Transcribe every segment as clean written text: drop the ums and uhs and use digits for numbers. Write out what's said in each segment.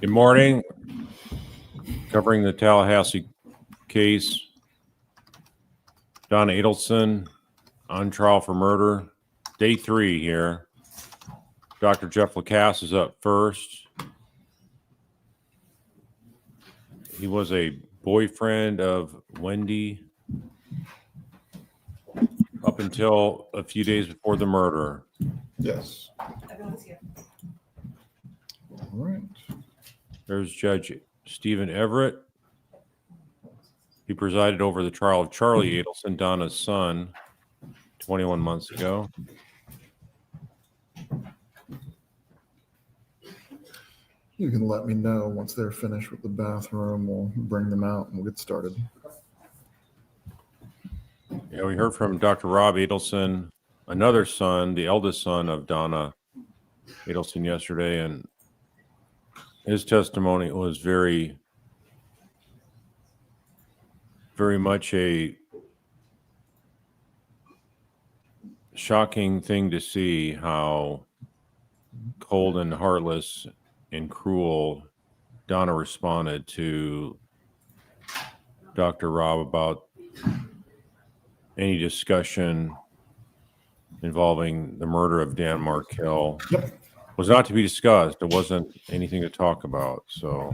Good morning. Covering the Tallahassee case. Donna Adelson on trial for murder. Day 3 here. Dr. Jeff Lacasse is up first. He was a boyfriend of Wendy up until a few days before the murder. Yes. Everyone's here. All right. There's Judge Stephen Everett. He presided over the trial of Charlie Adelson, Donna's son, 21 months ago. You can let me know once they're finished with the bathroom. We'll bring them out and we'll get started. Yeah, we heard from Dr. Rob Adelson, another son, the eldest son of Donna Adelson yesterday, and his testimony was very much a shocking thing to see how cold and heartless and cruel Donna responded to Dr. Rob about any discussion involving the murder of Dan Markell. Yep. Was not to be discussed. It wasn't anything to talk about. So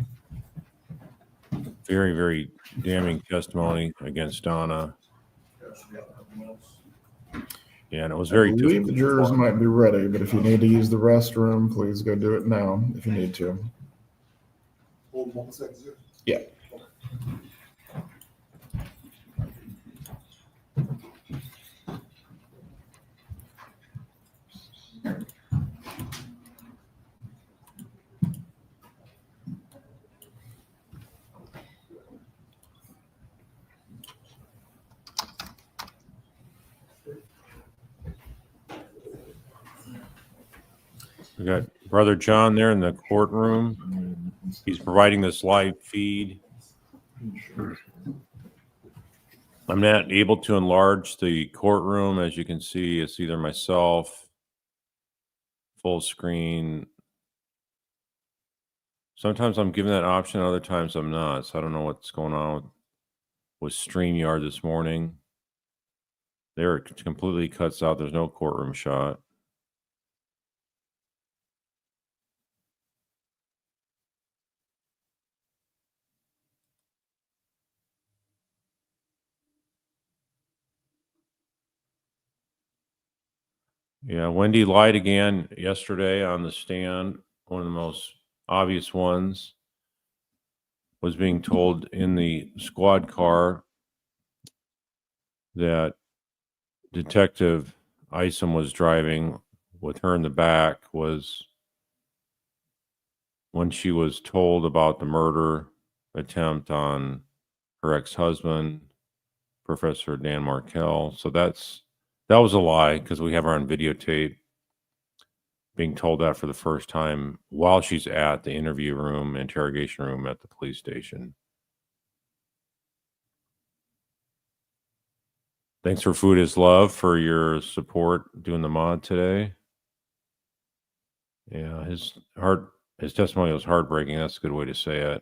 very, very damning testimony against Donna. Yeah, and it was very I believe the jurors might be ready, but if you need to use the restroom, please go do it now if you need to. Hold 1 second. Yeah. We got Brother John there in the courtroom. He's providing this live feed. I'm not able to enlarge the courtroom. As you can see, it's either myself, full screen. Sometimes I'm given that option, other times I'm not. So I don't know what's going on with StreamYard this morning. There, it completely cuts out. There's no courtroom shot. Yeah, Wendy lied again yesterday on the stand. One of the most obvious ones was being told in the squad car that Detective Isom was driving with her in the back was when she was told about the murder attempt on her ex-husband, Professor Dan Markell. So that was a lie because we have her on videotape being told that for the first time while she's at the interview room, interrogation room at the police station. Thanks for Food is Love for your support doing the mod today. Yeah, his testimony was heartbreaking. That's a good way to say it.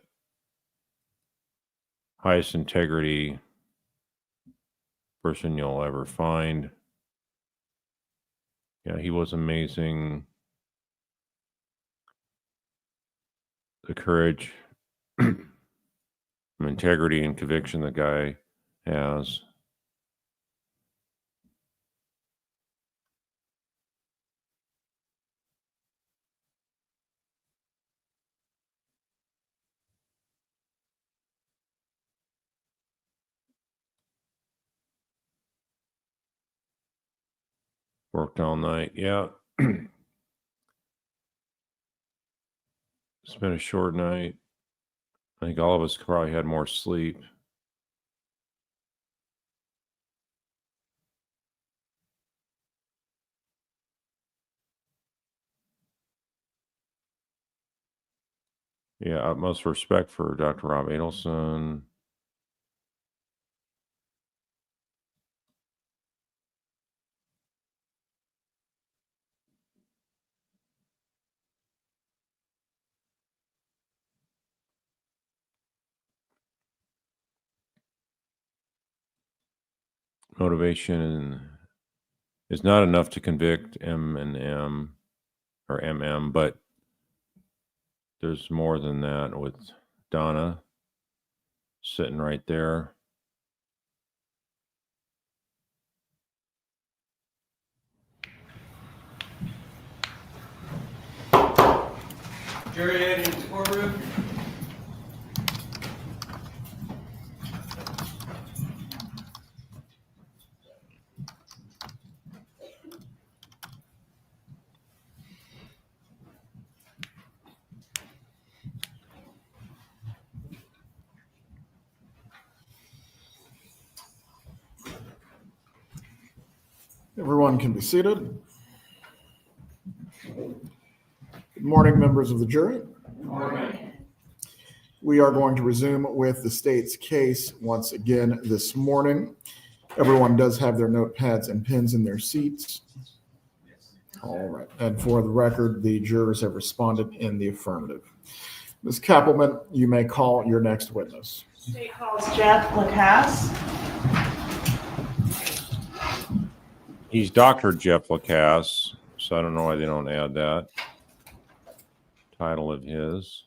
Highest integrity person you'll ever find. Yeah, he was amazing. The courage, integrity, and conviction the guy has. Worked all night. Yeah. It's been a short night. I think all of us probably had more sleep. Yeah, utmost respect for Dr. Rob Adelson. motivation is not enough to convict M and M or MM, but there's more than that with Donna sitting right there. Jury heading to the courtroom. Everyone can be seated. Good morning, members of the jury. Good morning. We are going to resume with the state's case once again this morning. Everyone does have their notepads and pens in their seats. All right. And for the record, the jurors have responded in the affirmative. Ms. Kappelman, you may call your next witness. State calls Jeff Lacasse. He's Dr. Jeff Lacasse, so I don't know why they don't add that title of his.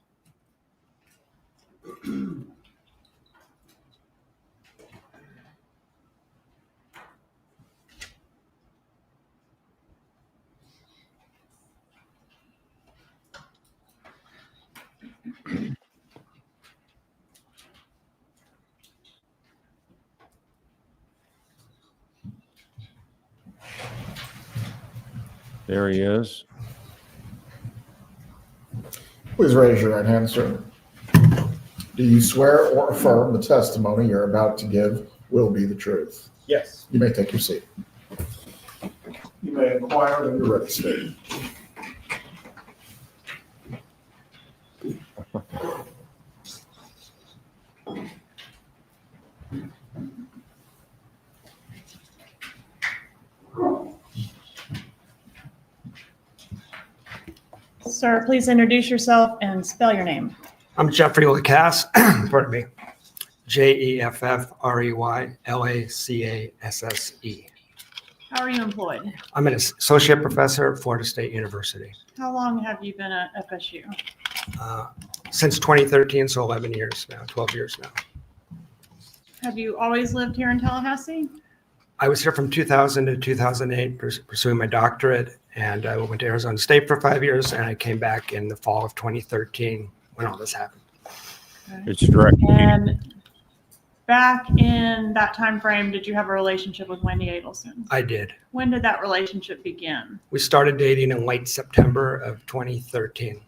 There he is. Please raise your right hand, sir. Do you swear or affirm the testimony you're about to give will be the truth? Yes. You may take your seat. You may inquire when you're ready, state. Sir, please introduce yourself and spell your name. I'm Jeffrey Lacasse, pardon me, Jeffrey How are you employed? I'm an associate professor at Florida State University. How long have you been at FSU? Since 2013, so 11 years now, 12 years now. Have you always lived here in Tallahassee? I was here from 2000 to 2008 pursuing my doctorate, and I went to Arizona State for 5 years, and I came back in the fall of 2013 when all this happened. Okay. It's direct. And back in that time frame, did you have a relationship with Wendy Adelson? I did. When did that relationship begin? We started dating in late September of 2013.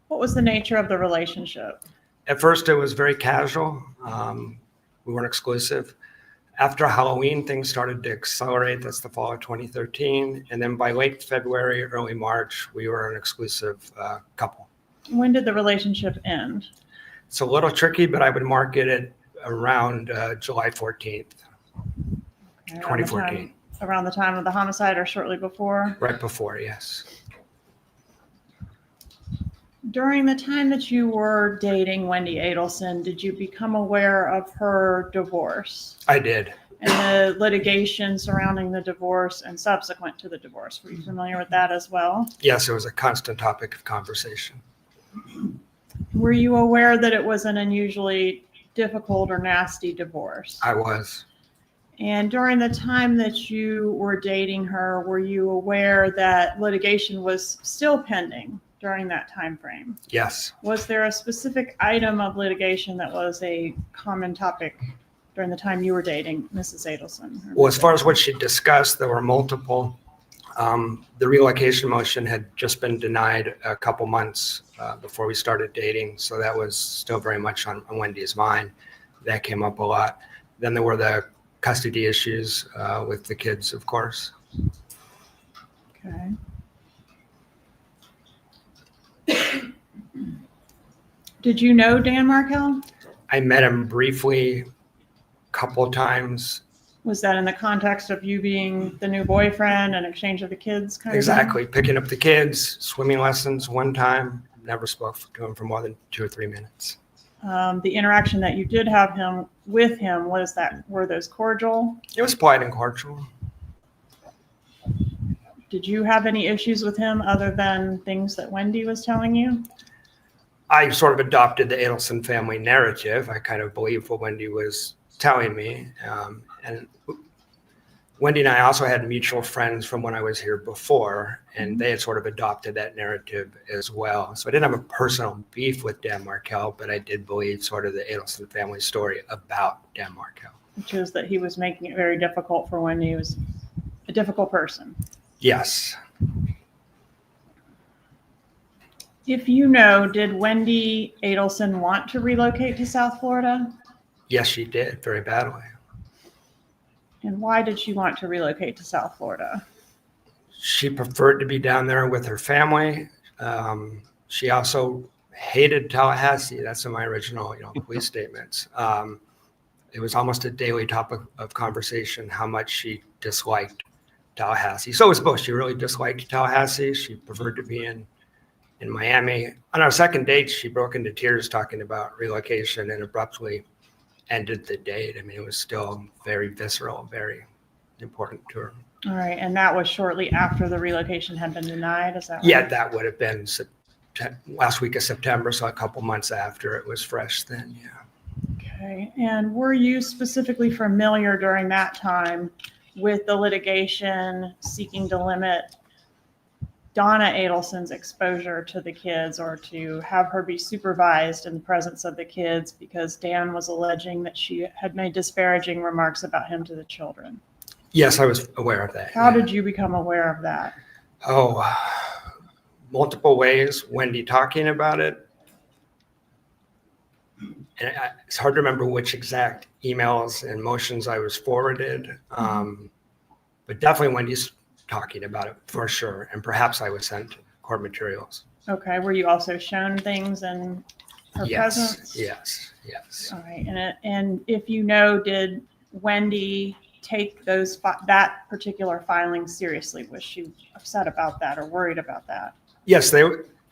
What was the nature of the relationship? At first, it was very casual. We weren't exclusive. After Halloween, things started to accelerate. That's the fall of 2013. And then by late February, early March, we were an exclusive couple. When did the relationship end? It's a little tricky, but I would mark it around July 14th, Okay, 2014. Around the time of the homicide or shortly before? Right before, yes. During the time that you were dating Wendy Adelson, did you become aware of her divorce I did. and the litigation surrounding the divorce and subsequent to the divorce? Were you familiar with that as well? Yes, it was a constant topic of conversation. Were you aware that it was an unusually difficult or nasty divorce? I was. And during the time that you were dating her, were you aware that litigation was still pending during that time frame? Yes. Was there a specific item of litigation that was a common topic during the time you were dating Mrs. Adelson? Well, as far as what she discussed, there were multiple. The relocation motion had just been denied a couple months before we started dating, so that was still very much on Wendy's mind. That came up a lot. Then there were the custody issues with the kids, of course. Okay. Did you know Dan Markell? I met him briefly a couple of times. Was that in the context of you being the new boyfriend and exchange of the kids kind of Exactly. Picking up the kids, swimming lessons one time. Never spoke to him for more than 2 or 3 minutes. The interaction that you did have with him, were those cordial? It was polite and cordial. Did you have any issues with him other than things that Wendy was telling you? I sort of adopted the Adelson family narrative. I kind of believed what Wendy was telling me. And Wendy and I also had mutual friends from when I was here before, and they had sort of adopted that narrative as well. So I didn't have a personal beef with Dan Markel, but I did believe sort of the Adelson family story about Dan Markel. Which is that he was making it very difficult for Wendy. He was a difficult person. Yes. If you know, did Wendy Adelson want to relocate to South Florida? Yes, she did, very badly. And why did she want to relocate to South Florida? She preferred to be down there with her family. She also hated Tallahassee. That's in my original, police statements. It was almost a daily topic of conversation how much she disliked Tallahassee. So was both. She really disliked Tallahassee. She preferred to be in Miami. On our second date, she broke into tears talking about relocation and abruptly ended the date. I mean, it was still very visceral, very important to her. All right, and that was shortly after the relocation had been denied, is that right? Yeah, that would have been last week of September, so a couple months after it was fresh then, yeah. Okay, and were you specifically familiar during that time with the litigation seeking to limit Donna Adelson's exposure to the kids or to have her be supervised in the presence of the kids because Dan was alleging that she had made disparaging remarks about him to the children? Yes, I was aware of that. How did you become aware of that? Oh, multiple ways. Wendy talking about it. And it's hard to remember which exact emails and motions I was forwarded. But definitely Wendy's talking about it for sure. And perhaps I was sent court materials. Okay, were you also shown things in her presence? Yes. All right, and if you know, did Wendy take that particular filing seriously? Was she upset about that or worried about that? Yes,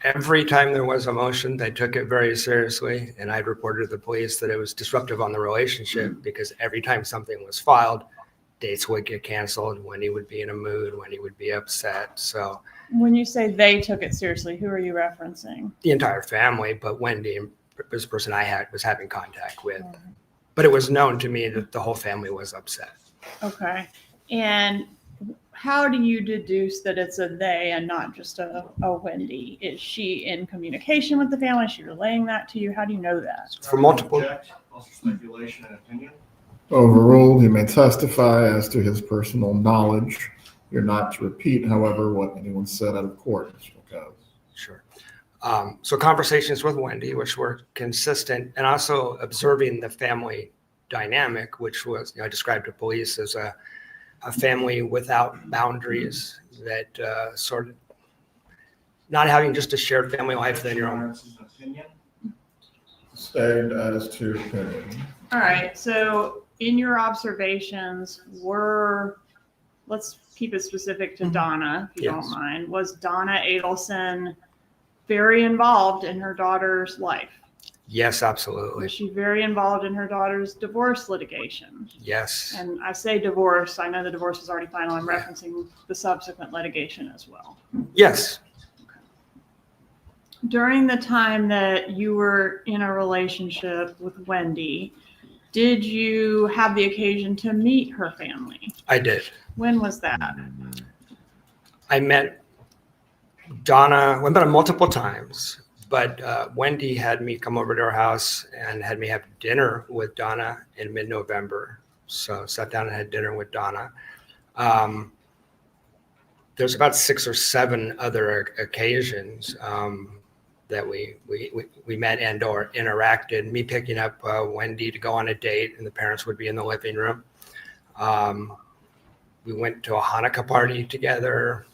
every time there was a motion, they took it very seriously. And I'd reported to the police that it was disruptive on the relationship because every time something was filed, dates would get canceled. Wendy would be in a mood. Wendy would be upset. So when you say they took it seriously, who are you referencing? the entire family, but Wendy was the person I was having contact with. But it was known to me that the whole family was upset. Okay. And how do you deduce that it's a they and not just a Wendy? Is she in communication with the family? Is she relaying that to you? How do you know that? For multiple. Also speculation and opinion. Overruled. He may testify as to his personal knowledge. You're not to repeat, however, what anyone said out of court. Okay. Sure. So conversations with Wendy, which were consistent, and also observing the family dynamic, which was, I described to police as a family without boundaries, that sort of not having just a shared family life than your own. Stayed as to opinion. All right. So in your observations, let's keep it specific to Donna, if you don't mind. Was Donna Adelson very involved in her daughter's life? Yes, absolutely. Was she very involved in her daughter's divorce litigation? Yes. And I say divorce, I know the divorce is already final. I'm referencing the subsequent litigation as well. Yes. During the time that you were in a relationship with Wendy, did you have the occasion to meet her family? I did. When was that? I met Donna, we met her multiple times, but Wendy had me come over to her house and had me have dinner with Donna in mid-November. So sat down and had dinner with Donna. There's about 6 or 7 other occasions that we met and or interacted. Me picking up Wendy to go on a date, and the parents would be in the living room. We went to a Hanukkah party together.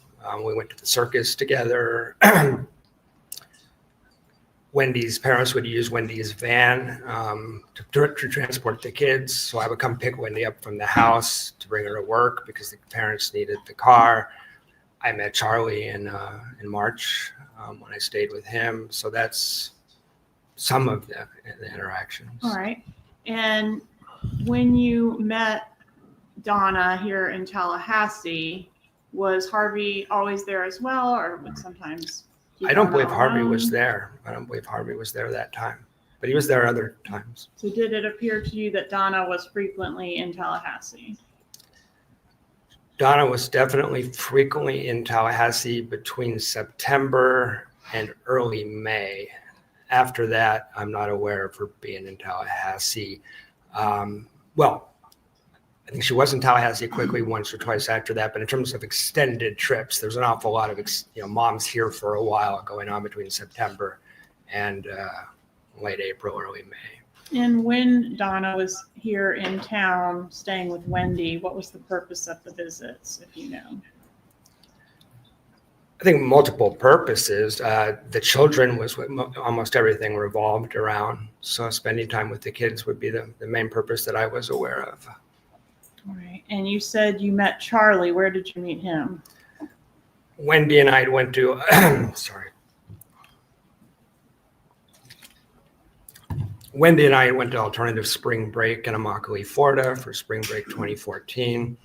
We went to the circus together. Wendy's parents would use Wendy's van to transport the kids. So I would come pick Wendy up from the house to bring her to work because the parents needed the car. I met Charlie in March when I stayed with him. So that's some of the interactions. All right. And when you met Donna here in Tallahassee, was Harvey always there as well, or would sometimes? keep I don't Donna believe Harvey was alone? there. I don't believe Harvey was there that time, but he was there other times. So did it appear to you that Donna was frequently in Tallahassee? Donna was definitely frequently in Tallahassee between September and early May. After that, I'm not aware of her being in Tallahassee. Well, I think she was in Tallahassee quickly once or twice after that, but in terms of extended trips, there's an awful lot of moms here for a while going on between September and late April, early May. And when Donna was here in town staying with Wendy, what was the purpose of the visits, if you know? I think multiple purposes. The children was what almost everything revolved around. So spending time with the kids would be the main purpose that I was aware of. All right. And you said you met Charlie. Where did you meet him? Wendy and I went to, sorry. Wendy and I went to alternative spring break in Immokalee, Florida for spring break 2014.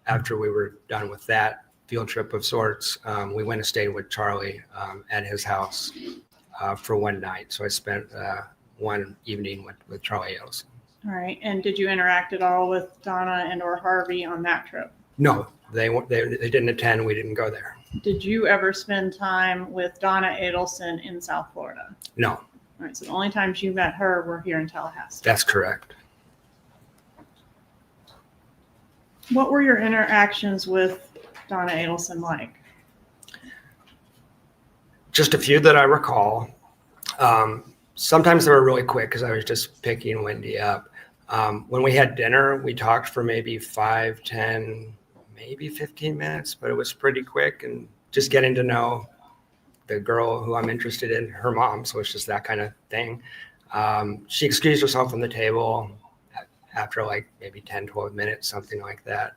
After we were done with that field trip of sorts, we went and stayed with Charlie at his house for one night. So I spent one evening with Charlie Adelson. All right. And did you interact at all with Donna and or Harvey on that trip? No, they didn't attend. We didn't go there. Did you ever spend time with Donna Adelson in South Florida? No, All right. So the only times you met her were here in Tallahassee. that's correct. What were your interactions with Donna Adelson like? Just a few that I recall. Sometimes they were really quick because I was just picking Wendy up. When we had dinner, we talked for maybe 5, 10, maybe 15 minutes, but it was pretty quick and just getting to know the girl who I'm interested in, her mom. So it's just that kind of thing. She excused herself from the table after like maybe 10, 12 minutes, something like that.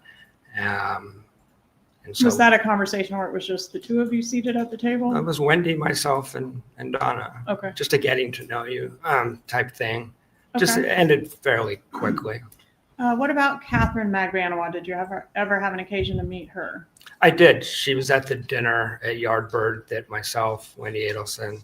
And so Was that a conversation where it was just the two of you seated at the table? it was Wendy, myself, and Donna. Okay. Just a getting to know you type thing. Just Okay. ended fairly quickly. What about Catherine Magbanua? Did you ever have an occasion to meet her? I did. She was at the dinner at Yardbird that myself, Wendy Adelson,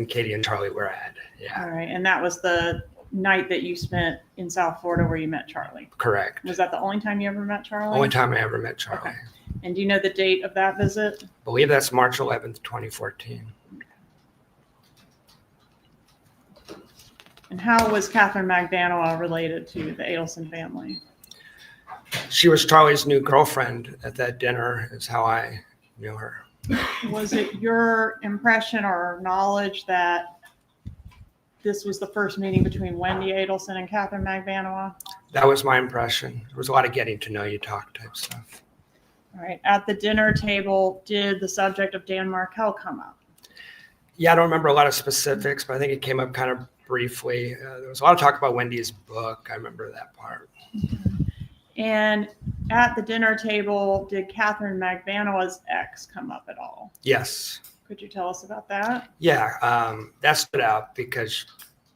Katie, and Charlie were at. Yeah, All right. And that was the night that you spent in South Florida where you met Charlie. correct. Was that the only time you ever met Charlie? Only time I ever met Charlie. Okay. And do you know the date of that visit? I believe that's March 11th, 2014. And how was Catherine Magbanua related to the Adelson family? She was Charlie's new girlfriend at that dinner is how I knew her. Was it your impression or knowledge that this was the first meeting between Wendy Adelson and Catherine Magbanua? That was my impression. There was a lot of getting to know you talk type stuff. All right. At the dinner table, did the subject of Dan Markell come up? Yeah, I don't remember a lot of specifics, but I think it came up kind of briefly. There was a lot of talk about Wendy's book. I remember that part. And at the dinner table, did Catherine Magbanua's ex come up at all? Yes. Could you tell us about that? Yeah, that stood out because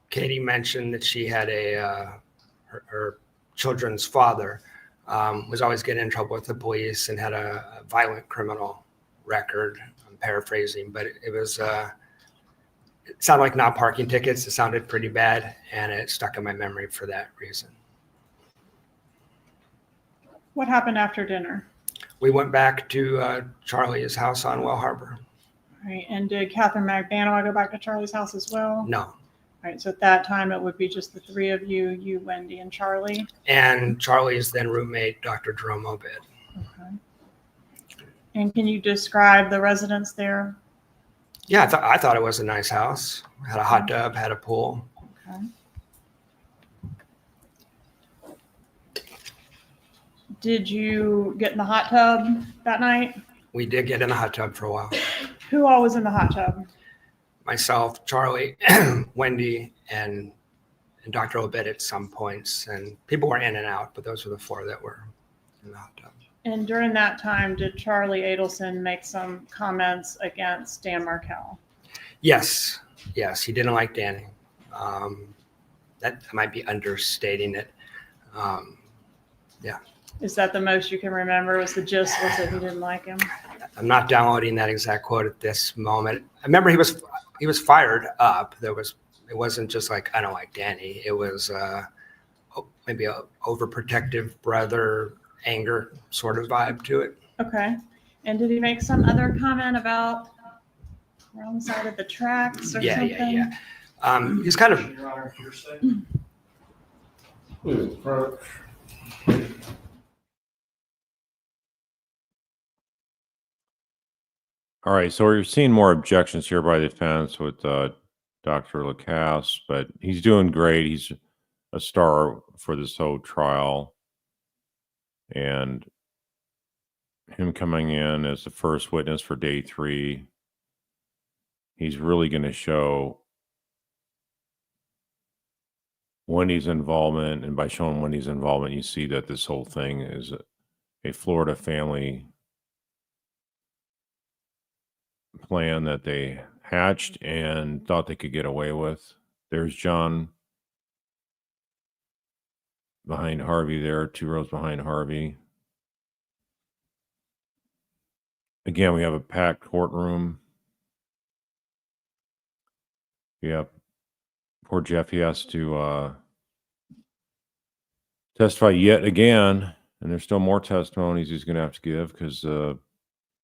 Katie mentioned that she had her children's father was always getting in trouble with the police and had a violent criminal record. I'm paraphrasing, but it was it sounded like not parking tickets. It sounded pretty bad, and it stuck in my memory for that reason. What happened after dinner? We went back to Charlie's house on Well Harbor. All right. And did Catherine Magbanua go back to Charlie's house as well? No. All right. So at that time, it would be just the three of you, Wendy, and Charlie. And Charlie's then roommate, Dr. Jerome Obid. Okay. And can you describe the residence there? Yeah, I thought it was a nice house. Had a hot tub, had a pool. Okay. Did you get in the hot tub that night? We did get in the hot tub for a while. Who all was in the hot tub? Myself, Charlie, Wendy, and Dr. Obid at some points. And people were in and out, but those were the four that were in the hot tub. And during that time, did Charlie Adelson make some comments against Dan Markel? Yes, he didn't like Danny. That might be understating it. Is that the most you can remember? Was the gist was that he didn't like him? I'm not downloading that exact quote at this moment. I remember he was fired up. It wasn't just like, I don't like Danny. It was maybe a overprotective brother anger sort of vibe to it. Okay. And did he make some other comment about wrong side of the tracks or something? Yeah. He's kind of, Your Honor, hearsay. Please approach. All right, so we're seeing more objections here by the defense with Dr. Lacasse, but he's doing great. He's a star for this whole trial. And him coming in as the first witness for day 3, he's really going to show Wendy's involvement. And by showing Wendy's involvement, you see that this whole thing is a Florida family plan that they hatched and thought they could get away with. There's John behind Harvey there, 2 rows behind Harvey. Again, we have a packed courtroom. Yeah, poor Jeff, he has to testify yet again, and there's still more testimonies he's going to have to give because of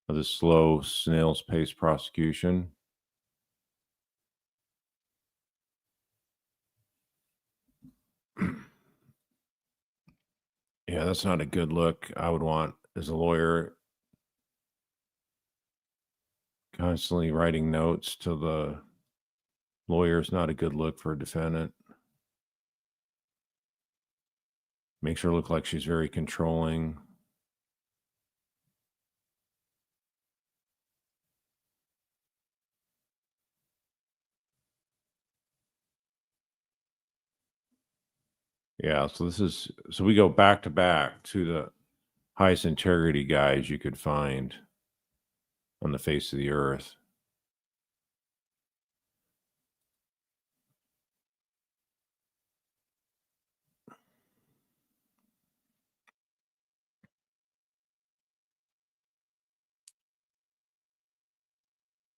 the slow, snail's pace prosecution. Yeah, that's not a good look. I would want, as a lawyer, constantly writing notes to the lawyer is not a good look for a defendant. Makes her look like she's very controlling. Yeah, so we go back to back to the highest integrity guys you could find on the face of the earth.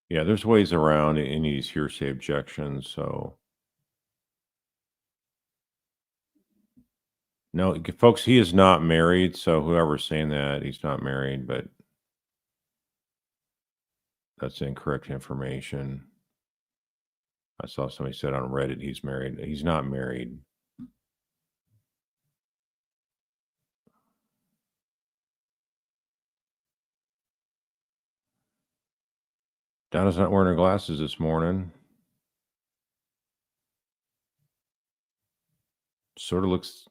Yeah, there's ways around any of these hearsay objections, so. No, folks, he is not married, so whoever's saying that, he's not married, but that's incorrect information. I saw somebody said on Reddit he's married. He's not married. Donna's not wearing her glasses this morning. Sort of looks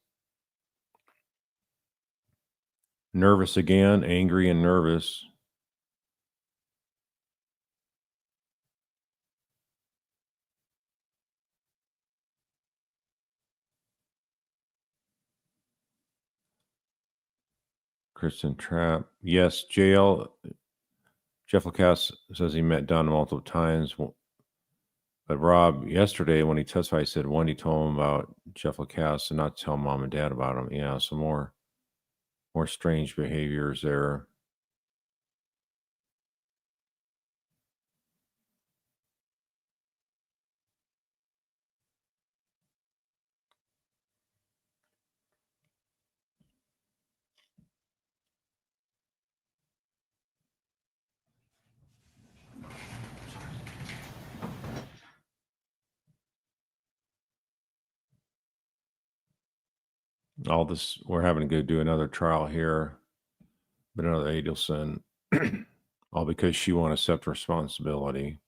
nervous again, angry and nervous. Kristen Trapp. Yes, JL. Jeff Lacasse says he met Donna multiple times. But Rob, yesterday when he testified, he said Wendy told him about Jeff Lacasse and not tell mom and dad about him. Yeah, some more strange behaviors there. All this, we're having to go do another trial here, but another Adelson, all because she won't accept responsibility.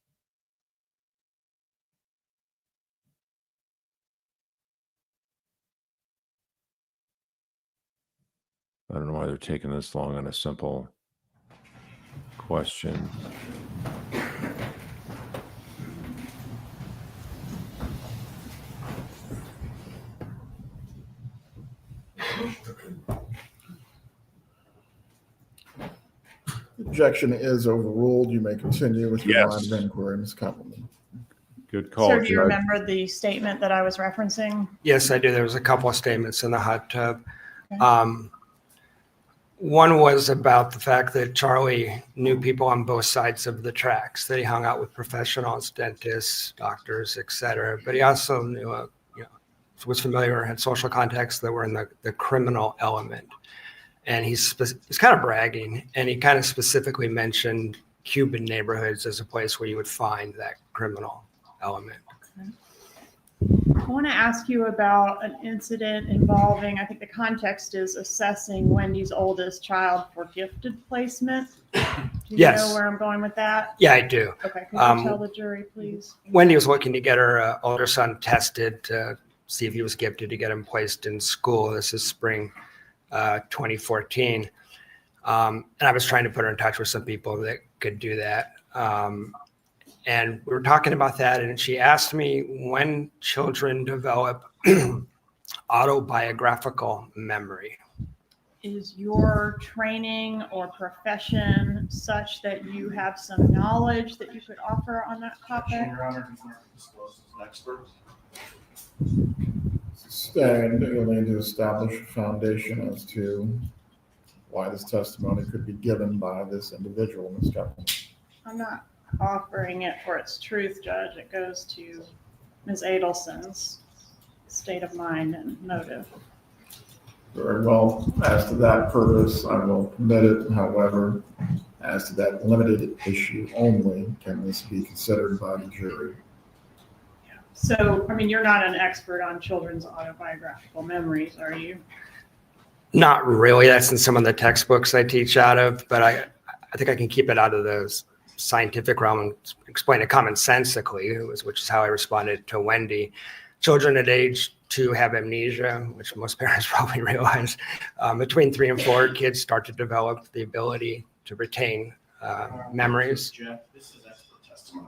I don't know why they're taking this long on a simple question. Objection is overruled. You may continue with your line Yes. of inquiry, Ms. Koppelman. Good call, Sir, do you Judge. remember the statement that I was referencing? Yes, I do. There was a couple of statements in the hot tub. Okay. One was about the fact that Charlie knew people on both sides of the tracks, that he hung out with professionals, dentists, doctors, et cetera. But he also knew, was familiar, had social contacts that were in the criminal element. And he's kind of bragging, and he kind of specifically mentioned Cuban neighborhoods as a place where you would find that criminal element. I want to ask you about an incident involving, I think the context is assessing Wendy's oldest child for gifted placement. Do you Yes. know where I'm going with that? Yeah, I do. Okay, could you tell the jury, please? Wendy was looking to get her older son tested to see if he was gifted, to get him placed in school. This is spring 2014. And I was trying to put her in touch with some people that could do that. And we were talking about that, and she asked me when children develop autobiographical memory. Is your training or profession such that you have some knowledge that you could offer on that topic? Your Honor, he's not disclosed as an expert. And you'll need to establish a foundation as to why this testimony could be given by this individual, Ms. Koppelman. I'm not offering it for its truth, Judge. It goes to Ms. Adelson's state of mind and motive. Very well. As to that purpose, I will permit it. However, as to that limited issue only, can this be considered by the jury? So, I mean, you're not an expert on children's autobiographical memories, are you? Not really. That's in some of the textbooks I teach out of, but I think I can keep it out of the scientific realm and explain it commonsensically, which is how I responded to Wendy. Children at age 2 have amnesia, which most parents probably realize. Between 3 and 4, kids start to develop the ability to retain memories. Jeff, this is expert testimony.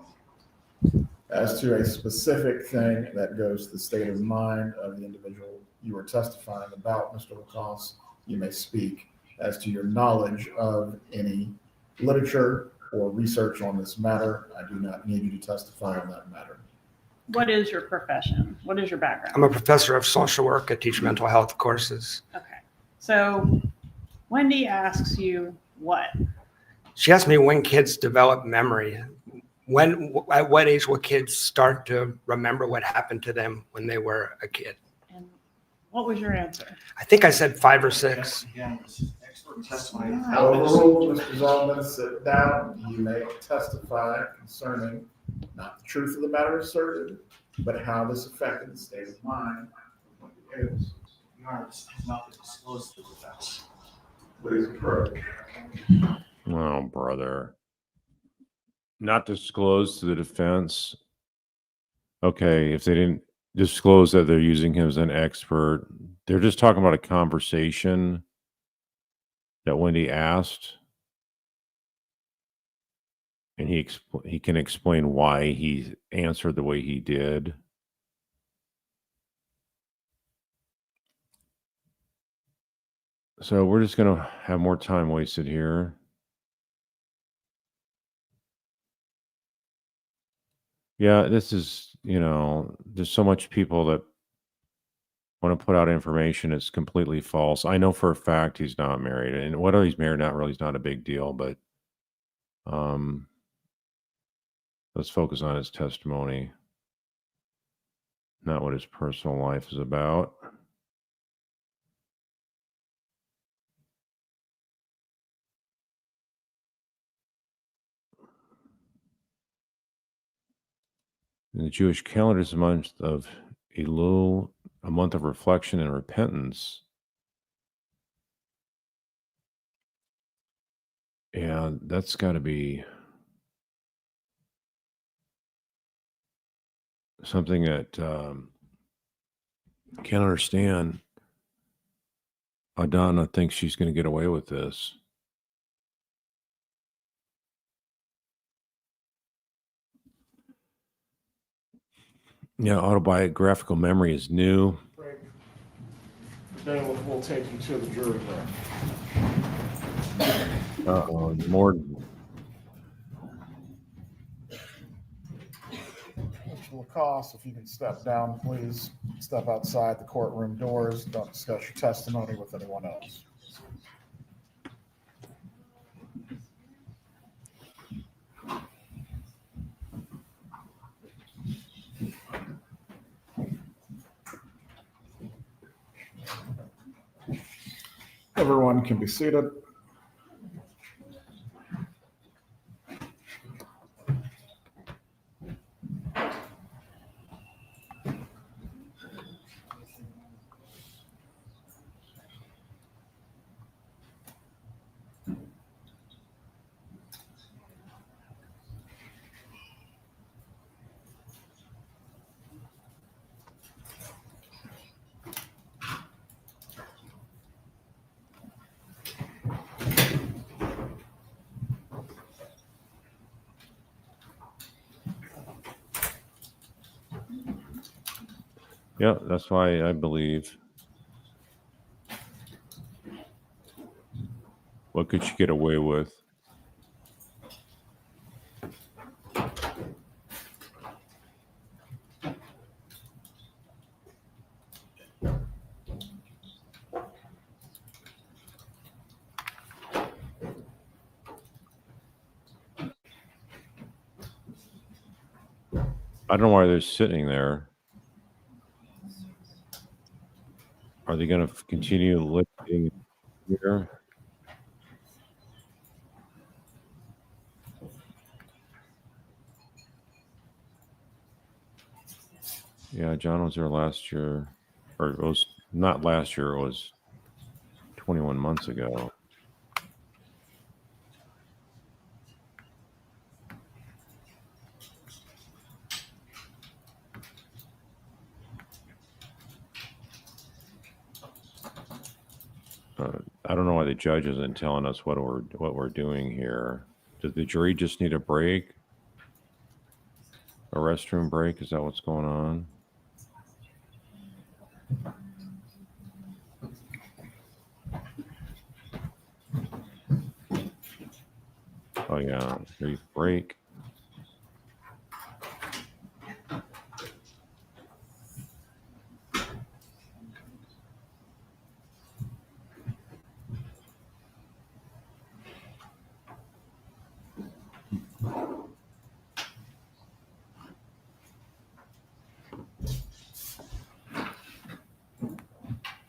As to a specific thing that goes to the state of mind of the individual you are testifying about, Mr. Lacasse, you may speak. As to your knowledge of any literature or research on this matter, I do not need you to testify on that matter. What is your profession? What is your background? I'm a professor of social work. I teach mental health courses. Okay. So Wendy asks you what? She asked me when kids develop memory. At what age will kids start to remember what happened to them when they were a kid? And what was your answer? I think I said 5 or 6. Again, this is expert testimony. Overruled, Mr. Zalman, sit down. You may testify concerning not the truth of the matter asserted, but how this affected the state of mind of Wendy Adelson. Your Honor, this has not been disclosed to the defense. Please approach. Oh, brother. Not disclosed to the defense. Okay, if they didn't disclose that they're using him as an expert, they're just talking about a conversation that Wendy asked. And he can explain why he answered the way he did. So we're just going to have more time wasted here. Yeah, this is, there's so much people that want to put out information that's completely false. I know for a fact he's not married. And whether he's married or not really is not a big deal, but let's focus on his testimony, not what his personal life is about. In the Jewish calendar is a month of Elul, a month of reflection and repentance. And that's got to be something that I can't understand. Donna thinks she's going to get away with this. Yeah, autobiographical memory is new. Great. Bailiff will take you to the jury room. More. Mr. Lacasse, if you can step down, please. Step outside the courtroom doors. Don't discuss your testimony with anyone else. Everyone can be seated. Yeah, that's why I believe. What could she get away with? I don't know why they're sitting there. Are they going to continue lifting here? Yeah, John was there last year, or it was not last year, it was 21 months ago. I don't know why the judge isn't telling us what we're doing here. Does the jury just need a break? A restroom break? Is that what's going on? Oh yeah, brief break.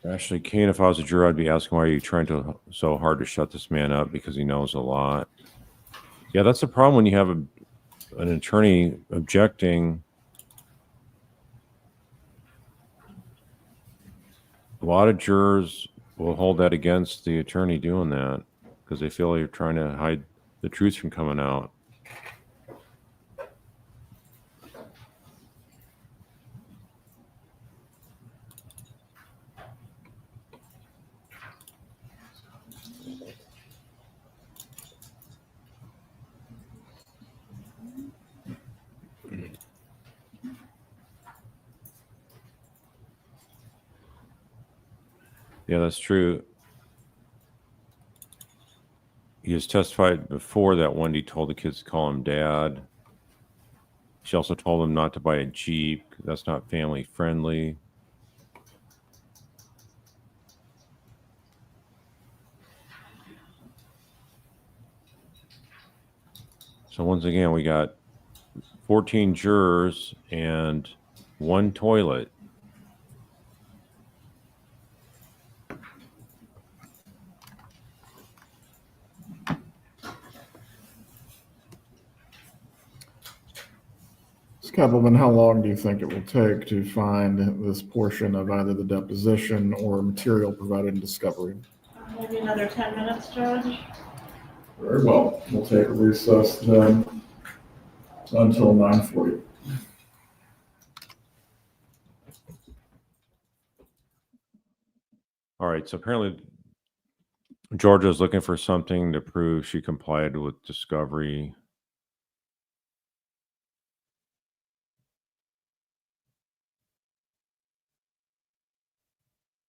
Ashley Kane, if I was a juror, I'd be asking why are you trying so hard to shut this man up because he knows a lot. Yeah, that's the problem when you have an attorney objecting. A lot of jurors will hold that against the attorney doing that because they feel you're trying to hide the truth from coming out. Yeah, that's true. He has testified before that Wendy told the kids to call him dad. She also told him not to buy a Jeep. That's not family friendly. So once again, we got 14 jurors and one toilet. Ms. Keppelman, how long do you think it will take to find this portion of either the deposition or material provided in discovery? Maybe another 10 minutes, Judge? Very well. We'll take a recess then until 9:40. All right. So apparently Georgia is looking for something to prove she complied with discovery.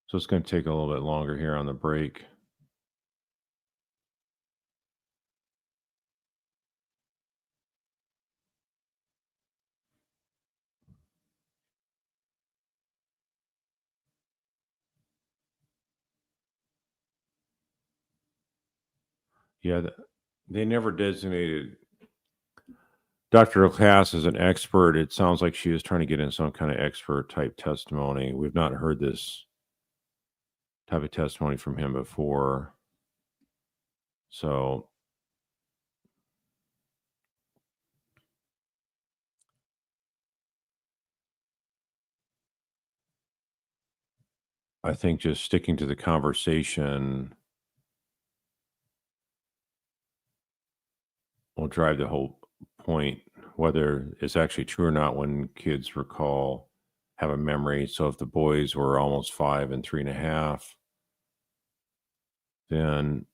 So it's going to take a little bit longer here on the break. Yeah, they never designated Dr. Lacasse as an expert. It sounds like she is trying to get in some kind of expert type testimony. We've not heard this type of testimony from him before. So I think just sticking to the conversation will drive the whole point, whether it's actually true or not when kids have a memory. So if the boys were almost 5 and 3.5, then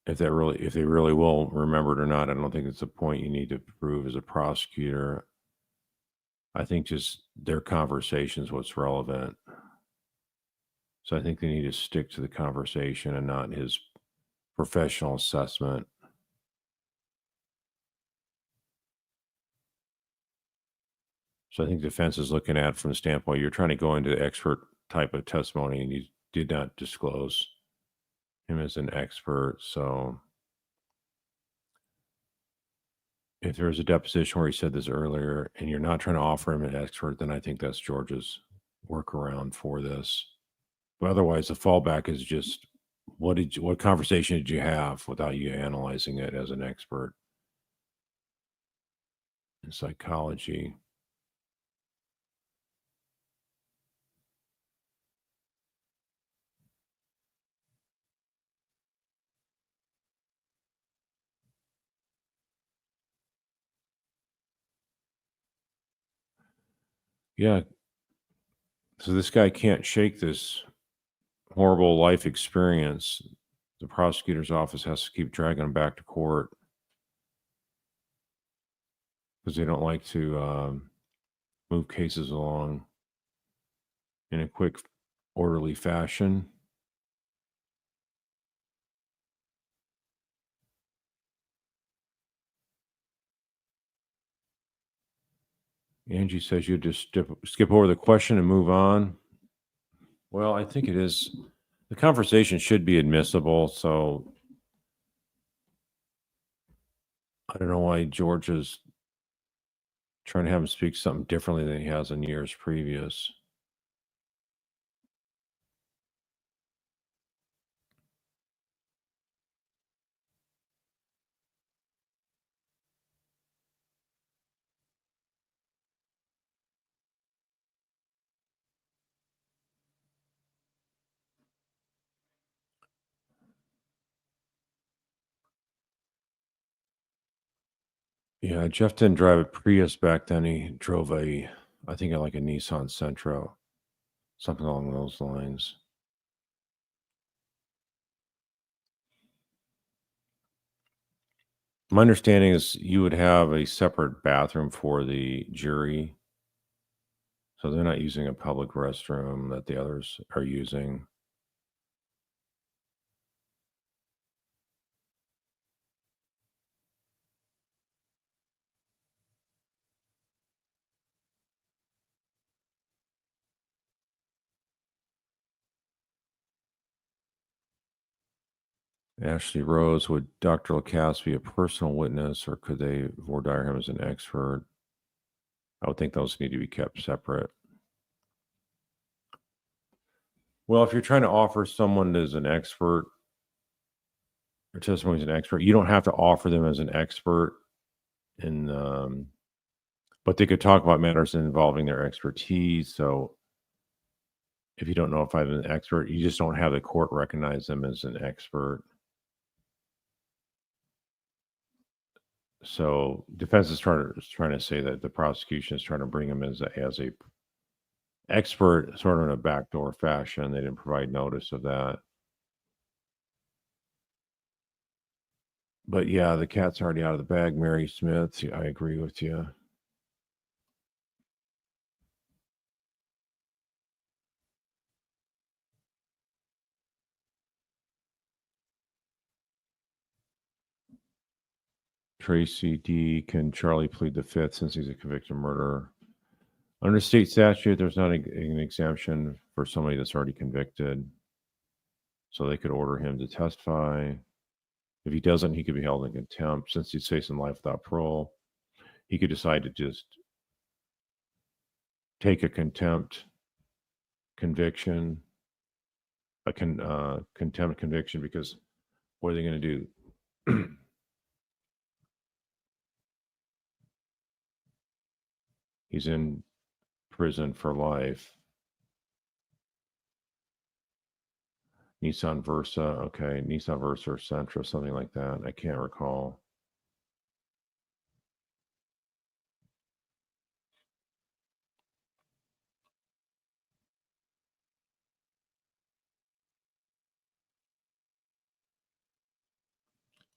if they really will remember it or not, I don't think it's a point you need to prove as a prosecutor. I think just their conversation is what's relevant. So I think they need to stick to the conversation and not his professional assessment. So I think defense is looking at it from the standpoint you're trying to go into the expert type of testimony and you did not disclose him as an expert. So if there's a deposition where he said this earlier and you're not trying to offer him an expert, then I think that's George's workaround for this. But otherwise, the fallback is just what conversation did you have without you analyzing it as an expert in psychology? Yeah. So this guy can't shake this horrible life experience. The prosecutor's office has to keep dragging him back to court because they don't like to move cases along in a quick, orderly fashion. Angie says you just skip over the question and move on. Well, I think it is. The conversation should be admissible. So I don't know why George is trying to have him speak something differently than he has in years previous. Yeah, Jeff didn't drive a Prius back then. He drove I think like a Nissan Sentra, something along those lines. My understanding is you would have a separate bathroom for the jury. So they're not using a public restroom that the others are using. Ashley Rose, would Dr. Lacasse be a personal witness or could they voir dire him as an expert? I would think those need to be kept separate. Well, if you're trying to offer someone as an expert or testimony as an expert, you don't have to offer them as an expert but they could talk about matters involving their expertise. So if you don't know if I'm an expert, you just don't have the court recognize them as an expert. So defense is trying to say that the prosecution is trying to bring him as a expert, sort of in a backdoor fashion. They didn't provide notice of that. But yeah, the cat's already out of the bag, Mary Smith. I agree with you. Tracy D. Can Charlie plead the fifth since he's a convicted murderer? Under state statute, there's not an exemption for somebody that's already convicted. So they could order him to testify. If he doesn't, he could be held in contempt. Since he's facing life without parole, he could decide to just take a contempt conviction, a contempt conviction, because what are they going to do? He's in prison for life. Nissan Versa, okay, Nissan Versa or Sentra, something like that. I can't recall.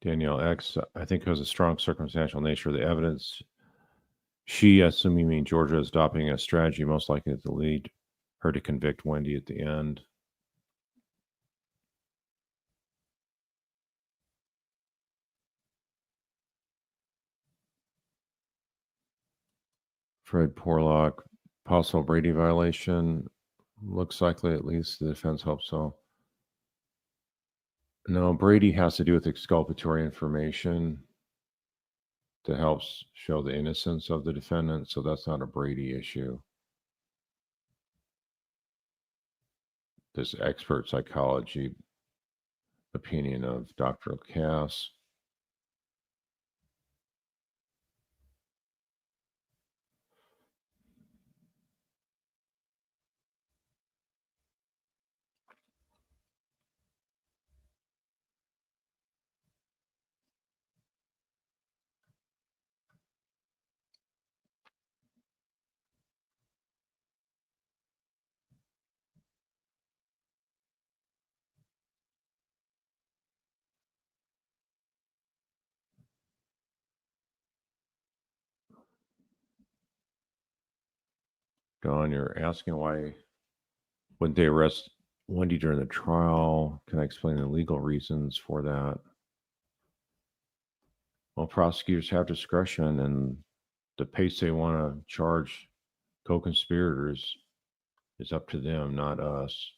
Danielle X, I think it was a strong circumstantial nature of the evidence. She, assuming mean Georgia, is adopting a strategy most likely to lead her to convict Wendy at the end. Fred Porlock, possible Brady violation. Looks likely, at least the defense hopes so. No, Brady has to do with exculpatory information that helps show the innocence of the defendant, so that's not a Brady issue. This expert psychology opinion of Dr. Lacasse. Don, you're asking why wouldn't they arrest Wendy during the trial? Can I explain the legal reasons for that? Well, prosecutors have discretion, and the pace they want to charge co-conspirators is up to them, not us.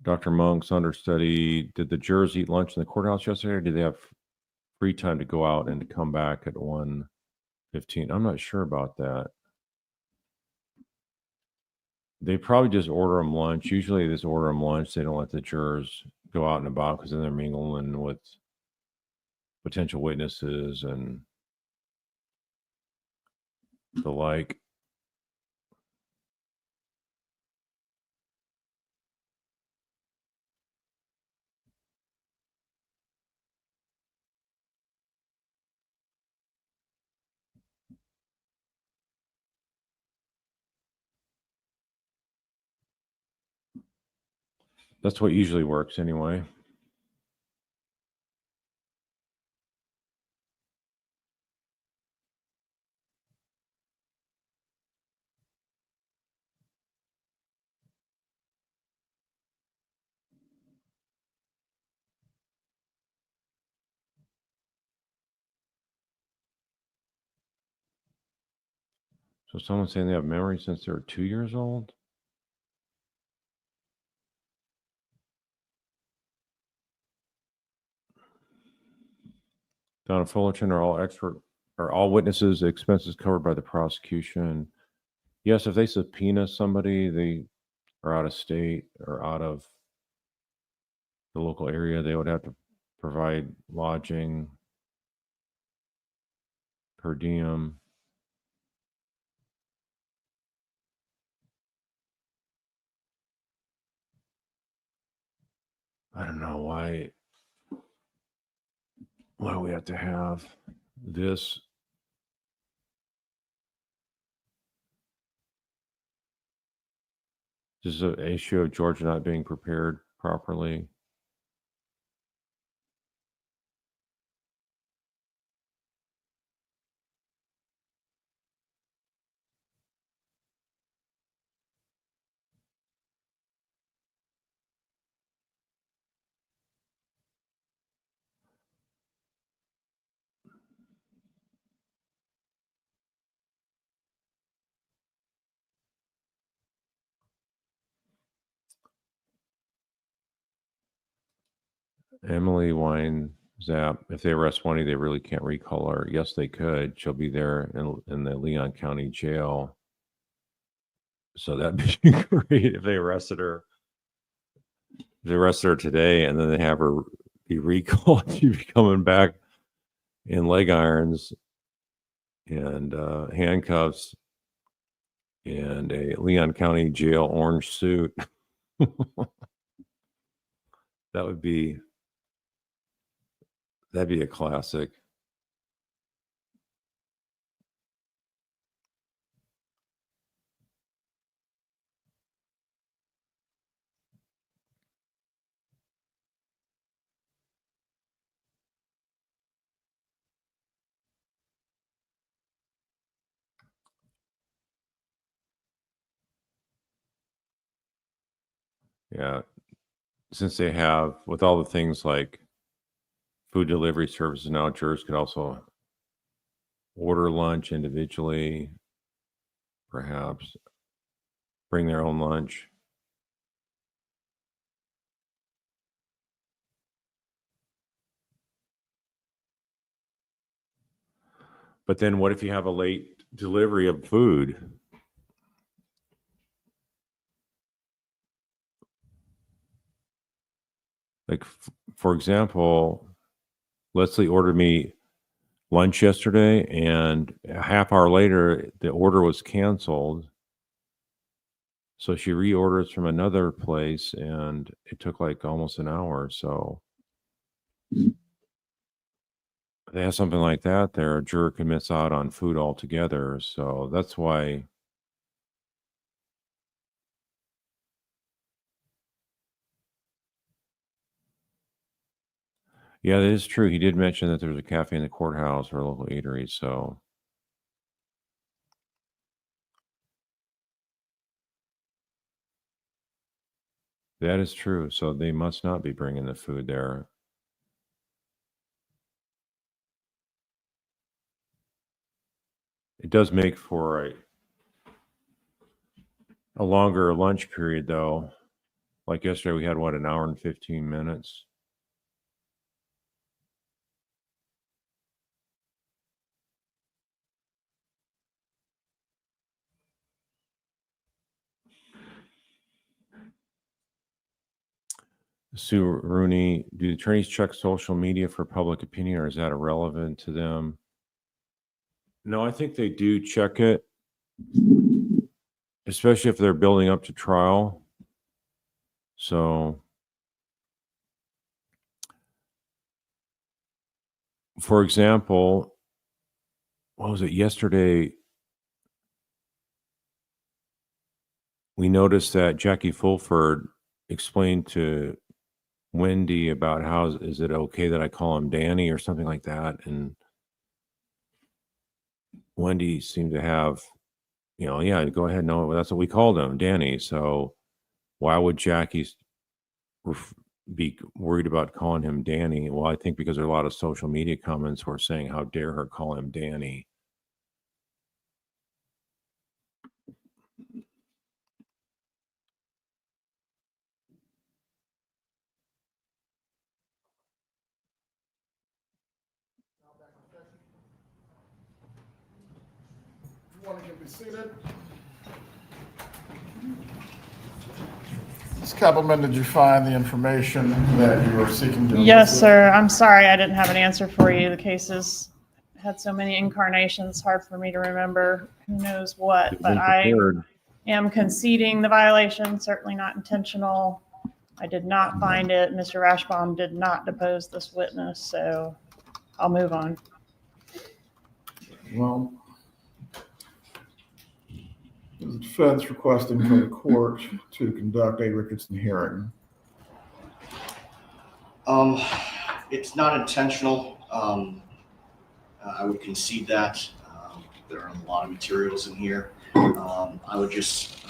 Dr. Monk's understudy, did the jurors eat lunch in the courthouse yesterday, or did they have free time to go out and to come back at 1:15? I'm not sure about that. They probably just order them lunch. Usually they just order them lunch. They don't let the jurors go out and about because then they're mingling with potential witnesses and the like. That's what usually works anyway. So someone's saying they have memory since they were 2 years old? Donna Fullerton, are all witnesses' expenses covered by the prosecution? Yes, if they subpoena somebody, they are out of state or out of the local area, they would have to provide lodging, per diem. I don't know why we have to have this. This is an issue of Georgia not being prepared properly. Emily Wine Zap, if they arrest Wendy, they really can't recall her. Yes, they could. She'll be there in the Leon County Jail. So that'd be great if they arrested her. If they arrested her today and then they have her be recalled, she'd be coming back in leg irons and handcuffs and a Leon County Jail orange suit. That'd be a classic. Yeah. Since they have, with all the things like food delivery services now, jurors could also order lunch individually, perhaps bring their own lunch. But then what if you have a late delivery of food? Like, for example, Leslie ordered me lunch yesterday, and a half hour later, the order was canceled. So she reorders from another place, and it took like almost an hour. So if they have something like that there, a juror could miss out on food altogether. So that's why. Yeah, that is true. He did mention that there's a cafe in the courthouse or a local eatery. So that is true. So they must not be bringing the food there. It does make for a longer lunch period, though. Like yesterday, we had what, an hour and 15 minutes. Sue Rooney, do the attorneys check social media for public opinion, or is that irrelevant to them? No, I think they do check it, especially if they're building up to trial. So, for example, what was it yesterday? We noticed that Jackie Fulford explained to Wendy about how is it okay that I call him Danny or something like that, and Wendy seemed to have, yeah, go ahead, no, that's what we called him, Danny. So why would Jackie be worried about calling him Danny? Well, I think because there are a lot of social media comments who are saying, how dare her call him Danny. Everyone can be seated. Ms. Kappelman, did you find the information that you were seeking to? Yes, elicit? sir. I'm sorry I didn't have an answer for you. The cases had so many incarnations, hard for me to remember who knows what, You've but been I prepared. am conceding the violation, certainly not intentional. I did not find it. Mr. Rashbaum did not depose this witness, so I'll move on. Well, the defense requesting from the court to conduct a Richardson hearing. It's not intentional. I would concede that. There are a lot of materials in here. I would just,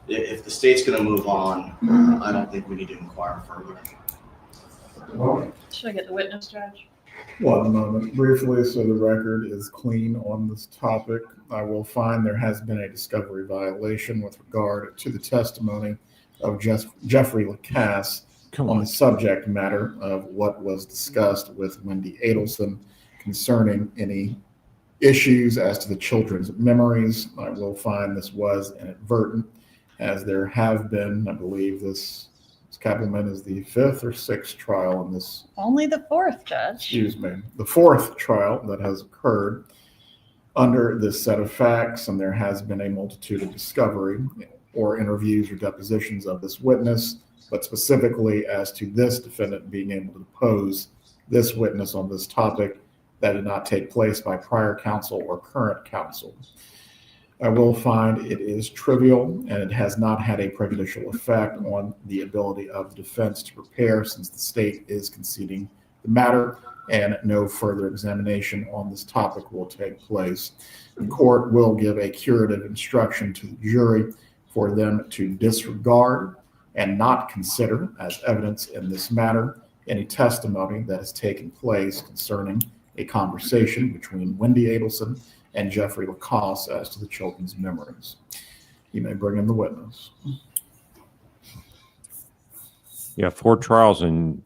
if the state's going to move on, I don't think we need to inquire further. Should I get the witness, Judge? One moment, briefly, so the record is clean on this topic. I will find there has been a discovery violation with regard to the testimony of Jeffrey Lacasse Come on on. the subject matter of what was discussed with Wendy Adelson concerning any issues as to the children's memories. I will find this was inadvertent, as there have been, I believe this Kappelman is the 5th or 6th trial in this, Only the 4th, Judge. excuse me, the 4th trial that has occurred under this set of facts, and there has been a multitude of discovery or interviews or depositions of this witness, but specifically as to this defendant being able to depose this witness on this topic that did not take place by prior counsel or current counsel. I will find it is trivial, and it has not had a prejudicial effect on the ability of the defense to prepare, since the state is conceding the matter and no further examination on this topic will take place. The court will give a curative instruction to the jury for them to disregard and not consider as evidence in this matter any testimony that has taken place concerning a conversation between Wendy Adelson and Jeffrey Lacasse as to the children's memories. You may bring in the witness. Yeah, 4 trials, and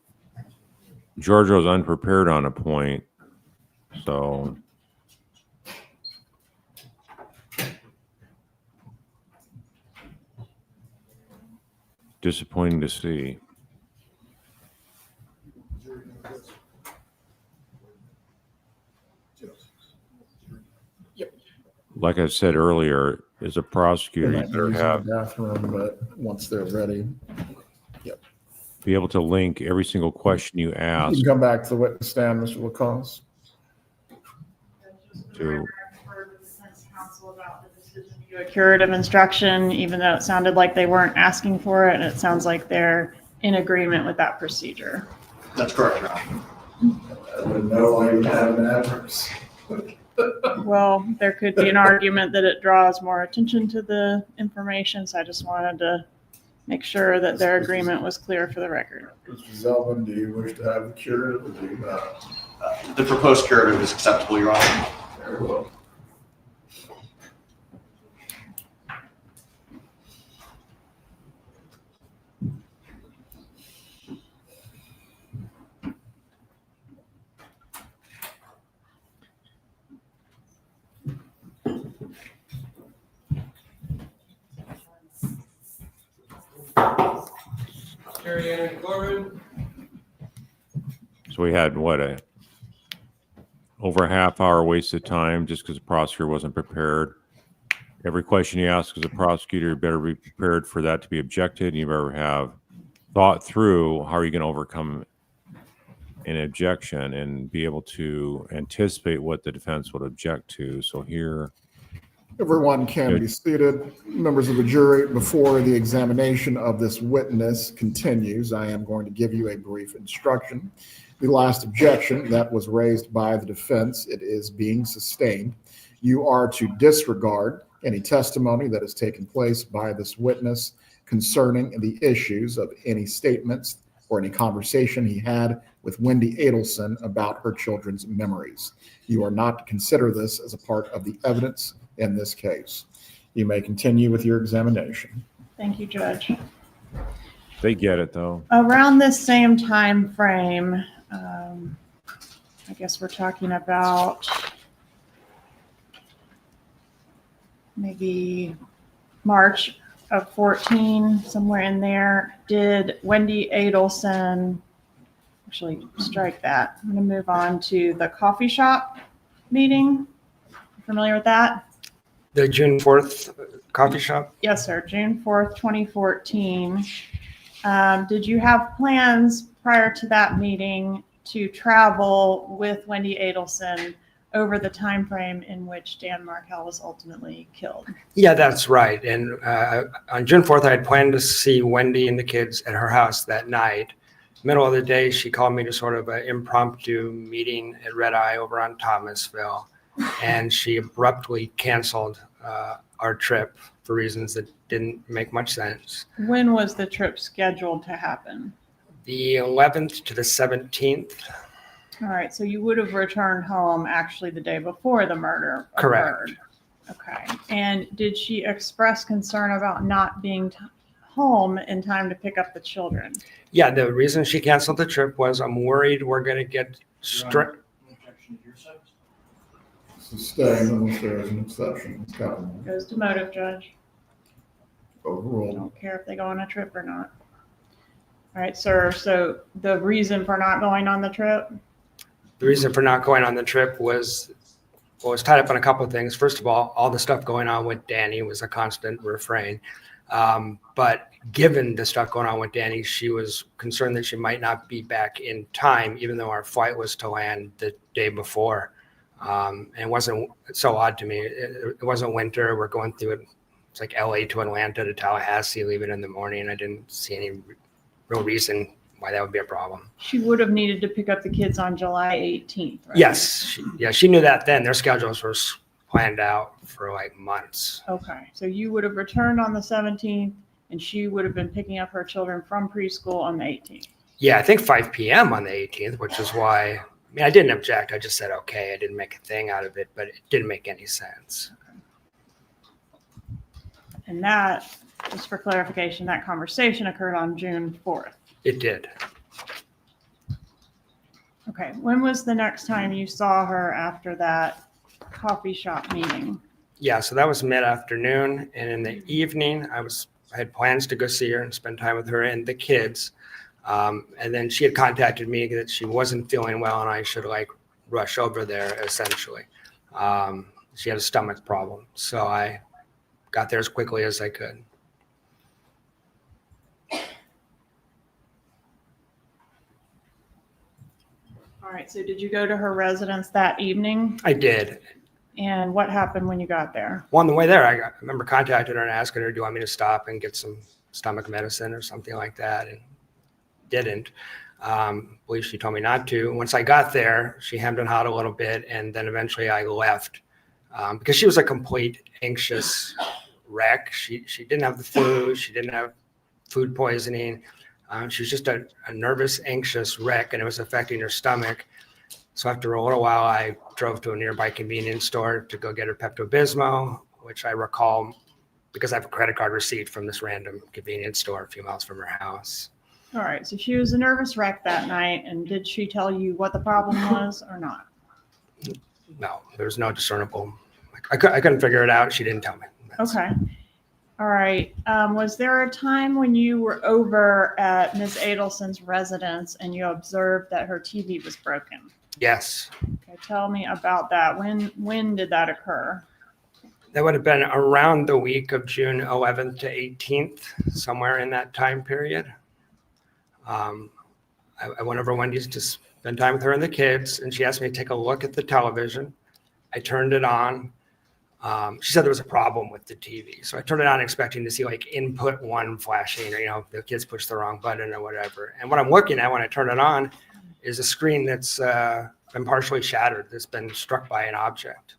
Georgia was unprepared on a point. So disappointing to see. Like I said earlier, as a prosecutor, you better have Bathroom, but once they're ready, be able to link every single question you you ask can come back to the witness stand, Mr. Lacasse. to. A curative instruction, even though it sounded like they weren't asking for it, and it sounds like they're in agreement with that procedure. That's correct, Your Honor. I wouldn't know why you have an adverse. Well, there could be an argument that it draws more attention to the information, so I just wanted to make sure that their agreement was clear for the record. Mr. Zelvin, do you wish to have the curative or do you not? The proposed curative is acceptable, Your Honor. Very well. Jury entering the courtroom. So we had over a half hour wasted time just because the prosecutor wasn't prepared. Every question you ask as a prosecutor, you better be prepared for that to be objected. You better have thought through how are you going to overcome an objection and be able to anticipate what the defense would object to. So here, Everyone can be seated. Members of the jury, before the examination of this witness continues, I am going to give you a brief instruction. The last objection that was raised by the defense, it is being sustained. You are to disregard any testimony that has taken place by this witness concerning the issues of any statements or any conversation he had with Wendy Adelson about her children's memories. You are not to consider this as a part of the evidence in this case. You may continue with your examination. Thank you, Judge. they get it though. Around this same time frame, I guess we're talking about maybe March of 14, somewhere in there. Did Wendy Adelson, actually strike that. I'm going to move on to the coffee shop meeting. Familiar with that? The June 4th coffee shop? Yes, sir. June 4th, 2014. Did you have plans prior to that meeting to travel with Wendy Adelson over the time frame in which Dan Markell was ultimately killed? Yeah, that's right. And on June 4th, I had planned to see Wendy and the kids at her house that night. Middle of the day, she called me to sort of an impromptu meeting at Red Eye over on Thomasville. And she abruptly canceled our trip for reasons that didn't make much sense. When was the trip scheduled to happen? The 11th to the 17th. All right, so you would have returned home actually the day before the murder Correct. occurred. Okay. And did she express concern about not being home in time to pick up the children. Yeah, the reason she canceled the trip was I'm worried we're going to get strict. Sustained unless there is an exception. It's got one. Goes to motive, Judge. Overruled. Don't care if they go on a trip or not. All right, sir. So the reason for not going on the trip? The reason for not going on the trip was tied up on a couple of things. First of all the stuff going on with Danny was a constant refrain. But given the stuff going on with Danny, she was concerned that she might not be back in time, even though our flight was to land the day before. And it wasn't so odd to me. It wasn't winter. We're going through it. It's like LA to Atlanta to Tallahassee, leaving in the morning. I didn't see any real reason why that would be a problem. She would have needed to pick up the kids on July 18th, right? Yes. She knew that then. Their schedules were planned out for like months. Okay. So you would have returned on the 17th and she would have been picking up her children from preschool on the 18th. Yeah, I think 5 p.m. on the 18th, which is why, I didn't object. I just said, okay, I didn't make a thing out of it, but it didn't make any sense. And that, just for clarification, that conversation occurred on June 4th. It did. Okay. When was the next time you saw her after that coffee shop meeting? Yeah, so that was mid-afternoon, and in the evening, I had plans to go see her and spend time with her and the kids. And then she had contacted me that she wasn't feeling well and I should rush over there essentially. She had a stomach problem. So I got there as quickly as I could. All right. So did you go to her residence that evening? I did. And what happened when you got there? Well, on the way there, I remember contacting her and asking her, do you want me to stop and get some stomach medicine or something like that? And didn't. I believe she told me not to. Once I got there, she hemmed and hawed a little bit, and then eventually I left because she was a complete anxious wreck. She didn't have the flu. She didn't have food poisoning. She was just a nervous, anxious wreck, and it was affecting her stomach. So after a little while, I drove to a nearby convenience store to go get her Pepto-Bismol, which I recall because I have a credit card receipt from this random convenience store a few miles from her house. All right. So she was a nervous wreck that night. And did she tell you what the problem was or not? No, there was no discernible. I couldn't figure it out. She didn't tell me. Okay. All right. Was there a time when you were over at Ms. Adelson's residence and you observed that her TV was broken? Yes. Okay. Tell me about that. When did that occur? That would have been around the week of June 11th to 18th, somewhere in that time period. I went over Wendy's to spend time with her and the kids, and she asked me to take a look at the television. I turned it on. She said there was a problem with the TV. So I turned it on expecting to see input 1 flashing or, the kids pushed the wrong button or whatever. And what I'm looking at when I turn it on is a screen that's been partially shattered, that's been struck by an object.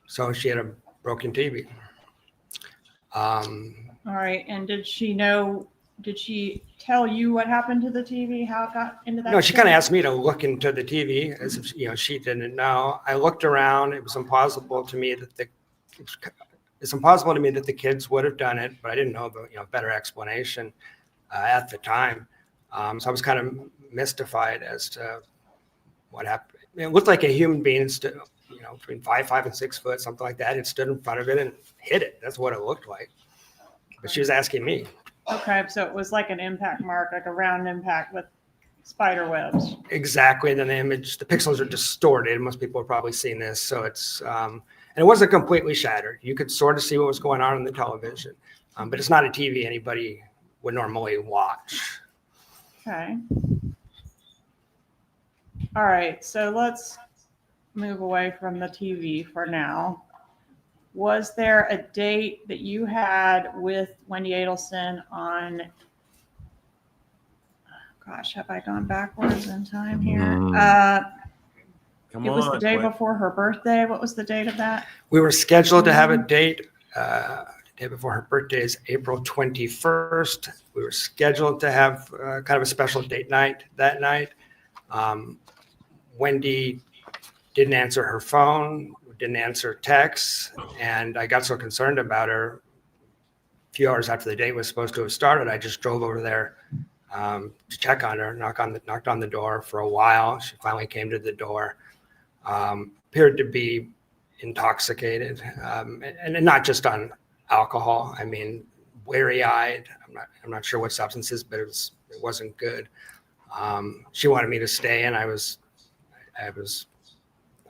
So she had a broken TV. All right. And did she tell you what happened to the TV? How it got into that? No, she kind of asked me to look into the TV as if, she didn't know. I looked around. It was impossible to me that the kids would have done it, but I didn't know the better explanation at the time. So I was kind of mystified as to what happened. It looked like a human being stood, between 5 and 6 foot, something like that. It stood in front of it and hit it. That's what it looked like. But she was asking me. Okay, so it was like an impact mark, like a round impact with spider webs. Exactly. And then the pixels are distorted. Most people have probably seen this. So it's, and it wasn't completely shattered. You could sort of see what was going on the television, but it's not a TV anybody would normally watch. Okay. All right, so let's move away from the TV for now. Was there a date that you had with Wendy Adelson on, gosh, have I gone backwards in time here? Come It was the on, day Gwen. before her birthday. What was the date of that? We were scheduled to have a date, the day before her birthday is April 21st. We were scheduled to have kind of a special date night that night. Wendy didn't answer her phone, didn't answer texts, and I got so concerned about her. A few hours after the date was supposed to have started, I just drove over there to check on her, knocked on the door for a while. She finally came to the door. Appeared to be intoxicated, and not just on alcohol. I mean, wary-eyed. I'm not sure what substances, but it wasn't good. She wanted me to stay, and I was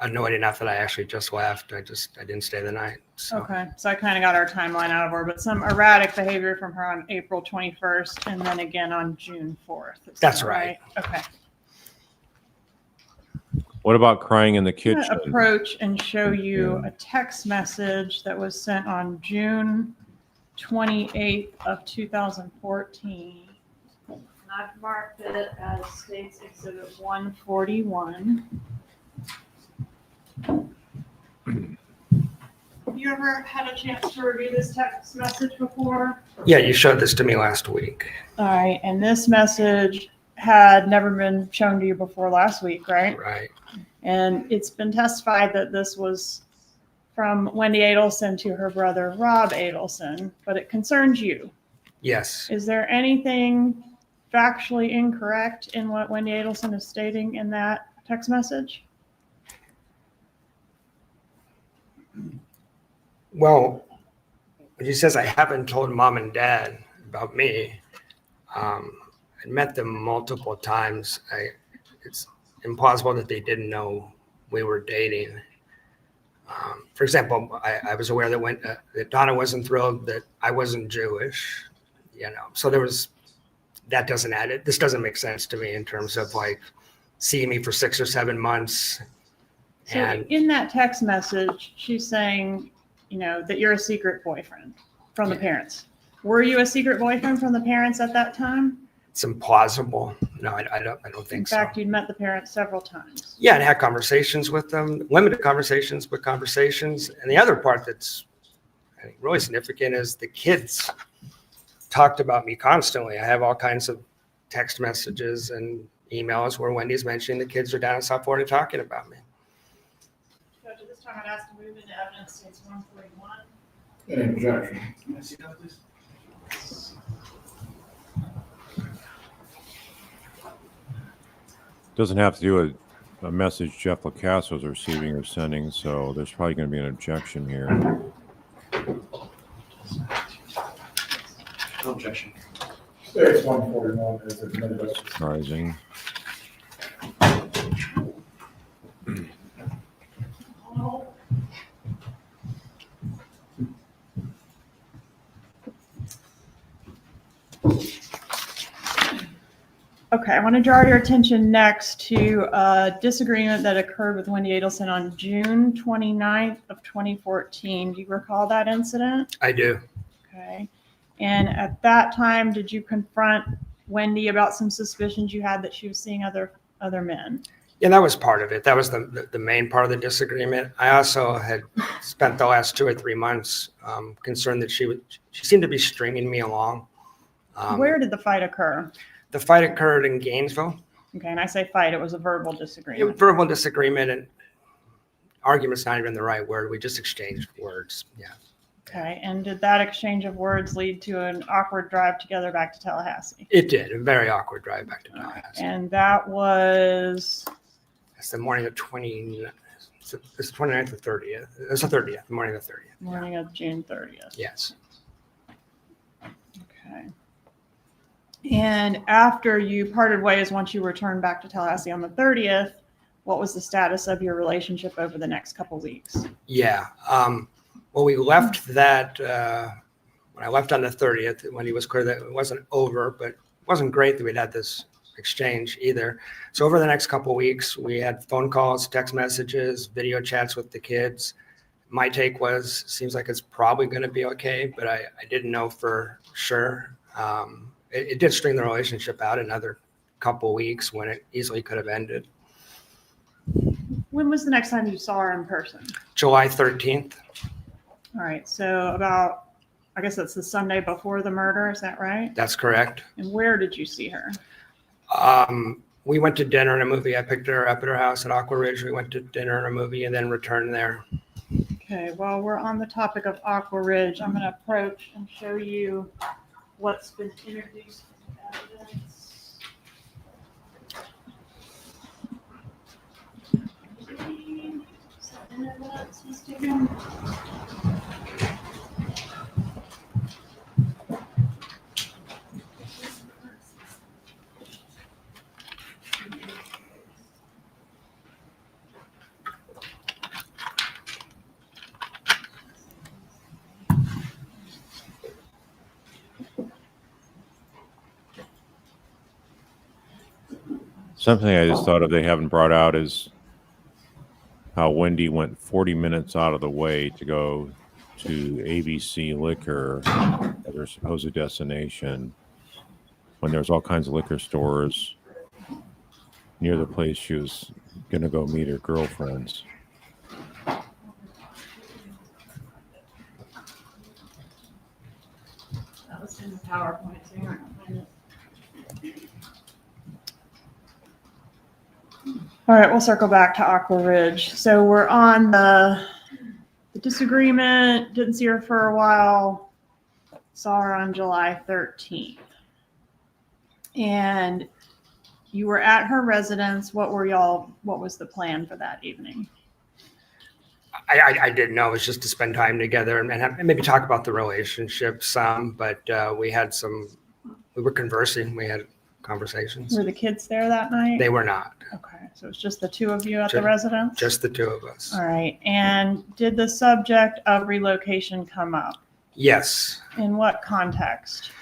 annoyed enough that I actually just left. I didn't stay the night. So. Okay, so I kind of got our timeline out of her, but some erratic behavior from her on April 21st and then again on June 4th. That's right. Okay. What about crying in the I'm kitchen? gonna approach and show you a text message that was sent on June 28th of 2014. And I've marked it as States Exhibit 141. Have you ever had a chance to review this text message before? Yeah, you showed this to me last week. All right, and this message had never been shown to you before last week, right? Right. And it's been testified that this was from Wendy Adelson to her brother, Rob Adelson, but it concerns you. Yes. Is there anything factually incorrect in what Wendy Adelson is stating in that text message? Well, when she says, I haven't told mom and dad about me, I met them multiple times. It's impossible that they didn't know we were dating. For example, I was aware that Donna wasn't thrilled that I wasn't Jewish, so that doesn't add it. This doesn't make sense to me in terms of like seeing me for 6 or 7 months. So And in that text message, she's saying, that you're a secret boyfriend from the parents. Were you a secret boyfriend from the parents at that time? it's implausible. No, I don't think so. In fact, you'd met the parents several times. Yeah, and had conversations with them, limited conversations, but conversations. And the other part that's I think really significant is the kids talked about me constantly. I have all kinds of text messages and emails where Wendy's mentioning the kids are down in South Florida talking about me. Judge, at this time, I'd ask to move into evidence states 141. Any objection? Can I see that, please? Doesn't have to do with a message Jeff Lacasse was receiving or sending, so there's probably going to be an objection here. No objection. States 141 is admitted. Surprising. Okay, I want to draw your attention next to a disagreement that occurred with Wendy Adelson on June 29th of 2014. Do you recall that incident? I do. Okay. And at that time, did you confront Wendy about some suspicions you had that she was seeing other men? Yeah, that was part of it. That was the main part of the disagreement. I also had spent the last 2 or 3 months concerned that she seemed to be stringing me along. Where did the fight occur? The fight occurred in Gainesville. Okay, and I say fight, it was a verbal It was disagreement. verbal disagreement, and argument's not even the right word. We just exchanged words. Yeah. Okay, and did that exchange of words lead to an awkward drive together back to Tallahassee? It did. A very awkward drive back to Tallahassee. And that was, It's the morning of 29th or 30th. It was the 30th, the morning of the 30th. morning of June 30th. Yes. Okay. And after you parted ways, once you returned back to Tallahassee on the 30th, what was the status of your relationship over the next couple weeks? Yeah. Well, we left that, when I left on the 30th, when he was clear that it wasn't over, but it wasn't great that we'd had this exchange either. So over the next couple of weeks, we had phone calls, text messages, video chats with the kids. My take was, seems like it's probably going to be okay, but I didn't know for sure. It did string the relationship out another couple of weeks when it easily could have ended. When was the next time you saw her in person? July 13th. All right, so about, I guess that's the Sunday before the murder, is that right? That's correct. And where did you see her? We went to dinner and a movie. I picked her up at her house at Aqua Ridge. We went to dinner and a movie and then returned there. Okay, while we're on the topic of Aqua Ridge, I'm gonna approach and show you what's been introduced into evidence. Is that in evidence, Ms. Diggin? Something I just thought of they haven't brought out is how Wendy went 40 minutes out of the way to go to ABC Liquor at their supposed destination when there's all kinds of liquor stores near the place she was going to go meet her girlfriends. That was in the PowerPoint, so you're not gonna find it. All right, we'll circle back to Aqua Ridge. So we're on the disagreement, didn't see her for a while, saw her on July 13th. And you were at her residence. What was the plan for that evening? I didn't know. It was just to spend time together and maybe talk about the relationship some, but we were conversing. We had conversations. Were the kids there that night? They were not. Okay, so it's just the two of you at the residence? Just the two of us. All right, and did the subject of relocation come up? Yes. In what context?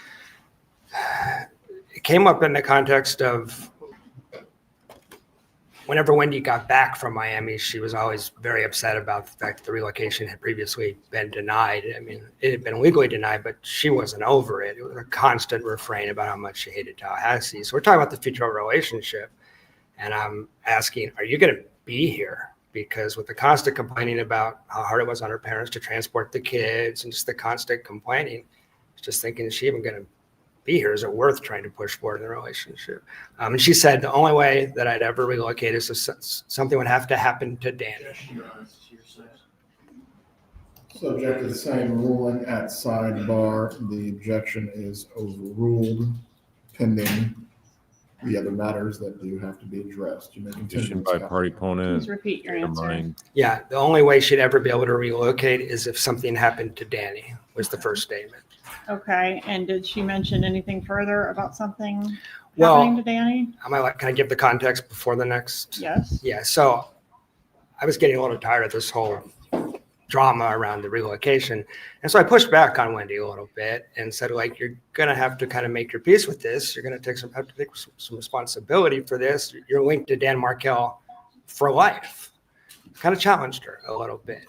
It came up in the context of whenever Wendy got back from Miami, she was always very upset about the fact that the relocation had previously been denied. I mean, it had been legally denied, but she wasn't over it. It was a constant refrain about how much she hated Tallahassee. So we're talking about the future relationship. And I'm asking, are you going to be here? Because with the constant complaining about how hard it was on her parents to transport the kids and just the constant complaining, I was just thinking, is she even going to be here? Is it worth trying to push forward in the relationship? And she said the only way that I'd ever relocate is if something would have to happen to Danny. Subject to the same ruling at sidebar. The objection is overruled pending the other matters that do have to be addressed. You may continue. Petition by party Please opponent. repeat your answer. Mind. Yeah, the only way she'd ever be able to relocate is if something happened to Danny, was the first statement. Okay, and did she mention anything further about something Well, happening to Danny? Can I give the context before the next? Yes. Yeah, so I was getting a little tired of this whole drama around the relocation. And so I pushed back on Wendy a little bit and said, like, you're going to have to kind of make your peace with this. You're going to have to take some responsibility for this. You're linked to Dan Markell for life. Kind of challenged her a little bit.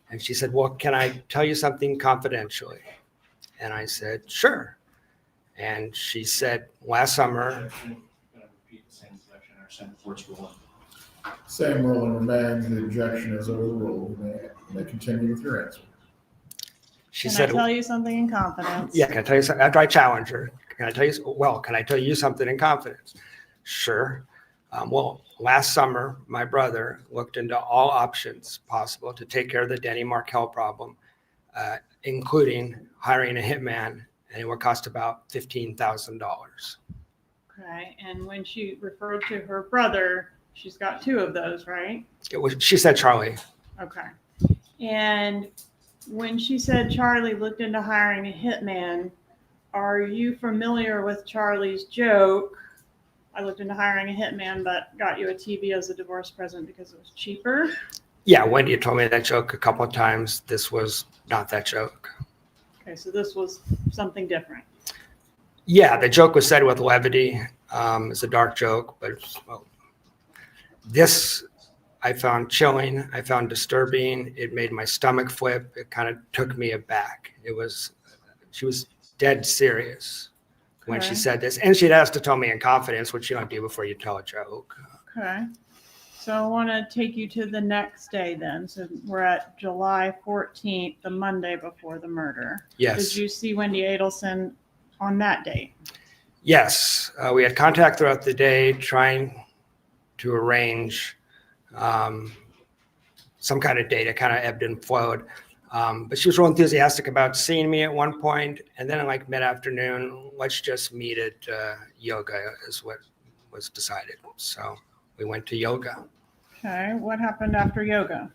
And she said, well, can I tell you something confidentially? And I said, sure. And she said, last summer, Same ruling remains. The objection is overruled. You may continue with your answer. she Can said, I tell you something in confidence? yeah, can I tell you something? After I challenge her, can I tell you something in confidence? Sure. Well, last summer, my brother looked into all options possible to take care of the Danny Markell problem, including hiring a hitman, and it would cost about $15,000. Okay, and when she referred to her brother, she's got two of those, right? She said Charlie. Okay. And when she said Charlie looked into hiring a hitman, are you familiar with Charlie's joke? I looked into hiring a hitman, but got you a TV as a divorce present because it was cheaper. Yeah, Wendy had told me that joke a couple of times. This was not that joke. Okay, so this was something different. Yeah, the joke was said with levity. It's a dark joke, but this I found chilling. I found disturbing. It made my stomach flip. It kind of took me aback. She was dead serious when she Okay. said this. And she'd asked to tell me in confidence, which you don't do before you tell a joke. Okay. So I want to take you to the next day then. So we're at July 14th, the Monday before the murder. Yes. Did you see Wendy Adelson on that date? Yes. We had contact throughout the day trying to arrange some kind of date. It kind of ebbed and flowed. But she was real enthusiastic about seeing me at one point, and then like mid-afternoon, let's just meet at yoga is what was decided. So we went to yoga. Okay, what happened after yoga?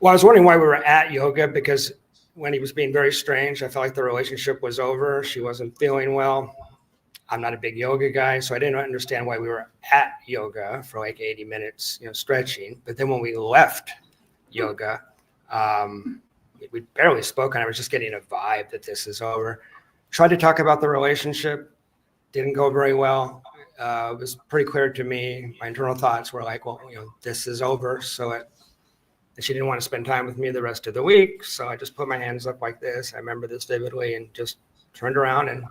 Well, I was wondering why we were at yoga, because when he was being very strange, I felt like the relationship was over. She wasn't feeling well. I'm not a big yoga guy, so I didn't understand why we were at yoga for like 80 minutes, stretching. But then when we left yoga, we barely spoke, and I was just getting a vibe that this is over. Tried to talk about the relationship, didn't go very well. It was pretty clear to me. My internal thoughts were like, well, this is over. And she didn't want to spend time with me the rest of the week. So I just put my hands up like this. I remember this vividly, and just turned around and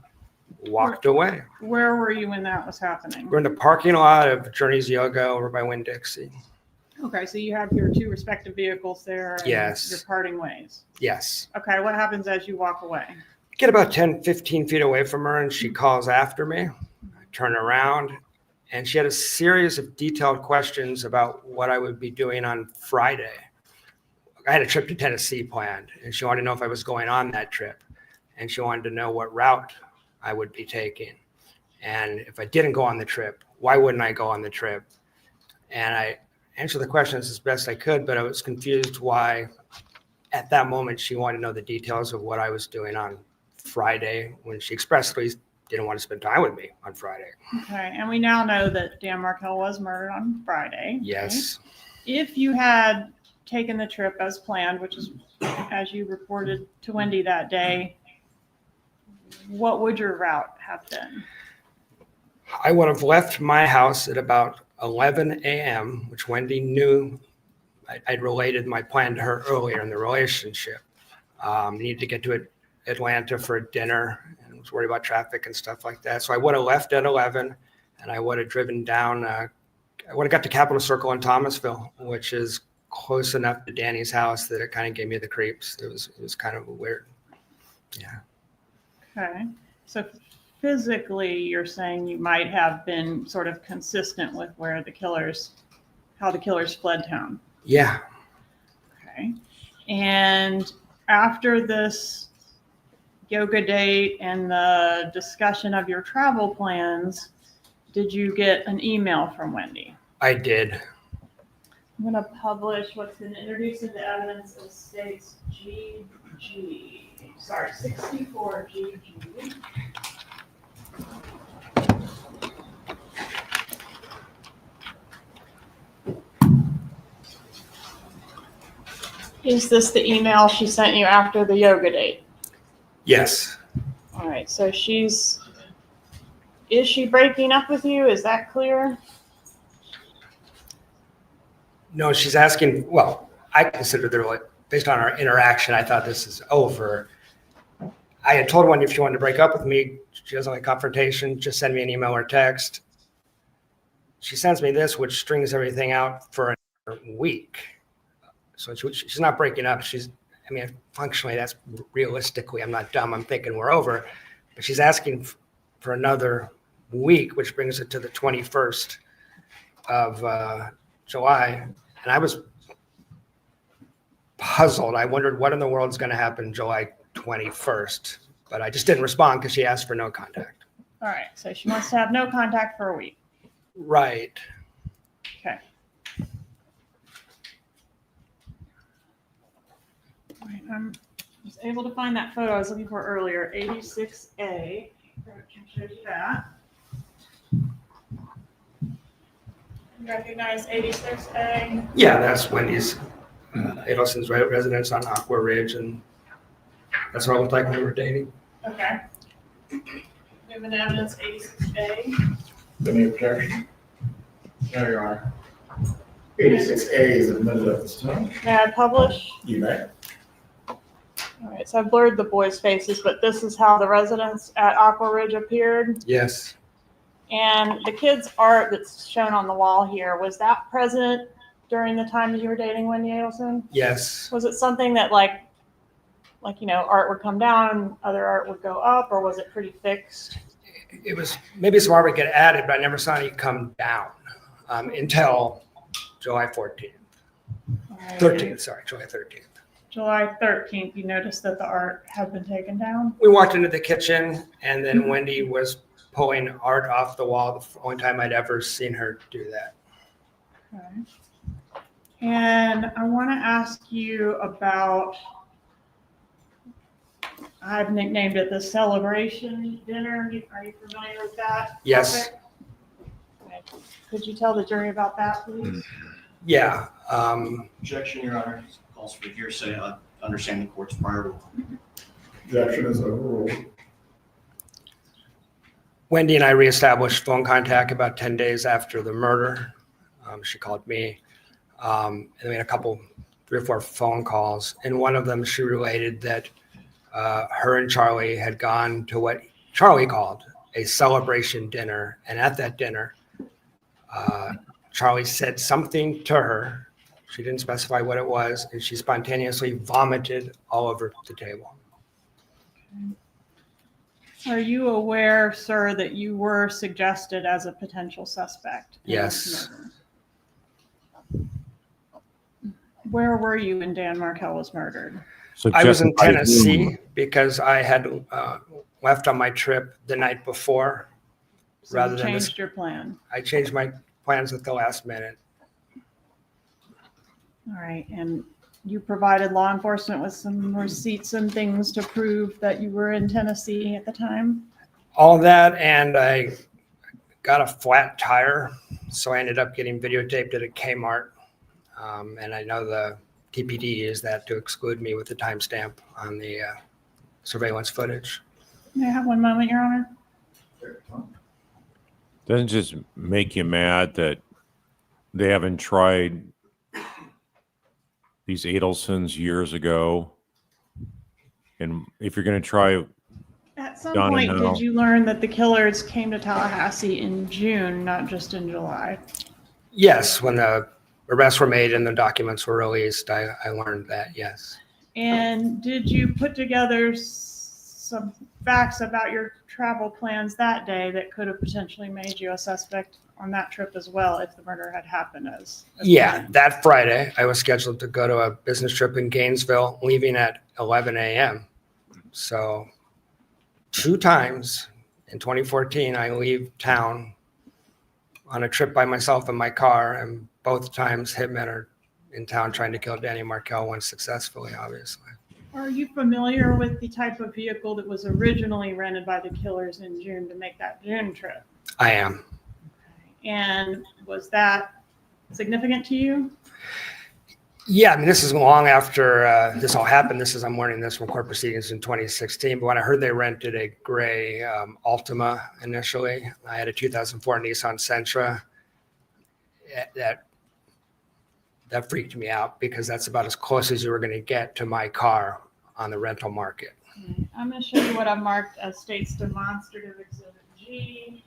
walked away. Where were you when that was happening? We're in the parking lot of Journeys Yoga over by Winn-Dixie. Okay, so you have your two respective vehicles there. And Yes. You're parting ways. Yes. Okay, what happens as you walk away? Get about 10, 15 feet away from her, and she calls after me. I turn around, and she had a series of detailed questions about what I would be doing on Friday. I had a trip to Tennessee planned, and she wanted to know if I was going on that trip, and she wanted to know what route I would be taking. And if I didn't go on the trip, why wouldn't I go on the trip? And I answered the questions as best I could, but I was confused why at that moment she wanted to know the details of what I was doing on Friday, when she expressly didn't want to spend time with me on Friday. Okay, and we now know that Dan Markell was murdered on Friday. Yes. Right? If you had taken the trip as planned, which is as you reported to Wendy that day, what would your route have been? I would have left my house at about 11 a.m., which Wendy knew. I'd related my plan to her earlier in the relationship. Needed to get to Atlanta for dinner, and was worried about traffic and stuff like that. So I would have left at 11, and I would have driven down. I would have got to Capitol Circle in Thomasville, which is close enough to Danny's house that it kind of gave me the creeps. It was kind of weird. Yeah. Okay, so physically, you're saying you might have been sort of consistent with how the killers fled town. Yeah. Okay, and after this yoga date and the discussion of your travel plans, did you get an email from Wendy? I did. I'm going to publish what's been introduced into evidence as states 64 GG. Is this the email she sent you after the yoga date? Yes. All right, so is she breaking up with you? Is that clear? No, she's asking, well, I considered based on our interaction, I thought this is over. I had told Wendy if she wanted to break up with me, she doesn't like confrontation, just send me an email or text. She sends me this, which strings everything out for a week. So she's not breaking up. Functionally, that's realistically, I'm not dumb. I'm thinking we're over. But she's asking for another week, which brings it to the 21st of July. And I was puzzled. I wondered what in the world is going to happen July 21st. But I just didn't respond because she asked for no contact. All right, so she wants to have no contact for a week. Right. Okay. All right, I was able to find that photo I was looking for earlier, 86A. Can show you that. You recognize 86A? Yeah, that's Wendy's Adelson's residence on Aqua Ridge, and that's what it looked like when we were dating. Okay. Moving evidence 86A. Any objection? No, Your Honor. 86A is admitted at this time. May I publish? You may. All right, so I blurred the boys' faces, but this is how the residents at Aqua Ridge appeared. Yes. And the kids' art that's shown on the wall here, was that present during the time that you were dating Wendy Adelson? Yes. Was it something that art would come down, other art would go up, or was it pretty fixed? It was, maybe some art would get added, but I never saw any come down until July 14th. July 13th. July 13th, you noticed that the art had been taken down? We walked into the kitchen and then Wendy was pulling art off the wall. The only time I'd ever seen her do that. Okay. And I want to ask you about, I've nicknamed it the celebration dinner. Are you familiar with that? Yes. topic? Okay. Could you tell the jury about that, please? Yeah. Objection, Your Honor. Calls for hearsay. I understand the court's prior rule. Objection is overruled. Wendy and I reestablished phone contact about 10 days after the murder. She called me. And we had 3 or 4 phone calls. In one of them, she related that her and Charlie had gone to what Charlie called a celebration dinner. And at that dinner, Charlie said something to her. She didn't specify what it was, and she spontaneously vomited all over the table. Are you aware, sir, that you were suggested as a potential suspect? in this Yes. murder? Where were you when Dan Markel was murdered? So I was in justify Tennessee doing- because I had left on my trip the night before. So Rather you than this- changed your plan. I changed my plans at the last minute. All right, and you provided law enforcement with some receipts and things to prove that you were in Tennessee at the time? All that, and I got a flat tire, so I ended up getting videotaped at a Kmart. And I know the TPD used that to exclude me with the timestamp on the surveillance footage. May I have one moment, Your Honor? Doesn't it just make you mad that they haven't tried these Adelsons years ago? And if you're going to try, At some Donna, point, no. did you learn that the killers came to Tallahassee in June, not just in July? Yes, when the arrests were made and the documents were released, I learned that, yes. And did you put together some facts about your travel plans that day that could have potentially made you a suspect on that trip as well if the murder had happened as Yeah, planned? that Friday, I was scheduled to go to a business trip in Gainesville, leaving at 11 a.m. So 2 times in 2014, I leave town on a trip by myself in my car, and both times hitmen are in town trying to kill Danny Markel, once successfully, obviously. Are you familiar with the type of vehicle that was originally rented by the killers in June to make that June trip? I am. And was that significant to you? Yeah, I mean, this is long after this all happened. I'm learning this from court proceedings in 2016. But when I heard they rented a gray Altima initially, I had a 2004 Nissan Sentra. That freaked me out because that's about as close as you were going to get to my car on the rental market. I'm going to show you what I've marked as state's demonstrative exhibit G.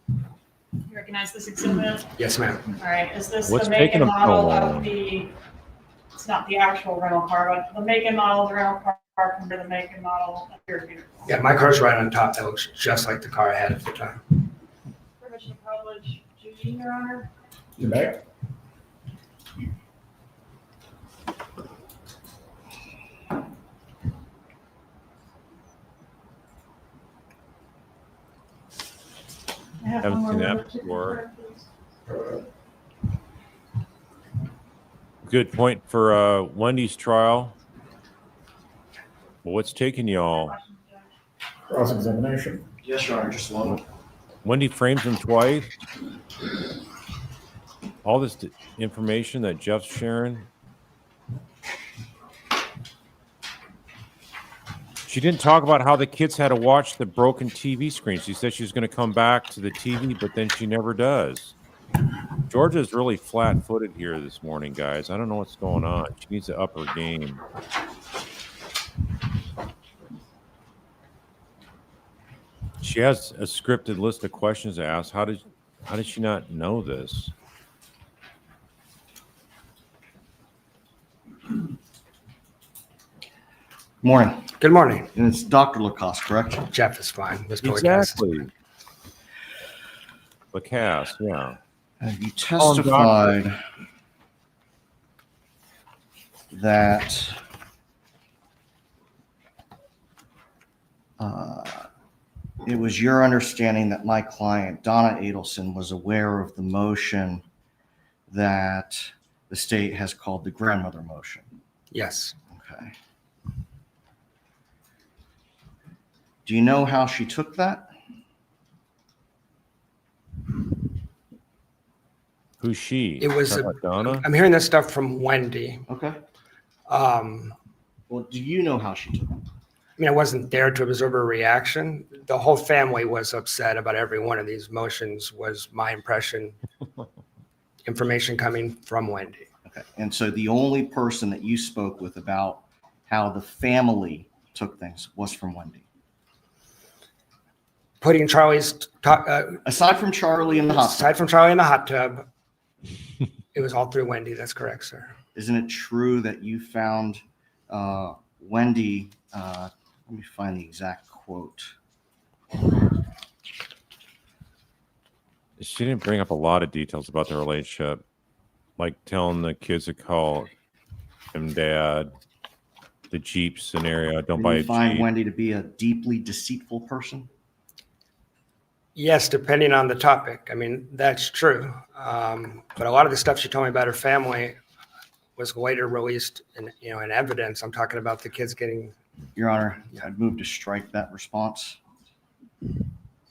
You recognize this exhibit? Yes, ma'am. All right, is this What's the make taking and them so model long? of it's not the actual rental car, but the make and model of the rental car under the make and model of your vehicle? Yeah, my car's right on top. That looks just like the car I had at the time. Permission to publish G, Your Honor? You may. I have Haven't one seen more that word to before. confirm, please. good point for Wendy's trial. Well, what's taking y'all? Cross-examination. Yes, Your Honor, just a moment. Wendy frames him twice. All this information that Jeff's sharing. She didn't talk about how the kids had to watch the broken TV screen. She said she was going to come back to the TV, but then she never does. Georgia's really flat-footed here this morning, guys. I don't know what's going on. She needs to up her game. She has a scripted list of questions to ask. How did she not know this? Morning. Good morning. And it's Dr. Lacasse, correct? Jeff is fine. Mr. Lacasse is Exactly. Lacasse, yeah. You Call him testified that it was your understanding that my client, Donna Adelson, was aware of the motion that the state has called the grandmother motion. Yes. Okay. Do you know how she took that? Who's she? It was Talking about Donna. I'm hearing this stuff from Wendy. Okay. Um, Well, do you know how she took it? I mean, I wasn't there to observe her reaction. The whole family was upset about every one of these motions, was my impression. Information coming from Wendy. Okay. And so the only person that you spoke with about how the family took things was from Wendy. Putting Aside from Charlie in the hospital, aside from Charlie in the hot tub, it was all through Wendy. That's correct, sir. isn't it true that you found Wendy? Let me find the exact quote. She didn't bring up a lot of details about the relationship, like telling the kids to call him dad, the Jeep scenario. Don't Did buy you a find Jeep. Wendy to be a deeply deceitful person? Yes, depending on the topic. I mean, that's true. But a lot of the stuff she told me about her family was later released in evidence. I'm talking about the kids getting. Your Honor, I'd move to strike that response.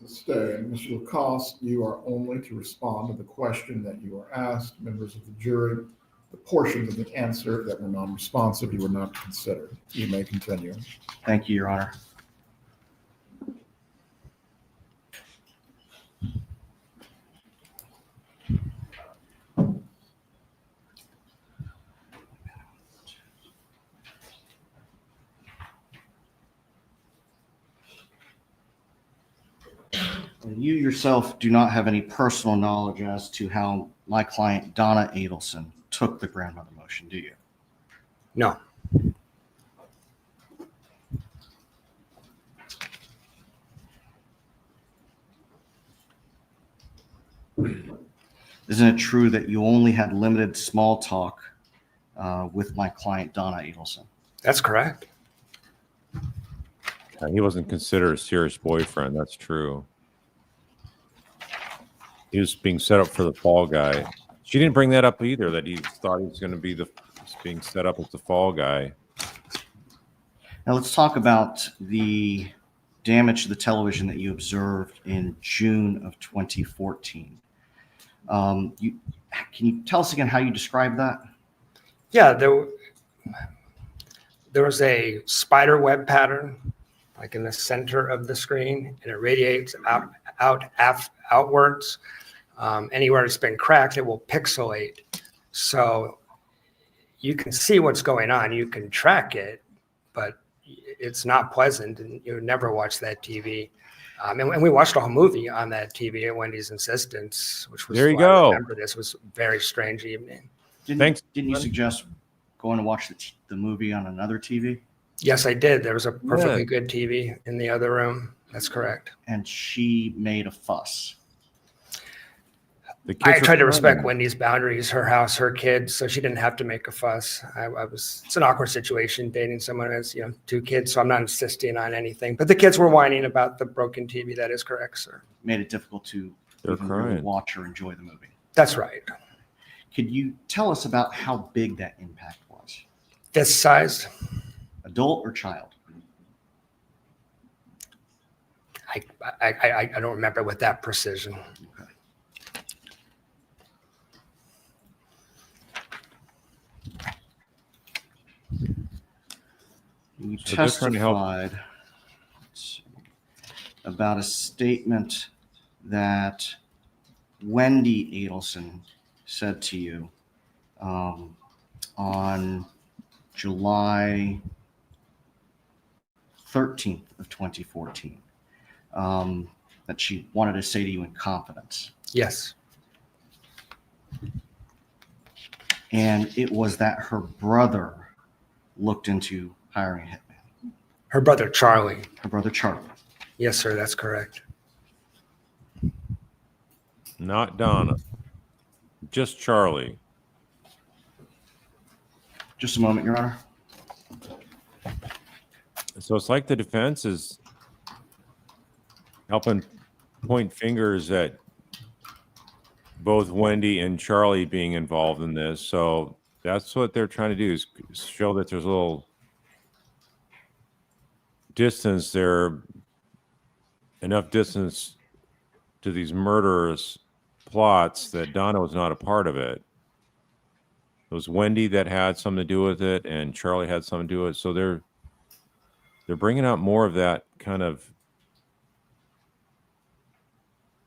Stay. Mr. Lacasse, you are only to respond to the question that you are asked. Members of the jury, the portions of the answer that were non-responsive, you were not to consider. You may continue. Thank you, Your Honor. You yourself do not have any personal knowledge as to how my client, Donna Adelson, took the grandmother motion, do you? No. Isn't it true that you only had limited small talk with my client, Donna Adelson? That's correct. He wasn't considered a serious boyfriend. That's true. He was being set up for the fall guy. She didn't bring that up either, that he thought he was going to be being set up as the fall guy. Now let's talk about the damage to the television that you observed in June of 2014. Can you tell us again how you described that? Yeah, there was a spider web pattern, like in the center of the screen, and it radiates outwards. Anywhere it's been cracked, it will pixelate. So you can see what's going on. You can track it, but it's not pleasant, and you would never watch that TV. And we watched a whole movie on that TV at Wendy's insistence, which was, There you why I go. remember this was a very strange evening. Thanks. Didn't you suggest going to watch the movie on another TV? Yes, I did. There was a perfectly good TV in the other room. That's correct. And she made a fuss. The kids I were tried to respect crying. Wendy's boundaries, her house, her kids, so she didn't have to make a fuss. It's an awkward situation dating someone who has, 2 kids, so I'm not insisting on anything. But the kids were whining about the broken TV. That is correct, sir. Made it difficult to They're even really crying. watch or enjoy the movie. That's right. Could you tell us about how big that impact was? Fist sized. Adult or child? I don't remember with that precision. Okay. You So they're trying to help. testified about a statement that Wendy Adelson said to you on July 13th of 2014 that she wanted to say to you in confidence. Yes. And it was that her brother looked into hiring a hitman. Her brother, Charlie. Her brother, Charlie. Yes, sir. That's correct. Not Donna. Just Charlie. Just a moment, Your Honor. So it's like the defense is helping point fingers at both Wendy and Charlie being involved in this. So that's what they're trying to do, is show that there's a little distance there, enough distance to these murderous plots that Donna was not a part of it. It was Wendy that had something to do with it, and Charlie had something to do with it. So they're bringing out more of that kind of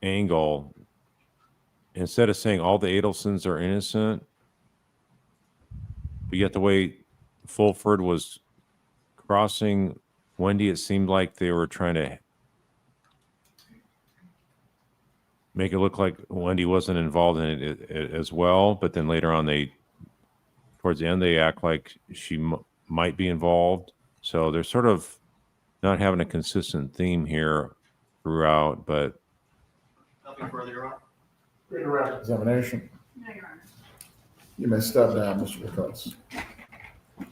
angle. Instead of saying all the Adelsons are innocent, but yet the way Fulford was crossing Wendy, it seemed like they were trying to make it look like Wendy wasn't involved in it as well. But then later on, towards the end, they act like she might be involved. So they're sort of not having a consistent theme here throughout. But Nothing further, Your Honor. Redirect examination. No, Your Honor. You may step down, Mr. Lacasse.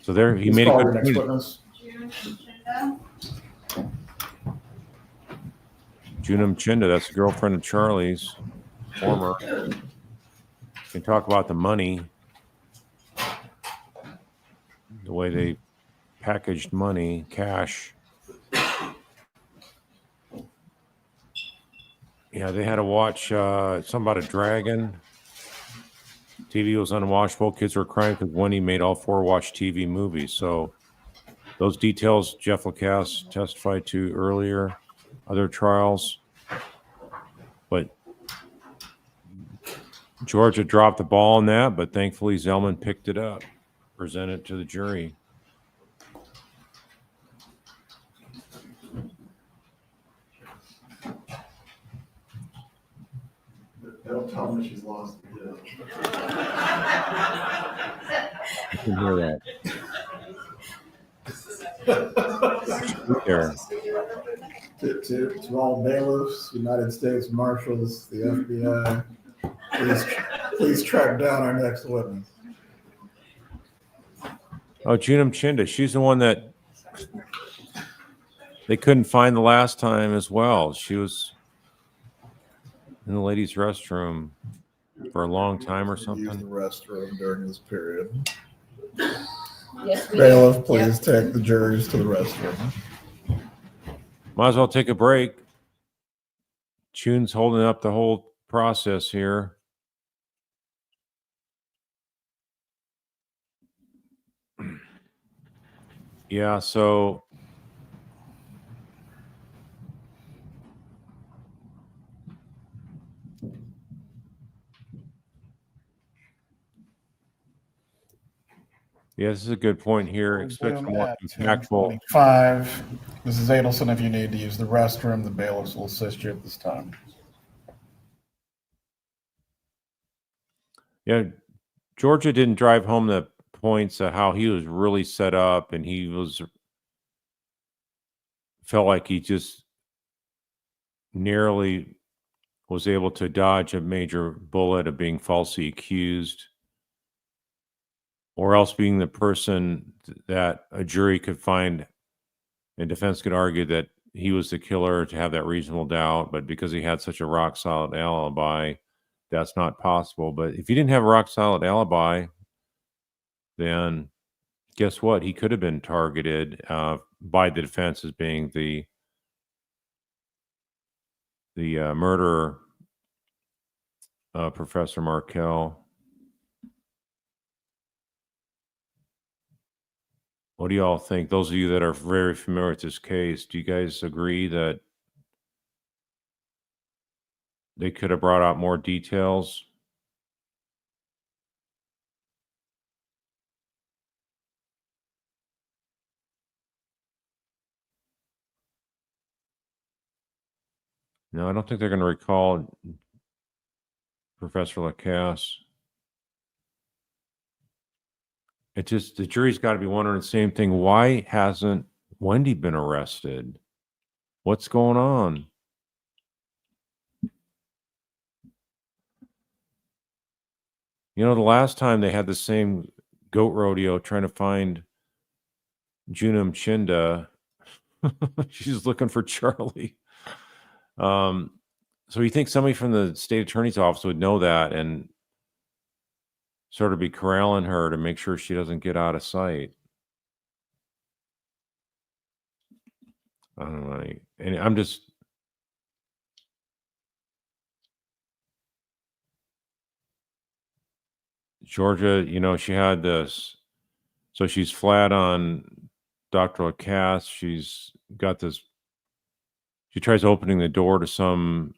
so there, he Please made a call good your next point. witness. June Umchinda. Umchinda, that's the girlfriend of Charlie's, former. Can talk about the money, the way they packaged money, cash. Yeah, they had to watch something about a dragon. TV was unwatchable. Kids were crying because Wendy made all four watch TV movies. So those details Jeff Lacasse testified to earlier, other trials. But Georgia dropped the ball on that, but thankfully Zellman picked it up, presented it to the jury. Don't tell me she's lost. I can hear that. There. To all bailiffs, United States Marshals, the FBI, please track down our next witness. Oh, June Umchinda, she's the one that they couldn't find the last time as well. She was in the ladies' restroom for a long time or Use the something. restroom during this period. Yes, we Bailiff, did. please take the jurors to the restroom. Might as well take a break. June's holding up the whole process here. Yeah, so yeah, this is a good point here. Expect Zoom more at impactful. 10:25. Mrs. Adelson, if you need to use the restroom, the bailiffs will assist you at this time. Yeah, Georgia didn't drive home the points of how he was really set up, and felt like he just narrowly was able to dodge a major bullet of being falsely accused, or else being the person that a jury could find and defense could argue that he was the killer to have that reasonable doubt, but because he had such a rock solid alibi, that's not possible. But if he didn't have a rock solid alibi, then guess what? He could have been targeted by the defense as being the murderer, Professor Markel. What do you all think? Those of you that are very familiar with this case, do you guys agree that they could have brought out more details? No, I don't think they're going to recall Professor Lacasse. It just, the jury's got to be wondering the same thing. Why hasn't Wendy been arrested? What's going on? You know, the last time they had the same goat rodeo trying to find June Umchinda. She's looking for Charlie. So you think somebody from the state attorney's office would know that and sort of be corralling her to make sure she doesn't get out of sight. I don't know. And I'm just, Georgia, she had this. So she's flat on Dr. Lacasse. She's got this. She tries opening the door to some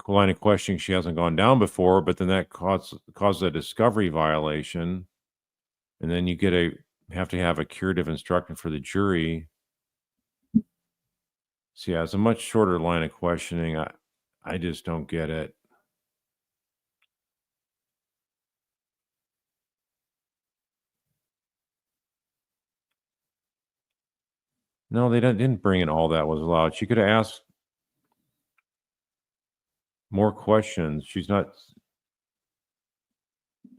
line of questioning she hasn't gone down before, but then that causes a discovery violation. And then you have to have a curative instruction for the jury. So yeah, it's a much shorter line of questioning. I just don't get it. No, they didn't bring in all that was allowed. She could have asked more questions. She's not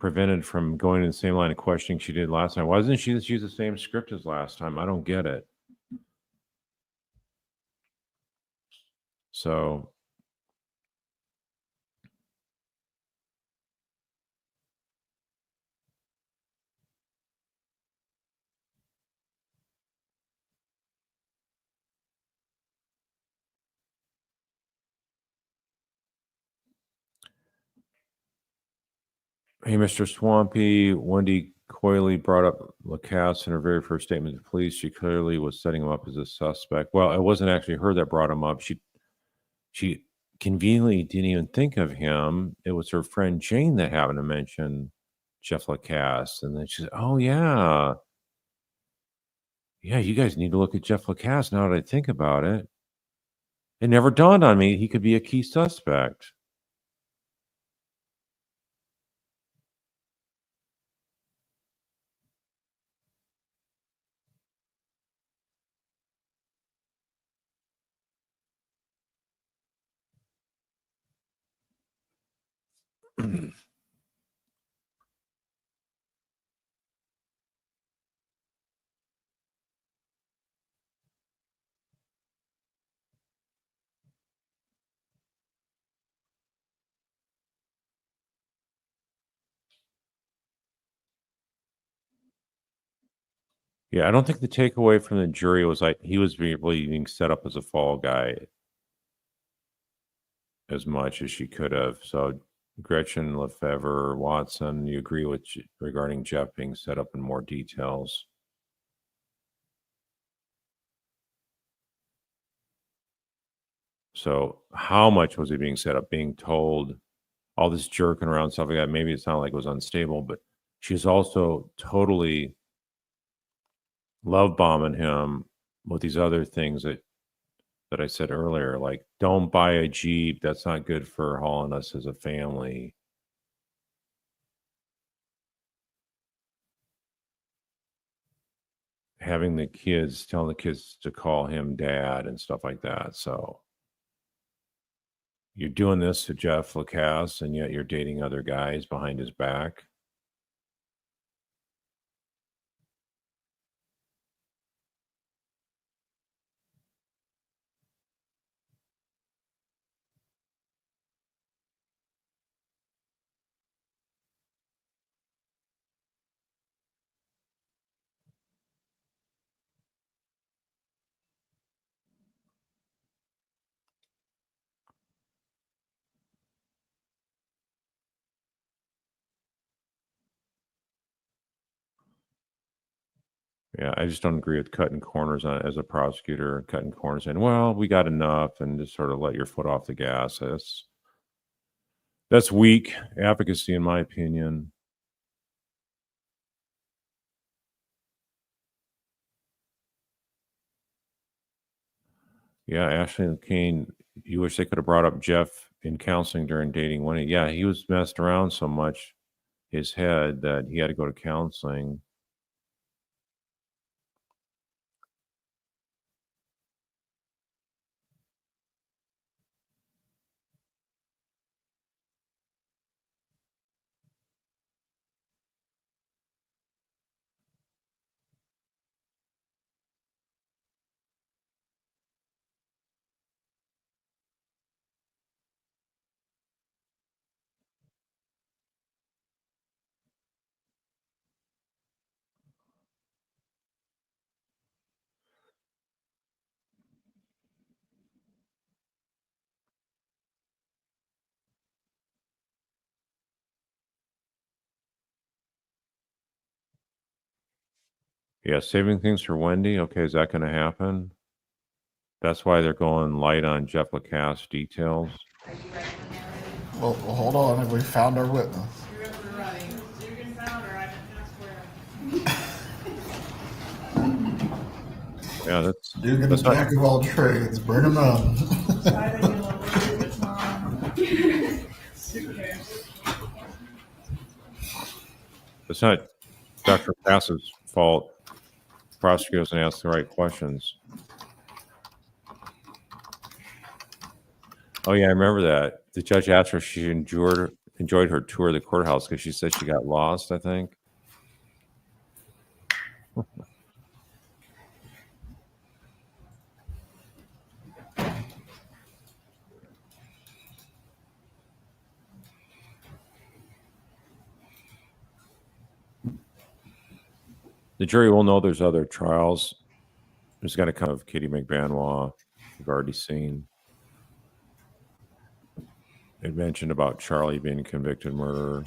prevented from going in the same line of questioning she did last time. Why doesn't she just use the same script as last time? I don't get it. So hey, Mr. Swampy, Wendy Coyley brought up Lacasse in her very first statement to police. She clearly was setting him up as a suspect. Well, it wasn't actually her that brought him up. She conveniently didn't even think of him. It was her friend Jane that happened to mention Jeff Lacasse. And then she said, oh, yeah. Yeah, you guys need to look at Jeff Lacasse now that I think about it. It never dawned on me he could be a key suspect. Yeah, I don't think the takeaway from the jury was like he was really being set up as a fall guy as much as she could have. So, Gretchen Lefevre Watson, you agree with regarding Jeff being set up in more details? So, how much was he being set up? Being told all this jerking around stuff like that. Maybe it sounded like it was unstable, but she's also totally love bombing him with these other things that I said earlier, like don't buy a Jeep. That's not good for hauling us as a family. Having the kids, telling the kids to call him dad and stuff like that. So you're doing this to Jeff Lacasse, and yet you're dating other guys behind his back. Yeah, I just don't agree with cutting corners on as a prosecutor, cutting corners and well, we got enough, and just sort of let your foot off the gas. That's weak advocacy, in my opinion. Yeah, Ashley Kane, you wish they could have brought up Jeff in counseling during dating when yeah, he was messed around so much his head that he had to go to counseling. Yeah, saving things for Wendy. Okay, is that going to happen? That's why they're going light on Jeff Lacasse details. Well, hold on. Have we found our witness? Yeah, that's Dugan, the not, jack of all trades. Bring him on. it's not Dr. Cass's fault. Prosecutors and ask the right questions. Oh yeah, I remember that. The judge asked her if she enjoyed her tour of the courthouse because she said she got lost, I think. The jury will know there's other trials. There's got to come of Katie Magbanua. We've already seen. It mentioned about Charlie being a convicted murderer.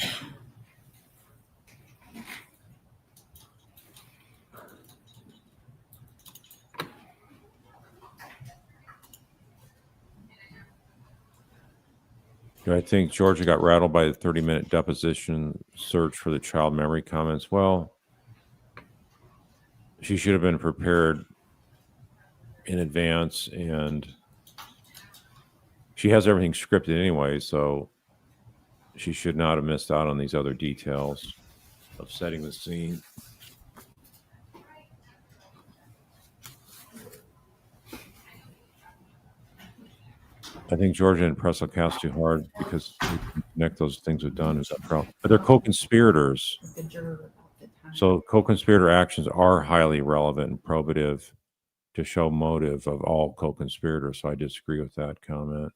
I think Georgia got rattled by the 30-minute deposition search for the child memory comments. Well, she should have been prepared in advance, and she has everything scripted anyway, so she should not have missed out on these other details of setting the scene. I think Georgia didn't press Lacasse too hard because we can connect those things with Dunn who's up front. But they're co-conspirators. So co-conspirator actions are highly relevant and probative to show motive of all co-conspirators. So I disagree with that comment.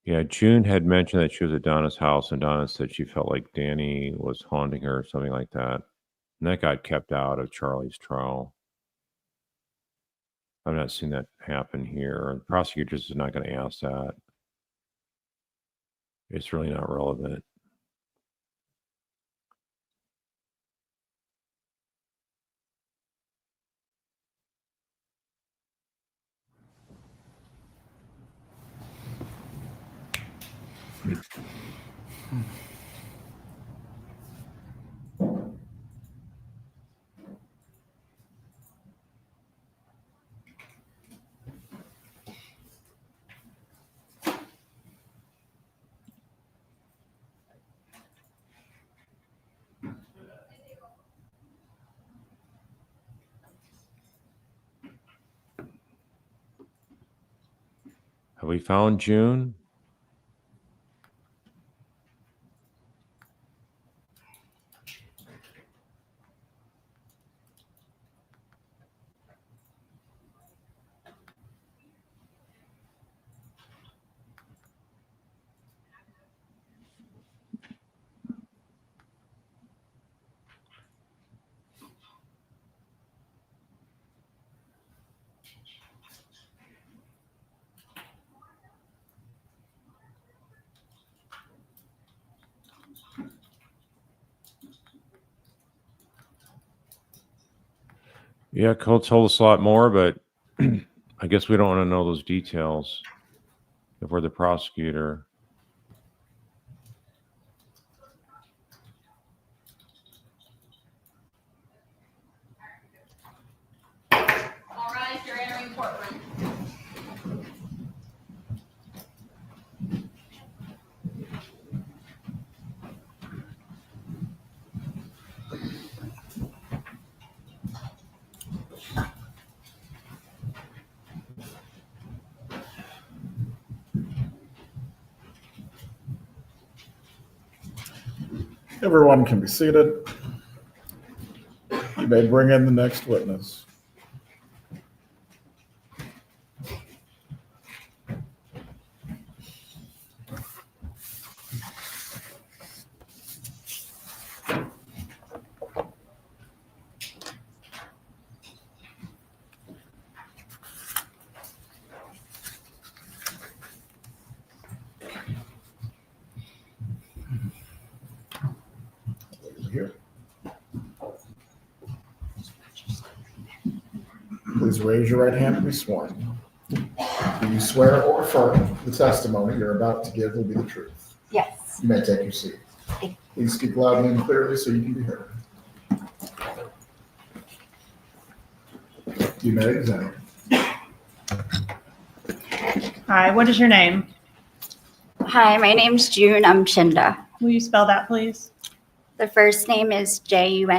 Yeah, June had mentioned that she was at Donna's house, and Donna said she felt like Danny was haunting her or something like that. And that got kept out of Charlie's trial. I've not seen that happen here. The prosecutor just is not going to ask that. It's really not relevant. Have we found June? Yeah, Cole told us a lot more, but I guess we don't want to know those details if we're the prosecutor. All right, you're entering courtroom. Everyone can be seated. You may bring in the next witness. Here. Please raise your right hand and be sworn. Do you swear or affirm the testimony you're about to give will be the truth? Yes. You may take your seat. Please speak loudly and clearly so you can be heard. You may examine. Hi, what is your name? Hi, my name's June Umchinda. Will you spell that, please? The first name is June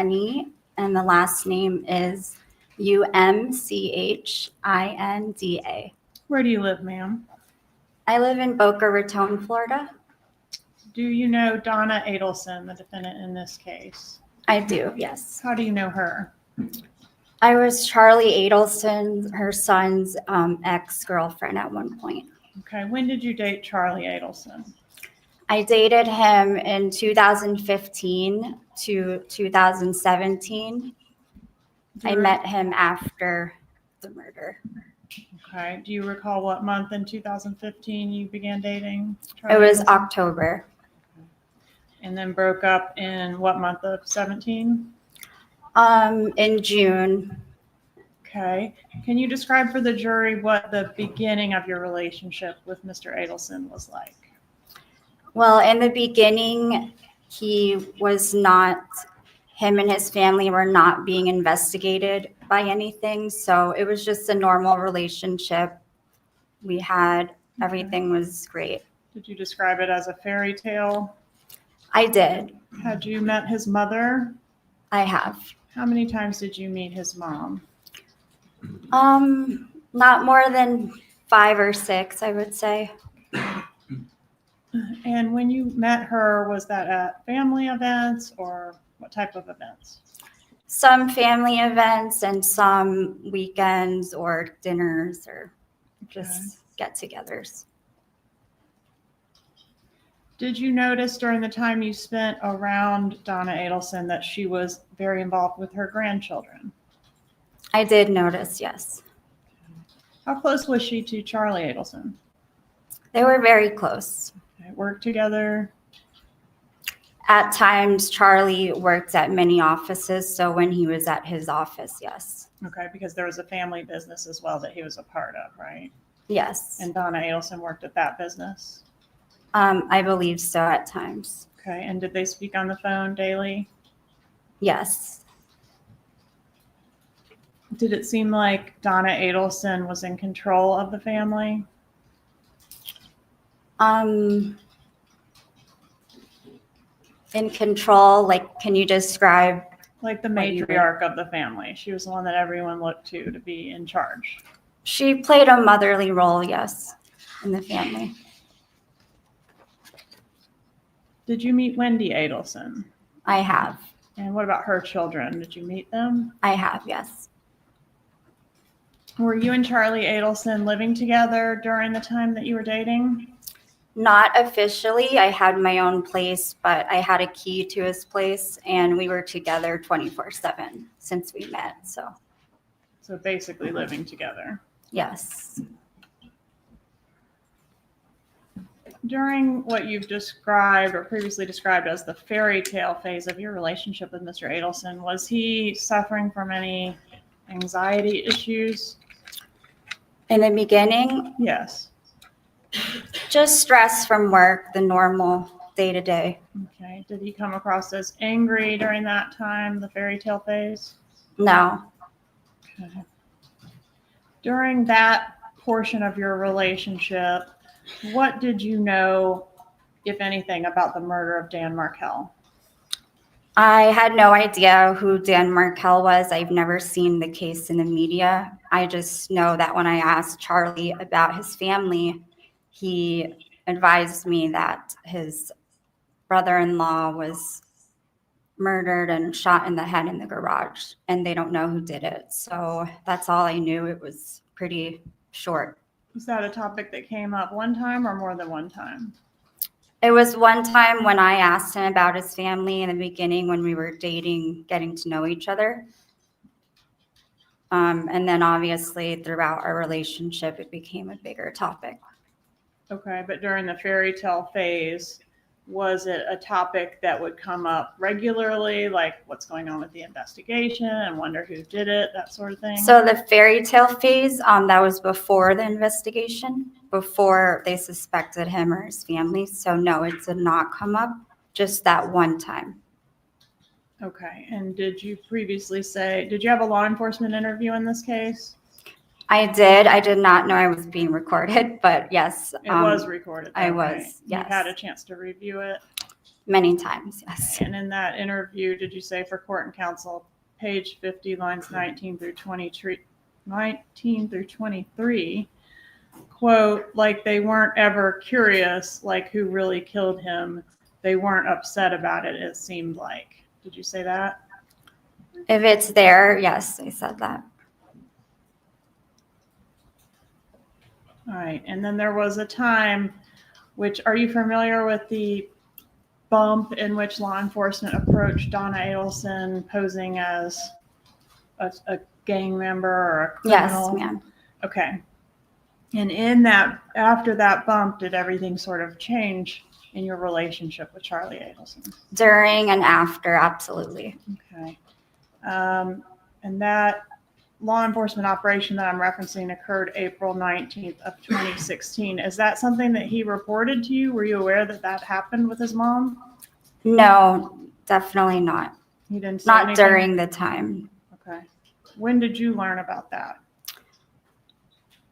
and the last name is Umchinda. Where do you live, ma'am? I live in Boca Raton, Florida. Do you know Donna Adelson, the defendant in this case? I do, yes. How do you know her? I was Charlie Adelson, her son's ex-girlfriend at one point. Okay, when did you date Charlie Adelson? I dated him in 2015 to 2017. I met him after the murder. Okay, do you recall what month in 2015 you began dating It Charlie was Adelson? October. And then broke up in what month of 17? In June. Okay, can you describe for the jury what the beginning of your relationship with Mr. Adelson was like? Well, in the beginning, him and his family were not being investigated by anything. So it was just a normal relationship we had. Everything was great. Did you describe it as a fairy tale? I did. Had you met his mother? I have. How many times did you meet his mom? Not more than 5 or 6, I would say. And when you met her, was that at family events or what type of events? Some family events and some weekends or dinners or just get-togethers. Did you notice during the time you spent around Donna Adelson that she was very involved with her grandchildren? I did notice, yes. How close was she to Charlie Adelson? They were very close. They worked together. At times, Charlie worked at many offices, so when he was at his office, yes. Okay, because there was a family business as well that he was a part of, right? Yes. And Donna Adelson worked at that business. I believe so at times. Okay, and did they speak on the phone daily? Yes. Did it seem like Donna Adelson was in control of the family? In control, like, can you describe? Like the What do you matriarch of the family. She was the one that everyone looked to be in charge. She played a motherly role, yes, in the family. Did you meet Wendy Adelson? I have. And what about her children? Did you meet them? I have, yes. Were you and Charlie Adelson living together during the time that you were dating? Not officially. I had my own place, but I had a key to his place, and we were together 24/7 since we met. So, basically living together. yes. During what you've described or previously described as the fairy tale phase of your relationship with Mr. Adelson, was he suffering from any anxiety issues? In the beginning, Yes. just stress from work, the normal day-to-day. Okay. Did he come across as angry during that time, the fairy tale phase? No. Okay. During that portion of your relationship, what did you know, if anything, about the murder of Dan Markell? I had no idea who Dan Markell was. I've never seen the case in the media. I just know that when I asked Charlie about his family, he advised me that his brother-in-law was murdered and shot in the head in the garage, and they don't know who did it. So that's all I knew. It was pretty short. Is that a topic that came up one time or more than one time? It was one time when I asked him about his family in the beginning when we were dating, getting to know each other. And then obviously throughout our relationship, it became a bigger topic. Okay, but during the fairy tale phase, was it a topic that would come up regularly, like what's going on with the investigation and wonder who did it, that sort of thing? So the fairy tale phase, that was before the investigation, before they suspected him or his family. So no, it did not come up, just that one time. Okay, and did you previously say, did you have a law enforcement interview in this case? I did. I did not know I was being recorded, but yes. It was recorded. I though, was, right? yes. You had a chance to review it? Many times, yes. And in that interview, did you say for court and counsel, page 50, lines 19 through 23, quote, like they weren't ever curious, like who really killed him. They weren't upset about it, it seemed like. Did you say that? If it's there, yes, I said that. All right. And then there was a time, which, are you familiar with the bump in which law enforcement approached Donna Adelson posing as a gang member or a criminal? Yes, ma'am. Okay. And in that, after that bump, did everything sort of change in your relationship with Charlie Adelson? During and after, absolutely. Okay. And that law enforcement operation that I'm referencing occurred April 19th of 2016. Is that something that he reported to you? Were you aware that that happened with his mom? No, definitely not. He didn't say Not anything? during the time. Okay. When did you learn about that?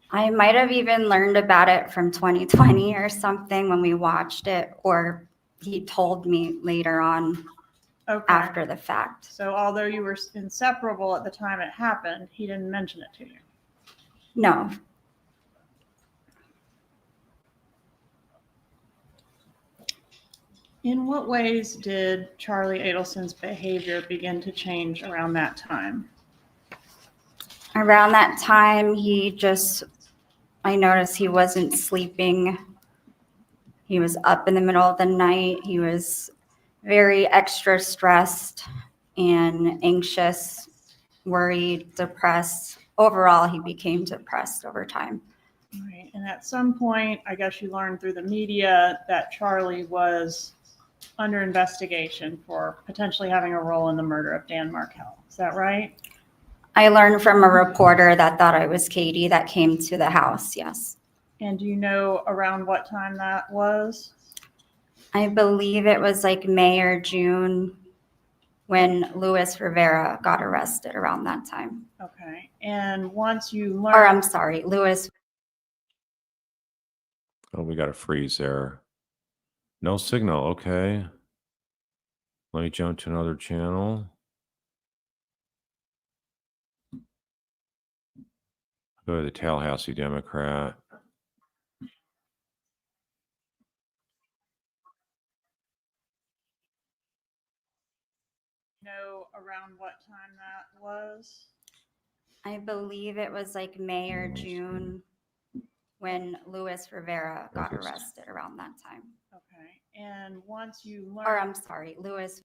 I might have even learned about it from 2020 or something when we watched it, or he told me later on Okay. after the fact. So although you were inseparable at the time it happened, he didn't mention it to you? No. In what ways did Charlie Adelson's behavior begin to change around that time? Around that time, I noticed he wasn't sleeping. He was up in the middle of the night. He was very extra stressed and anxious, worried, depressed. Overall, he became depressed over time. Right. And at some point, I guess you learned through the media that Charlie was under investigation for potentially having a role in the murder of Dan Markell. Is that right? I learned from a reporter that thought I was Katie that came to the house, yes. And do you know around what time that was? I believe it was like May or June when Luis Rivera got arrested around that time. Okay. And once you Or learned, I'm sorry, Luis. Oh, we got a freeze there. No signal. Okay. Let me jump to another channel. Go to the Tallahassee Democrat. know around what time that was? I believe it was like May or June when Luis Rivera got Okay. arrested around that time. Okay. And once you Or I'm learned, sorry, Luis.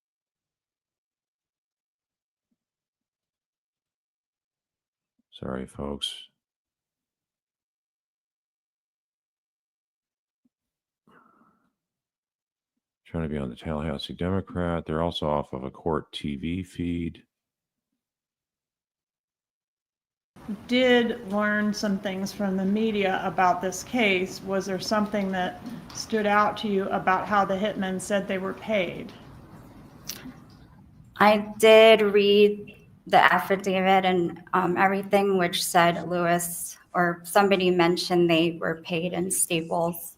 Sorry, folks. Trying to be on the Tallahassee Democrat. They're also off of a court TV feed. did learn some things from the media about this case. Was there something that stood out to you about how the hitmen said they were paid? I did read the affidavit and everything, which said Luis or somebody mentioned they were paid in staples,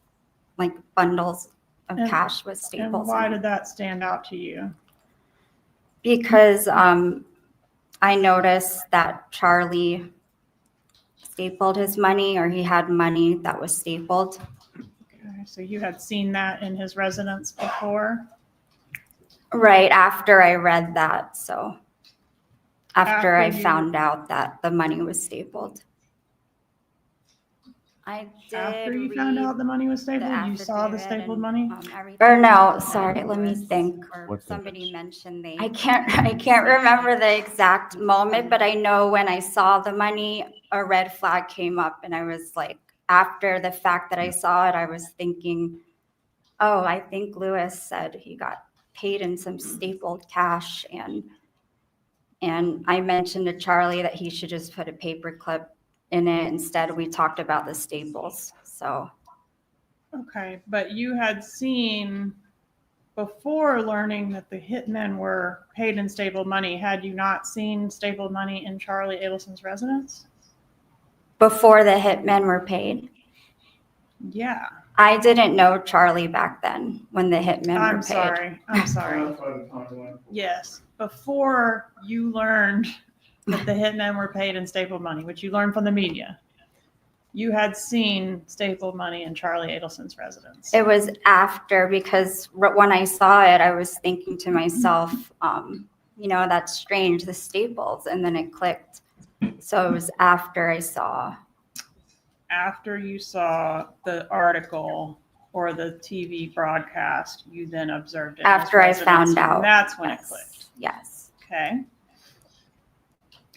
like bundles of And- cash with And staples. why in it. did that stand out to you? Because I noticed that Charlie stapled his money, or he had money that was stapled. Okay, so you had seen that in his residence before? Right after I read that, so after I After you- found out that the money was stapled. I did After you found read out the money was the stapled, you saw the affidavit stapled and, money? everything. Or no, sorry, Okay. let me think. What's that? Somebody mentioned I can't remember the exact moment, but I know when I saw the money, a red flag came up and I was like, after the fact that I saw it, I was thinking, oh, I think Lewis said he got paid in some stapled cash, and I mentioned to Charlie that he should just put a paper clip in it. Instead, we talked about the staples. So Okay, but you had seen, before learning that the hitmen were paid in stapled money, had you not seen stapled money in Charlie Adelson's residence? before the hitmen were paid, Yeah. I didn't know Charlie back then when the hitmen were I'm paid. sorry. I'm sorry. Yes. Before you learned that the hitmen were paid in stapled money, which you learned from the media, you had seen stapled money in Charlie Adelson's residence. It was after, because when I saw it, I was thinking to myself, that's strange, the staples, and then it clicked. So it was after I saw. After you saw the article or the TV broadcast, you then observed it. in his After I residence, found out. And that's when Yes. it clicked. Yes. Okay.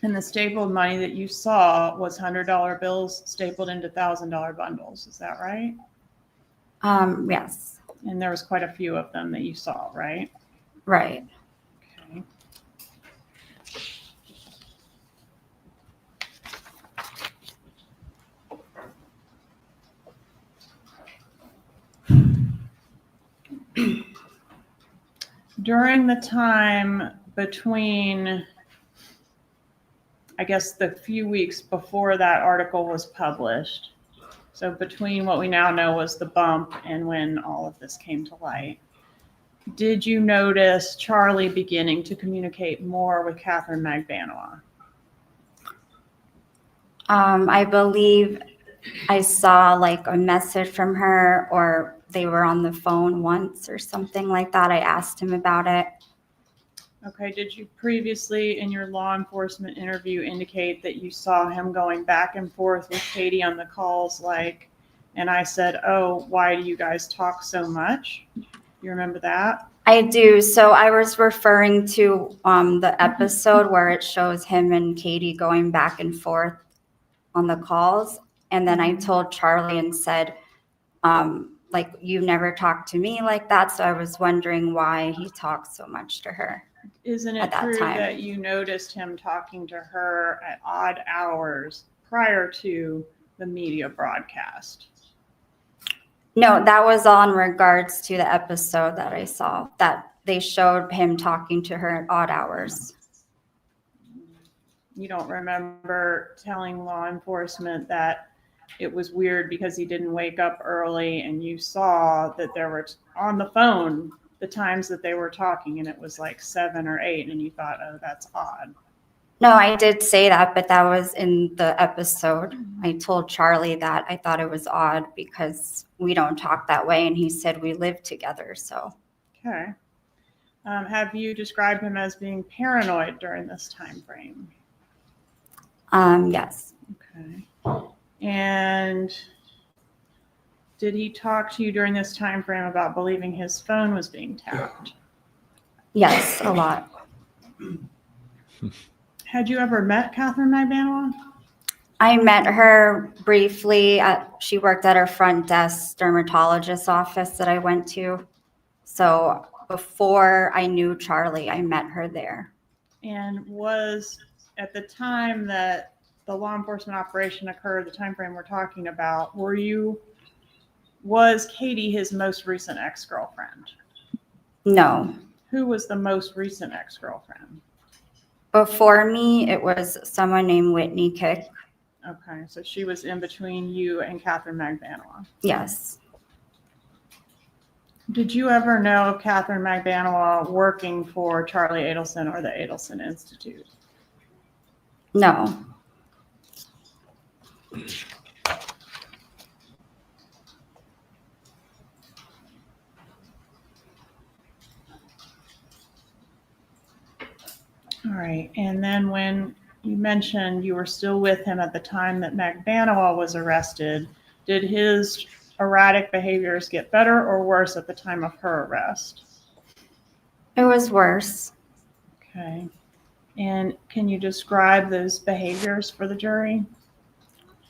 And the stapled money that you saw was $100 bills stapled into $1,000 bundles. Is that right? Yes. And there was quite a few of them that you saw, right? Right. Okay. During the time between, I guess, the few weeks before that article was published, so between what we now know was the bump and when all of this came to light, did you notice Charlie beginning to communicate more with Catherine Magbanua? I believe I saw like a message from her, or they were on the phone once or something like that. I asked him about it. Okay, did you previously in your law enforcement interview indicate that you saw him going back and forth with Katie on the calls, like, and I said, oh, why do you guys talk so much? You remember that? I do. So I was referring to the episode where it shows him and Katie going back and forth on the calls. And then I told Charlie and said, like, you never talked to me like that. So I was wondering why he talked so much to her. Isn't it At that true time. that you noticed him talking to her at odd hours prior to the media broadcast? No, that was all in regards to the episode that I saw, that they showed him talking to her at odd hours. You don't remember telling law enforcement that it was weird because he didn't wake up early and you saw that there were on the phone the times that they were talking and it was like 7 or 8 and you thought, oh, that's odd. No, I did say that, but that was in the episode. I told Charlie that I thought it was odd because we don't talk that way, and he said we live together. So Okay. Have you described him as being paranoid during this time frame? yes. Okay. And did he talk to you during this time frame about believing his phone was being tapped? Yes, a lot. Had you ever met Catherine Magbanua? I met her briefly. She worked at her front desk dermatologist office that I went to. So before I knew Charlie, I met her there. And was at the time that the law enforcement operation occurred, the time frame we're talking about, was Katie his most recent ex-girlfriend? No. Who was the most recent ex-girlfriend? Before me, it was someone named Whitney Kick. Okay, so she was in between you and Catherine Magbanua. Yes. Did you ever know of Catherine Magbanua working for Charlie Adelson or the Adelson Institute? No. All right. And then when you mentioned you were still with him at the time that Magbanua was arrested, did his erratic behaviors get better or worse at the time of her arrest? It was worse. Okay. And can you describe those behaviors for the jury?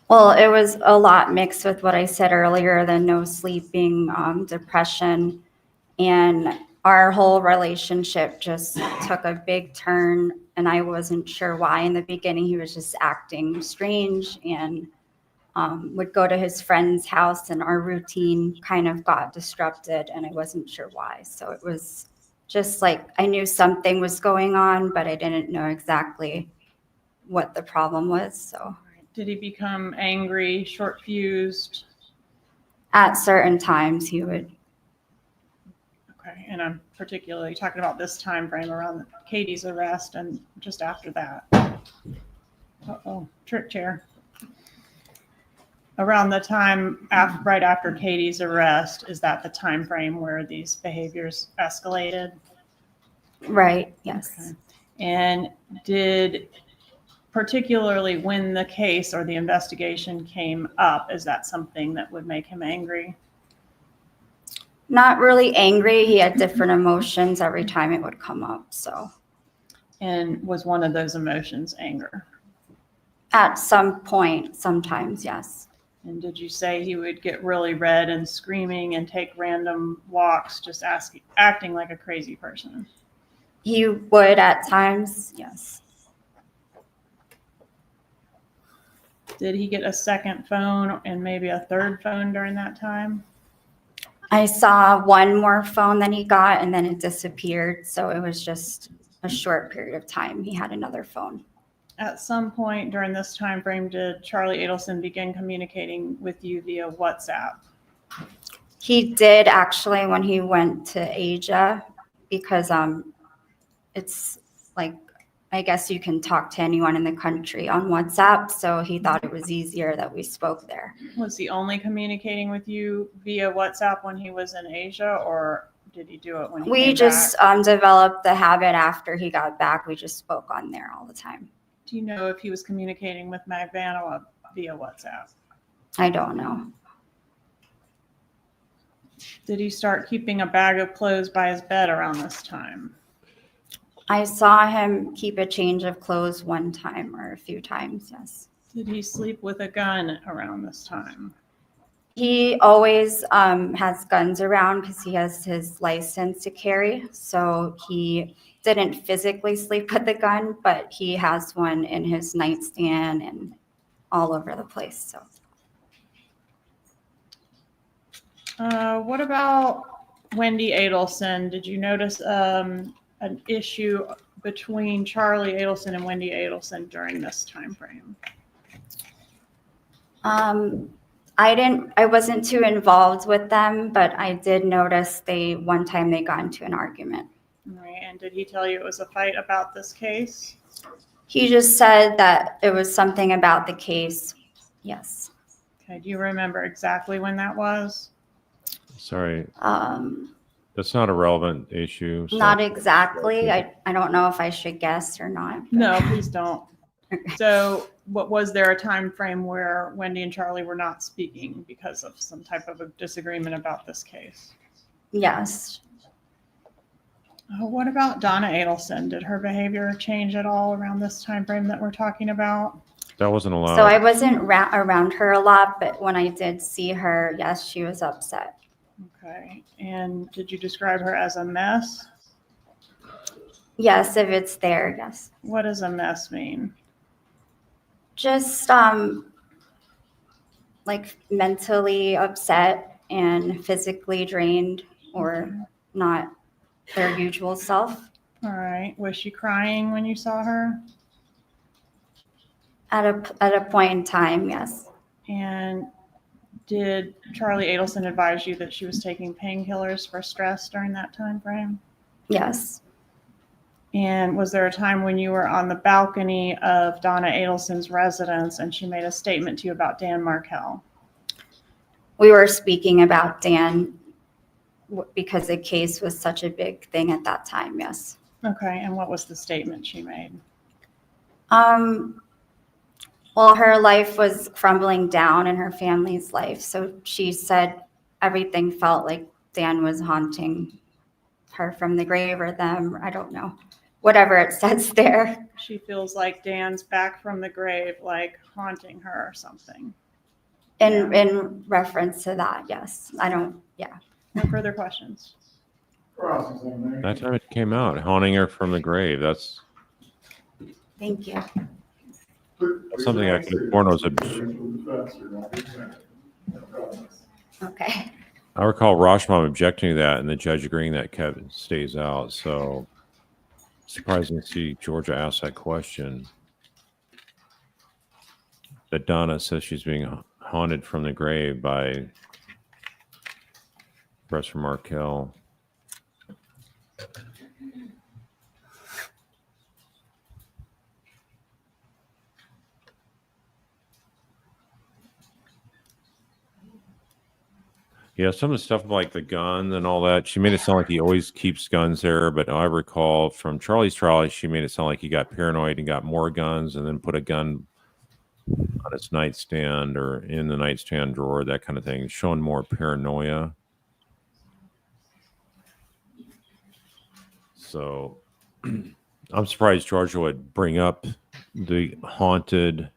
Well, it was a lot mixed with what I said earlier, the no sleeping, depression, and our whole relationship just took a big turn, and I wasn't sure why. In the beginning, he was just acting strange and would go to his friend's house, and our routine kind of got disrupted, and I wasn't sure why. So it was just like I knew something was going on, but I didn't know exactly what the problem was. So Did he become angry, short-fused? at certain times, he would. Okay, and I'm particularly talking about this time frame around Katie's arrest and just after that. Uh-oh, trick chair. Around the time right after Katie's arrest, is that the time frame where these behaviors escalated? Right, yes. Okay. And did, particularly when the case or the investigation came up, is that something that would make him angry? Not really angry. He had different emotions every time it would come up. So And was one of those emotions anger? at some point, sometimes, yes. And did you say he would get really red and screaming and take random walks, just acting like a crazy person? He would at times, yes. Did he get a second phone and maybe a third phone during that time? I saw one more phone that he got and then it disappeared. So it was just a short period of time. He had another phone. At some point during this time frame, did Charlie Adelson begin communicating with you via WhatsApp? He did actually when he went to Asia because it's like, I guess you can talk to anyone in the country on WhatsApp. So he thought it was easier that we spoke there. Was he only communicating with you via WhatsApp when he was in Asia, or did he do it when he We came just back? developed the habit after he got back. We just spoke on there all the time. Do you know if he was communicating with Magbanua via WhatsApp? I don't know. Did he start keeping a bag of clothes by his bed around this time? I saw him keep a change of clothes one time or a few times, yes. Did he sleep with a gun around this time? He always has guns around because he has his license to carry. So he didn't physically sleep with the gun, but he has one in his nightstand and all over the place. So What about Wendy Adelson? Did you notice an issue between Charlie Adelson and Wendy Adelson during this time frame? I wasn't too involved with them, but I did notice one time they got into an argument. All right, and did he tell you it was a fight about this case? He just said that it was something about the case. Yes. Okay, do you remember exactly when that was? Sorry, Um, that's not a relevant issue. so- Not exactly. I don't know if I should guess or not. but- No, please don't. So was there a time frame where Wendy and Charlie were not speaking because of some type of a disagreement about this case? Yes. What about Donna Adelson? Did her behavior change at all around this time frame that we're talking about? That wasn't allowed. So I wasn't around her a lot, but when I did see her, yes, she was upset. Okay, and did you describe her as a mess? Yes, if it's there, yes. What does a mess mean? Just like mentally upset and physically drained or not their usual self. All right, was she crying when you saw her? At a point in time, yes. And did Charlie Adelson advise you that she was taking painkillers for stress during that time frame? Yes. And was there a time when you were on the balcony of Donna Adelson's residence and she made a statement to you about Dan Markell? We were speaking about Dan because the case was such a big thing at that time, yes. Okay, and what was the statement she made? Well, her life was crumbling down in her family's life. So she said everything felt like Dan was haunting her from the grave or them. I don't know. Whatever it says there. She feels like Dan's back from the grave, like haunting her or something. In reference to that, yes. I don't, yeah. No further questions. That time it came out, haunting her from the grave. That's Thank you. something I could have sworn was Okay. I recall Rashmam objecting to that and the judge agreeing that Kevin stays out. So surprising to see Georgia ask that question. That Donna says she's being haunted from the grave by Professor Markell. Yeah, some of the stuff like the gun and all that, she made it sound like he always keeps guns there. But I recall from Charlie's trial, she made it sound like he got paranoid and got more guns and then put a gun on his nightstand or in the nightstand drawer, that kind of thing, showing more paranoia. So I'm surprised Georgia would bring up the haunted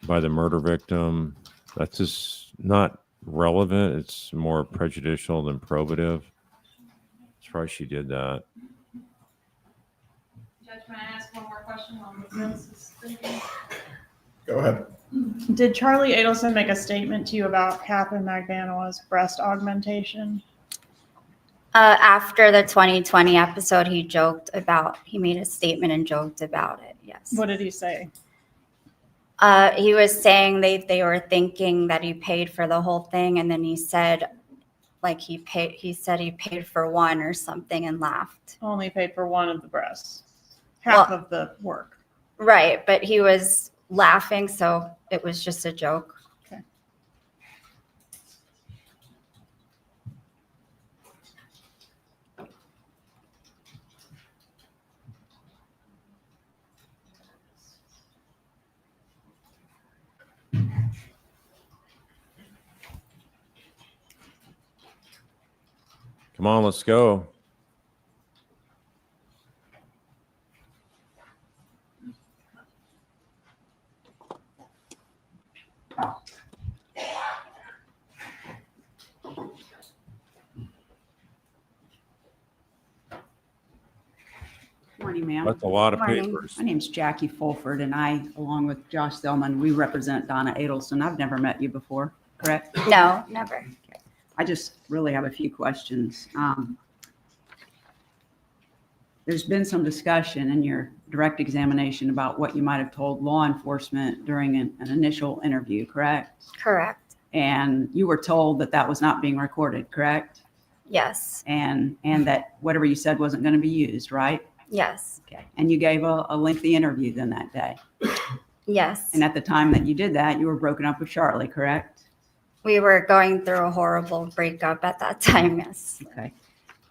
by the murder victim. That's just not relevant. It's more prejudicial than probative. Surprised she did that. Judge, can I ask one more question on the defense is thinking? Go ahead. Did Charlie Adelson make a statement to you about Captain Magbanua's breast augmentation? After the 2020 episode, he made a statement and joked about it. Yes. What did he say? He was saying they were thinking that he paid for the whole thing. And then he said, he paid for one or something and laughed. Only paid for one of the breasts. Half of the work. Right. But he was laughing. So it was just a joke. Okay. Come on, let's go. Morning, ma'am. That's a lot of Morning. papers. My name's Jackie Fulford, and I, along with Josh Selman, we represent Donna Adelson. I've never met you before, correct? No, never. I just really have a few questions. There's been some discussion in your direct examination about what you might have told law enforcement during an initial interview, correct? Correct. And you were told that that was not being recorded, correct? Yes. And that whatever you said wasn't going to be used, right? Yes. Okay. And you gave a lengthy interview then that day. Yes. And at the time that you did that, you were broken up with Charlie, correct? We were going through a horrible breakup at that time. Yes. Okay.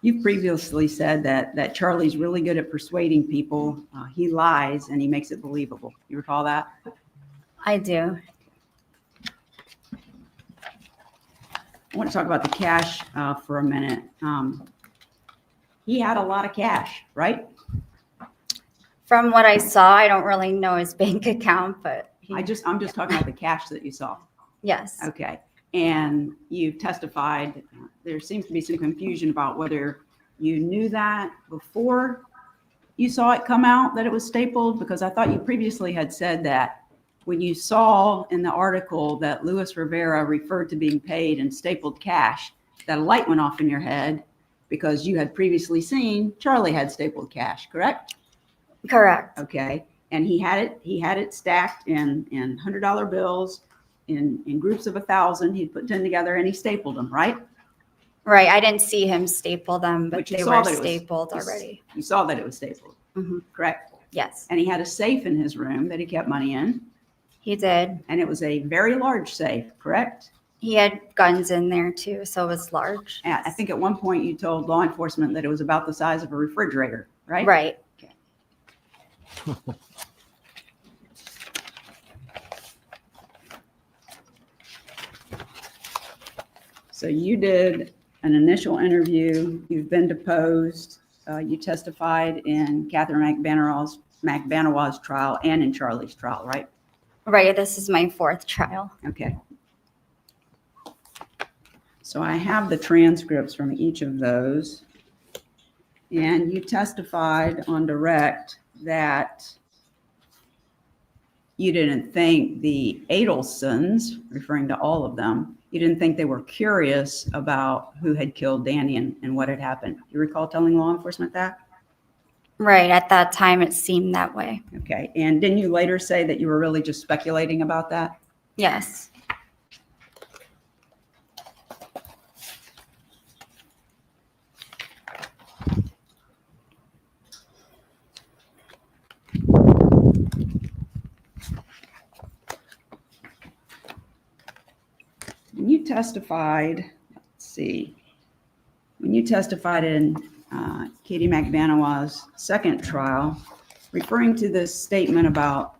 You've previously said that Charlie's really good at persuading people. He lies and he makes it believable. You recall that? I do. I want to talk about the cash for a minute. He had a lot of cash, right? From what I saw, I don't really know his bank account, but I'm just talking about the cash that you saw. yes. Okay. And you testified, there seems to be some confusion about whether you knew that before you saw it come out that it was stapled, because I thought you previously had said that when you saw in the article that Luis Rivera referred to being paid in stapled cash, that a light went off in your head because you had previously seen Charlie had stapled cash, correct? Correct. Okay. And he had it stacked in $100 bills in groups of 1,000. He'd put 10 together and he stapled them, right? Right. I didn't see him staple them, but you they saw were that it was- stapled already. You saw that it was stapled, Mhm. correct? Yes, And he had a safe in his room that he kept money in, he did. and it was a very large safe, correct? He had guns in there too, so it was large. And I think at one point you told law enforcement that it was about the size of a refrigerator, right? Right. So you did an initial interview, you've been deposed, you testified in Catherine Magbanua's trial and in Charlie's trial, right? Right. This is my 4th trial. Okay. So I have the transcripts from each of those. And you testified on direct that you didn't think the Adelsons, referring to all of them, you didn't think they were curious about who had killed Danny and what had happened. You recall telling law enforcement that? Right. At that time, it seemed that way. Okay. And didn't you later say that you were really just speculating about that? Yes. When you testified, let's see, when you testified in Katie Magbanua's second trial, referring to this statement about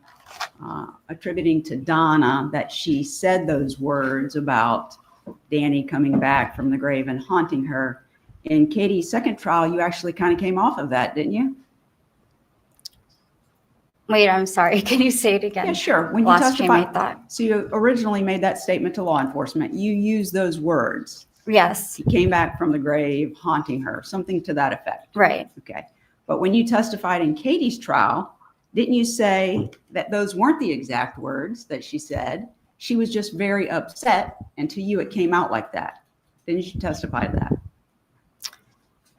attributing to Donna that she said those words about Danny coming back from the grave and haunting her, in Katie's second trial, you actually kind of came off of that, didn't you? Wait, I'm sorry. Can you say it again? Yeah, sure. When you Lost train of testified, thought. so you originally made that statement to law enforcement. You used those words. Yes. He came back from the grave, haunting her, something to that effect. Right. Okay. But when you testified in Katie's trial, didn't you say that those weren't the exact words that she said? She was just very upset, and to you it came out like that. Didn't you testify to that?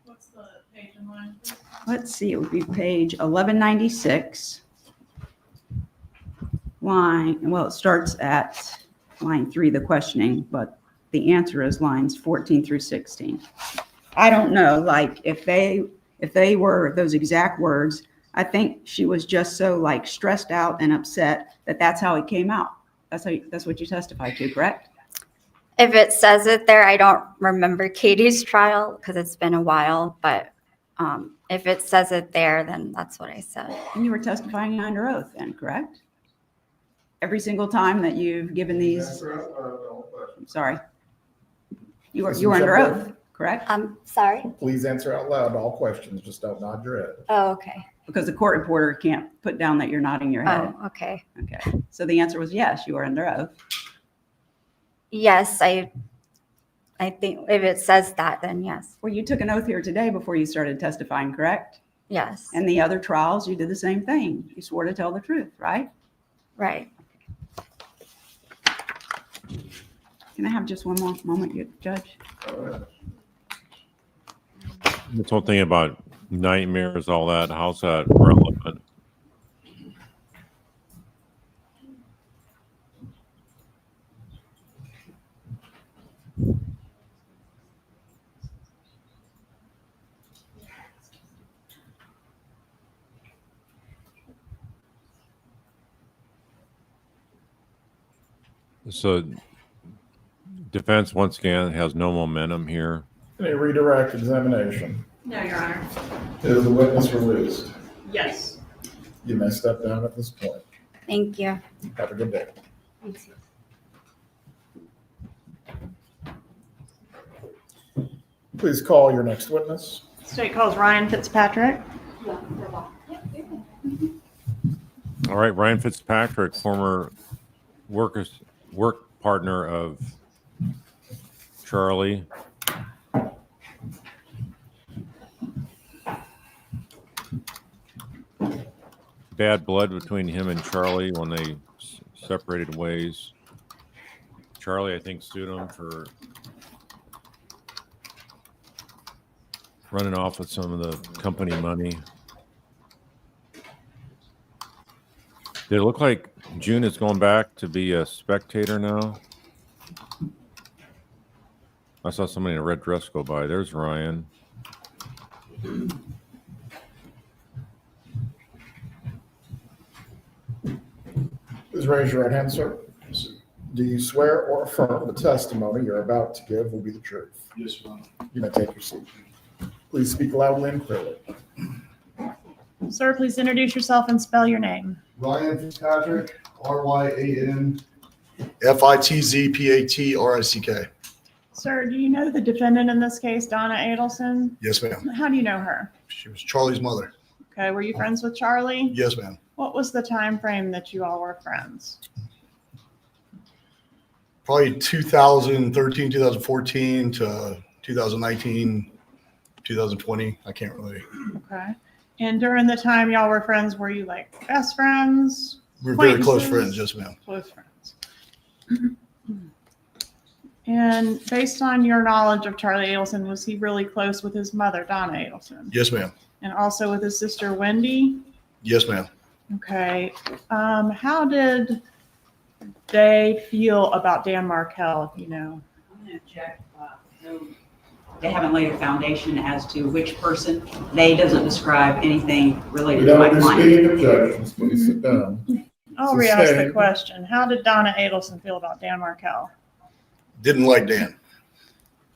What's the page and line? Let's see, it would be page 1196. Well, it starts at line 3, the questioning, but the answer is lines 14 through 16. I don't know, like if they were those exact words, I think she was just so like stressed out and upset that that's how it came out. That's what you testified to, correct? If it says it there, I don't remember Katie's trial because it's been a while, but if it says it there, then that's what I said. And you were testifying under oath then, correct? Every single time that you've given these, I'm sorry. You were under oath, correct? I'm sorry. Please answer out loud to all questions. Just don't nod your head. Oh, okay. Because the court reporter can't put down that you're nodding your head. Oh, okay. Okay. So the answer was yes, you were under oath. Yes, I think if it says that, then yes. Well, you took an oath here today before you started testifying, correct? Yes. And the other trials, you did the same thing. You swore to tell the truth, right? Right. Can I have just one more moment, Judge? This whole thing about nightmares, all that, how's that relevant? So defense, once again, has no momentum here. Any redirect examination? No, Your Honor. Is the witness released? Yes. You may step down at this point. Thank you. Have a good day. Please call your next witness. State calls Ryan Fitzpatrick. All right, Ryan Fitzpatrick, former work partner of Charlie. Bad blood between him and Charlie when they separated ways. Charlie, I think, sued him for running off with some of the company money. Did it look like June is going back to be a spectator now? I saw somebody in a red dress go by. There's Ryan. Please raise your right hand, sir. Do you swear or affirm the testimony you're about to give will be the truth? Yes, Your Honor. You may take your seat. Please speak loudly and clearly. Sir, please introduce yourself and spell your name. Ryan Fitzpatrick, RyanFitzpatrick. Sir, do you know the defendant in this case, Donna Adelson? Yes, ma'am. How do you know her? She was Charlie's mother. Okay, were you friends with Charlie? Yes, ma'am. What was the time frame that you all were friends? Probably 2013, 2014 to 2019, 2020. I can't really. Okay. And during the time y'all were friends, were you like best friends? We're very close Acquaintances? friends. Yes, ma'am. Close friends. And based on your knowledge of Charlie Adelson, was he really close with his mother, Donna Adelson? Yes, ma'am. And also with his sister, Wendy? Yes, ma'am. Okay. How did they feel about Dan Markell, if you know? I'm going to check. So they haven't laid a foundation as to which person. They doesn't describe anything related to my client. objections, please sit down. I'll re-ask the Sustained. question. How did Donna Adelson feel about Dan Markell? Didn't like Dan.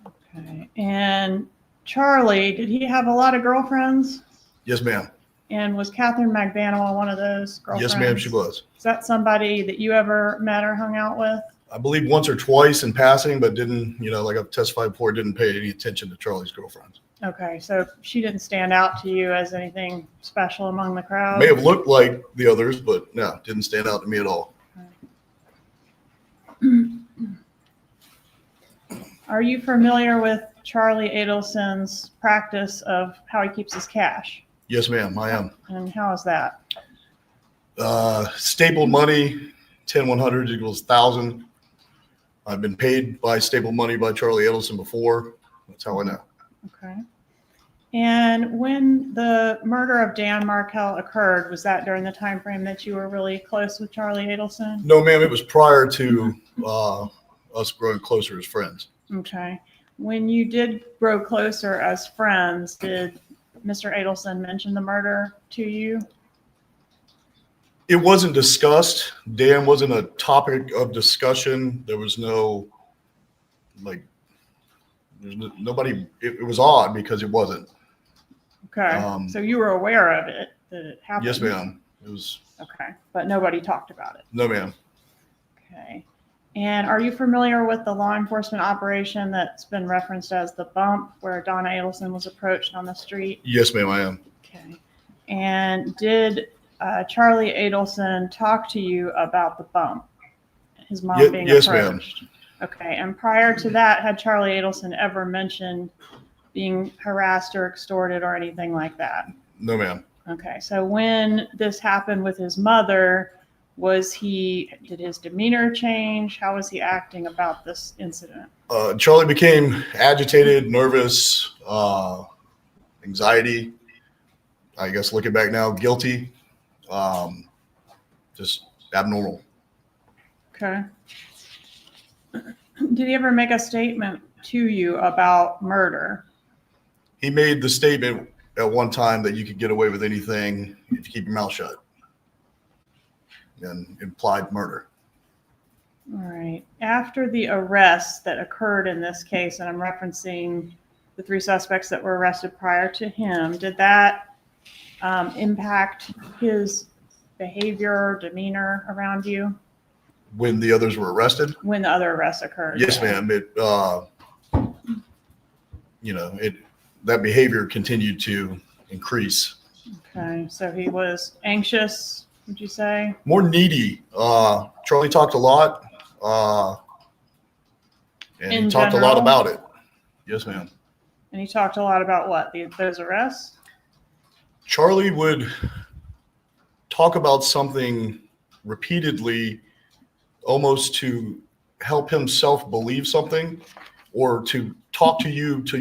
Okay. And Charlie, did he have a lot of girlfriends? Yes, ma'am. And was Catherine Magbanua one of those girlfriends? Yes, ma'am. She was. Is that somebody that you ever met or hung out with? I believe once or twice in passing, but didn't, like I've testified before, didn't pay any attention to Charlie's girlfriends. Okay, so she didn't stand out to you as anything special among the crowd? May have looked like the others, but no, didn't stand out to me at all. Are you familiar with Charlie Adelson's practice of how he keeps his cash? Yes, ma'am, I am. And how is that? Stapled money, 10-100 equals 1,000. I've been paid by stapled money by Charlie Adelson before. That's how I know. Okay. And when the murder of Dan Markell occurred, was that during the time frame that you were really close with Charlie Adelson? No, ma'am, it was prior to us growing closer as friends. Okay. When you did grow closer as friends, did Mr. Adelson mention the murder to you? It wasn't discussed. Dan wasn't a topic of discussion. There was no, nobody, it was odd because it wasn't. Okay. So you were aware of it, that it happened? Yes, ma'am. It was, Okay. But nobody talked about it? no, ma'am. Okay. And are you familiar with the law enforcement operation that's been referenced as the bump, where Donna Adelson was approached on the street? Yes, ma'am, I am. Okay. And did Charlie Adelson talk to you about the bump? His mom being yes, ma'am. approached? Okay. And prior to that, had Charlie Adelson ever mentioned being harassed or extorted or anything like that? No, ma'am. Okay. So when this happened with his mother, did his demeanor change? How was he acting about this incident? Charlie became agitated, nervous, anxiety. I guess looking back now, guilty, just abnormal. Okay. Did he ever make a statement to you about murder? He made the statement at one time that you could get away with anything if you keep your mouth shut, and implied murder. All right. After the arrests that occurred in this case, and I'm referencing the 3 suspects that were arrested prior to him, did that impact his behavior or demeanor around you When the others were arrested? when the other arrests occurred? Yes, ma'am. That behavior continued to increase. Okay. So he was anxious, would you say? More needy. Charlie talked a lot, and In he talked a lot general? about it. Yes, ma'am. And he talked a lot about what? Those arrests? Charlie would talk about something repeatedly, almost to help himself believe something, or to talk to you till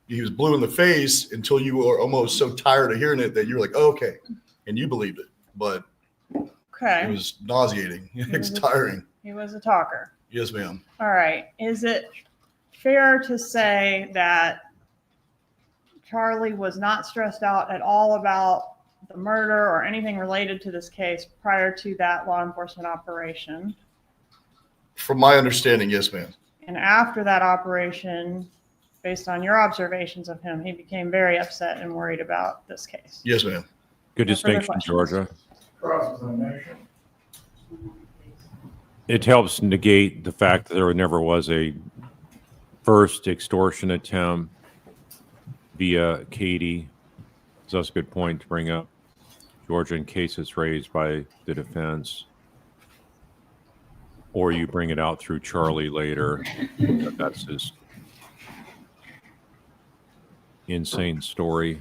he was blue in the face, until you were almost so tired of hearing it that you're like, oh, okay, and you believed it. But Okay. it was nauseating. It's tiring. He was a talker. Yes, ma'am. All right. Is it fair to say that Charlie was not stressed out at all about the murder or anything related to this case prior to that law enforcement operation? From my understanding, yes, ma'am. And after that operation, based on your observations of him, he became very upset and worried about this case. Yes, ma'am. Good No further distinction, questions. Georgia. Cross-examination. It helps negate the fact that there never was a first extortion attempt via Katie. So that's a good point to bring up, Georgia, in case it's raised by the defense. Or you bring it out through Charlie later. That's his insane story.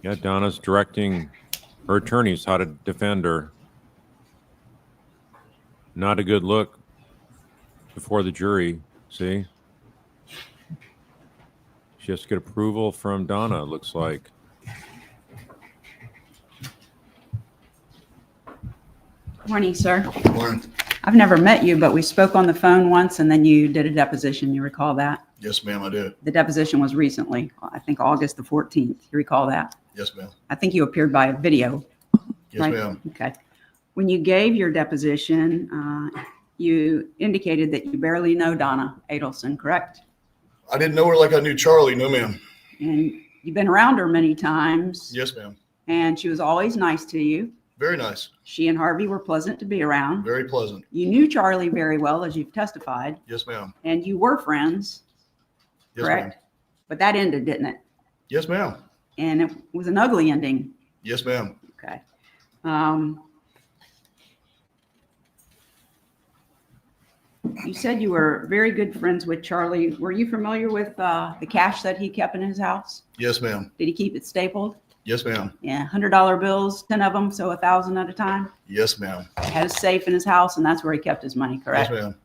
Yeah, Donna's directing her attorneys how to defend her. Not a good look before the jury, see? She has to get approval from Donna, it looks like. Morning, sir. Lauren? I've never met you, but we spoke on the phone once and then you did a deposition. You recall that? Yes, ma'am, I did. The deposition was recently, I think August the 14th. You recall that? Yes, ma'am. I think you appeared by video. Yes, Right. ma'am. Okay. When you gave your deposition, you indicated that you barely know Donna Adelson, correct? I didn't know her like I knew Charlie. No, ma'am. And you've been around her many times. Yes, ma'am. And she was always nice to you. Very nice. She and Harvey were pleasant to be around. Very pleasant. You knew Charlie very well, as you've testified, Yes, ma'am. and you were friends, Yes, ma'am. correct? But that ended, didn't it? Yes, ma'am. And it was an ugly ending. Yes, ma'am. Okay. You said you were very good friends with Charlie. Were you familiar with the cash that he kept in his house? Yes, ma'am. Did he keep it stapled? Yes, ma'am. Yeah, $100 bills, 10 of them, so 1,000 at a time. Yes, ma'am. He had a safe in his house, and that's where he kept his money, correct? Yes, ma'am.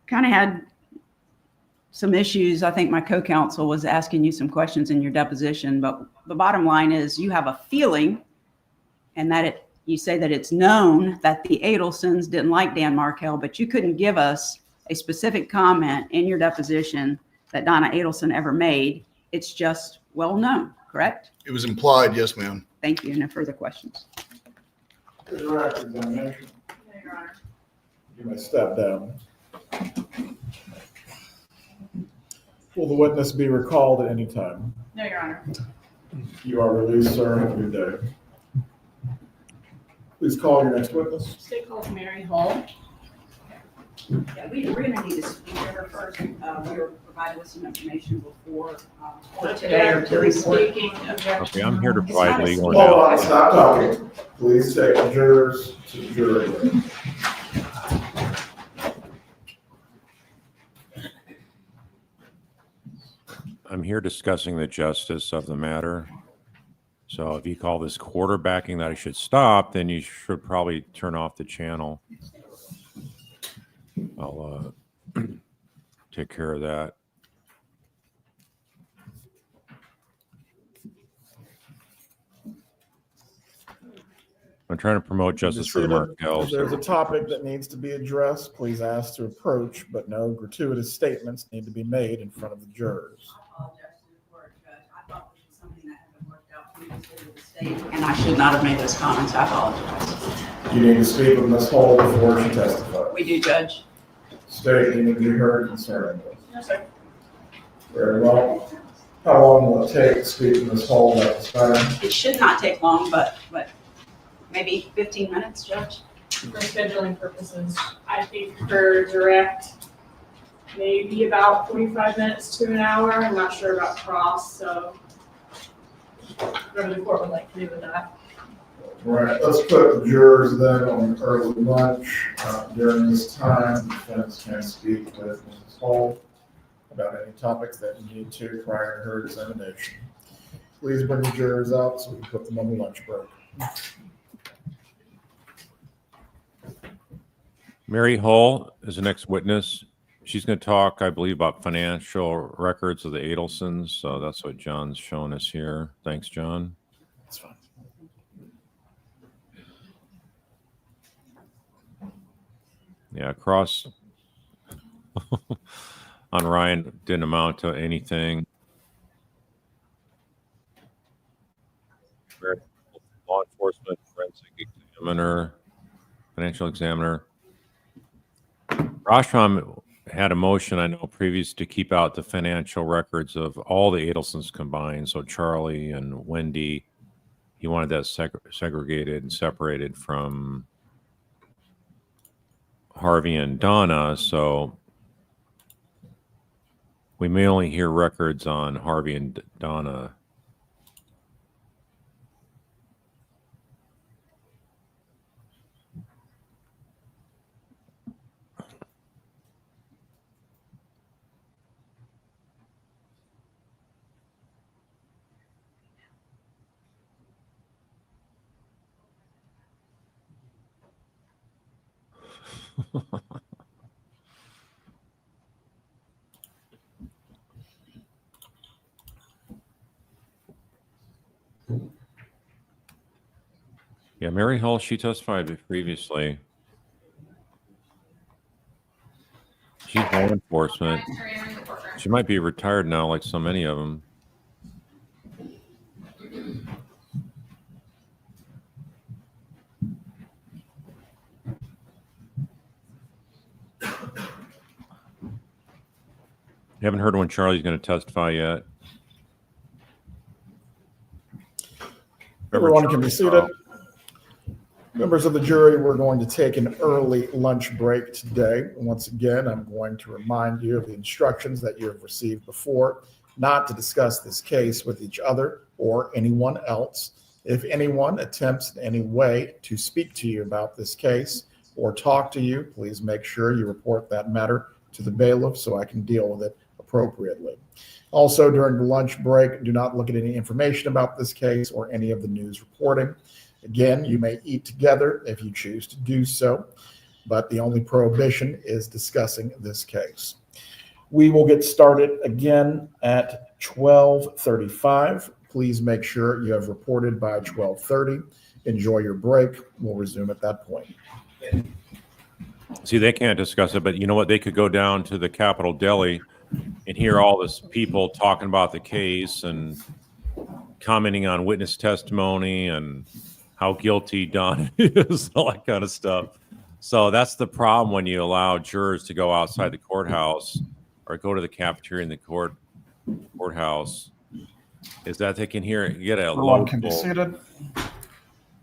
Kind of had some issues. I think my co-counsel was asking you some questions in your deposition, but the bottom line is you have a feeling, and that you say that it's known that the Adelsons didn't like Dan Markel, but you couldn't give us a specific comment in your deposition that Donna Adelson ever made. It's just well known, correct? It was implied. Yes, ma'am. Thank you. No further questions. Direct examination. No, Your Honor. You may step down. Will the witness be recalled at any time? No, Your Honor. You are released, sir. Have a good day. Please call your next witness. State called Mary Hall. Yeah, we're going to need to speak to her first. We were provided with some information before today or to report. Okay, I'm here to provide legal Hold analysis. on, stop talking. Please take the jurors to the jury room. I'm here discussing the justice of the matter. So if you call this quarterbacking that I should stop, then you should probably turn off the channel. I'll take care of that. I'm trying to promote justice for the Markels. If there's a topic that needs to be addressed, please ask to approach, but no gratuitous statements need to be made in front of the jurors. And I should not have made those comments. I apologize. You need to speak with Ms. Hall before she testifies. We do, Judge. State need to be heard concerning this. Yes, sir. Very well. How long will it take to speak to Ms. Hall at this time? It should not take long, but maybe 15 minutes, Judge. For scheduling purposes, I think for direct, maybe about 45 minutes to an hour. I'm not sure about cross, so whatever the court would like to do with that. Right, let's put the jurors then on early lunch. During this time, the defense can speak with Mrs. Hall about any topics that you need to prior to her examination. Please bring the jurors out so we can put them on the lunch break. Mary Hull is the next witness. She's going to talk, I believe, about financial records of the Adelsons. So that's what John's showing us here. Thanks, John. That's fine. Yeah, cross on Ryan didn't amount to anything. financial examiner. Rostrom had a motion, I know, previous to keep out the financial records of all the Adelsons combined. So Charlie and Wendy, he wanted that segregated and separated from Harvey and Donna. So we may only hear records on Harvey and Donna. Yeah, Mary Hull, she testified previously. She's law enforcement. She might be retired now, like so many of them. You haven't heard when Charlie's going to testify yet. Everyone can be seated. Members of the jury, we're going to take an early lunch break today. Once again, I'm going to remind you of the instructions that you have received before, not to discuss this case with each other or anyone else. If anyone attempts in any way to speak to you about this case or talk to you, please make sure you report that matter to the bailiff so I can deal with it appropriately. Also, during the lunch break, do not look at any information about this case or any of the news reporting. Again, you may eat together if you choose to do so, but the only prohibition is discussing this case. We will get started again at 12:35. Please make sure you have reported by 12:30. Enjoy your break. We'll resume at that point. See, they can't discuss it, but you know what? They could go down to the Capitol Deli and hear all this people talking about the case and commenting on witness testimony and how guilty Don is, all that kind of stuff. So that's the problem when you allow jurors to go outside the courthouse or go to the cafeteria in the courthouse, is that they can hear it, get a Everyone can be local seated.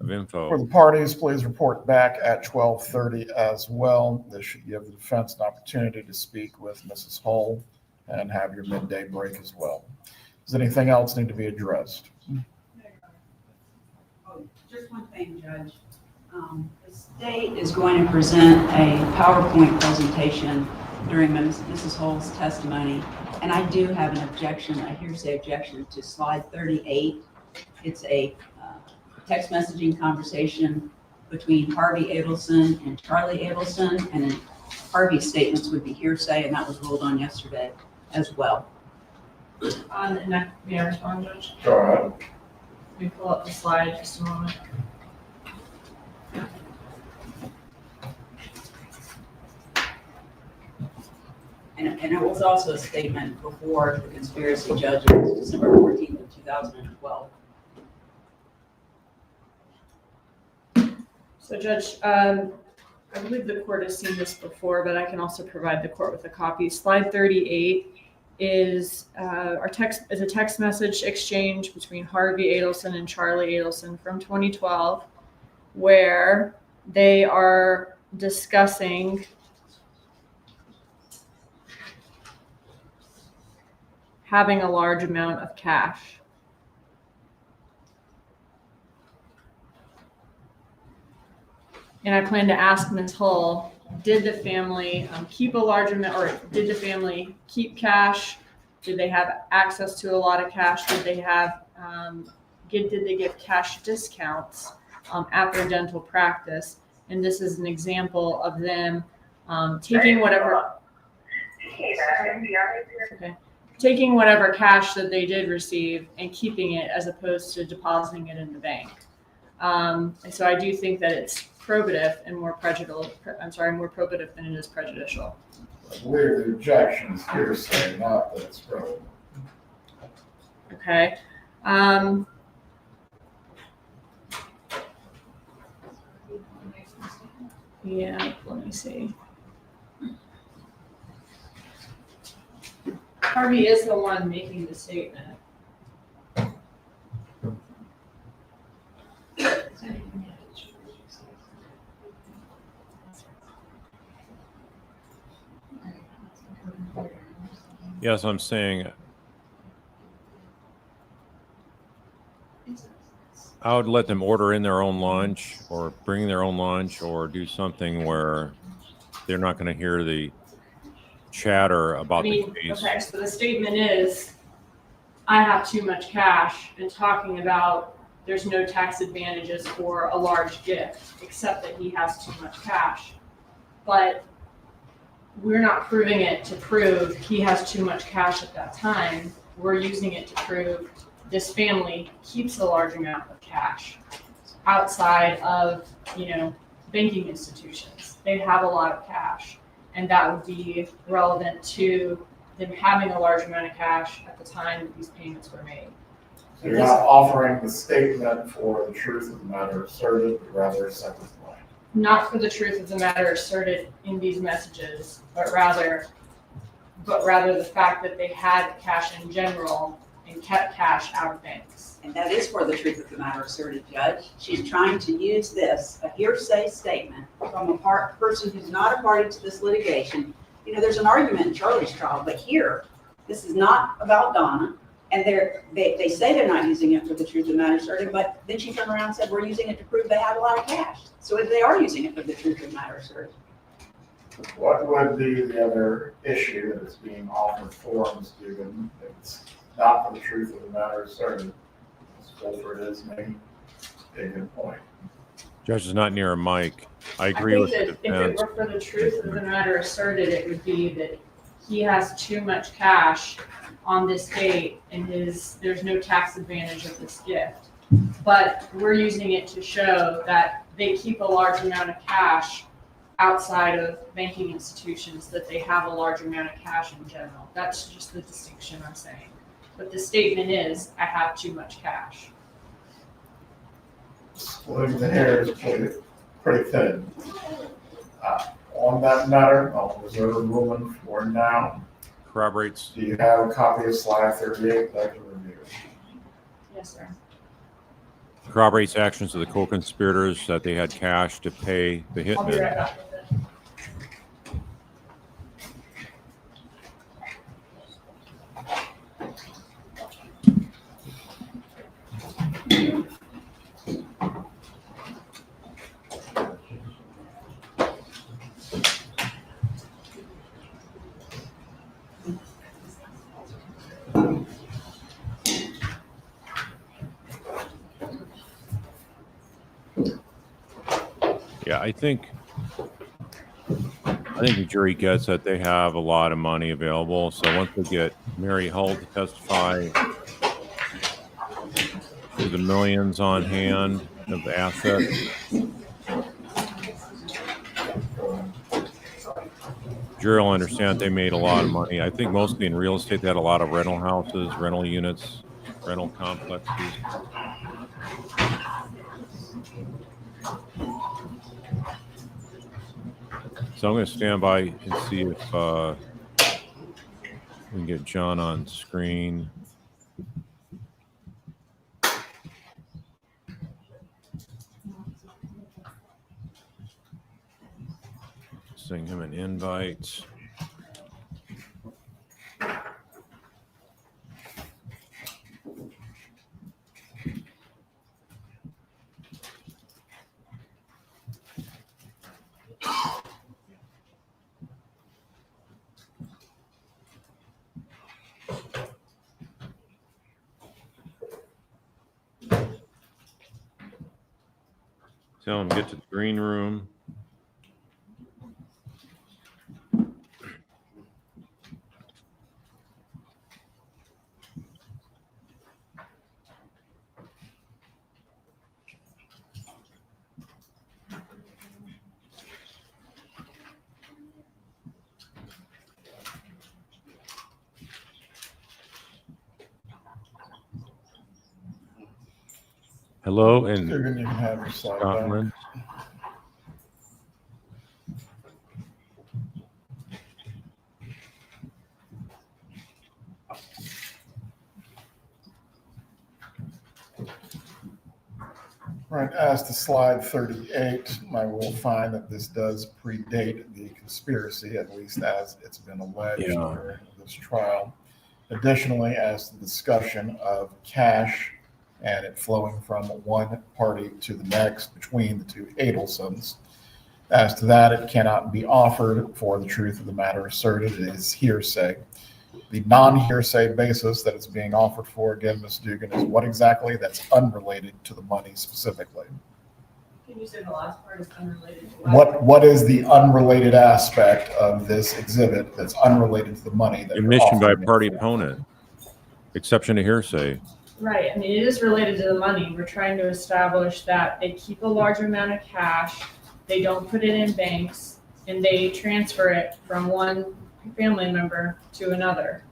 of info. For the parties, please report back at 12:30 as well. This should give the defense an opportunity to speak with Mrs. Hull and have your midday break as well. Does anything else need to be addressed? Oh, just one thing, Judge. The state is going to present a PowerPoint presentation during Mrs. Hull's testimony, and I do have an objection, a hearsay objection to slide 38. It's a text messaging conversation between Harvey Adelson and Charlie Adelson, and Harvey's statements would be hearsay, and that was ruled on yesterday as well. May I respond, Judge? Go ahead. Let me pull up the slide just a moment. And it was also a statement before the conspiracy judge on December 14th of 2012. So Judge, I believe the court has seen this before, but I can also provide the court with a copy. Slide 38 is a text message exchange between Harvey Adelson and Charlie Adelson from 2012, where they are discussing having a large amount of cash. And I plan to ask Ms. Hull, did the family keep a large amount, or did the family keep cash? Did they have access to a lot of cash? Did they have, did they give cash discounts at their dental practice? And this is an example of them taking whatever cash that they did receive and keeping it as opposed to depositing it in the bank. And so I do think that it's probative and more probative than it is prejudicial. I believe the objection is hearsay, not that it's probative. Okay. Yeah, let me see. Harvey is the one making the statement. Yes, I'm saying I would let them order in their own lunch or bring their own lunch or do something where they're not going to hear the chatter I about the mean, case. okay, so the statement is, I have too much cash, and talking about there's no tax advantages for a large gift, except that he has too much cash. But we're not proving it to prove he has too much cash at that time. We're using it to prove this family keeps a large amount of cash outside of, banking institutions. They have a lot of cash, and that would be relevant to them having a large amount of cash at the time that these payments were made. So you're not offering the statement for the truth of the matter asserted, but rather a separate claim. Not for the truth of the matter asserted in these messages, but rather the fact that they had cash in general and kept cash out of banks. And that is for the truth of the matter asserted, Judge. She's trying to use this, a hearsay statement from a person who's not a party to this litigation. There's an argument in Charlie's trial, but here, this is not about Donna. And they say they're not using it for the truth of the matter asserted, but then she turned around and said, we're using it to prove they have a lot of cash. So if they are using it for the truth of the matter asserted. What would be the other issue that is being offered for Ms. Dugan? It's not for the truth of the matter asserted. Ms. Fulford is making a good point. Judge is not near a mic. I agree with the I think that if it defense. were for the truth of the matter asserted, it would be that he has too much cash on this date and there's no tax advantage of this gift. But we're using it to show that they keep a large amount of cash outside of banking institutions, that they have a large amount of cash in general. That's just the distinction I'm saying. But the statement is, I have too much cash. Splitting the hair is pretty thin. On that matter, I'll reserve a ruling for now. Corroborates. Do you have a copy of slide 38 that I can review? Yes, sir. Corroborates actions of the co-conspirators that they had cash to pay the I'll be hitmen. right back with it. Yeah, I think the jury gets that they have a lot of money available. So once they get Mary Hull to testify to the millions on hand of assets, jury will understand they made a lot of money. I think mostly in real estate, they had a lot of rental houses, rental units, rental complexes. So I'm going to stand by and see if we can get John on screen. Send him an invite. Tell him get to the green room. Hello in Dugan, you can have your slide back. Scotland. Right, as to slide 38, I will find that this does predate the conspiracy, at least as it's been alleged Yeah. during this trial. Additionally, as to the discussion of cash and it flowing from one party to the next between the two Adelsons, as to that, it cannot be offered for the truth of the matter asserted. It is hearsay. The non-hearsay basis that it's being offered for, again, Ms. Dugan, is what exactly? That's unrelated to the money specifically. Can you say the last part is unrelated to What is the unrelated aspect of this exhibit that's unrelated to the money that you're Admission by offering it party for? opponent. Exception to hearsay. Right, I mean, it is related to the money. We're trying to establish that they keep a large amount of cash, they don't put it in banks, and they transfer it from one family member to another.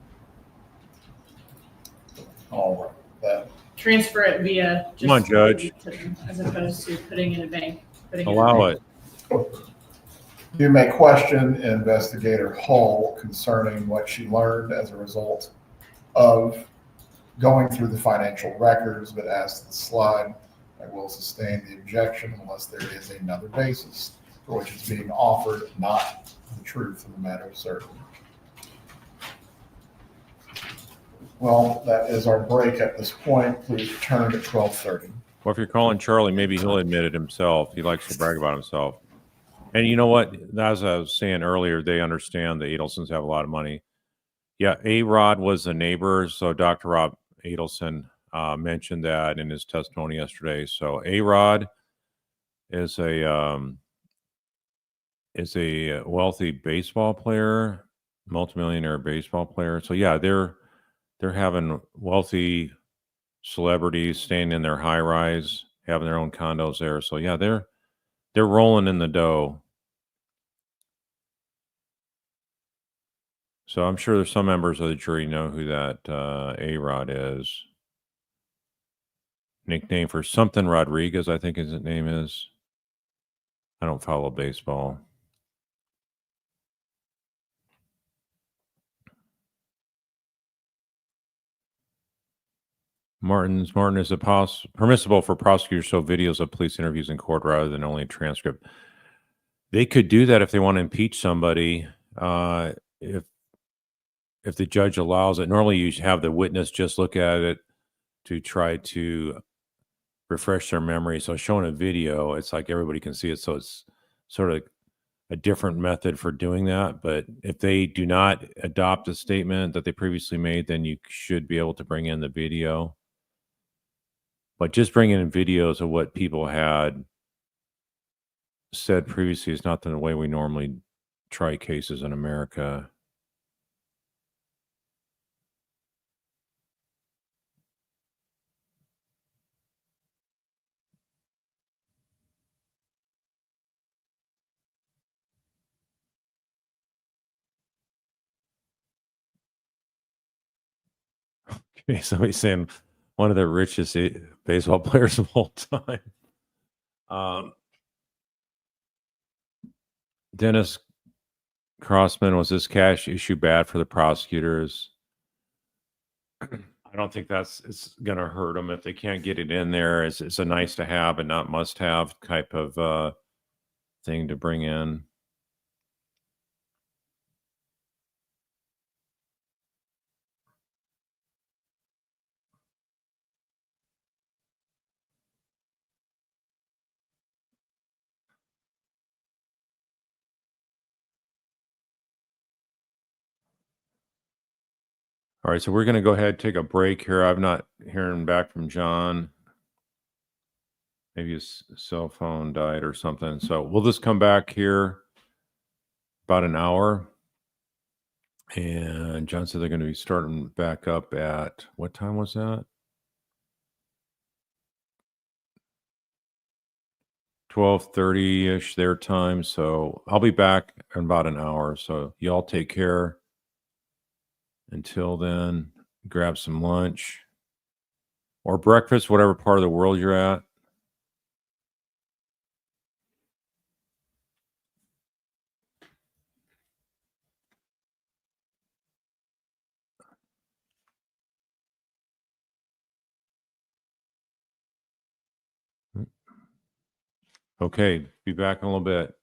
All right, that Transfer it via Come on, just Judge. to them, as opposed to putting in a bank. Allow it. You may question Investigator Hull concerning what she learned as a result of going through the financial records, but as to the slide, I will sustain the objection unless there is another basis for which it's being offered, not the truth of the matter asserted. Well, that is our break at this point. Please return at 12:30. Well, if you're calling Charlie, maybe he'll admit it himself. He likes to brag about himself. And you know what? As I was saying earlier, they understand the Adelsons have a lot of money. Yeah, A-Rod was a neighbor, so Dr. Rob Adelson mentioned that in his testimony yesterday. So A-Rod is a wealthy baseball player, multimillionaire baseball player. So yeah, they're having wealthy celebrities staying in their high rise, having their own condos there. So yeah, they're rolling in the dough. So I'm sure there's some members of the jury know who that A-Rod is. Nickname for something Rodriguez, I think his name is. I don't follow baseball. Martin is permissible for prosecutors to show videos of police interviews in court rather than only a transcript. They could do that if they want to impeach somebody. If the judge allows it, normally you have the witness just look at it to try to refresh their memory. So showing a video, it's like everybody can see it. So it's sort of a different method for doing that. But if they do not adopt a statement that they previously made, then you should be able to bring in the video. But just bringing in videos of what people had said previously is not the way we normally try cases in America. Okay, somebody's saying one of the richest baseball players of all time. Dennis Crossman, was this cash issue bad for the prosecutors? I don't think it's going to hurt them if they can't get it in there. It's a nice to have and not must have type of thing to bring in. All right, so we're going to go ahead and take a break here. I'm not hearing back from John. Maybe his cell phone died or something. So we'll just come back here about an hour. And John said they're going to be starting back up at, what time was that? 12:30-ish their time. So I'll be back in about an hour. So y'all take care. Until then, grab some lunch or breakfast, whatever part of the world you're at. Okay, be back in a little bit.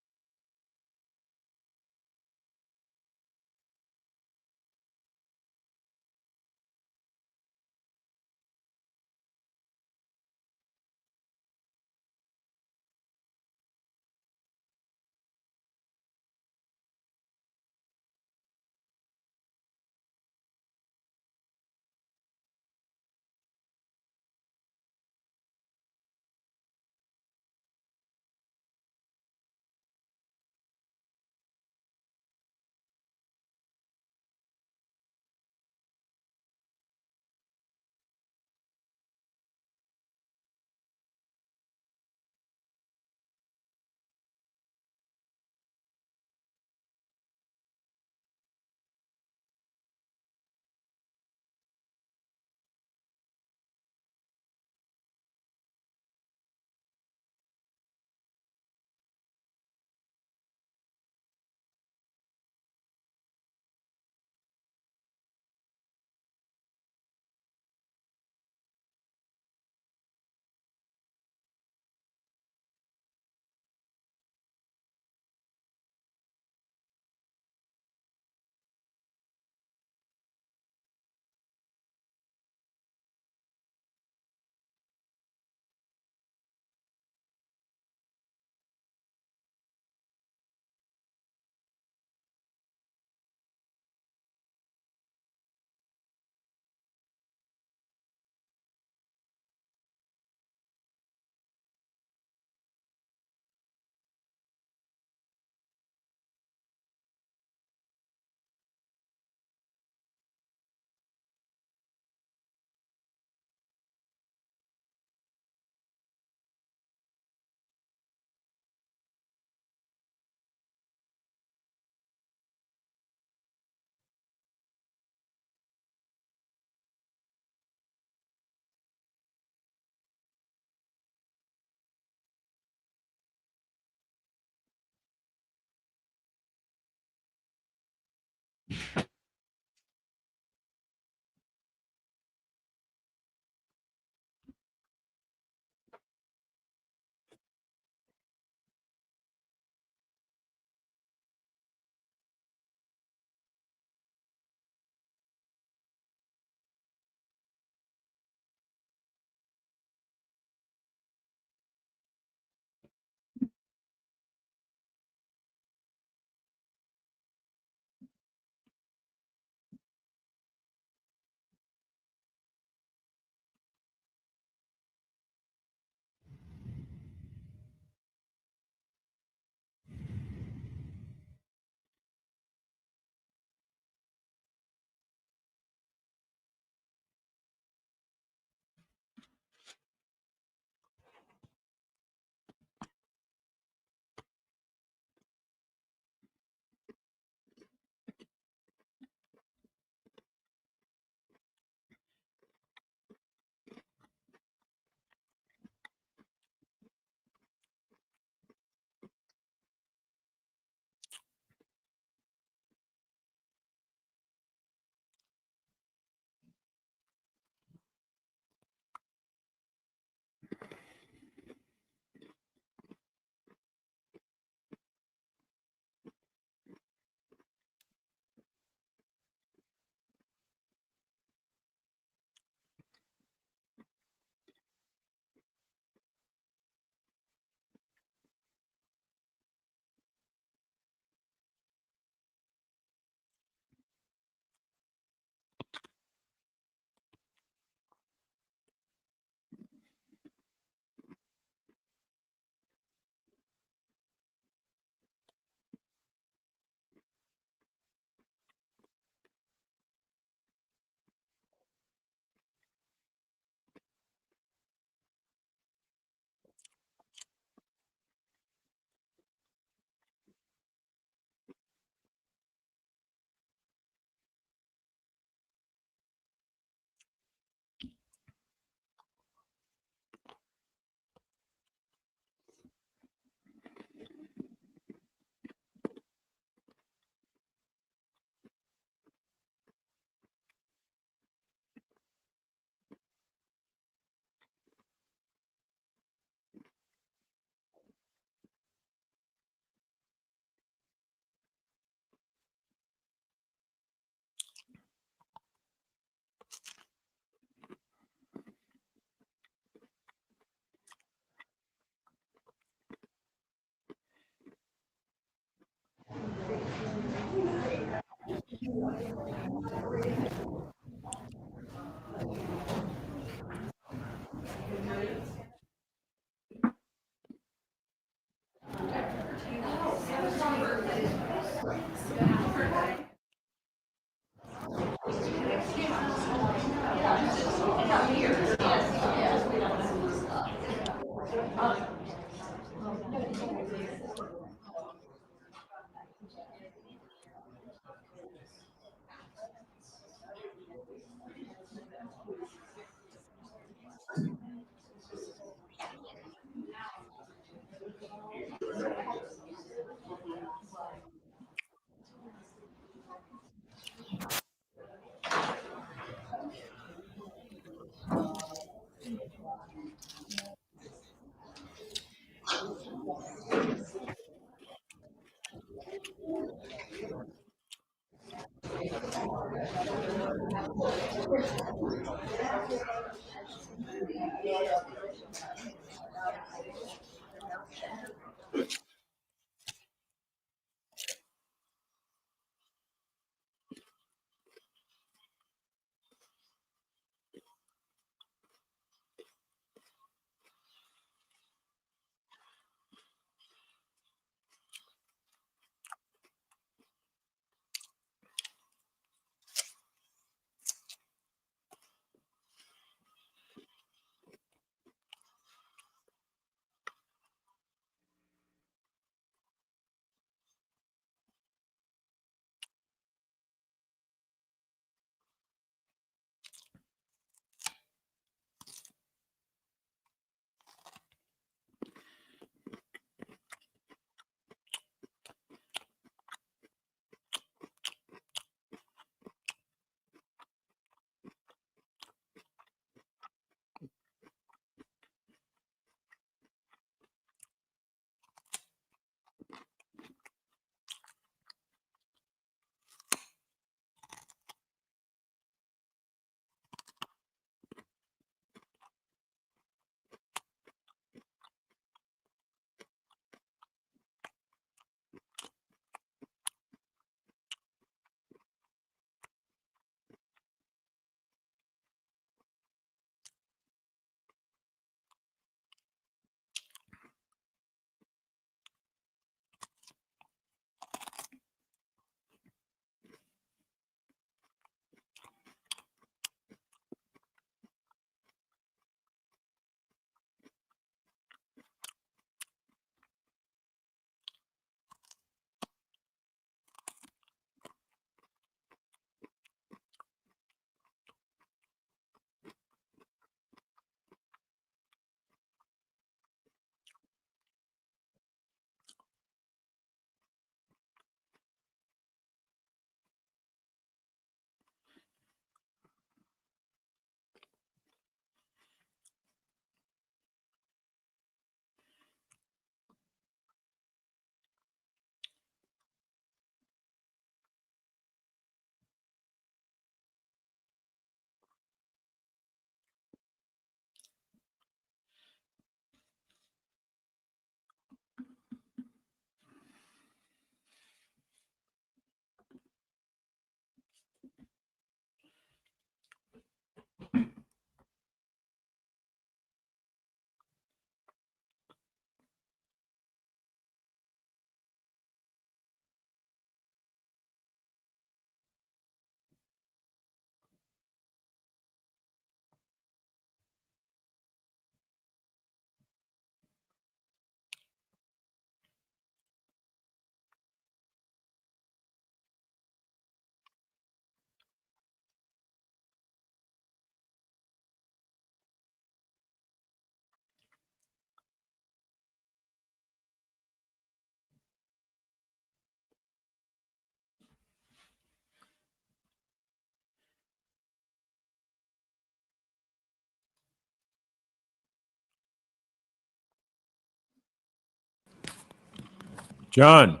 John,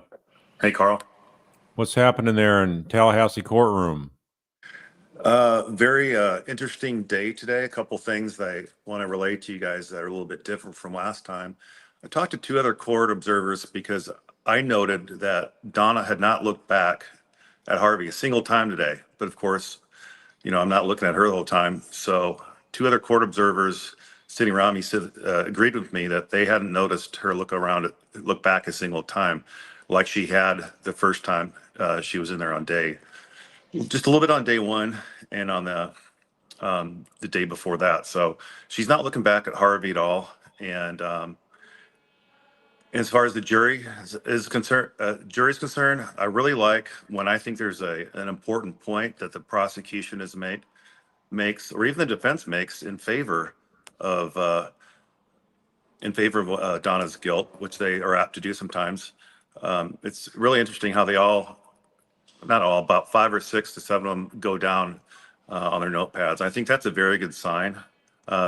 Hey, Carl. what's happening there in Tallahassee courtroom? Very interesting day today. A couple things that I want to relate to you guys that are a little bit different from last time. I talked to two other court observers because I noted that Donna had not looked back at Harvey a single time today. But of course, I'm not looking at her the whole time. So 2 other court observers sitting around me said, agreed with me that they hadn't noticed her look back a single time, like she had the first time she was in there on just a little bit on day 1 and on the day before that. So she's not looking back at Harvey at all. And as far as the jury's concerned, I really like when I think there's an important point that the prosecution makes, or even the defense makes in favor of Donna's guilt, which they are apt to do sometimes. It's really interesting how not all, about 5 or 6 to 7 of them go down on their notepads. I think that's a very good sign.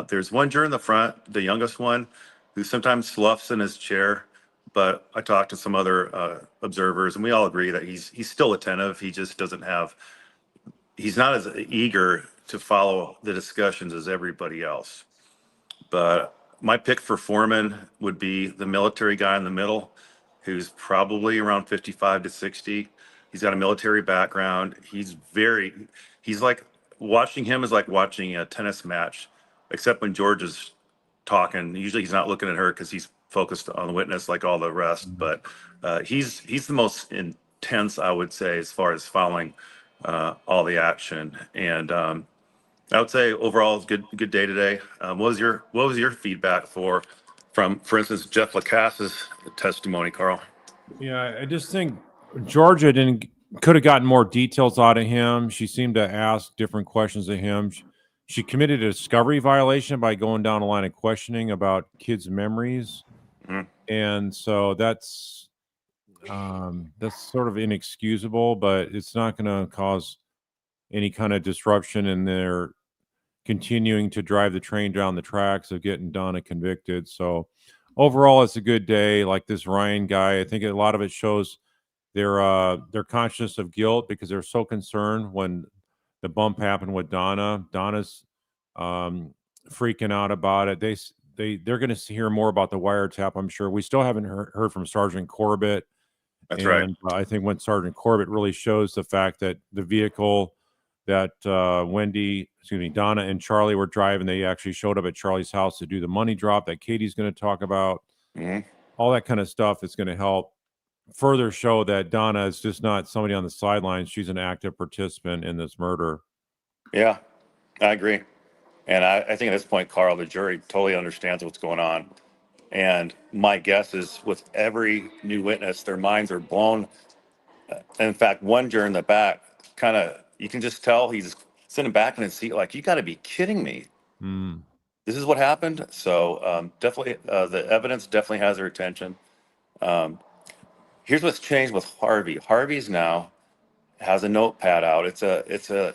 There's one juror in the front, the youngest one, who sometimes sloughs in his chair, but I talked to some other observers, and we all agree that he's still attentive. He just he's not as eager to follow the discussions as everybody else. But my pick for foreman would be the military guy in the middle, who's probably around 55 to 60. He's got a military background. He's like, watching him is like watching a tennis match, except when George is talking. Usually he's not looking at her because he's focused on the witness like all the rest. But he's the most intense, I would say, as far as following all the action. And I would say overall it's good day today. What was your feedback for instance, Jeff Lacasse's testimony, Carl? Yeah, I just think Georgia could have gotten more details out of him. She seemed to ask different questions of him. She committed a discovery violation by going down a line of questioning about kids' memories. Mhm. And so that's sort of inexcusable, but it's not going to cause any kind of disruption in their continuing to drive the train down the tracks of getting Donna convicted. So overall, it's a good day. Like this Ryan guy, I think a lot of it shows their consciousness of guilt because they're so concerned when the bump happened with Donna. Donna's freaking out about it. They're going to hear more about the wiretap, I'm sure. We still haven't heard from Sergeant Corbitt. That's right. And I think when Sergeant Corbitt really shows the fact that the vehicle that Donna and Charlie were driving, they actually showed up at Charlie's house to do the money drop that Katie's going to talk about. Mhm. All that kind of stuff is going to help further show that Donna is just not somebody on the sidelines. She's an active participant in this murder. Yeah, I agree. And I think at this point, Carl, the jury totally understands what's going on. And my guess is with every new witness, their minds are blown. In fact, one juror in the back, you can just tell he's sitting back in his seat like, you got to be kidding me. Mm. This is what happened. So definitely, the evidence definitely has their attention. Here's what's changed with Harvey. Harvey's now has a notepad out. It's a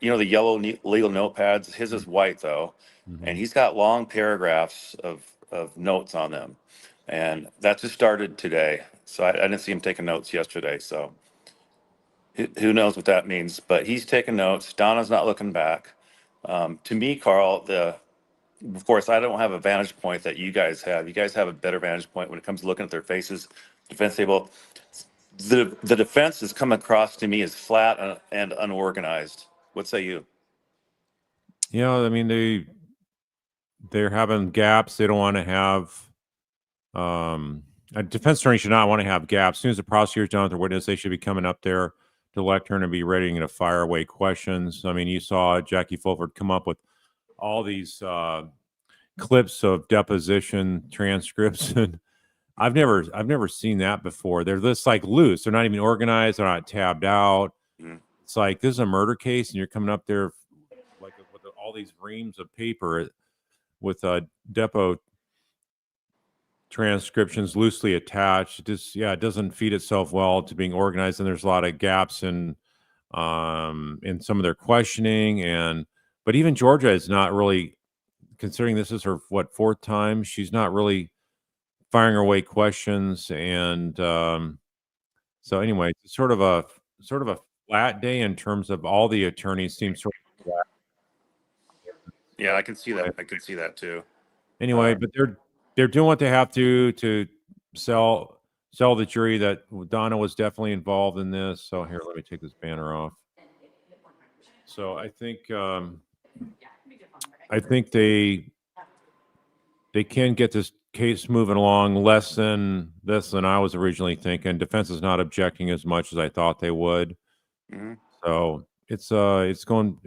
the yellow legal notepads. His is white though, and he's got long paragraphs of notes on them, and that just started today. So I didn't see him taking notes yesterday. So who knows what that means? But he's taking notes. Donna's not looking back. To me, Carl, of course, I don't have a vantage point that you guys have. You guys have a better vantage point when it comes to looking at their faces, defense table. The defense has come across to me as flat and unorganized. What say you? Yeah, I mean they're having gaps. They don't want to have a defense attorney should not want to have gaps. As soon as the prosecutor's done with their witness, they should be coming up there to the lectern and be ready to fire away questions. I mean, you saw Jackie Fulford come up with all these clips of deposition transcripts, and I've never seen that before. They're just like loose. They're not even organized. They're not tabbed out. Mhm. It's like this is a murder case, and you're coming up there like with all these reams of paper with depo transcriptions loosely attached. It doesn't feed itself well to being organized, and there's a lot of gaps in some of their questioning. But even Georgia is not really, considering this is her fourth time, she's not really firing away questions. And so anyway, it's sort of a flat day in terms of all the attorneys seem sort of flat. Yeah, I can see that. I can see that too. Anyway, but they're doing what they have to sell tell the jury that Donna was definitely involved in this. So here, let me take this banner off. So I think they can get this case moving along less than I was originally thinking. Defense is not objecting as much as I thought they would. Mhm. So it's going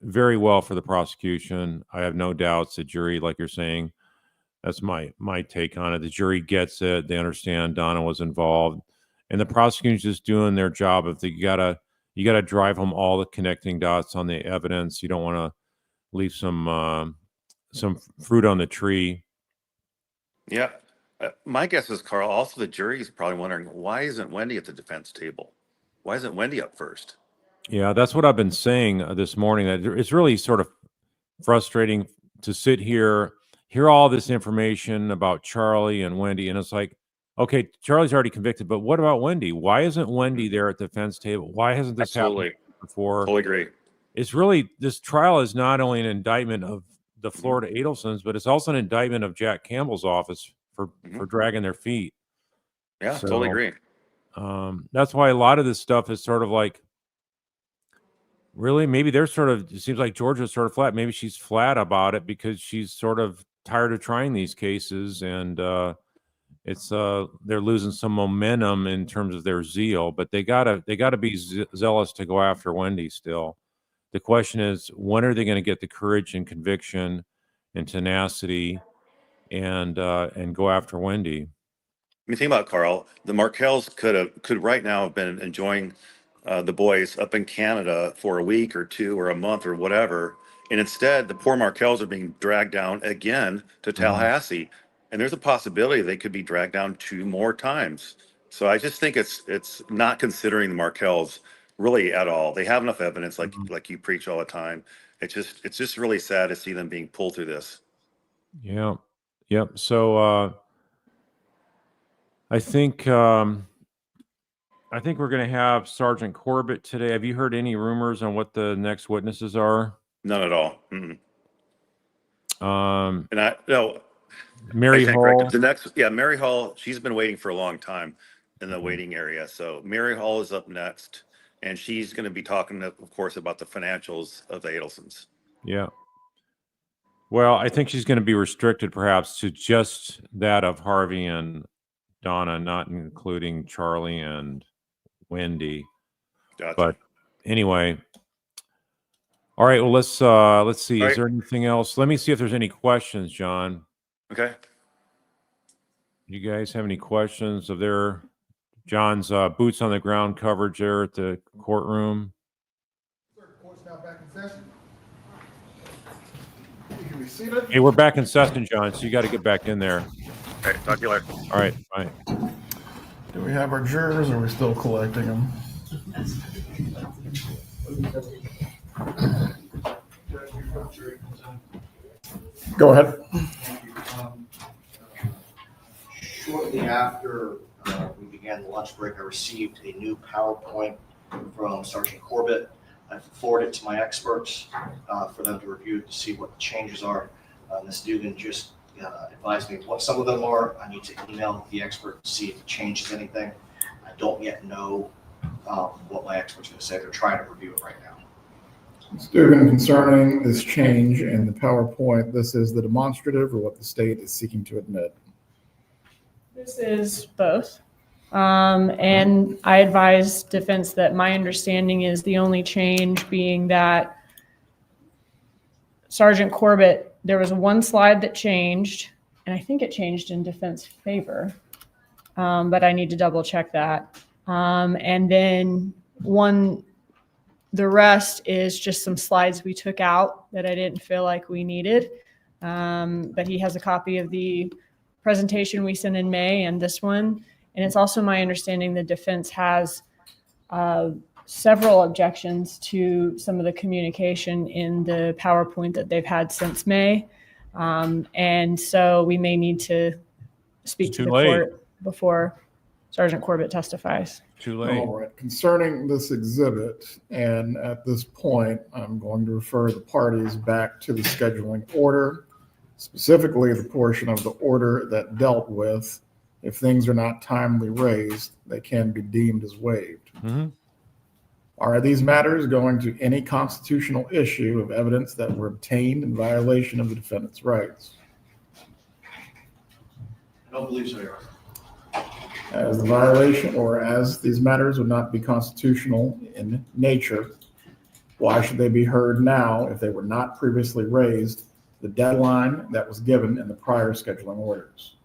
very well for the prosecution. I have no doubts. The jury, like you're saying, that's my take on it. The jury gets it. They understand Donna was involved, and the prosecution's just doing their job. If you gotta drive home all the connecting dots on the evidence. You don't want to leave some fruit on the tree. Yeah. My guess is, Carl, also the jury is probably wondering, why isn't Wendy at the defense table? Why isn't Wendy up first? Yeah, that's what I've been saying this morning. That it's really sort of frustrating to sit here, hear all this information about Charlie and Wendy, and it's like, okay, Charlie's already convicted, but what about Wendy? Why isn't Wendy there at the defense table? Why hasn't this Absolutely. happened before? Totally agree. It's really, this trial is not only an indictment of the Florida Adelsons, but it's also an indictment of Jack Campbell's office for dragging their feet. Yeah, So, totally agree. that's why a lot of this stuff is sort of like, really, maybe they're sort of, it seems like Georgia's sort of flat. Maybe she's flat about it because she's sort of tired of trying these cases, and they're losing some momentum in terms of their zeal, but they gotta be zealous to go after Wendy still. The question is, when are they going to get the courage and conviction and tenacity and go after Wendy? I mean, think about it, Carl. The Markells could right now have been enjoying the boys up in Canada for a week or two or a month or whatever, and instead the poor Markells are being dragged down again to Tallahassee, and there's a possibility they could be dragged down 2 more times. So I just think it's not considering the Markells really at all. They have enough evidence, like you preach all the time. It's just really sad to see them being pulled through this. Yeah. Yep. So I think we're going to have Sergeant Corbitt today. Have you heard any rumors on what the next witnesses are? None at all. Mm-mm. Um, And I no. Mary I stand corrected. Hall. Mary Hall, she's been waiting for a long time in the waiting area. So Mary Hall is up next, and she's going to be talking, of course, about the financials of the Adelsons. Yeah. Well, I think she's going to be restricted perhaps to just that of Harvey and Donna, not including Charlie and Wendy. Gotcha. But anyway, all right. Well, let's see. All Is right. there anything else? Let me see if there's any questions, John. Okay. You guys have any questions of John's boots on the ground coverage there at the courtroom? Court's now back in session. You can be seated. Hey, we're back in session, John, so you got to get back in there. All right. Talk to you later. All right, bye. Do we have our jurors, or are we still collecting them? Go ahead. Shortly after we began the lunch break, I received a new PowerPoint from Sergeant Corbitt. I forwarded it to my experts for them to review to see what the changes are. Ms. Dugan just advised me what some of them are. I need to email the expert to see if it changes anything. I don't yet know what my expert's going to say. They're trying to review it right now. Ms. Dugan, concerning this change in the PowerPoint, this is the demonstrative or what the state is seeking to admit? This is both. And I advised defense that my understanding is the only change being that Sergeant Corbitt, there was one slide that changed, and I think it changed in defense favor, but I need to double check that. And then the rest is just some slides we took out that I didn't feel like we needed. But he has a copy of the presentation we sent in May and this one. And it's also my understanding the defense has several objections to some of the communication in the PowerPoint that they've had since May. And so we may need to speak to the court before Sergeant Corbitt testifies. Too late. All right. Concerning this exhibit, and at this point, I'm going to refer the parties back to the scheduling order, specifically the portion of the order that dealt with if things are not timely raised, they can be deemed as waived. Mhm. Are these matters going to any constitutional issue of evidence that were obtained in violation of the defendant's rights? I don't believe so, Your Honor. As the violation, or as these matters would not be constitutional in nature, why should they be heard now if they were not previously raised, the deadline that was given in the prior scheduling orders?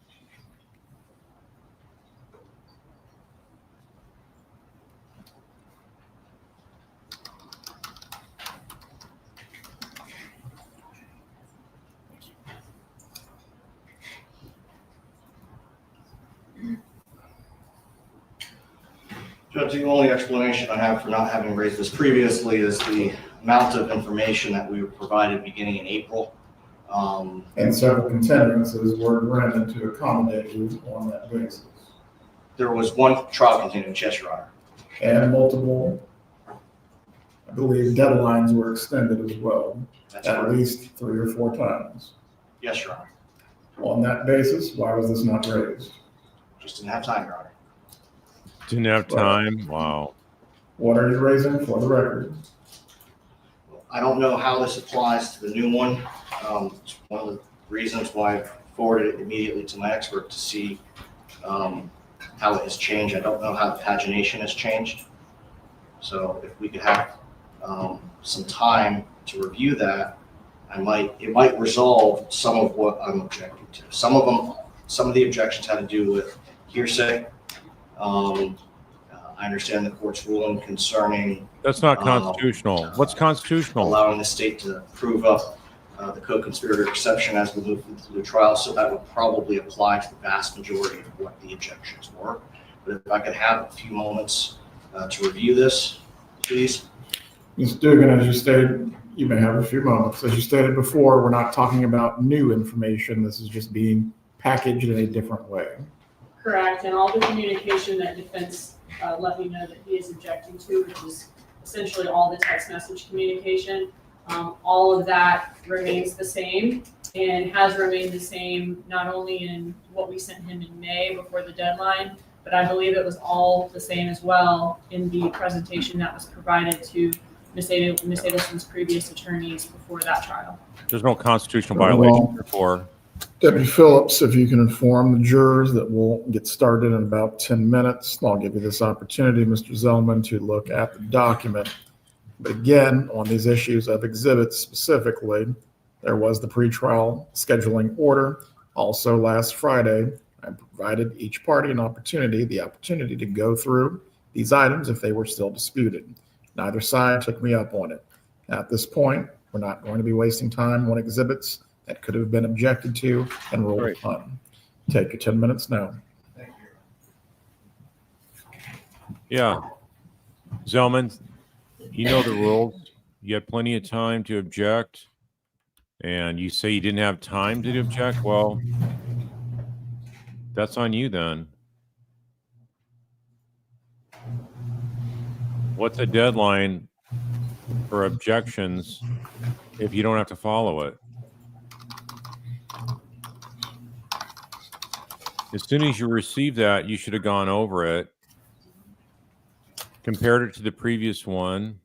Judge, the only explanation I have for not having raised this previously is the amount of information that we were provided beginning in April. And several continuances were granted to accommodate you on that basis. There was one trial continuance, yes, Your Honor. And multiple, I believe, deadlines were extended as well, That's at correct. least 3 or 4 times. Yes, Your Honor. On that basis, why was this not raised? Just didn't have time, Your Honor. Didn't have time. Wow. What are you raising for the record? I don't know how this applies to the new one. It's one of the reasons why I forwarded it immediately to my expert to see how it has changed. I don't know how the pagination has changed. So if we could have some time to review that, it might resolve some of what I'm objecting to. Some of the objections had to do with hearsay. I understand the court's ruling concerning That's not constitutional. What's constitutional? allowing the state to prove up the co-conspirator exception as we move through the trial. So that would probably apply to the vast majority of what the objections were. But if I could have a few moments to review this, please. Ms. Dugan, as you stated, you may have a few moments. As you stated before, we're not talking about new information. This is just being packaged in a different way. Correct, and all the communication that defense let me know that he is objecting to, which is essentially all the text message communication, all of that remains the same and has remained the same not only in what we sent him in May before the deadline, but I believe it was all the same as well in the presentation that was provided to Ms. Adelson's previous attorneys before that trial. There's no constitutional violation before. Deputy Phillips, if you can inform the jurors that we'll get started in about 10 minutes. I'll give you this opportunity, Mr. Zellman, to look at the document. But again, on these issues of exhibits specifically, there was the pretrial scheduling order. Also last Friday, I provided each party the opportunity to go through these items if they were still disputed. Neither side took me up on it. At this point, we're not going to be wasting time on exhibits that could have been objected to and ruled Right. upon. Take your 10 minutes now. Thank you. Yeah. Zellman, you know the rules. You had plenty of time to object. And you say you didn't have time to object? Well, that's on you then. What's a deadline for objections if you don't have to follow it? As soon as you received that, you should have gone over it, compared it to the previous one.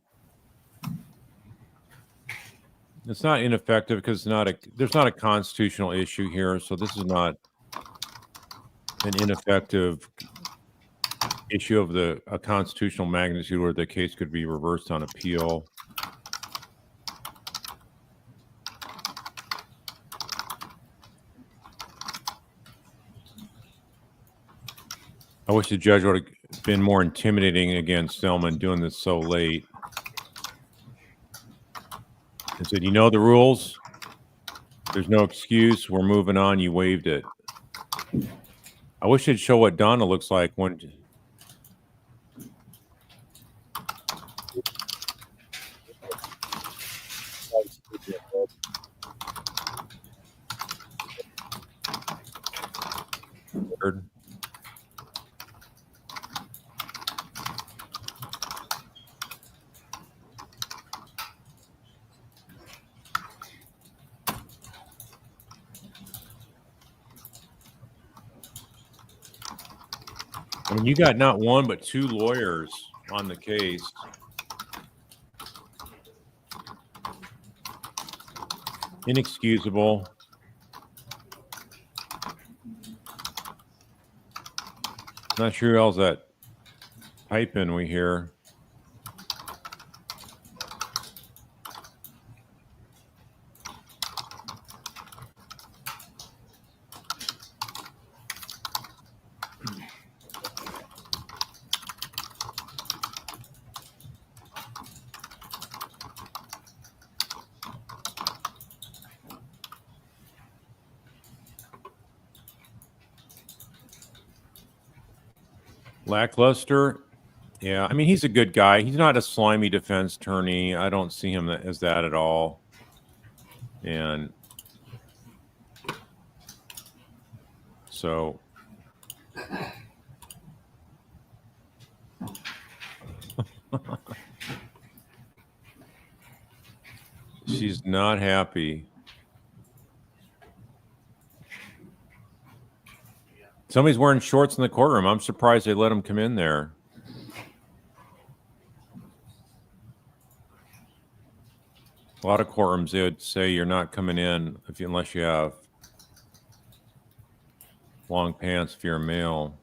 It's not ineffective because there's not a constitutional issue here, so this is not an ineffective issue of a constitutional magnitude where the case could be reversed on appeal. I wish the judge would have been more intimidating against Zellman doing this so late. And said, you know the rules. There's no excuse. We're moving on. You waived it. I wish it'd show what Donna looks like when. I mean, you got not one, but two lawyers on the case. Inexcusable. Not sure who else that piping we hear. Lackluster. Yeah, I mean, he's a good guy. He's not a slimy defense attorney. I don't see him as that at all. And so she's not happy. Somebody's wearing shorts in the courtroom. I'm surprised they let him come in there. A lot of courtrooms, they would say you're not coming in unless you have long pants if you're a male.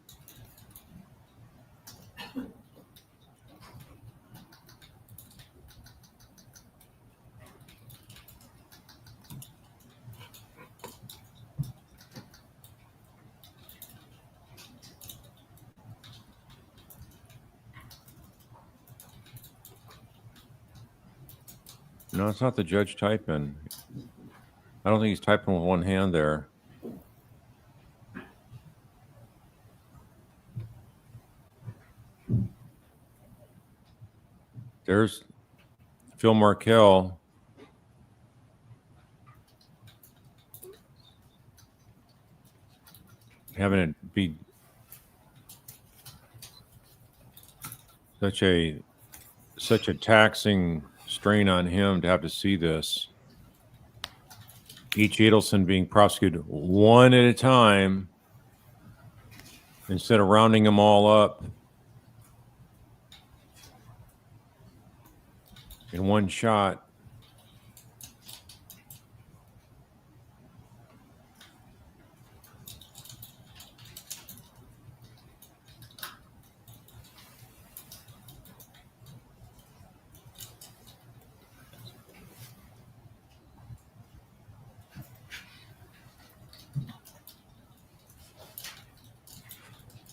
No, it's not the judge typing. I don't think he's typing with one hand there. There's Phil Markell. Having it be such a taxing strain on him to have to see this. Each Adelson being prosecuted one at a time instead of rounding them all up in one shot.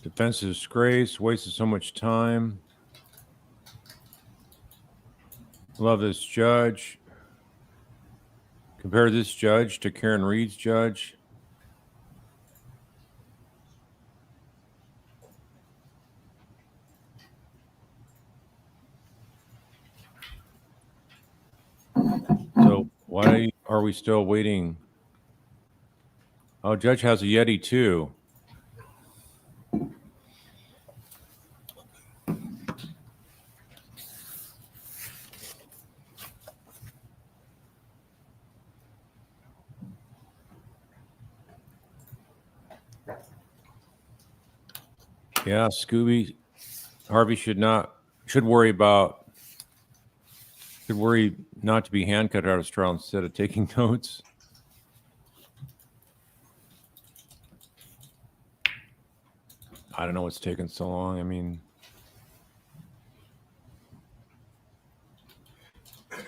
Defense is disgrace, wasted so much time. Love this judge. Compare this judge to Karen Reed's judge. So why are we still waiting? Oh, judge has a Yeti too. Yeah, Scooby, Harvey should worry not to be hand-cut out of straw instead of taking notes. I don't know what's taking so long. I mean, so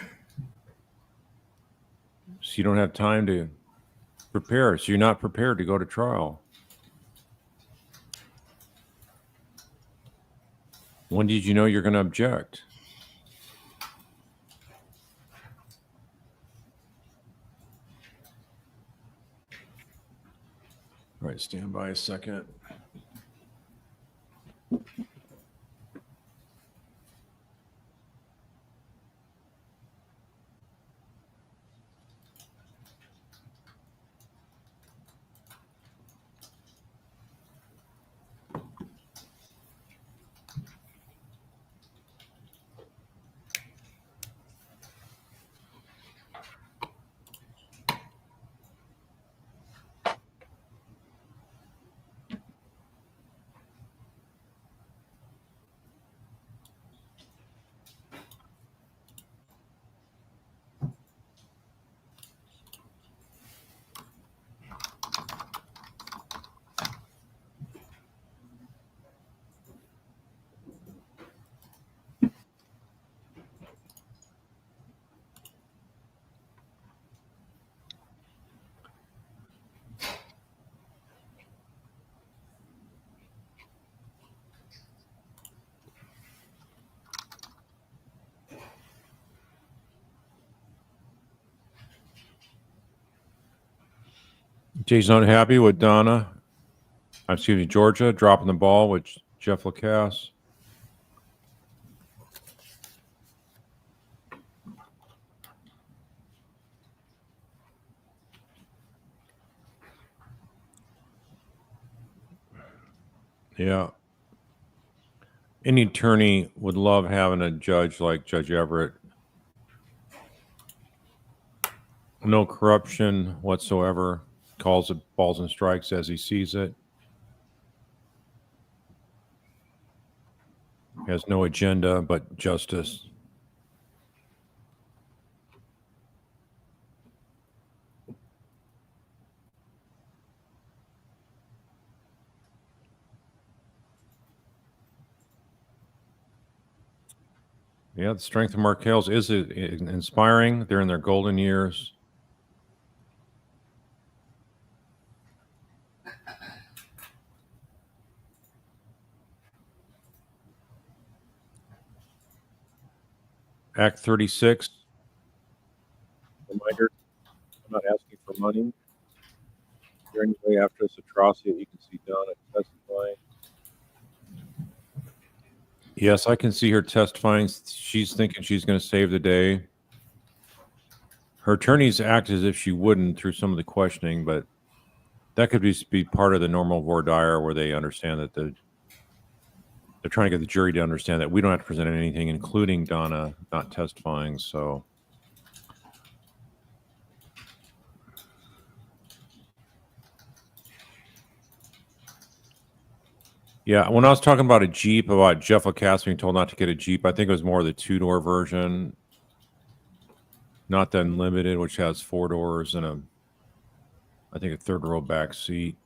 you don't have time to prepare. So you're not prepared to go to trial. When did you know you're going to object? All right, stand by a second. Jay's not happy with Georgia dropping the ball with Jeff Lacasse. Yeah. Any attorney would love having a judge like Judge Everett. No corruption whatsoever. Calls it balls and strikes as he sees it. Has no agenda but justice. Yeah, the strength of Markel's is inspiring. They're in their golden years. Act 36. Reminder, I'm not asking for money. Is there any way after this atrocity that you can see Donna testifying? Yes, I can see her testifying. She's thinking she's going to save the day. Her attorneys act as if she wouldn't through some of the questioning, but that could be part of the normal voir dire where they understand that they're trying to get the jury to understand that we don't have to present anything, including Donna not testifying. So, yeah, when I was talking about a Jeep, about Jeff Lacasse being told not to get a Jeep, I think it was more the 2-door version, not the Unlimited, which has 4 doors and I think a 3rd row back seat.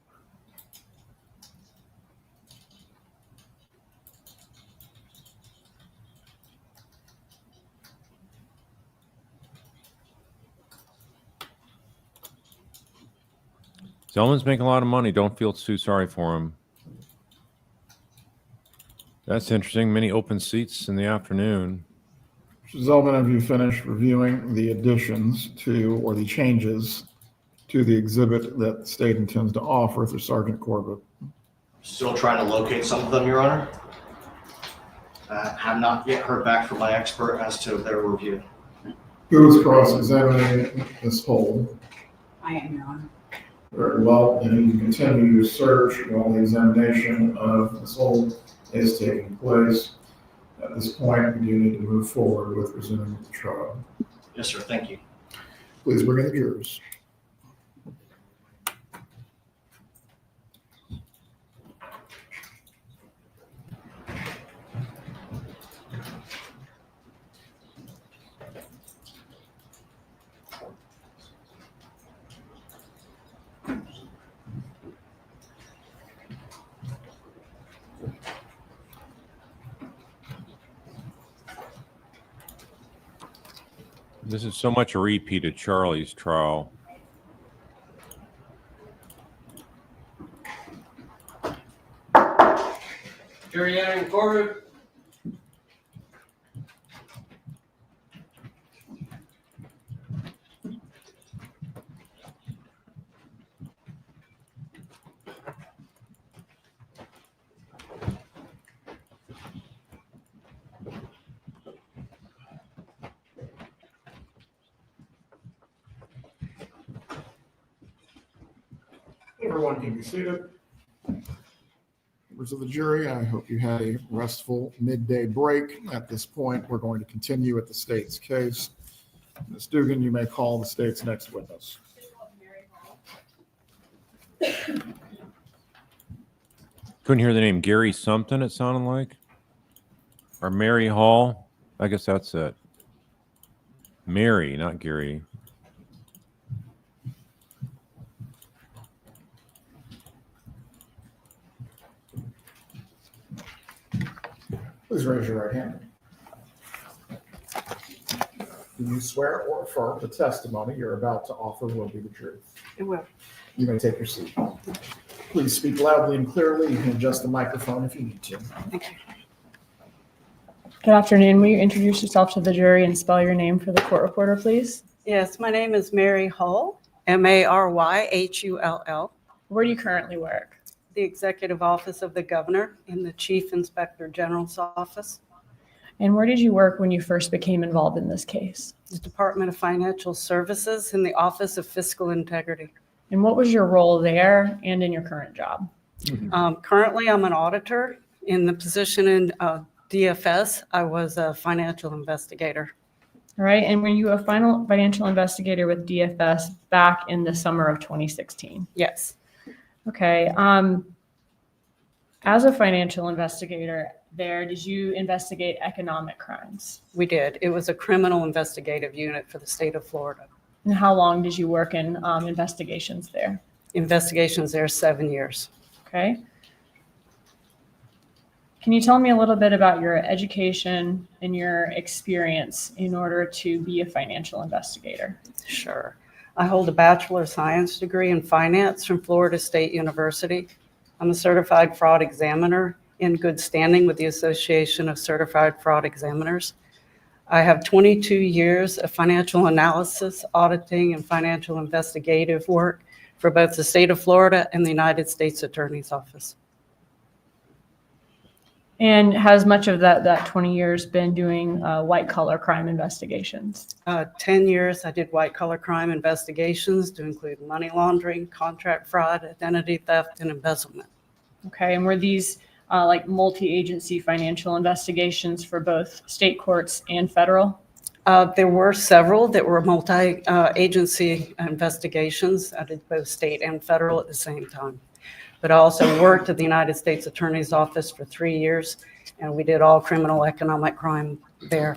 Zellman's making a lot of money. Don't feel too sorry for him. That's interesting. Many open seats in the afternoon. Mr. Zellman, have you finished reviewing the additions to, or the changes to the exhibit that the state intends to offer through Sgt Corbitt? Still trying to locate some of them, Your Honor. Have not yet heard back from my expert as to their review. Who is cross-examining Ms. Hold? I am, Your Honor. Very well, and you can continue your search while the examination of Ms. Hold is taking place. At this point, we do need to move forward with resuming the trial. Yes, sir. Thank you. Please bring in the jurors. This is so much a repeat of Charlie's trial. Jury entering the courtroom. Everyone can be seated. Members of the jury, I hope you had a restful midday break. At this point, we're going to continue with the state's case. Ms. Dugan, you may call the state's next witness. Couldn't hear the name. Gary something, it sounded like. Or Mary Hall. I guess that's it. Mary, not Gary. Please raise your right hand. Do you swear or affirm the testimony you're about to offer will be the truth? It will. You may take your seat. Please speak loudly and clearly. You can adjust the microphone if you need to. Thank you. Good afternoon. Will you introduce yourself to the jury and spell your name for the court reporter, please? Yes, my name is Mary Hull. Maryhull, Where do you currently work? the Executive Office of the Governor in the Chief Inspector General's office, And where did you work when you first became involved in this case? the Department of Financial Services in the Office of Fiscal Integrity. And what was your role there and in your current job? Currently, I'm an auditor. In the position in DFS, I was a financial investigator. All right. And were you a financial investigator with DFS back in the summer of 2016? Yes. Okay. As a financial investigator there, did you investigate economic crimes? We did. It was a criminal investigative unit for the state of Florida. And how long did you work in investigations there? Investigations there 7 years. Okay. Can you tell me a little bit about your education and your experience in order to be a financial investigator? Sure. I hold a Bachelor of Science degree in finance from Florida State University. I'm a certified fraud examiner in good standing with the Association of Certified Fraud Examiners. I have 22 years of financial analysis, auditing, and financial investigative work for both the state of Florida and the United States Attorney's Office. And has much of that 20 years been doing white collar crime investigations? 10 years I did white collar crime investigations to include money laundering, contract fraud, identity theft, and embezzlement. Okay, and were these like multi-agency financial investigations for both state courts and federal? There were several that were multi-agency investigations. I did both state and federal at the same time. But I also worked at the United States Attorney's Office for 3 years, and we did all criminal economic crime there.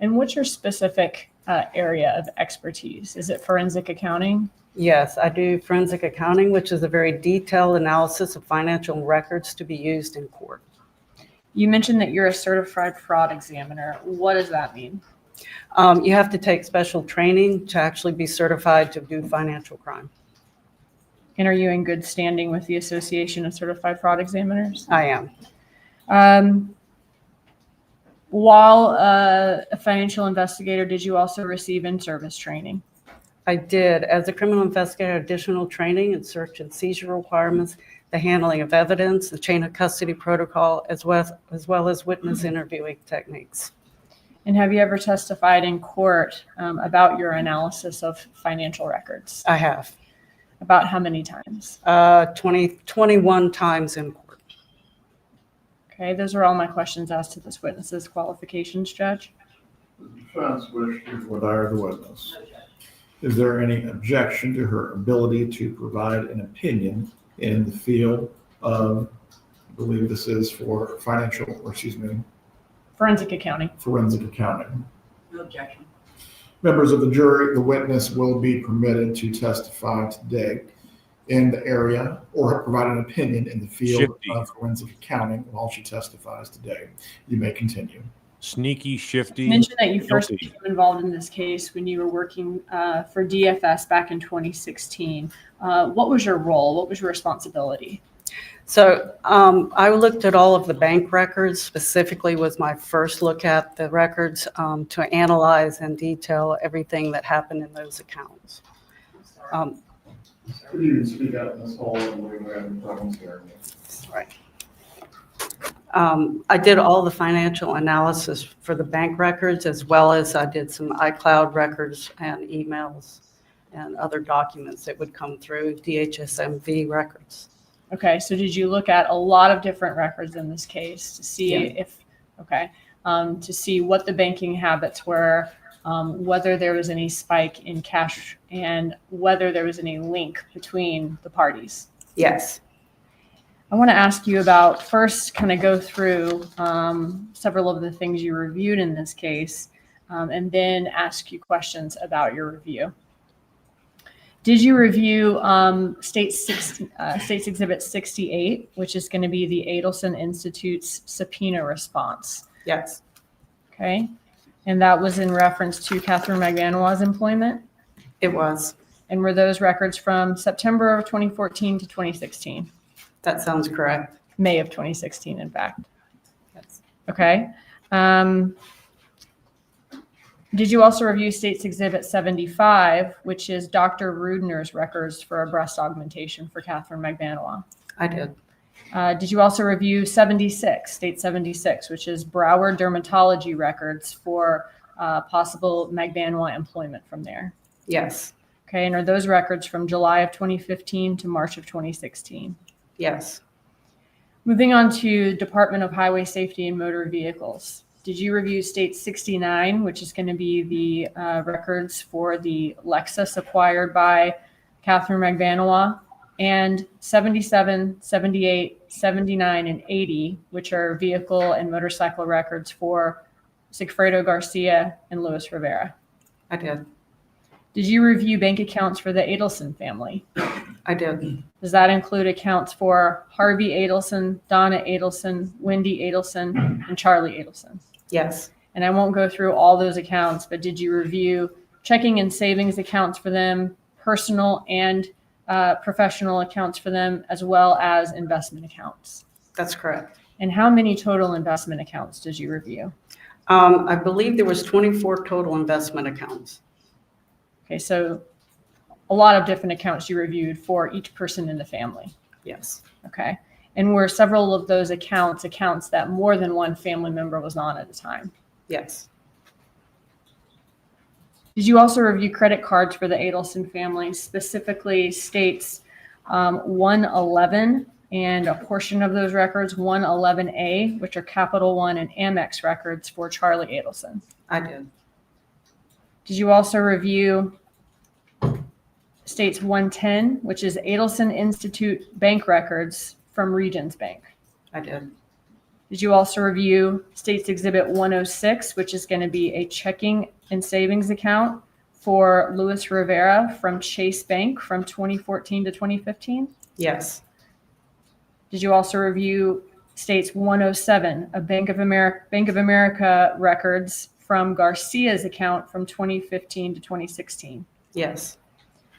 And what's your specific area of expertise? Is it forensic accounting? Yes, I do forensic accounting, which is a very detailed analysis of financial records to be used in court. You mentioned that you're a certified fraud examiner. What does that mean? You have to take special training to actually be certified to do financial crime. And are you in good standing with the Association of Certified Fraud Examiners? I am. While a financial investigator, did you also receive in-service training? I did. As a criminal investigator, additional training in search and seizure requirements, the handling of evidence, the chain of custody protocol, as well as witness interviewing techniques. And have you ever testified in court about your analysis of financial records? I have. About how many times? 21 times in court. Okay, those are all my questions as to this witness's qualifications, Judge. The defense wishes to retire the witness. Is there any objection to her ability to provide an opinion in the field of, I believe this is for Forensic accounting. forensic accounting? No objection. Members of the jury, the witness will be permitted to testify today in the area or provide an opinion in the field of forensic accounting while she testifies today. You may continue. Sneaky, shifty. You mentioned that you first guilty. became involved in this case when you were working for DFS back in 2016. What was your role? What was your responsibility? So I looked at all of the bank records, specifically was my first look at the records to analyze and detail everything that happened in those accounts. Could you speak up in this hall and we're having problems here? Right. I did all the financial analysis for the bank records, as well as I did some iCloud records and emails and other documents that would come through DHSMV records. Okay, so did you look at a lot of different records in this case to see to see what the banking habits were, whether there was any spike in cash, and whether there was any link between the parties? Yes. I want to ask you about first kind of go through several of the things you reviewed in this case, and then ask you questions about your review. Did you review States Exhibit 68, which is going to be the Adelson Institute's subpoena response? Yes. Okay. And that was in reference to Catherine Magbanua's employment? It was. And were those records from September of 2014 to 2016? That sounds correct. May of 2016, in fact. Yes. Okay. Did you also review State's Exhibit 75, which is Dr. Rudner's records for a breast augmentation for Catherine Magbanua? I did. Did you also review 76, State 76, which is Broward dermatology records for possible Magbanua employment from there? Yes. Okay, and are those records from July of 2015 to March of 2016? Yes. Moving on to Department of Highway Safety and Motor Vehicles. Did you review State 69, which is going to be the records for the Lexus acquired by Catherine Magbanua, and 77, 78, 79, and 80, which are vehicle and motorcycle records for Sigfredo Garcia and Luis Rivera? I did. Did you review bank accounts for the Adelson family? I did. Does that include accounts for Harvey Adelson, Donna Adelson, Wendy Adelson, and Charlie Adelson? Yes. And I won't go through all those accounts, but did you review checking and savings accounts for them, personal and professional accounts for them, as well as investment accounts? That's correct. And how many total investment accounts did you review? I believe there was 24 total investment accounts. Okay, so a lot of different accounts you reviewed for each person in the family. Yes. Okay. And were several of those accounts that more than one family member was on at a time? Yes. Did you also review credit cards for the Adelson family, specifically States 111 and a portion of those records, 111A, which are Capital One and Amex records for Charlie Adelson? I did. Did you also review States 110, which is Adelson Institute bank records from Regions Bank? I did. Did you also review States Exhibit 106, which is going to be a checking and savings account for Luis Rivera from Chase Bank from 2014 to 2015? Yes. Did you also review States 107, a Bank of America records from Garcia's account from 2015 to 2016? Yes.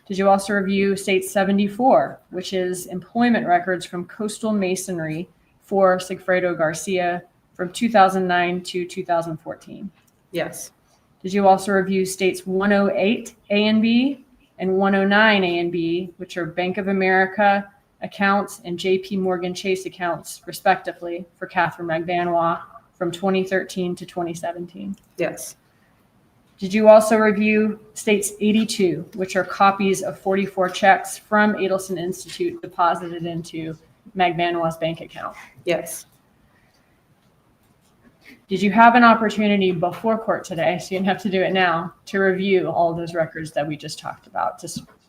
Did you also review State 74, which is employment records from Coastal Masonry for Sigfredo Garcia from 2009 to 2014? Yes. Did you also review States 108 A and B and 109 A and B, which are Bank of America accounts and JP Morgan Chase accounts, respectively, for Catherine Magbanua from 2013 to 2017? Yes. Did you also review States 82, which are copies of 44 checks from Adelson Institute deposited into Magbanua's bank account? Yes. Did you have an opportunity before court today, so you didn't have to do it now, to review all those records that we just talked about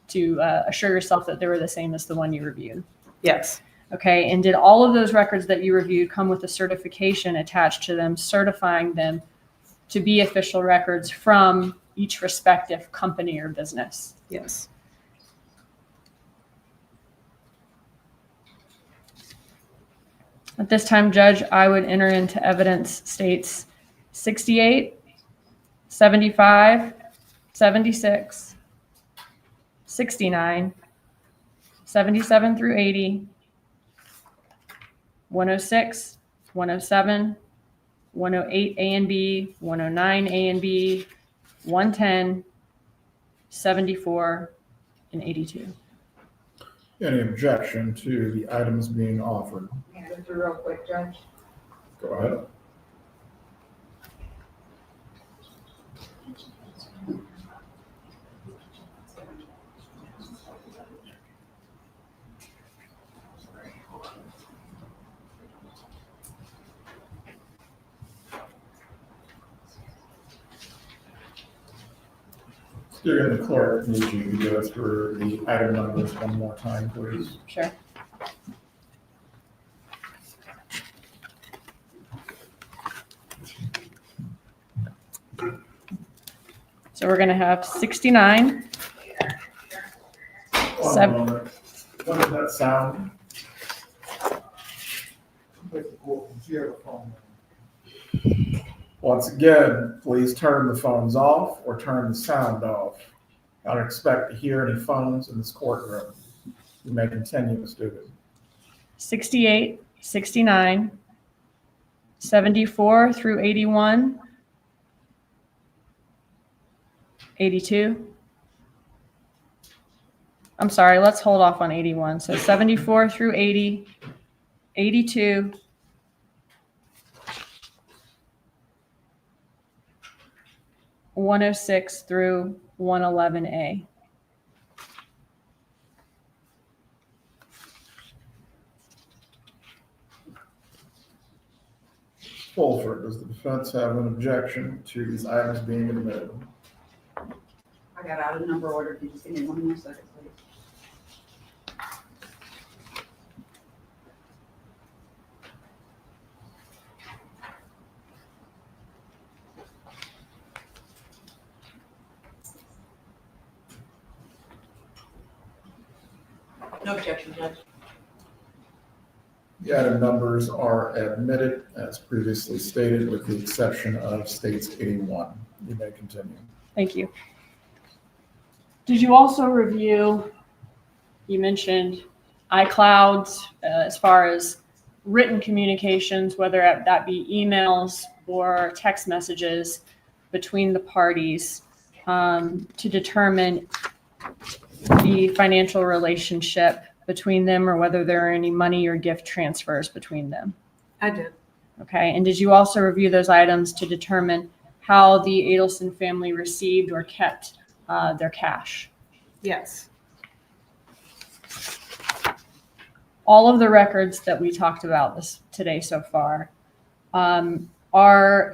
to assure yourself that they were the same as the one you reviewed? Yes. Okay, and did all of those records that you reviewed come with a certification attached to them, certifying them to be official records from each respective company or business? Yes. At this time, Judge, I would enter into evidence States 68, 75, 76, 69, 77 through 80, 106, 107, 108 A and B, 109 A and B, 110, 74, and 82. Any objection to the items being offered? Just real quick, Judge. Go ahead. Student clerk, need you to go through the item numbers one more time, please. Sure. So we're going to have 69. One moment. What does that sound? Once again, please turn the phones off or turn the sound off. I don't expect to hear any phones in this courtroom. You may continue, student. 68, 69, 74 through 81, 82? I'm sorry, let's hold off on 81. So 74 through 80, 82, 106 through 111A. Fulford, does the defense have an objection to these items being admitted? I got out of number order. Can you just give me 1 more second, please? No objection, Judge. The item numbers are admitted as previously stated with the exception of states 81. You may continue. Thank you. Did you also review, you mentioned iClouds as far as written communications, whether that be emails or text messages between the parties to determine the financial relationship between them or whether there are any money or gift transfers between them? I did. Okay. And did you also review those items to determine how the Adelson family received or kept their cash? Yes. All of the records that we talked about today so far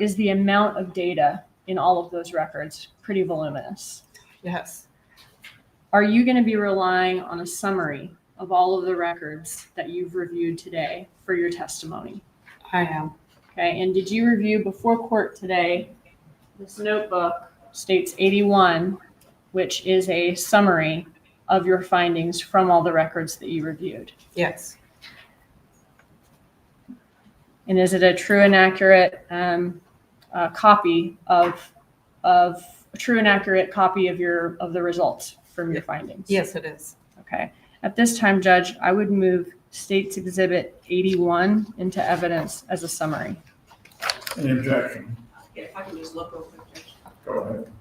is the amount of data in all of those records pretty voluminous? Yes. Are you going to be relying on a summary of all of the records that you've reviewed today for your testimony? I am. Okay. And did you review before court today? This notebook states 81, which is a summary of your findings from all the records that you reviewed. Yes. And is it a true and accurate copy of a true and accurate copy of the results from your findings? Yes, it is. Okay. At this time, Judge, I would move State's Exhibit 81 into evidence as a summary. Any objection? Yeah, if I can just look real quick, Judge. Go ahead.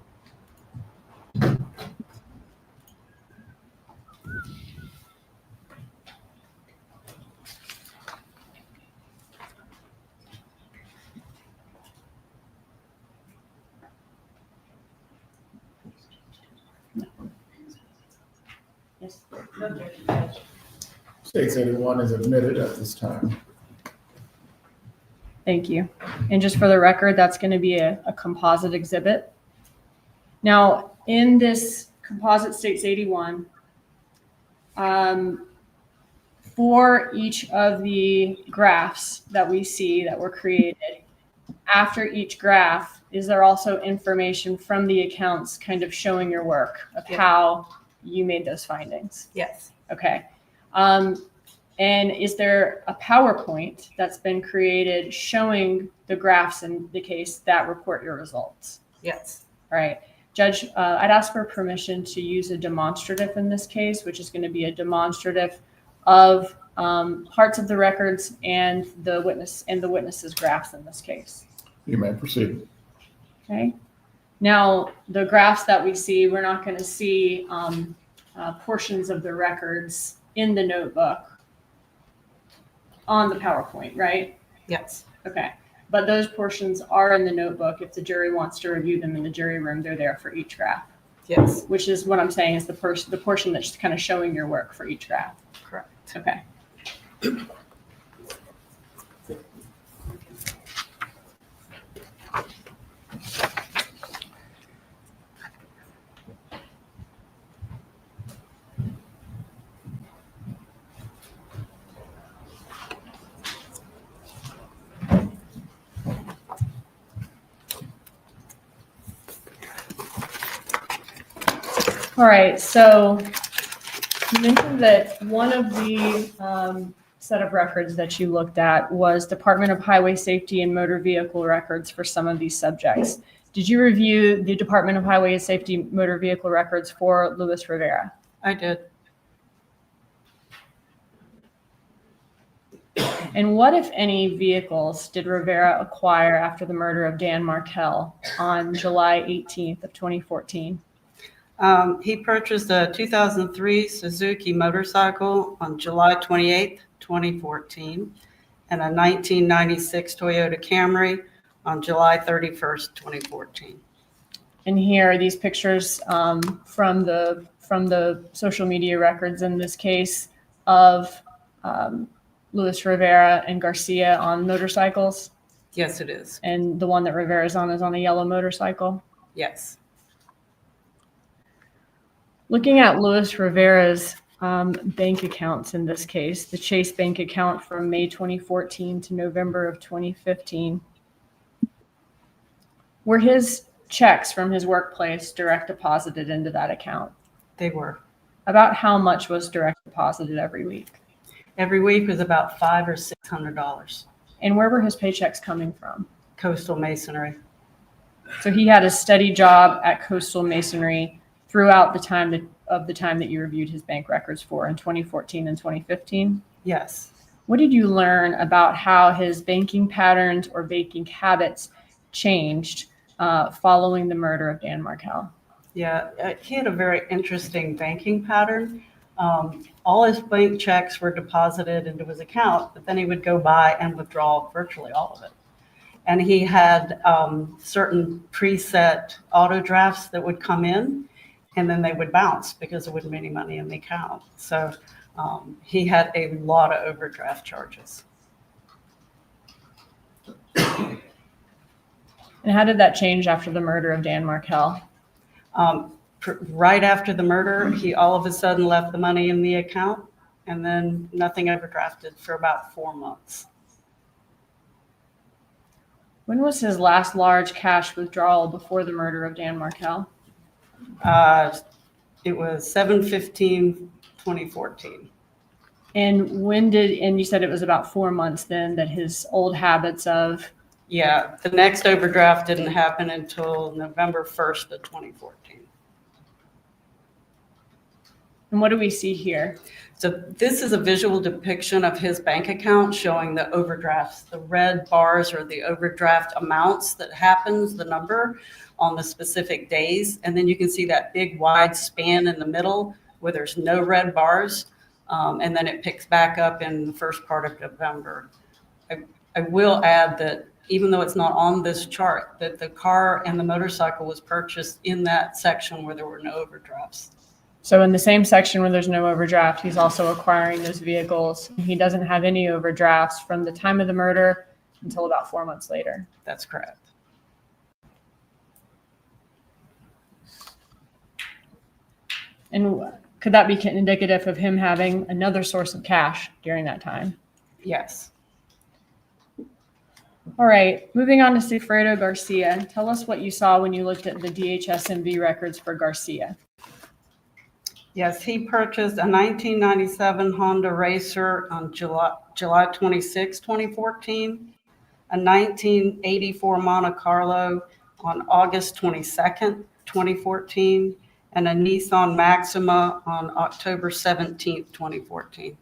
Yes. No objection, Judge. States 81 is admitted at this time. Thank you. And just for the record, that's going to be a composite exhibit. Now, in this composite States 81, for each of the graphs that we see that were created, after each graph, is there also information from the accounts kind of showing your work of how you made those findings? Yes. Okay. And is there a PowerPoint that's been created showing the graphs in the case that report your results? Yes. All right. Judge, I'd ask for permission to use a demonstrative in this case, which is going to be a demonstrative of parts of the records and the witness's graphs in this case. You may proceed. Okay. Now, the graphs that we see, we're not going to see portions of the records in the notebook on the PowerPoint, right? Yes. Okay. But those portions are in the notebook. If the jury wants to review them in the jury room, they're there for each graph. Yes. Which is what I'm saying is the portion that's kind of showing your work for each graph. Correct. Okay. All right, so you mentioned that one of the set of records that you looked at was Department of Highway Safety and Motor Vehicle records for some of these subjects. Did you review the Department of Highway Safety Motor Vehicle records for Luis Rivera? I did. And what, if any, vehicles did Rivera acquire after the murder of Dan Markel on July 18th of 2014? He purchased a 2003 Suzuki motorcycle on July 28th, 2014, and a 1996 Toyota Camry on July 31st, 2014. And here are these pictures from the social media records in this case of Luis Rivera and Garcia on motorcycles. Yes, it is. And the one that Rivera's on is on a yellow motorcycle. Yes. Looking at Luis Rivera's bank accounts in this case, the Chase bank account from May 2014 to November of 2015, were his checks from his workplace direct deposited into that account? They were. About how much was direct deposited every week? Every week was about $500 or $600. And where were his paychecks coming from? Coastal Masonry. So he had a steady job at Coastal Masonry throughout the time that you reviewed his bank records for in 2014 and 2015? Yes. What did you learn about how his banking patterns or banking habits changed following the murder of Dan Markel? Yeah, he had a very interesting banking pattern. All his bank checks were deposited into his account, but then he would go by and withdraw virtually all of it. And he had certain preset auto drafts that would come in, and then they would bounce because there wouldn't be any money in the account. So he had a lot of overdraft charges. And how did that change after the murder of Dan Markel? Right after the murder, he all of a sudden left the money in the account, and then nothing overdrafted for about 4 months. When was his last large cash withdrawal before the murder of Dan Markel? It was 7/15/2014. And and you said it was about 4 months then that his old habits of... Yeah, the next overdraft didn't happen until November 1st of 2014. And what do we see here? So this is a visual depiction of his bank account showing the overdrafts. The red bars are the overdraft amounts that happens, the number on the specific days. And then you can see that big wide span in the middle where there's no red bars. And then it picks back up in the first part of November. I will add that even though it's not on this chart, that the car and the motorcycle was purchased in that section where there were no overdrafts. So in the same section where there's no overdraft, he's also acquiring those vehicles. He doesn't have any overdrafts from the time of the murder until about 4 months later. That's correct. And could that be indicative of him having another source of cash during that time? Yes. All right, moving on to Sigfredo Garcia. Tell us what you saw when you looked at the DHSMV records for Garcia. Yes, he purchased a 1997 Honda Racer on July 26, 2014, a 1984 Monte Carlo on August 22nd, 2014, and a Nissan Maxima on October 17th, 2014.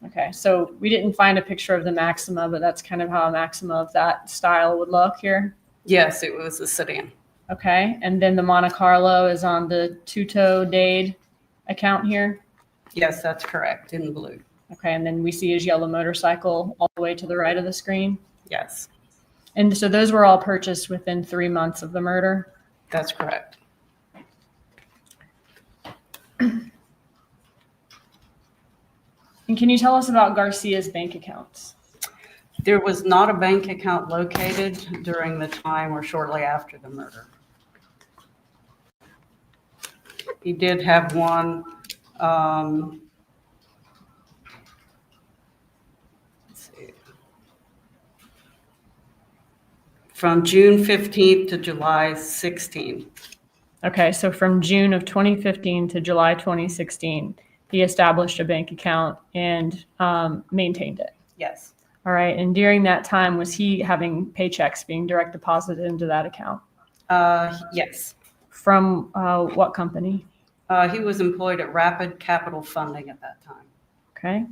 Okay, so we didn't find a picture of the Maxima, but that's kind of how a Maxima of that style would look here. Yes, it was a sedan. Okay, and then the Monte Carlo is on the Tuto Dade account here. Yes, that's correct, in blue. Okay, and then we see his yellow motorcycle all the way to the right of the screen. Yes, And so those were all purchased within 3 months of the murder. that's correct. And can you tell us about Garcia's bank accounts? There was not a bank account located during the time or shortly after the murder. He did have one. Let's see. From June 15th to July 16th. Okay, so from June of 2015 to July 2016, he established a bank account and maintained it. Yes. All right, and during that time, was he having paychecks being direct deposited into that account? Yes. From what company? He was employed at Rapid Capital Funding at that time. Okay.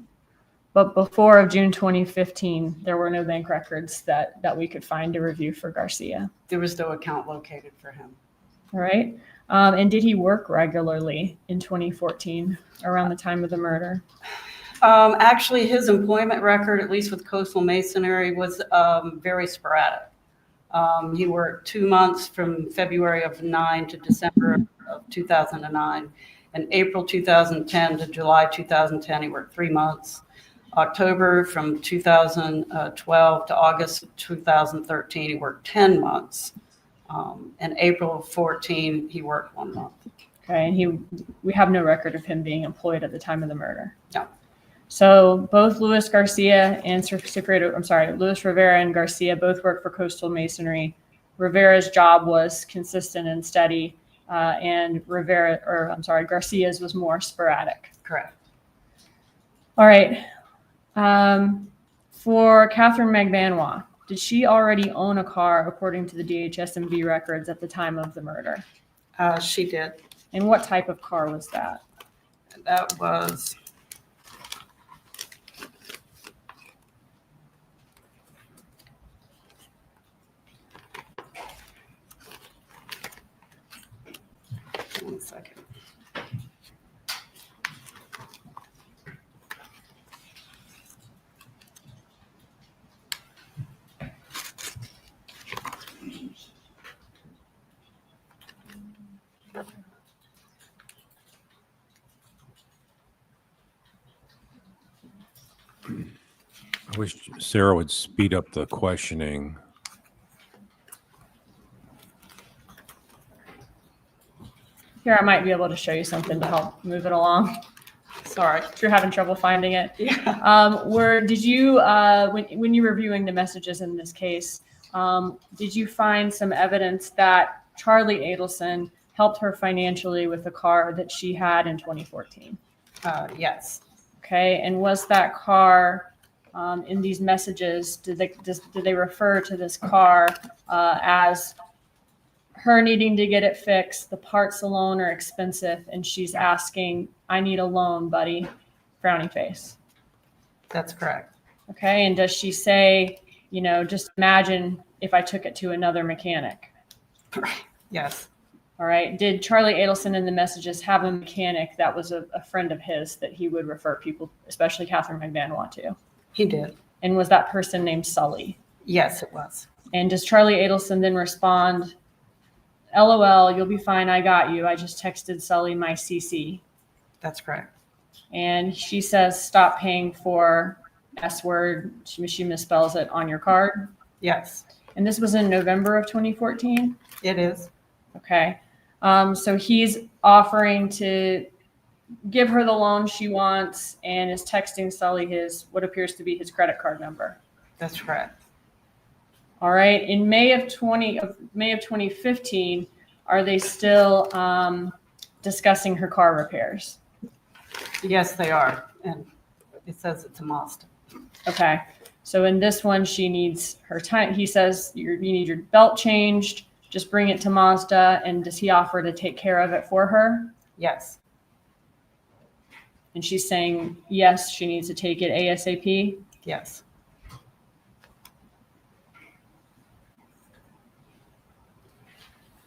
But before of June 2015, there were no bank records that we could find to review for Garcia. There was no account located for him. All right. And did he work regularly in 2014 around the time of the murder? Actually, his employment record, at least with coastal masonry, was very sporadic. He worked 2 months from February of 9 to December of 2009. And April 2010 to July 2010, he worked 3 months. October from 2012 to August 2013, he worked 10 months. And April of 14, he worked 1 month. Okay. And we have no record of him being employed at the time of the murder. No. So both Luis Garcia and Luis Rivera and Garcia both worked for Coastal Masonry. Rivera's job was consistent and steady, and Garcia's was more sporadic. Correct. All right. For Catherine Magbanua, did she already own a car according to the DHS&B records at the time of the murder? She did. And what type of car was that? That was... One second. I wish Sarah would speed up the questioning. Here, I might be able to show you something to help move it along. Sorry. If you're having trouble finding it. Yeah. Did you, when you're reviewing the messages in this case, did you find some evidence that Charlie Adelson helped her financially with the car that she had in 2014? Yes. Okay. And was that car, in these messages, did they refer to this car as her needing to get it fixed? The parts alone are expensive, and she's asking, I need a loan, buddy. Frowny face. That's correct. Okay. And does she say, just imagine if I took it to another mechanic? Yes. All right. Did Charlie Adelson in the messages have a mechanic that was a friend of his that he would refer people, especially Catherine Magbanua, to? He did. And was that person named Sully? Yes, it was. And does Charlie Adelson then respond, LOL, you'll be fine. I got you. I just texted Sully my CC. That's correct. And she says, stop paying for S word. She misspells it on your card. Yes. And this was in November of 2014? It is. Okay. So he's offering to give her the loan she wants and is texting Sully what appears to be his credit card number. That's correct. All right. In May of 2015, are they still discussing her car repairs? Yes, they are. And it says it's a must. Okay. So in this one, she needs her time. He says you need your belt changed. Just bring it to Mazda. And does he offer to take care of it for her? Yes. And she's saying, yes, she needs to take it ASAP. Yes.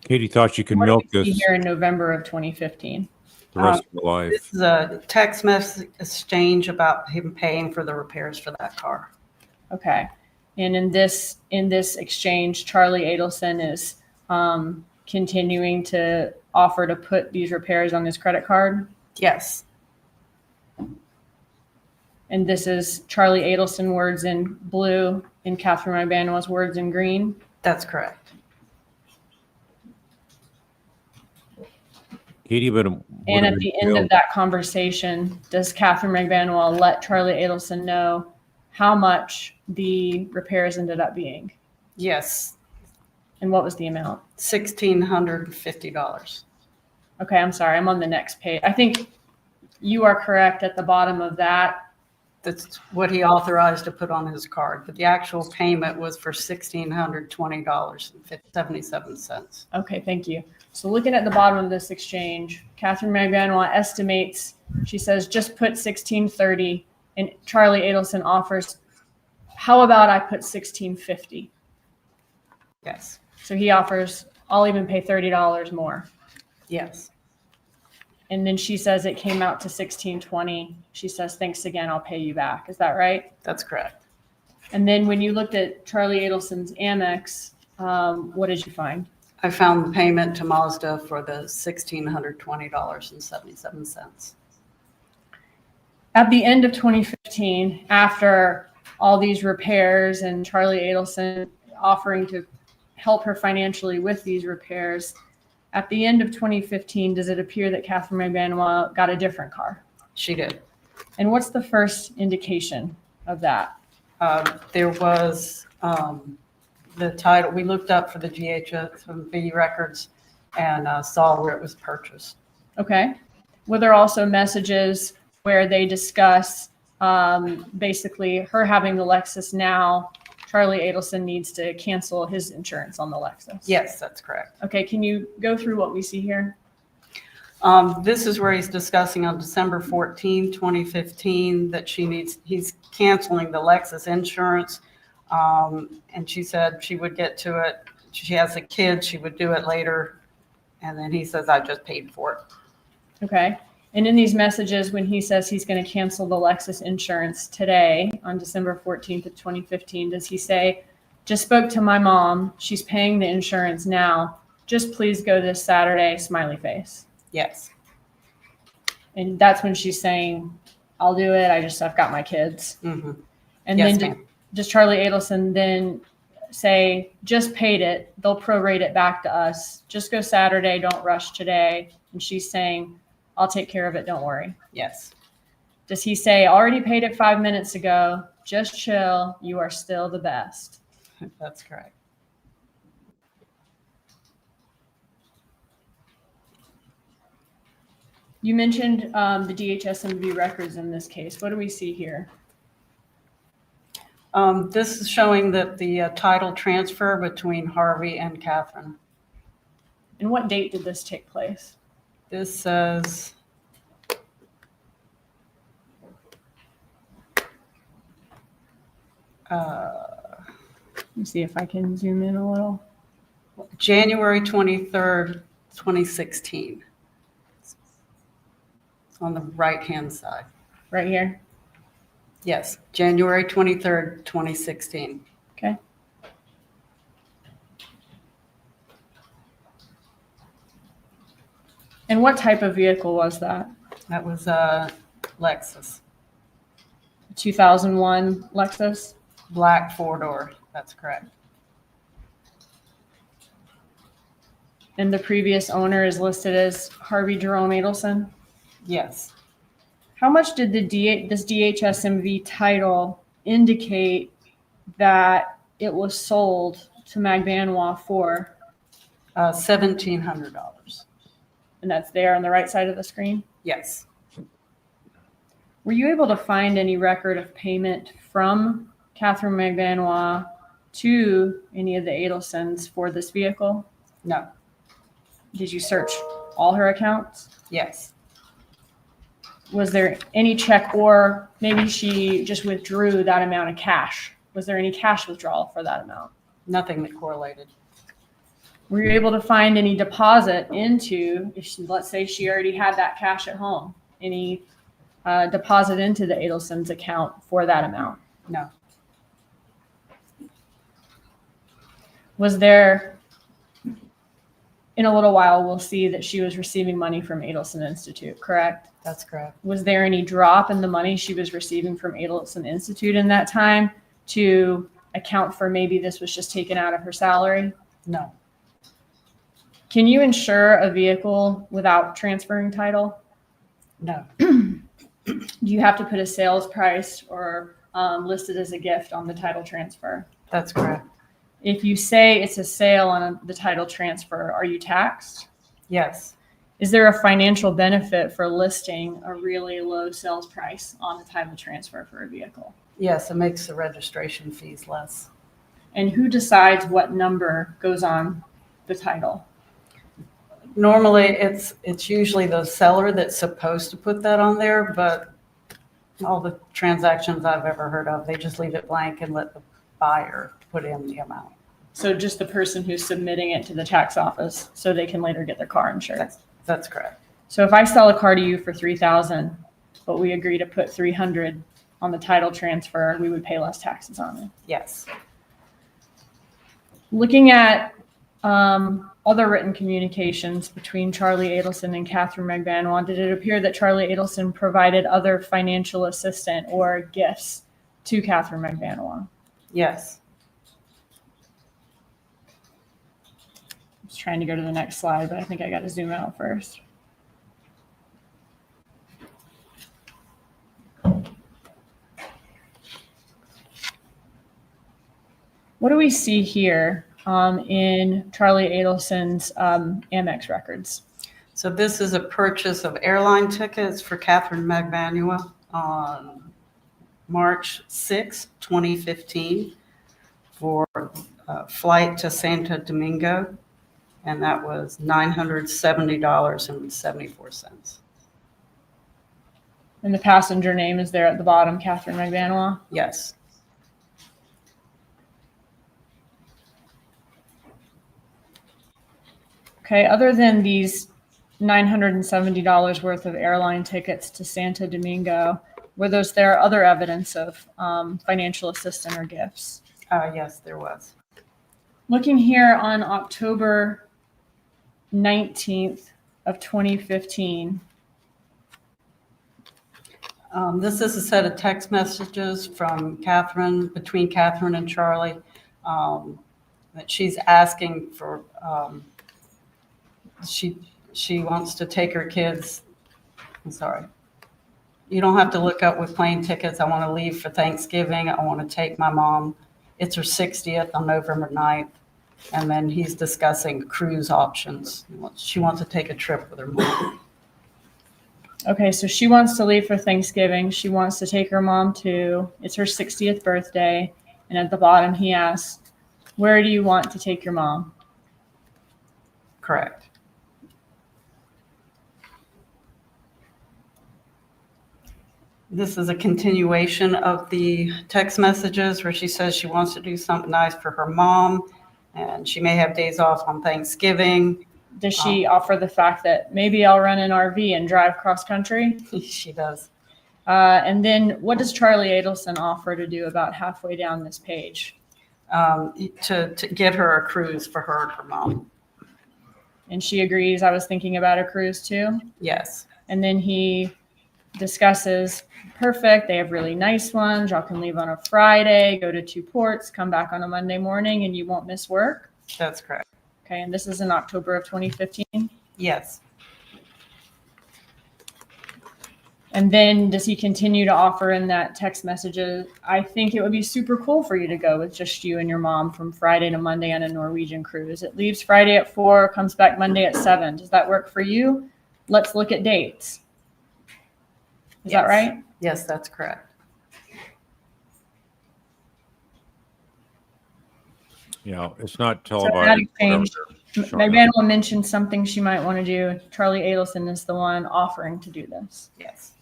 Katie thought she could What milk did we this see here in November of 2015? the rest of her life. This is a text message exchange about him paying for the repairs for that car. Okay. And in this exchange, Charlie Adelson is continuing to offer to put these repairs on his credit card. Yes. And this is Charlie Adelson words in blue and Catherine Magbanua's words in green. That's correct. Katie, but And at the end of that conversation, does Catherine Magbanua let Charlie Adelson know how much the repairs ended up being? Yes. And what was the amount? $1,650. Okay, I'm sorry. I'm on the next page. I think you are correct at the bottom of that. That's what he authorized to put on his card. But the actual payment was for $1,620.77. Okay, thank you. So looking at the bottom of this exchange, Catherine Magbanua estimates, she says, just put $1,630, and Charlie Adelson offers, how about I put $1,650? Yes. So he offers I'll even pay $30 more. Yes, And then she says it came out to $1,620. She says, thanks again, I'll pay you back. Is that right? that's correct. And then when you looked at Charlie Adelson's Amex, what did you find? I found the payment to Mazda for the $1,620.77. At the end of 2015, after all these repairs and Charlie Adelson offering to help her financially with these repairs, at the end of 2015, does it appear that Catherine Magbanua got a different car? She did. And what's the first indication of that? There was the title. We looked up for the GHSMV records and saw where it was purchased. Okay. Were there also messages where they discuss basically her having the Lexus now? Charlie Adelson needs to cancel his insurance on the Lexus. Yes, that's correct. Okay. Can you go through what we see here? This is where he's discussing on December 14, 2015, that he's canceling the Lexus insurance. And she said she would get to it. She has a kid. She would do it later. And then he says, I just paid for it. Okay. And in these messages, when he says he's going to cancel the Lexus insurance today on December 14th of 2015, does he say, just spoke to my mom. She's paying the insurance now. Just please go this Saturday, smiley face. Yes. And that's when she's saying, I'll do it. I've got my kids. Mm-hmm. And Yes, then ma'am. does Charlie Adelson then say, just paid it. They'll prorate it back to us. Just go Saturday. Don't rush today. And she's saying, I'll take care of it. Don't worry. Yes. Does he say, already paid it 5 minutes ago. Just chill. You are still the best. That's correct. You mentioned the DHSMV records in this case. What do we see here? This is showing that the title transfer between Harvey and Catherine. And what date did this take place? This says Let me see if I can zoom in a little. January 23rd, 2016. On the right-hand side. Right here. Yes, January 23rd, 2016. Okay. And what type of vehicle was that? That was a Lexus, 2001 Lexus? black four-door. That's correct. And the previous owner is listed as Harvey Jerome Adelson? Yes. How much did this DHSMV title indicate that it was sold to Magbanua for? $1,700. And that's there on the right side of the screen? Yes. Were you able to find any record of payment from Catherine Magbanua to any of the Adelsons for this vehicle? No. Did you search all her accounts? Yes. Was there any check, or maybe she just withdrew that amount of cash? Was there any cash withdrawal for that amount? Nothing that correlated. Were you able to find any deposit into, if she, let's say she already had that cash at home, any deposit into the Adelson's account for that amount? No. Was there, in a little while, we'll see that she was receiving money from Adelson Institute, correct? That's correct. Was there any drop in the money she was receiving from Adelson Institute in that time to account for maybe this was just taken out of her salary? No. Can you insure a vehicle without transferring title? No. Do you have to put a sales price or list it as a gift on the title transfer? That's correct. If you say it's a sale on the title transfer, are you taxed? Yes. Is there a financial benefit for listing a really low sales price on the title transfer for a vehicle? Yes, it makes the registration fees less. And who decides what number goes on the title? Normally, it's usually the seller that's supposed to put that on there, but all the transactions I've ever heard of, they just leave it blank and let the buyer put in the amount. So just the person who's submitting it to the tax office so they can later get their car insured. That's correct. So if I sell a car to you for 3,000, but we agree to put 300 on the title transfer, we would pay less taxes on it. Yes. Looking at other written communications between Charlie Adelson and Catherine Magbanua, did it appear that Charlie Adelson provided other financial assistance or gifts to Catherine Magbanua? Yes. I was trying to go to the next slide, but I think I got to zoom out first. What do we see here in Charlie Adelson's Amex records? So this is a purchase of airline tickets for Catherine Magbanua on March 6, 2015 for a flight to Santo Domingo, and that was $970.74. And the passenger name is there at the bottom, Catherine Magbanua? Yes. Okay, other than these $970 worth of airline tickets to Santo Domingo, were there other evidence of financial assistance or gifts? Yes, there was. Looking here on October 19th of 2015. This is a set of text messages from Catherine, between Catherine and Charlie, that she's asking for, she wants to take her kids. I'm sorry. You don't have to look up with plane tickets. I want to leave for Thanksgiving. I want to take my mom. It's her 60th on November 9th. And then he's discussing cruise options. She wants to take a trip with her mom. Okay, so she wants to leave for Thanksgiving. She wants to take her mom too. It's her 60th birthday. And at the bottom, he asks, where do you want to take your mom? Correct. This is a continuation of the text messages where she says she wants to do something nice for her mom, and she may have days off on Thanksgiving. Does she offer the fact that maybe I'll rent an RV and drive cross country? She does. And then what does Charlie Adelson offer to do about halfway down this page? To get her a cruise for her and her mom. And she agrees. I was thinking about a cruise too. Yes. And then he discusses, perfect, they have really nice ones. Y'all can leave on a Friday, go to 2 ports, come back on a Monday morning, and you won't miss work. That's correct. Okay, and this is in October of 2015? Yes. And then does he continue to offer in that text messages, I think it would be super cool for you to go with just you and your mom from Friday to Monday on a Norwegian cruise. It leaves Friday at 4, comes back Monday at 7. Does that work for you? Let's look at dates. Is that right? Yes, that's correct. Yeah, it's not So televised. that exchange, Sure. Magbanua mentioned something she might want to do. Charlie Adelson is the one offering to do this. Yes.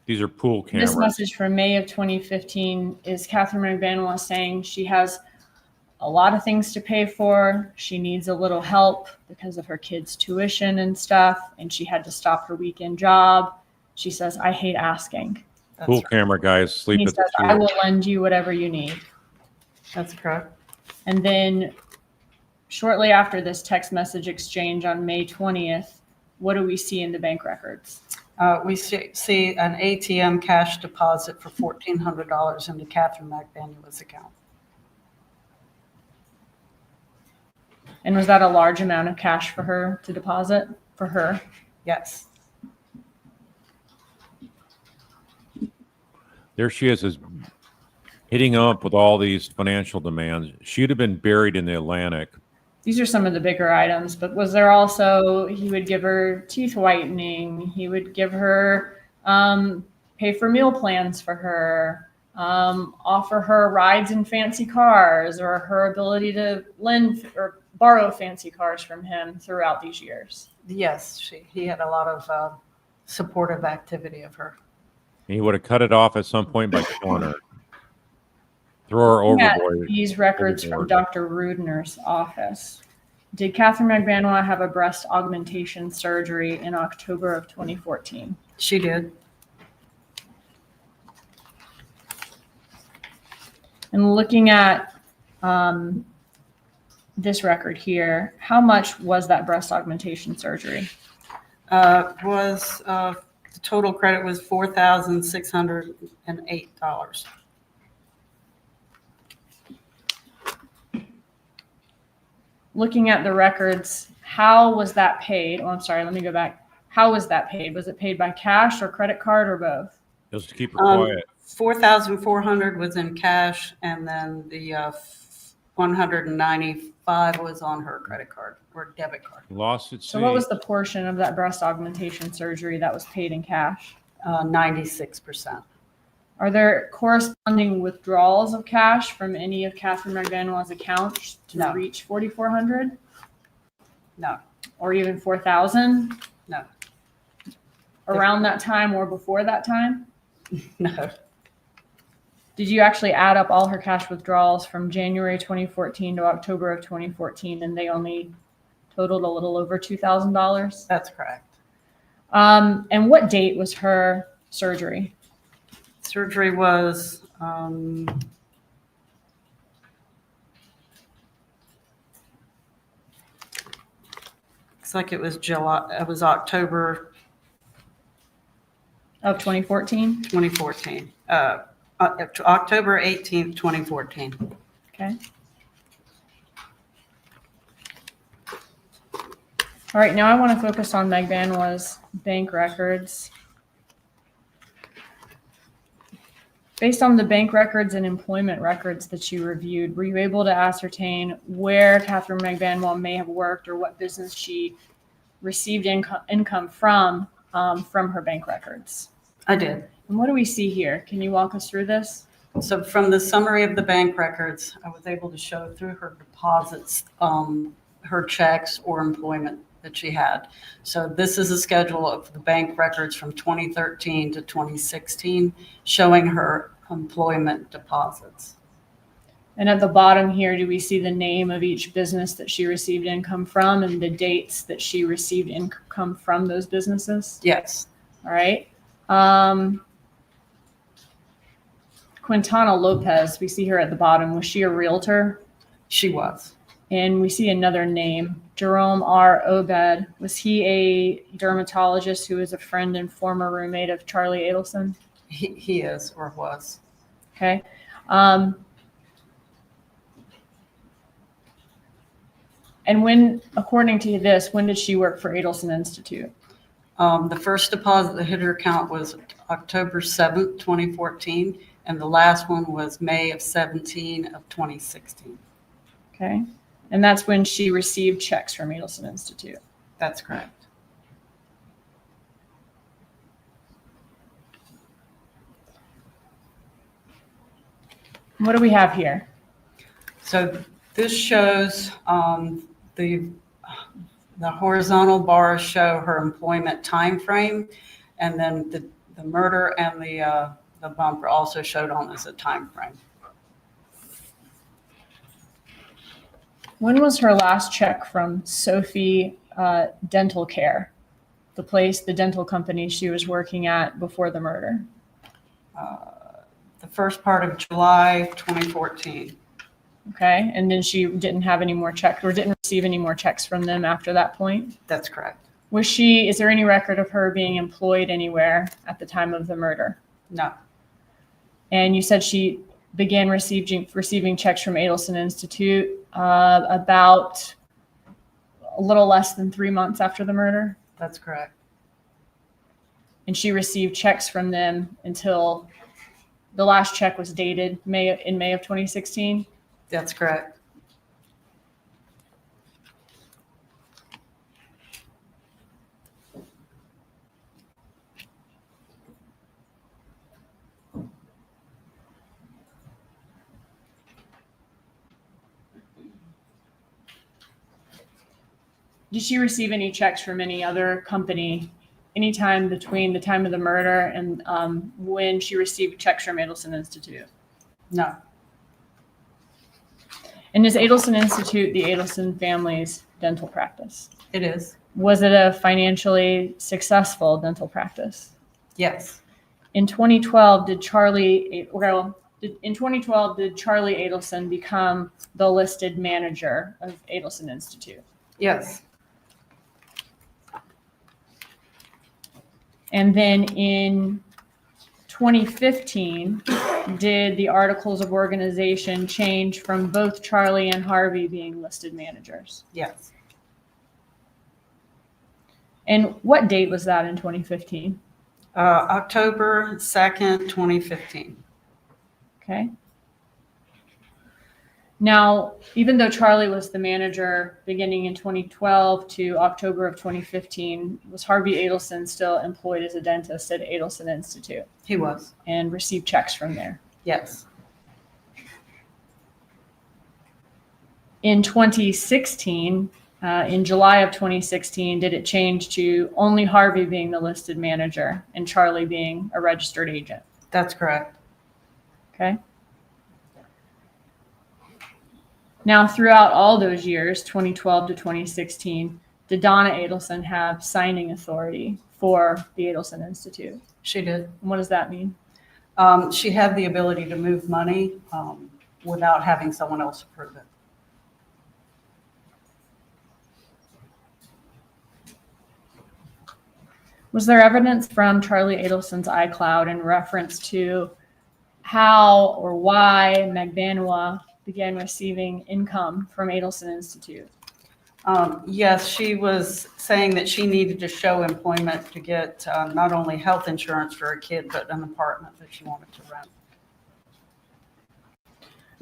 These are pool cameras. This message from May of 2015 is Catherine Magbanua saying she has a lot of things to pay for. She needs a little help because of her kids' tuition and stuff, and she had to stop her weekend job. She says, I hate asking. Pool camera guys sleep He at the says, I pool. will lend you whatever you need. That's correct. And then shortly after this text message exchange on May 20th, what do we see in the bank records? We see an ATM cash deposit for $1,400 into Catherine Magbanua's account. And was that a large amount of cash for her to deposit for her? Yes. There she is hitting up with all these financial demands. She'd have been buried in the Atlantic. These are some of the bigger items, but was there also, he would give her teeth whitening. He would give her, pay for meal plans for her, offer her rides in fancy cars, or her ability to lend or borrow fancy cars from him throughout these years. Yes, he had a lot of supportive activity of her. He would have cut it off at some point by killing her. Throw her Looking at overboard. these records from overboard. Dr. Rudner's office. Did Catherine Magbanua have a breast augmentation surgery in October of 2014? She did. And looking at this record here, how much was that breast augmentation surgery? The total credit was $4,608. Looking at the records, how was that paid? Oh, I'm sorry, let me go back. How was that paid? Was it paid by cash or credit card or both? Just to keep her quiet. 4,400 was in cash, and then the 195 was on her credit card or debit card. Lost at So sea. what was the portion of that breast augmentation surgery that was paid in cash? 96%. Are there corresponding withdrawals of cash from any of Catherine Magbanua's accounts to No. reach 4,400 No, or even 4,000 no, around that time or before that time? no. Did you actually add up all her cash withdrawals from January 2014 to October of 2014, and they only totaled a little over $2,000? That's correct. And what date was her surgery? Surgery was looks like it was July. It was October Of 2014? 2014. October 18th, 2014. Okay. All right, now I want to focus on Magbanua's bank records. Based on the bank records and employment records that you reviewed, were you able to ascertain where Catherine Magbanua may have worked or what business she received income from her bank records? I did. And what do we see here? Can you walk us through this? So from the summary of the bank records, I was able to show through her deposits, her checks or employment that she had. So this is a schedule of the bank records from 2013 to 2016, showing her employment deposits. And at the bottom here, do we see the name of each business that she received income from and the dates that she received income from those businesses? Yes. All right. Quintana Lopez, we see her at the bottom. Was she a realtor? She was. And we see another name, Jerome R. Obed. Was he a dermatologist who was a friend and former roommate of Charlie Adelson? He is or was. Okay. And when, according to this, when did she work for Adelson Institute? The first deposit that hit her account was October 7th, 2014, and the last one was May of 17 of 2016. Okay. And that's when she received checks from Adelson Institute. That's correct. What do we have here? So this shows the horizontal bars show her employment time frame, and then the murder and the bumper also showed on as a time frame. When was her last check from Sophie Dental Care, the dental company she was working at before the murder? The first part of July 2014. Okay, and then she didn't have any more checks or didn't receive any more checks from them after that point? That's correct. Is there any record of her being employed anywhere at the time of the murder? No. And you said she began receiving checks from Adelson Institute about a little less than 3 months after the murder? That's correct. And she received checks from them until the last check was dated in May of 2016? That's correct. Did she receive any checks from any other company anytime between the time of the murder and when she received checks from Adelson Institute? No. And is Adelson Institute the Adelson family's dental practice? It is. Was it a financially successful dental practice? Yes. In 2012, did Charlie Adelson become the listed manager of Adelson Institute? Yes. And then in 2015, did the articles of organization change from both Charlie and Harvey being listed managers? Yes. And what date was that in 2015? October 2nd, 2015. Okay. Now, even though Charlie was the manager beginning in 2012 to October of 2015, was Harvey Adelson still employed as a dentist at Adelson Institute He was. and received checks from there? Yes. In 2016, in July of 2016, did it change to only Harvey being the listed manager and Charlie being a registered agent? That's correct. Okay. Now, throughout all those years, 2012 to 2016, did Donna Adelson have signing authority for the Adelson Institute? She did. And what does that mean? She had the ability to move money without having someone else approve it. Was there evidence from Charlie Adelson's iCloud in reference to how or why Magbanua began receiving income from Adelson Institute? Yes, she was saying that she needed to show employment to get not only health insurance for her kid, but an apartment that she wanted to rent.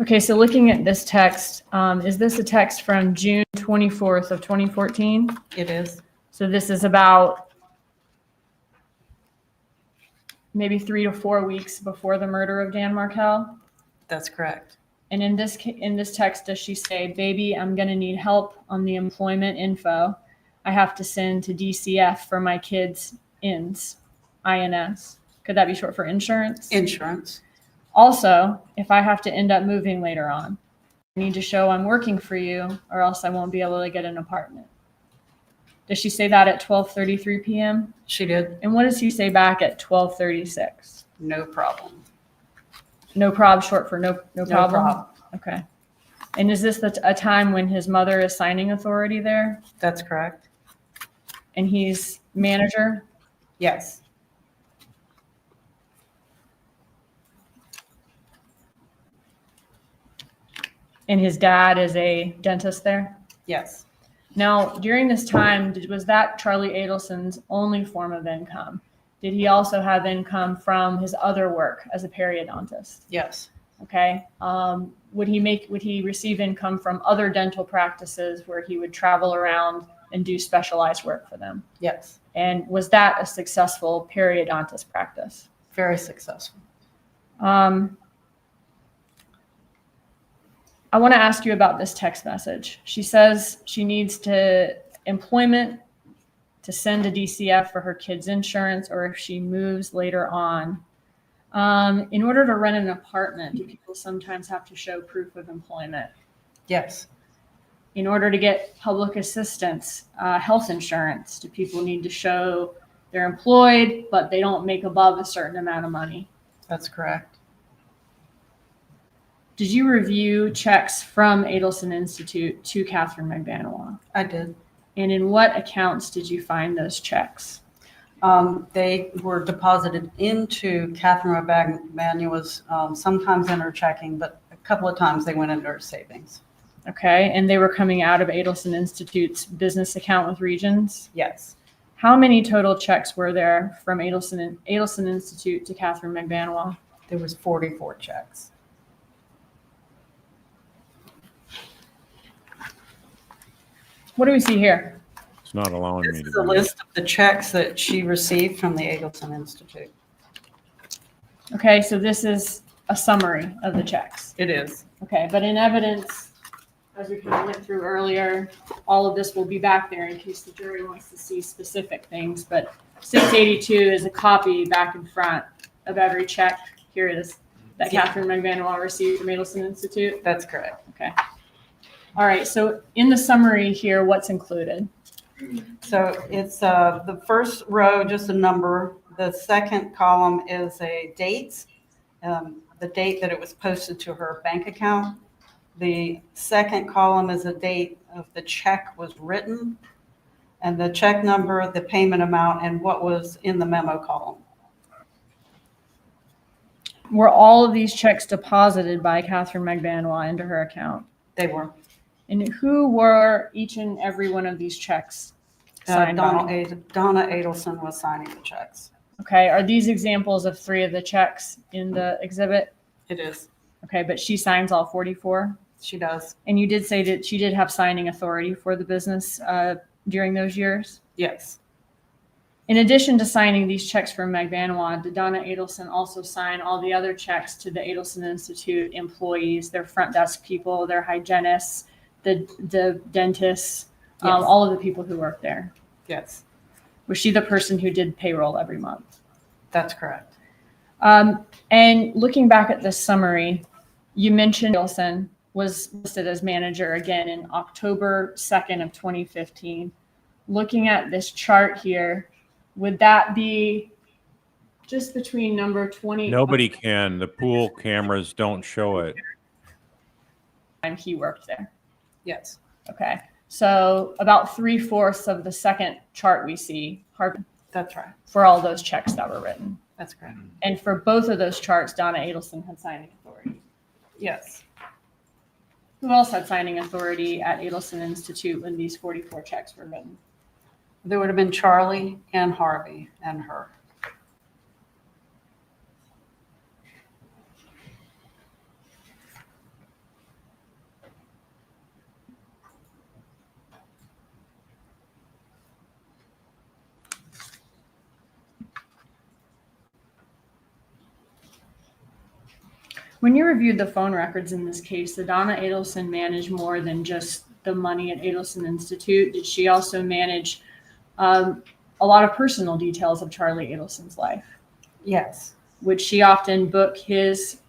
Okay, so looking at this text, is this a text from June 24th of 2014? It is. So this is about maybe 3 to 4 weeks before the murder of Dan Markell? That's correct. And in this text, does she say, baby, I'm going to need help on the employment info. I have to send to DCF for my kids' INS. Could that be short for insurance? Insurance. Also, if I have to end up moving later on, I need to show I'm working for you or else I won't be able to get an apartment. Does she say that at 12:33 p.m.? She did. And what does he say back at 12:36? No problem. No prob, short for no problem? No problem. Okay. And is this a time when his mother is signing authority there That's correct. and he's manager? Yes. And his dad is a dentist there? Yes. Now, during this time, was that Charlie Adelson's only form of income? Did he also have income from his other work as a periodontist? Yes. Okay. Would he receive income from other dental practices where he would travel around and do specialized work for them? Yes. And was that a successful periodontist practice? Very successful. I want to ask you about this text message. She says she needs employment to send to DCF for her kids' insurance or if she moves later on. In order to rent an apartment, do people sometimes have to show proof of employment? Yes. In order to get public assistance, health insurance, do people need to show they're employed, but they don't make above a certain amount of money? That's correct. Did you review checks from Adelson Institute to Catherine Magbanua? I did. And in what accounts did you find those checks? They were deposited into Catherine Magbanua's, sometimes in her checking, but a couple of times they went into her savings. Okay, and they were coming out of Adelson Institute's business account with Regions? Yes. How many total checks were there from Adelson Institute to Catherine Magbanua? There was 44 checks. What do we see here? It's not allowing This me to. is a do list of the checks that she received from the Adelson Institute. Okay, so this is a summary of the checks. It is. Okay, but in evidence, as we kind of went through earlier, all of this will be back there in case the jury wants to see specific things. But 682 is a copy back and front of every check. Here it is, that Catherine Magbanua received from Adelson Institute. That's correct. Okay. All right, so in the summary here, what's included? So it's the first row, just a number. The second column is a date, the date that it was posted to her bank account. The second column is a date of the check was written, and the check number, the payment amount, and what was in the memo column. Were all of these checks deposited by Catherine Magbanua into her account? They were. And who were each and every one of these checks signed by? Donna Adelson was signing the checks. Okay, are these examples of 3 of the checks in the exhibit? It is. Okay, but she signs all 44? She does. And you did say that she did have signing authority for the business during those years? Yes. In addition to signing these checks for Magbanua, did Donna Adelson also sign all the other checks to the Adelson Institute employees, their front desk people, their hygienists, the dentists, Yes. all of the people who work there? Yes, Was she the person who did payroll every month? that's correct. And looking back at this summary, you mentioned Adelson was listed as manager again in October 2nd of 2015. Looking at this chart here, would that be just between number 20? Nobody can. The pool cameras don't show it. Time he worked there. Yes. Okay. So about 3/4 of the second chart we see That's right. for all those checks that were written. That's correct. And for both of those charts, Donna Adelson had signing authority. Yes. Who else had signing authority at Adelson Institute when these 44 checks were written? There would have been Charlie and Harvey and her. When you reviewed the phone records in this case, did Donna Adelson manage more than just the money at Adelson Institute? Did she also manage a lot of personal details of Charlie Adelson's life? Yes. Would she often book his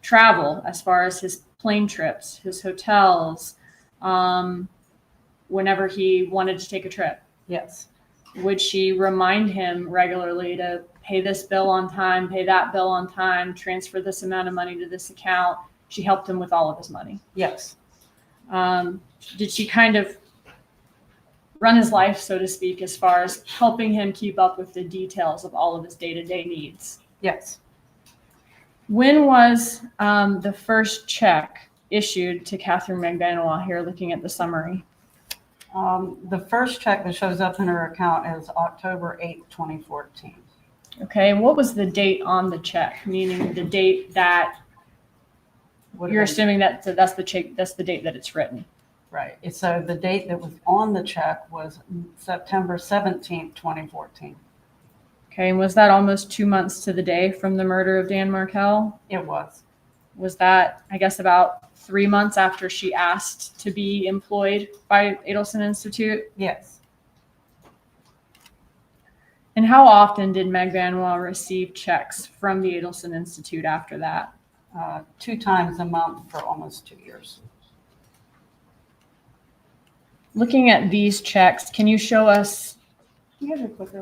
travel as far as his plane trips, his hotels, whenever he wanted to take a trip? Yes. Would she remind him regularly to pay this bill on time, pay that bill on time, transfer this amount of money to this account? She helped him with all of his money. Yes. Did she kind of run his life, so to speak, as far as helping him keep up with the details of all of his day-to-day needs? Yes. When was the first check issued to Catherine Magbanua here, looking at the summary? The first check that shows up in her account is October 8th, 2014. Okay, and what was the date on the check? Meaning the date that you're assuming that that's the check, that's the date that it's written. Right. So the date that was on the check was September 17th, 2014. Okay, and was that almost 2 months to the day from the murder of Dan Markell? It was. Was that, I guess, about 3 months after she asked to be employed by Adelson Institute? Yes. And how often did Magbanua receive checks from the Adelson Institute after that? 2 times a month for almost 2 years. Looking at these checks, can you show us? You have your clicker.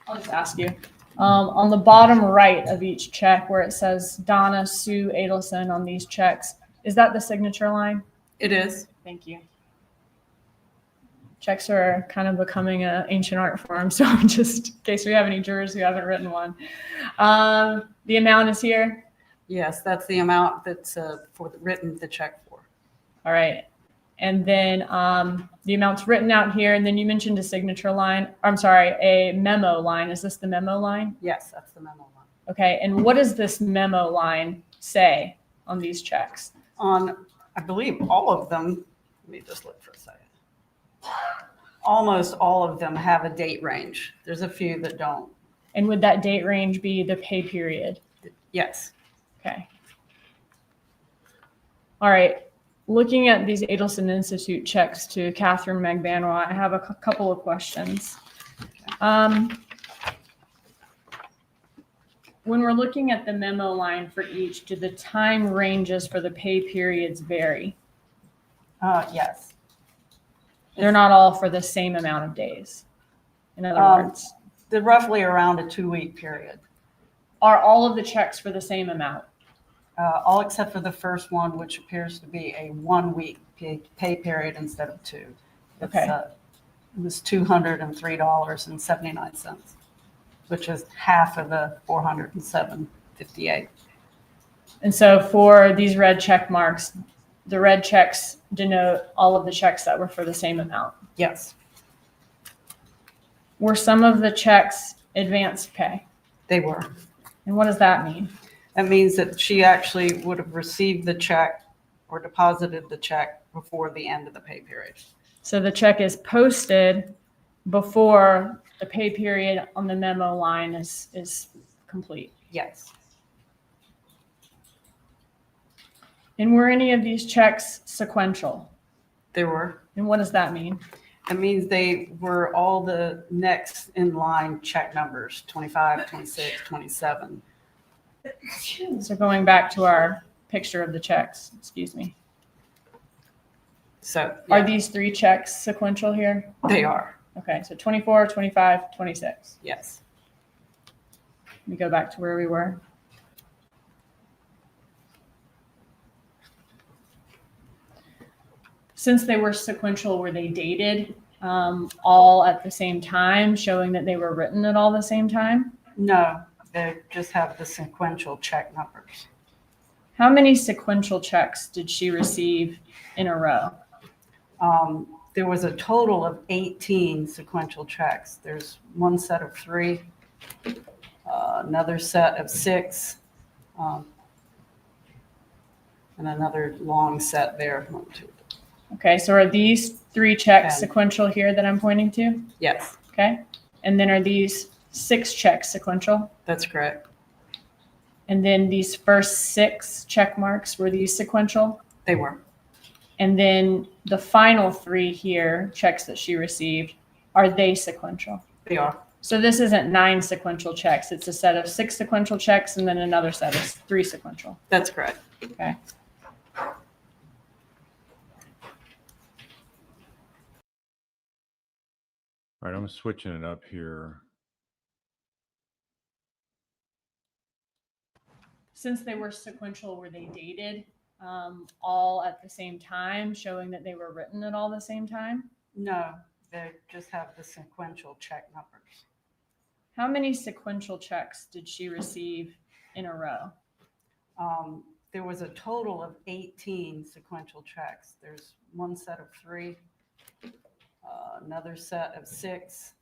I'll just ask you. On the bottom right of each check where it says Donna Sue Adelson on these checks, is that the signature line? It is. Thank you. Checks are kind of becoming an ancient art form, so just in case we have any jurors who haven't written one. The amount is here. Yes, that's the amount that's written the check for. All right. And then the amount's written out here. And then you mentioned a signature line. I'm sorry, a memo line. Is this the memo line? Yes, that's the memo line. Okay. And what does this memo line say on these checks? On, I believe, all of them, let me just look for a second. Almost all of them have a date range. There's a few that don't. And would that date range be the pay period? Yes. Okay. All right. Looking at these Adelson Institute checks to Catherine Magbanua, I have a couple of questions. When we're looking at the memo line for each, do the time ranges for the pay periods vary? Yes. They're not all for the same amount of days. In other words, They're roughly around a 2-week period. are all of the checks for the same amount? All except for the first one, which appears to be a 1-week pay period instead of 2. Okay. It was $203.79, which is half of the $407.58. And so for these red check marks, the red checks denote all of the checks that were for the same amount. Yes, Were some of the checks advanced pay? they were. And what does that mean? That means that she actually would have received the check or deposited the check before the end of the pay period. So the check is posted before the pay period on the memo line is complete. Yes, And were any of these checks sequential? they were. And what does that mean? That means they were all the next in line check numbers, 25, 26, 27. So going back to our picture of the checks, excuse me. So Are yeah, these 3 checks sequential here? they are. Okay, so 24, 25, 26. Yes. Let me go back to where we were. Since they were sequential, were they dated all at the same time, showing that they were written at all the same time? No, they just have the sequential check numbers. How many sequential checks did she receive in a row? There was a total of 18 sequential checks. There's one set of 3, another set of 6, and another long set there. 1, 2. Okay, so are these 3 checks 10. sequential here that I'm pointing to? Yes, Okay, and then are these 6 checks sequential? that's correct. And then these first 6 check marks, were these sequential? They were. And then the final 3 here, checks that she received, are they sequential? They are. So this isn't 9 sequential checks. It's a set of 6 sequential checks and then another set of 3 sequential. That's correct. Okay. All right, I'm switching it up here. Since they were sequential, were they dated all at the same time, showing that they were written at all the same time? No, they just have the sequential check numbers. How many sequential checks did she receive in a row? There was a total of 18 sequential checks. There's one set of 3, another set of 6,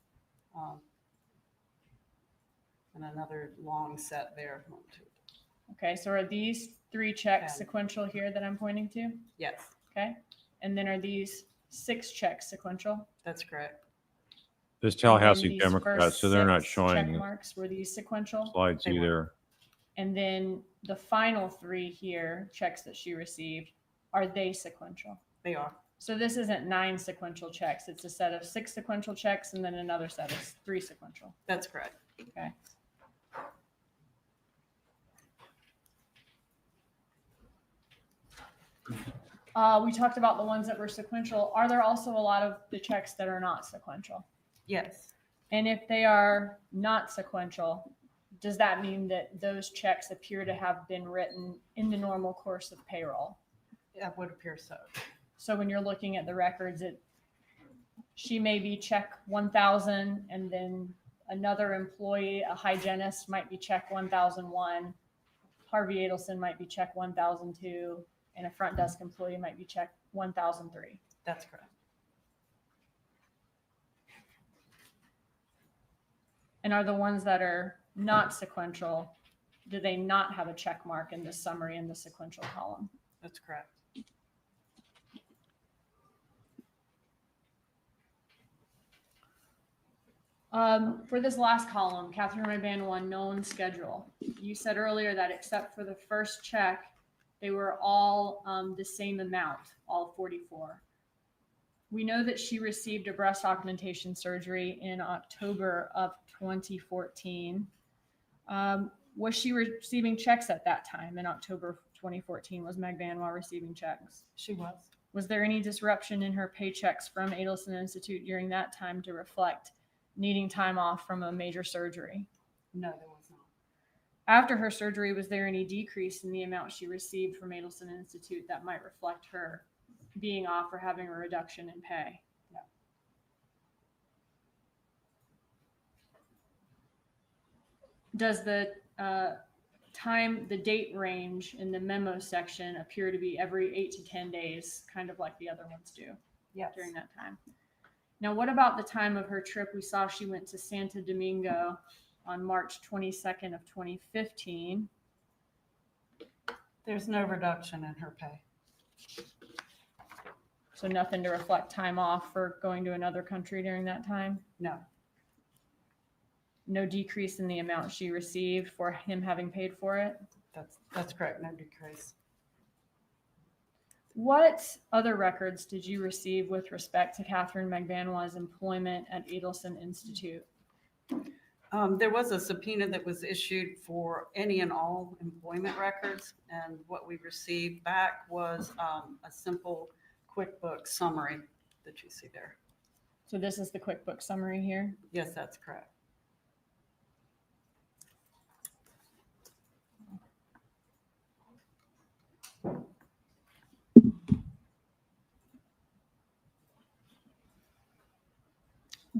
and another long set there. 1, 2. Okay, so are these 3 checks 10. sequential here that I'm pointing to? Yes, Okay, and then are these 6 checks sequential? that's correct. This And then Tallahassee these Democrats, first so they're not 6 showing check marks, were these sequential? slides They were. either. And then the final 3 here, checks that she received, are they sequential? They are. So this isn't 9 sequential checks. It's a set of 6 sequential checks and then another set of 3 sequential. That's correct. Okay. We talked about the ones that were sequential. Are there also a lot of the checks that are not sequential? Yes, And if they are not sequential, does that mean that those checks appear to have been written in the normal course of payroll? that would appear so. So when you're looking at the records, she may be check 1,000 and then another employee, a hygienist, might be check 1,001. Harvey Adelson might be check 1,002, and a front desk employee might be check 1,003. That's correct. And are the ones that are not sequential, do they not have a check mark in the summary in the sequential column? That's correct. For this last column, Catherine Magbanua, known schedule. You said earlier that except for the first check, they were all the same amount, all 44. We know that she received a breast augmentation surgery in October of 2014. Was she receiving checks at that time in October 2014? Was Magbanua receiving checks? She was. Was there any disruption in her paychecks from Adelson Institute during that time to reflect needing time off from a major surgery? No, there was not. After her surgery, was there any decrease in the amount she received from Adelson Institute that might reflect her being off or having a reduction in pay? No. Does the the date range in the memo section appear to be every 8 to 10 days, kind of like the other ones do? Yes. During that time. Now, what about the time of her trip? We saw she went to Santo Domingo on March 22nd of 2015. There's no reduction in her pay. So nothing to reflect time off for going to another country during that time? No. No decrease in the amount she received for him having paid for it? That's correct. No decrease. What other records did you receive with respect to Catherine Magbanua's employment at Adelson Institute? There was a subpoena that was issued for any and all employment records, and what we received back was a simple QuickBooks summary that you see there. So this is the QuickBooks summary here? Yes, that's correct.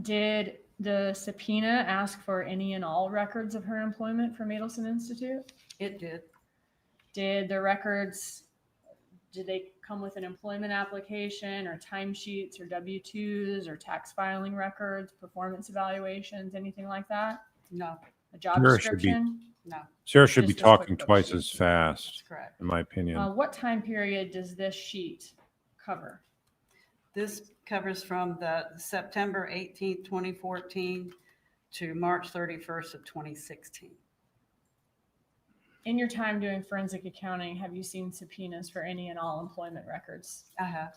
Did the subpoena ask for any and all records of her employment from Adelson Institute? It did. Did the records, did they come with an employment application or timesheets or W-2s or tax filing records, performance evaluations, anything like that? No, A job Sarah should be- description? no, Sarah should be Just the talking QuickBooks twice sheet. as fast, that's correct. in my opinion. What time period does this sheet cover? This covers from the September 18th, 2014 to March 31st of 2016. In your time doing forensic accounting, have you seen subpoenas for any and all employment records? I have.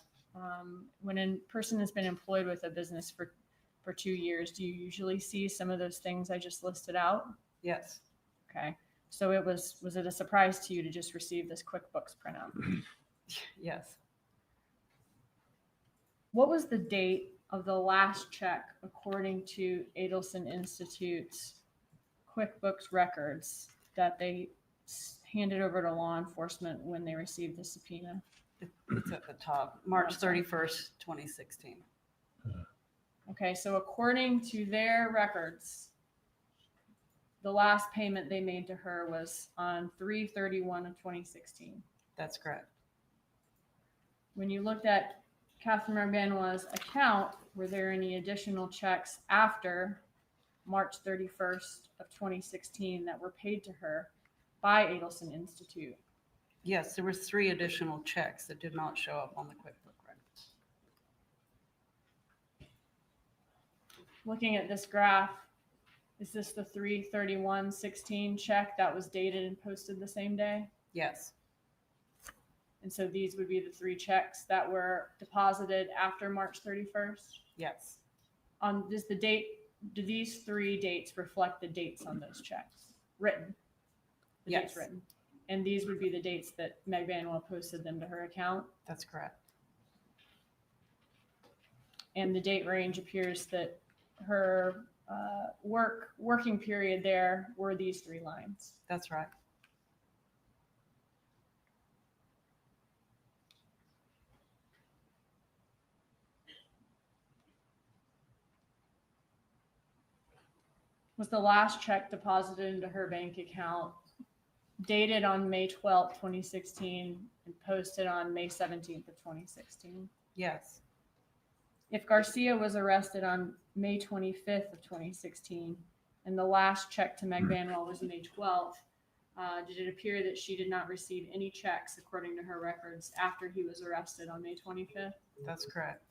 When a person has been employed with a business for 2 years, do you usually see some of those things I just listed out? Yes. Okay. So was it a surprise to you to just receive this QuickBooks printout? Yes. What was the date of the last check according to Adelson Institute's QuickBooks records that they handed over to law enforcement when they received the subpoena? It's at the top, March 31st, 2016. Okay, so according to their records, the last payment they made to her was on 3/31 of 2016. That's correct. When you looked at Catherine Magbanua's account, were there any additional checks after March 31st of 2016 that were paid to her by Adelson Institute? Yes, there were 3 additional checks that did not show up on the QuickBooks records. Looking at this graph, is this the 3/31/16 check that was dated and posted the same day? Yes, And so these would be the 3 checks that were deposited after March 31st? yes, Does the date, do these 3 dates reflect the dates on those checks? Written? The dates Yes. written. And these would be the dates that Magbanua posted them to her account? that's correct. And the date range appears that her working period there were these 3 lines. That's right. Was the last check deposited into her bank account dated on May 12th, 2016 and posted on May 17th of 2016? Yes, If Garcia was arrested on May 25th of 2016 and the last check to Magbanua was May 12th, did it appear that she did not receive any checks according to her records after he was arrested on May 25th? that's correct.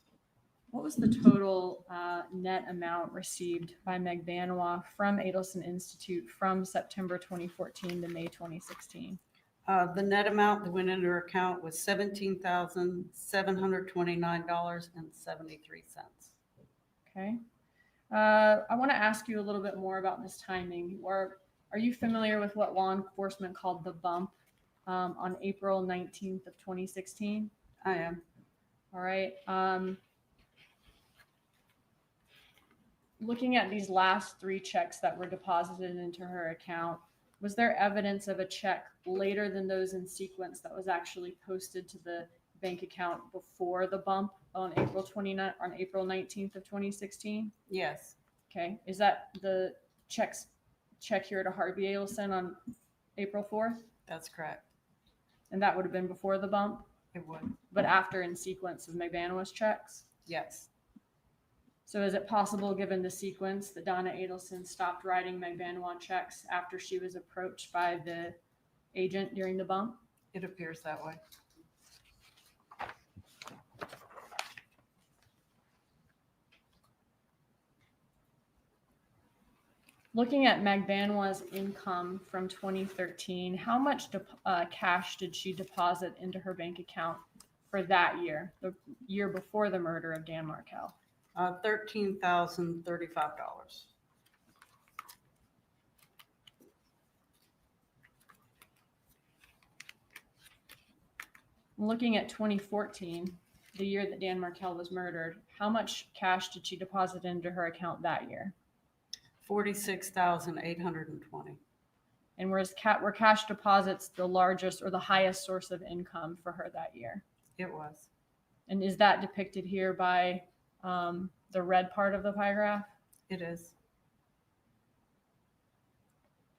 What was the total net amount received by Magbanua from Adelson Institute from September 2014 to May 2016? The net amount that went into her account was $17,729.73. Okay. I want to ask you a little bit more about this timing. Are you familiar with what law enforcement called the bump on April 19th of 2016? I am. All right. Looking at these last 3 checks that were deposited into her account, was there evidence of a check later than those in sequence that was actually posted to the bank account before the bump on April 19th of 2016? Yes, Okay. Is that the check here to Harvey Adelson on April 4th? that's correct. And that would have been before the bump, It would. but after in sequence of Magbanua's checks? Yes, So is it possible, given the sequence, that Donna Adelson stopped writing Magbanua checks after she was approached by the agent during the bump? it appears that way. Looking at Magbanua's income from 2013, how much cash did she deposit into her bank account for that year, the year before the murder of Dan Markel? $13,035. Looking at 2014, the year that Dan Markel was murdered, how much cash did she deposit into her account that year? $46,820. And were cash deposits the largest or the highest source of income for her that year? It was. And is that depicted here by the red part of the pie graph? It is.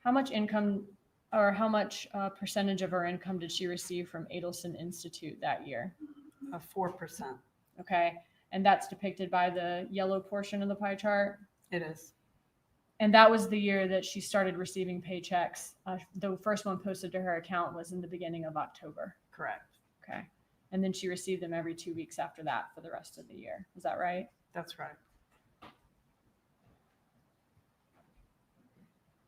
How much income or how much percentage of her income did she receive from Adelson Institute that year? 4%. Okay. And that's depicted by the yellow portion of the pie chart? It is. And that was the year that she started receiving paychecks. The first one posted to her account was in the beginning of October. Correct. Okay. And then she received them every 2 weeks after that for the rest of the year. Is that right? That's right.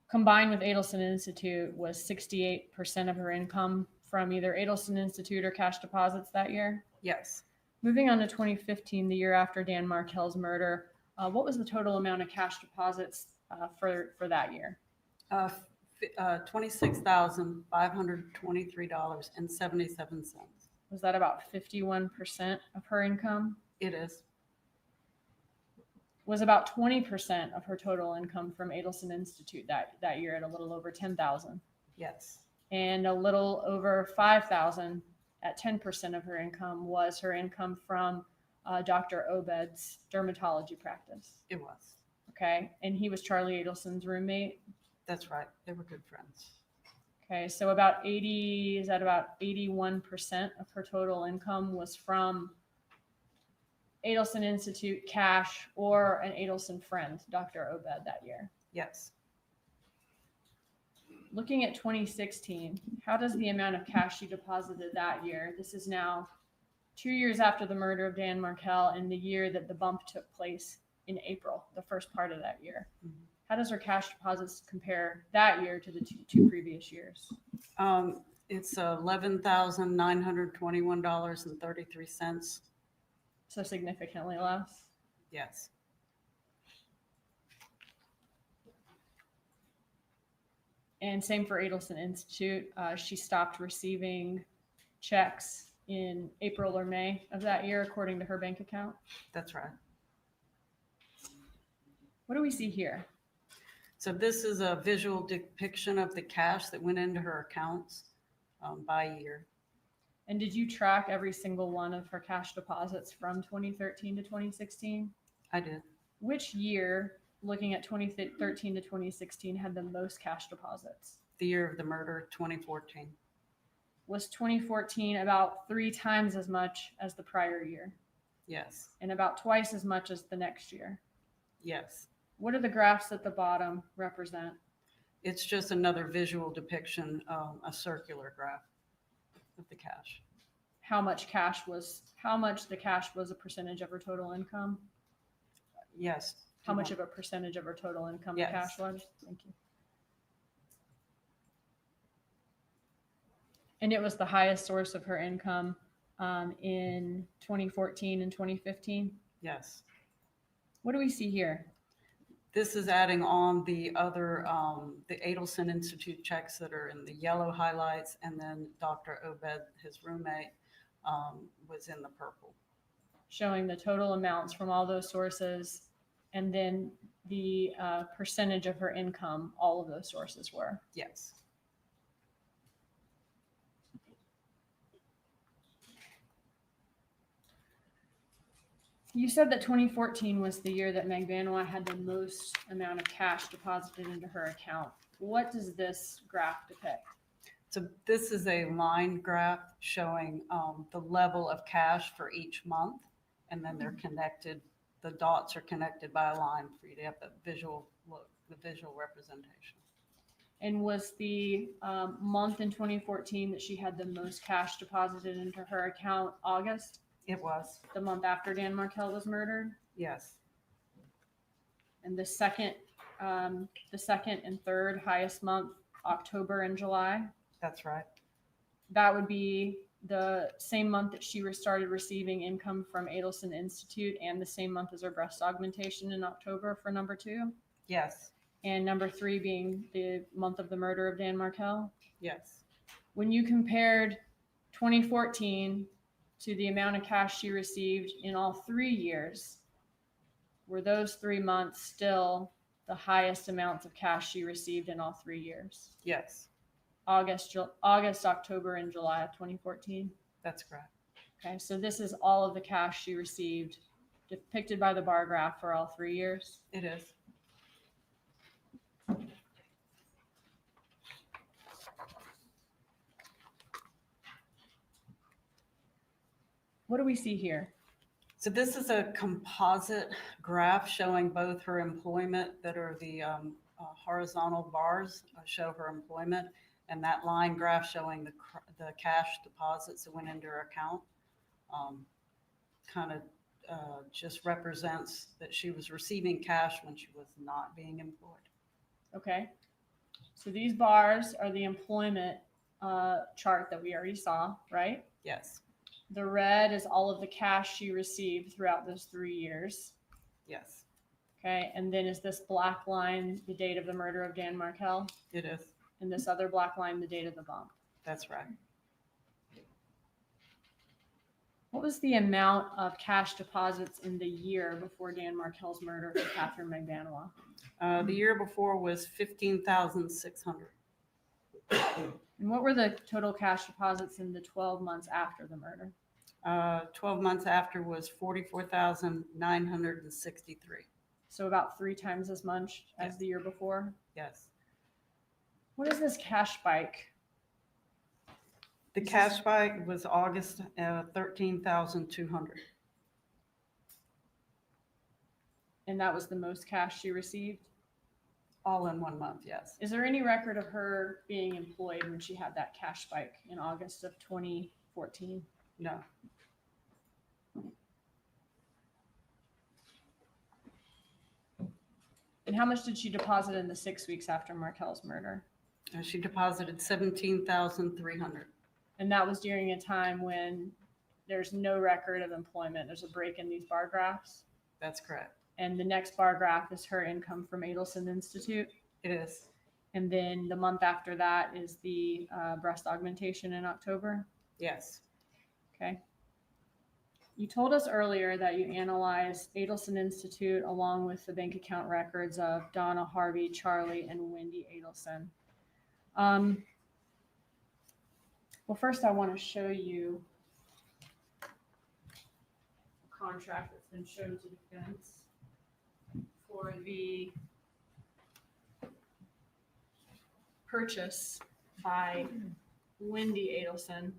Combined with Adelson Institute was 68% of her income from either Adelson Institute or cash deposits that year. Yes. Moving on to 2015, the year after Dan Markel's murder, what was the total amount of cash deposits for that year? $26,523.77. Was that about 51% of her income? It is. Was about 20% of her total income from Adelson Institute that year at a little over 10,000, Yes. and a little over 5,000 at 10% of her income was her income from Dr. Obed's dermatology practice. It was. Okay. And he was Charlie Adelson's roommate. That's right. They were good friends. Okay. So about 81% of her total income was from Adelson Institute cash or an Adelson friend, Dr. Obed, that year. Yes. Looking at 2016, how does the amount of cash she deposited that year, this is now 2 years after the murder of Dan Markel and the year that the bump took place in April, the first part of that year. Mhm. How does her cash deposits compare that year to the two previous years? It's $11,921.33. So significantly less. Yes. And same for Adelson Institute. She stopped receiving checks in April or May of that year, according to her bank account. That's right. What do we see here? So this is a visual depiction of the cash that went into her accounts by year. And did you track every single one of her cash deposits from 2013 to 2016? I did. Which year, looking at 2013 to 2016, had the most cash deposits? The year of the murder, 2014. Was 2014 about 3 times as much as the prior year Yes. and about twice as much as the next year? Yes. What do the graphs at the bottom represent? It's just another visual depiction, a circular graph of the cash. How much the cash was a percentage of her total income? Yes. How much of a percentage of her total income the Yes. cash was? Thank you. And it was the highest source of her income in 2014 and 2015. Yes. What do we see here? This is adding on the other, the Adelson Institute checks that are in the yellow highlights, and then Dr. Obed, his roommate, was in the purple. Showing the total amounts from all those sources, and then the percentage of her income all of those sources were. Yes. You said that 2014 was the year that Magbanua had the most amount of cash deposited into her account. What does this graph depict? So this is a line graph showing the level of cash for each month, and then they're connected. The dots are connected by a line for you to have the visual look, the visual representation. And was the month in 2014 that she had the most cash deposited into her account August? It was. The month after Dan Markel was murdered? Yes. And the second and third highest month, October and July? That's right. That would be the same month that she started receiving income from Adelson Institute, and the same month as her breast augmentation in October for number 2? Yes. And number 3 being the month of the murder of Dan Markel? Yes. When you compared 2014 to the amount of cash she received in all 3 years, were those 3 months still the highest amounts of cash she received in all 3 years? Yes. August, October, and July of 2014? That's correct. Okay, so this is all of the cash she received depicted by the bar graph for all 3 years? It is. What do we see here? So this is a composite graph showing both her employment, that are the horizontal bars show her employment, and that line graph showing the cash deposits that went into her account. Kind of just represents that she was receiving cash when she was not being employed. Okay, so these bars are the employment chart that we already saw, right? Yes. The red is all of the cash she received throughout those 3 years. Yes. Okay, and then is this black line the date of the murder of Dan Markel? It is. And this other black line the date of the bump? That's right. What was the amount of cash deposits in the year before Dan Markel's murder for Catherine Magbanua? The year before was $15,600. And what were the total cash deposits in the 12 months after the murder? 12 months after was $44,963. So about 3 times as much as the year before? Yes. What is this cash spike? The cash spike was August, 13,200. And that was the most cash she received? All in 1 month, yes. Is there any record of her being employed when she had that cash spike in August of 2014? No. And how much did she deposit in the 6 weeks after Markel's murder? She deposited $17,300. And that was during a time when there's no record of employment. There's a break in these bar graphs. That's correct. And the next bar graph is her income from Adelson Institute. It is. And then the month after that is the breast augmentation in October. Yes. Okay. You told us earlier that you analyzed Adelson Institute along with the bank account records of Donna, Harvey, Charlie, and Wendy Adelson. Well, first I want to show you a contract that's been shown to defense for the purchase by Wendy Adelson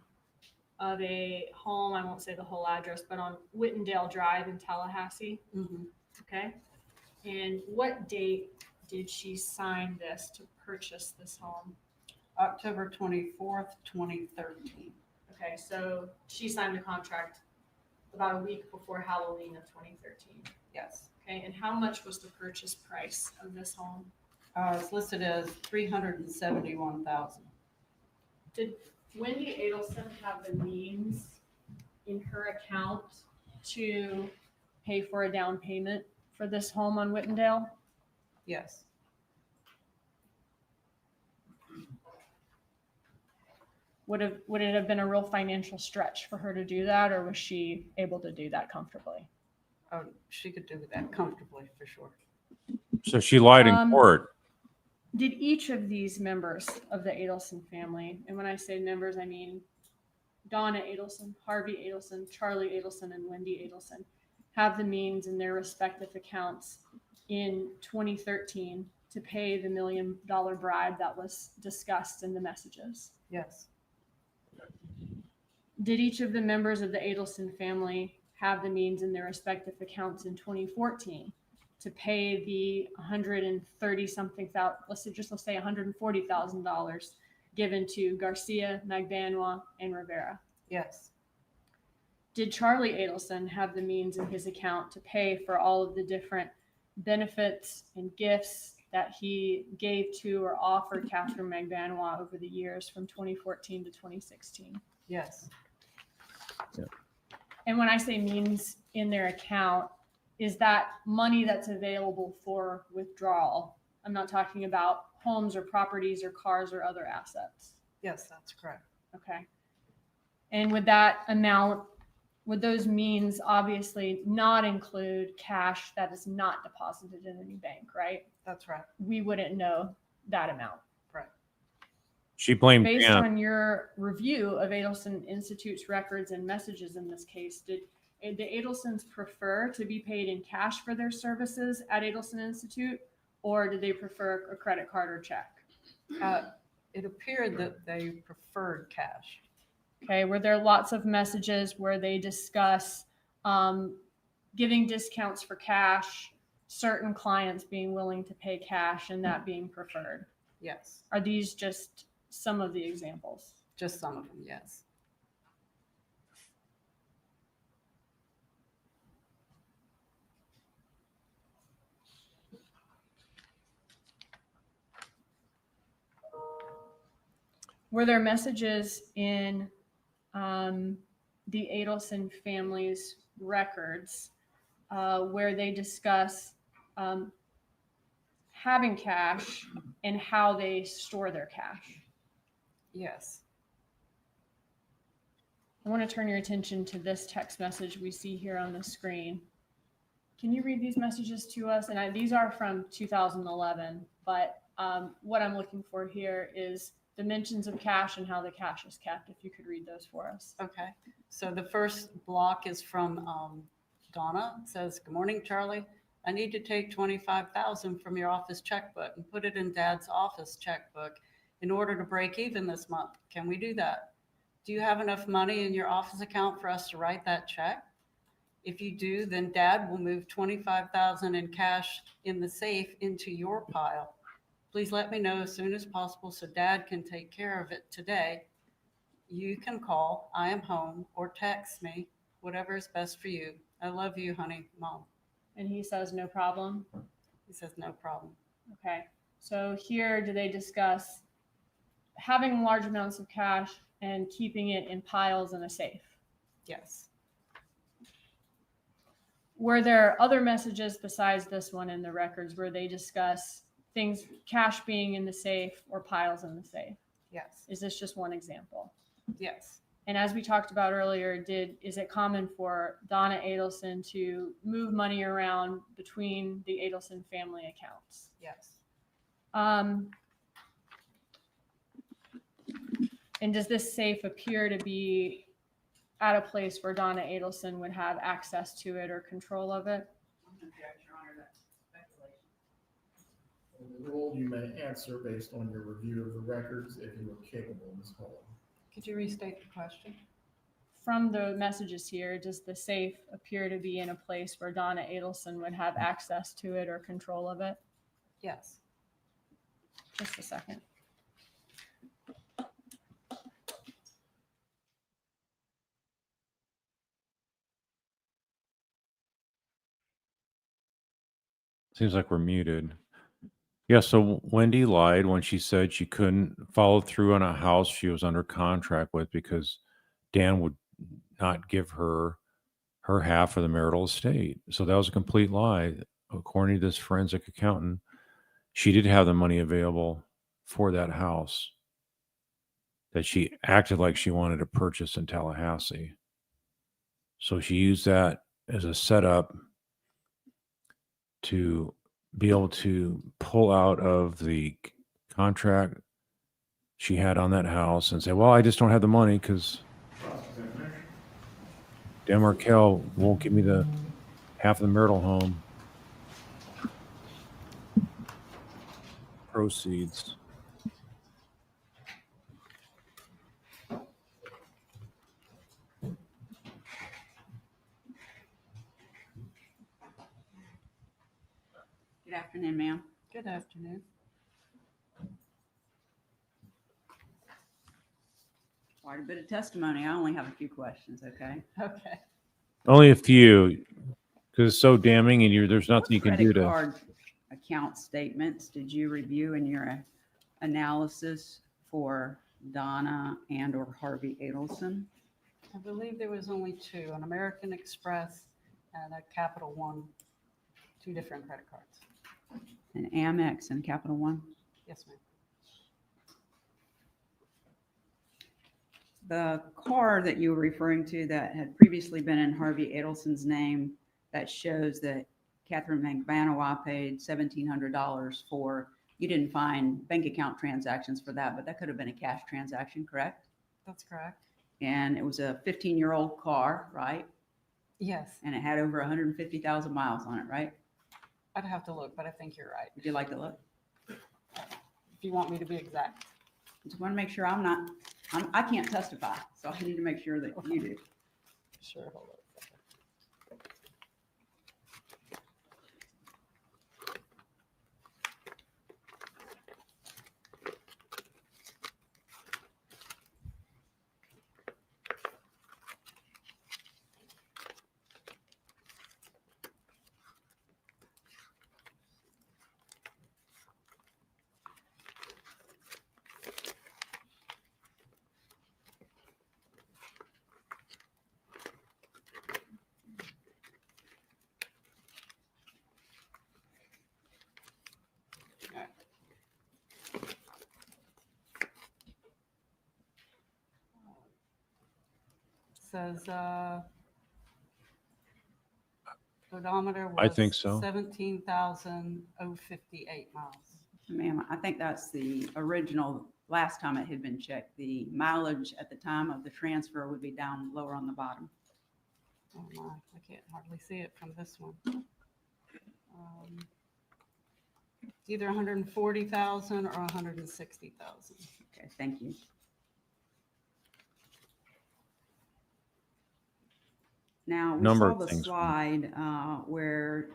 of a home, I won't say the whole address, but on Whittendale Drive in Tallahassee. Mm-hmm. Okay. And what date did she sign this to purchase this home? October 24th, 2013. Okay, so she signed the contract about a week before Halloween of 2013. Yes. Okay, and how much was the purchase price of this home? It's listed as $371,000. Did Wendy Adelson have the means in her account to pay for a down payment for this home on Whittendale? Yes. Would it have been a real financial stretch for her to do that, or was she able to do that comfortably? Oh, she could do that comfortably for sure. So she lied in court. Did each of these members of the Adelson family, and when I say members, I mean Donna Adelson, Harvey Adelson, Charlie Adelson, and Wendy Adelson, have the means in their respective accounts in 2013 to pay the $1 million bribe that was discussed in the messages? Yes. Did each of the members of the Adelson family have the means in their respective accounts in 2014 to pay the 130 something thousand, let's say $140,000 given to Garcia, Magbanua, and Rivera? Yes. Did Charlie Adelson have the means in his account to pay for all of the different benefits and gifts that he gave to or offered Catherine Magbanua over the years from 2014 to 2016? Yes. And when I say means in their account, is that money that's available for withdrawal? I'm not talking about homes or properties or cars or other assets. Yes, that's correct. Okay. And would that amount, would those means obviously not include cash that is not deposited in any bank, right? That's right. We wouldn't know that amount. Right. She blamed Based Dan. on your review of Adelson Institute's records and messages in this case, did the Adelsons prefer to be paid in cash for their services at Adelson Institute, or did they prefer a credit card or check? It appeared that they preferred cash. Okay, were there lots of messages where they discuss giving discounts for cash, certain clients being willing to pay cash, and that being preferred? Yes. Are these just some of the examples? Just some of them, yes. Were there messages in the Adelson family's records where they discuss having cash and how they store their cash? Yes. I want to turn your attention to this text message we see here on the screen. Can you read these messages to us? And these are from 2011, but what I'm looking for here is dimensions of cash and how the cash is kept, if you could read those for us. Okay. So the first block is from Donna. It says, "Good morning, Charlie. I need to take $25,000 from your office checkbook and put it in Dad's office checkbook in order to break even this month. Can we do that? Do you have enough money in your office account for us to write that check? If you do, then Dad will move $25,000 in cash in the safe into your pile. Please let me know as soon as possible so Dad can take care of it today. You can call, I am home, or text me, whatever is best for you. I love you, honey, Mom." And he says, no problem. He says, "No problem." Okay. So here, do they discuss having large amounts of cash and keeping it in piles in a safe? Yes. Were there other messages besides this one in the records where they discuss things, cash being in the safe or piles in the safe? Yes. Is this just one example? Yes. And as we talked about earlier, is it common for Donna Adelson to move money around between the Adelson family accounts? Yes. And does this safe appear to be at a place where Donna Adelson would have access to it or control of it? The rule you may answer based on your review of the records if you are capable, Ms. Hall. Could you restate the question? From the messages here, does the safe appear to be in a place where Donna Adelson would have access to it or control of it? Yes. Just a second. Seems like we're muted. Yeah, so Wendy lied when she said she couldn't follow through on a house she was under contract with because Dan would not give her her half of the marital estate. So that was a complete lie. According to this forensic accountant, she did have the money available for that house that she acted like she wanted to purchase in Tallahassee. So she used that as a setup to be able to pull out of the contract she had on that house and say, well, I just don't have the money because Dan Markel won't give me the half of the marital home proceeds. Good afternoon, ma'am. Good afternoon. Quite a bit of testimony. I only have a few questions, okay? Okay. Only a few, because it's so damning, and there's nothing you can do Credit to. card account statements did you review in your analysis for Donna and or Harvey Adelson? I believe there was only two, an American Express and a Capital One, two different credit cards. An Amex and Capital One? Yes, ma'am. The car that you were referring to that had previously been in Harvey Adelson's name, that shows that Catherine Magbanua paid $1,700 for, you didn't find bank account transactions for that, but that could have been a cash transaction, correct? That's correct. And it was a 15-year-old car, right? Yes, And it had over 150,000 miles on it, right? I'd have to look, but I think you're right. Would you like to look? If you want me to be exact. Just want to make sure I can't testify, so I need to make sure that you do. Sure, hold on. Says odometer was I think so. 17,058 miles. Ma'am, I think that's the original, last time it had been checked. The mileage at the time of the transfer would be down lower on the bottom. Oh my, I can't hardly see it from this one. Either 140,000 or 160,000. Okay, thank you. Now, we Number saw of the things. slide where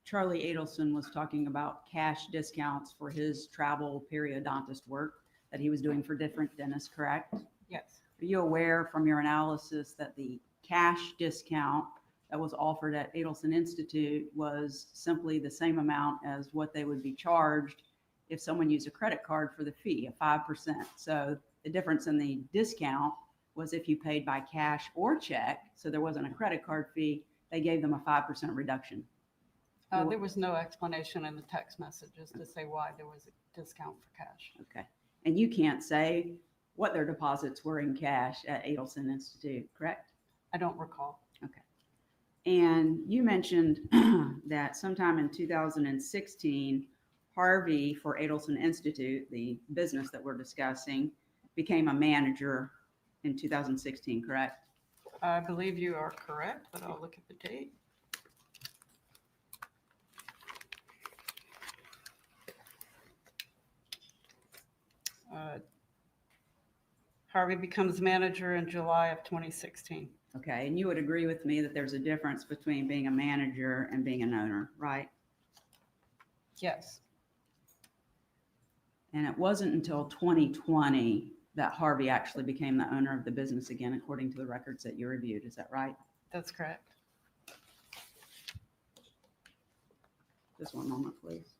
Charlie Adelson was talking about cash discounts for his travel periodontist work that he was doing for different dentists, correct? Yes, Are you aware from your analysis that the cash discount that was offered at Adelson Institute was simply the same amount as what they would be charged if someone used a credit card for the fee, a 5%? So the difference in the discount was if you paid by cash or check, so there wasn't a credit card fee, they gave them a 5% reduction. there was no explanation in the text messages to say why there was a discount for cash. Okay. And you can't say what their deposits were in cash at Adelson Institute, correct? I don't recall. Okay. And you mentioned that sometime in 2016, Harvey for Adelson Institute, the business that we're discussing, became a manager in 2016, correct? I believe you are correct, but I'll look at the date. Harvey becomes manager in July of 2016. Okay. And you would agree with me that there's a difference between being a manager and being an owner, right? Yes, And it wasn't until 2020 that Harvey actually became the owner of the business again, according to the records that you reviewed. Is that right? that's correct. Just one moment, please.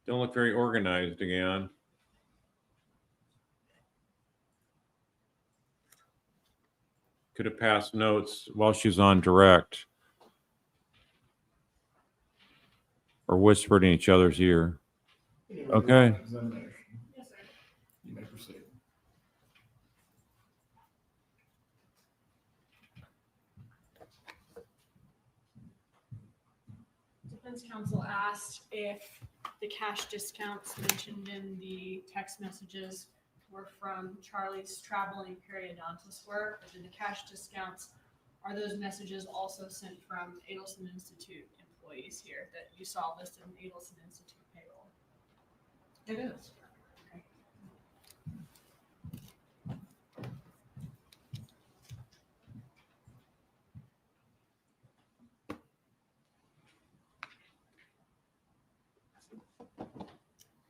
Don't look very organized again. could have passed notes while she was on direct or whispered in each other's ear. Okay. Examination. Yes, sir. You may proceed. Defense counsel asked if the cash discounts mentioned in the text messages were from Charlie's traveling periodontist work, or did the cash discounts, are those messages also sent from Adelson Institute employees here that you saw listed in Adelson Institute payroll? It is. Okay.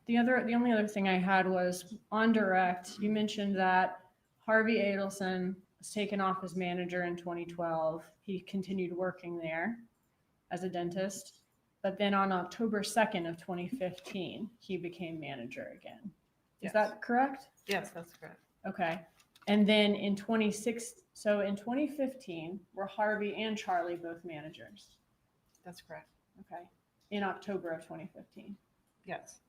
The only other thing I had was on direct, you mentioned that Harvey Adelson was taken off as manager in 2012. He continued working there as a dentist, but then on October 2nd of 2015, he became manager again. Is Yes. that correct? Yes, that's correct. Okay. And then in 2015, were Harvey and Charlie both managers? That's correct. Okay. In October of 2015. Yes.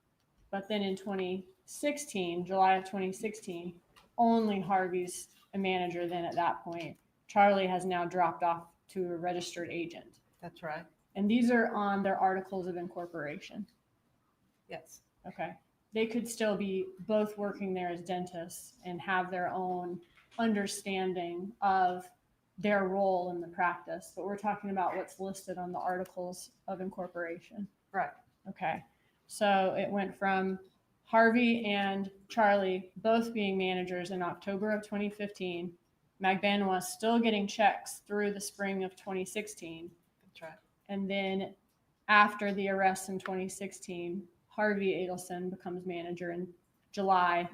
But then in 2016, July of 2016, only Harvey's a manager then at that point. Charlie has now dropped off to a registered agent. That's right. And these are on their articles of incorporation. Yes. Okay. They could still be both working there as dentists and have their own understanding of their role in the practice. But we're talking about what's listed on the articles of incorporation. Right. Okay. So it went from Harvey and Charlie both being managers in October of 2015. Magbanua still getting checks through the spring of 2016. That's right. And then after the arrest in 2016, Harvey Adelson becomes manager in July.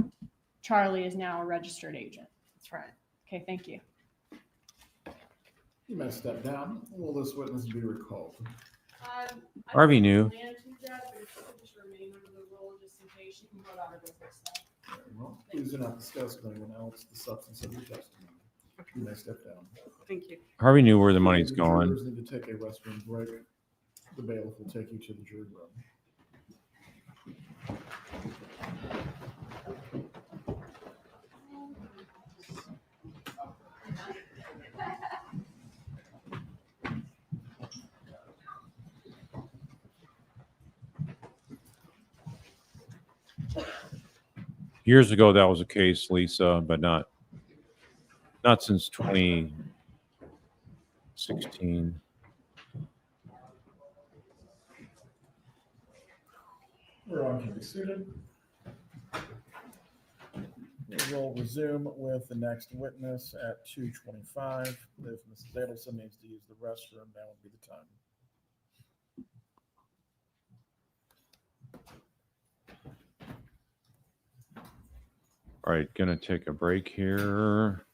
Charlie is now a registered agent. That's right. Okay, thank you. You may step down. Will this witness be recalled? Harvey knew. Well, please do not discuss with anyone else the substance of your testimony. You may step down. Thank you. Harvey knew where the money's The going. jurors need to take a restroom break. The bailiff will take you to the jury room. Years ago, that was a case, Lisa, but not since 2016. Everyone can be seated. We'll resume with the next witness at 2:25. If Mrs. Adelson needs to use the restroom, that would be the time. All right, gonna take a break here.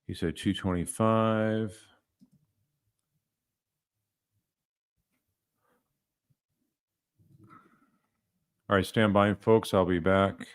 You said 2:25. All right, stand by, folks. I'll be back.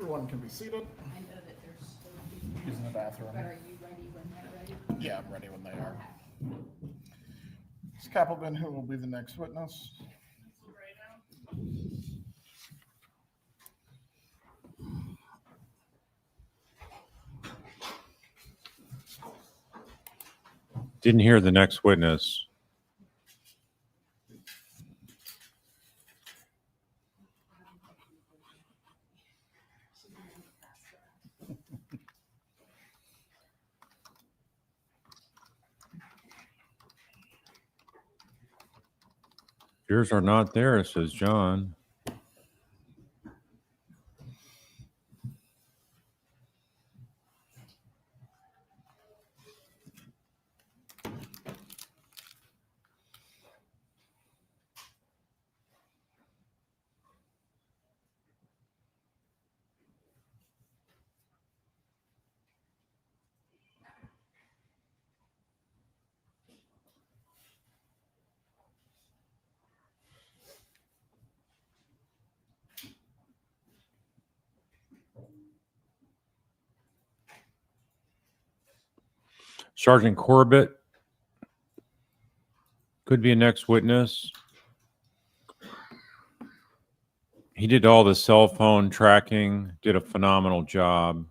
Everyone can be seated. Using the bathroom. But are you ready when they're ready? Yeah, I'm ready when they are. Ms. Kappelman, who will be the next witness? Didn't hear the next witness. Yours are not there, says John. Sergeant Corbitt could be a next witness. He did all the cell phone tracking, did a phenomenal job.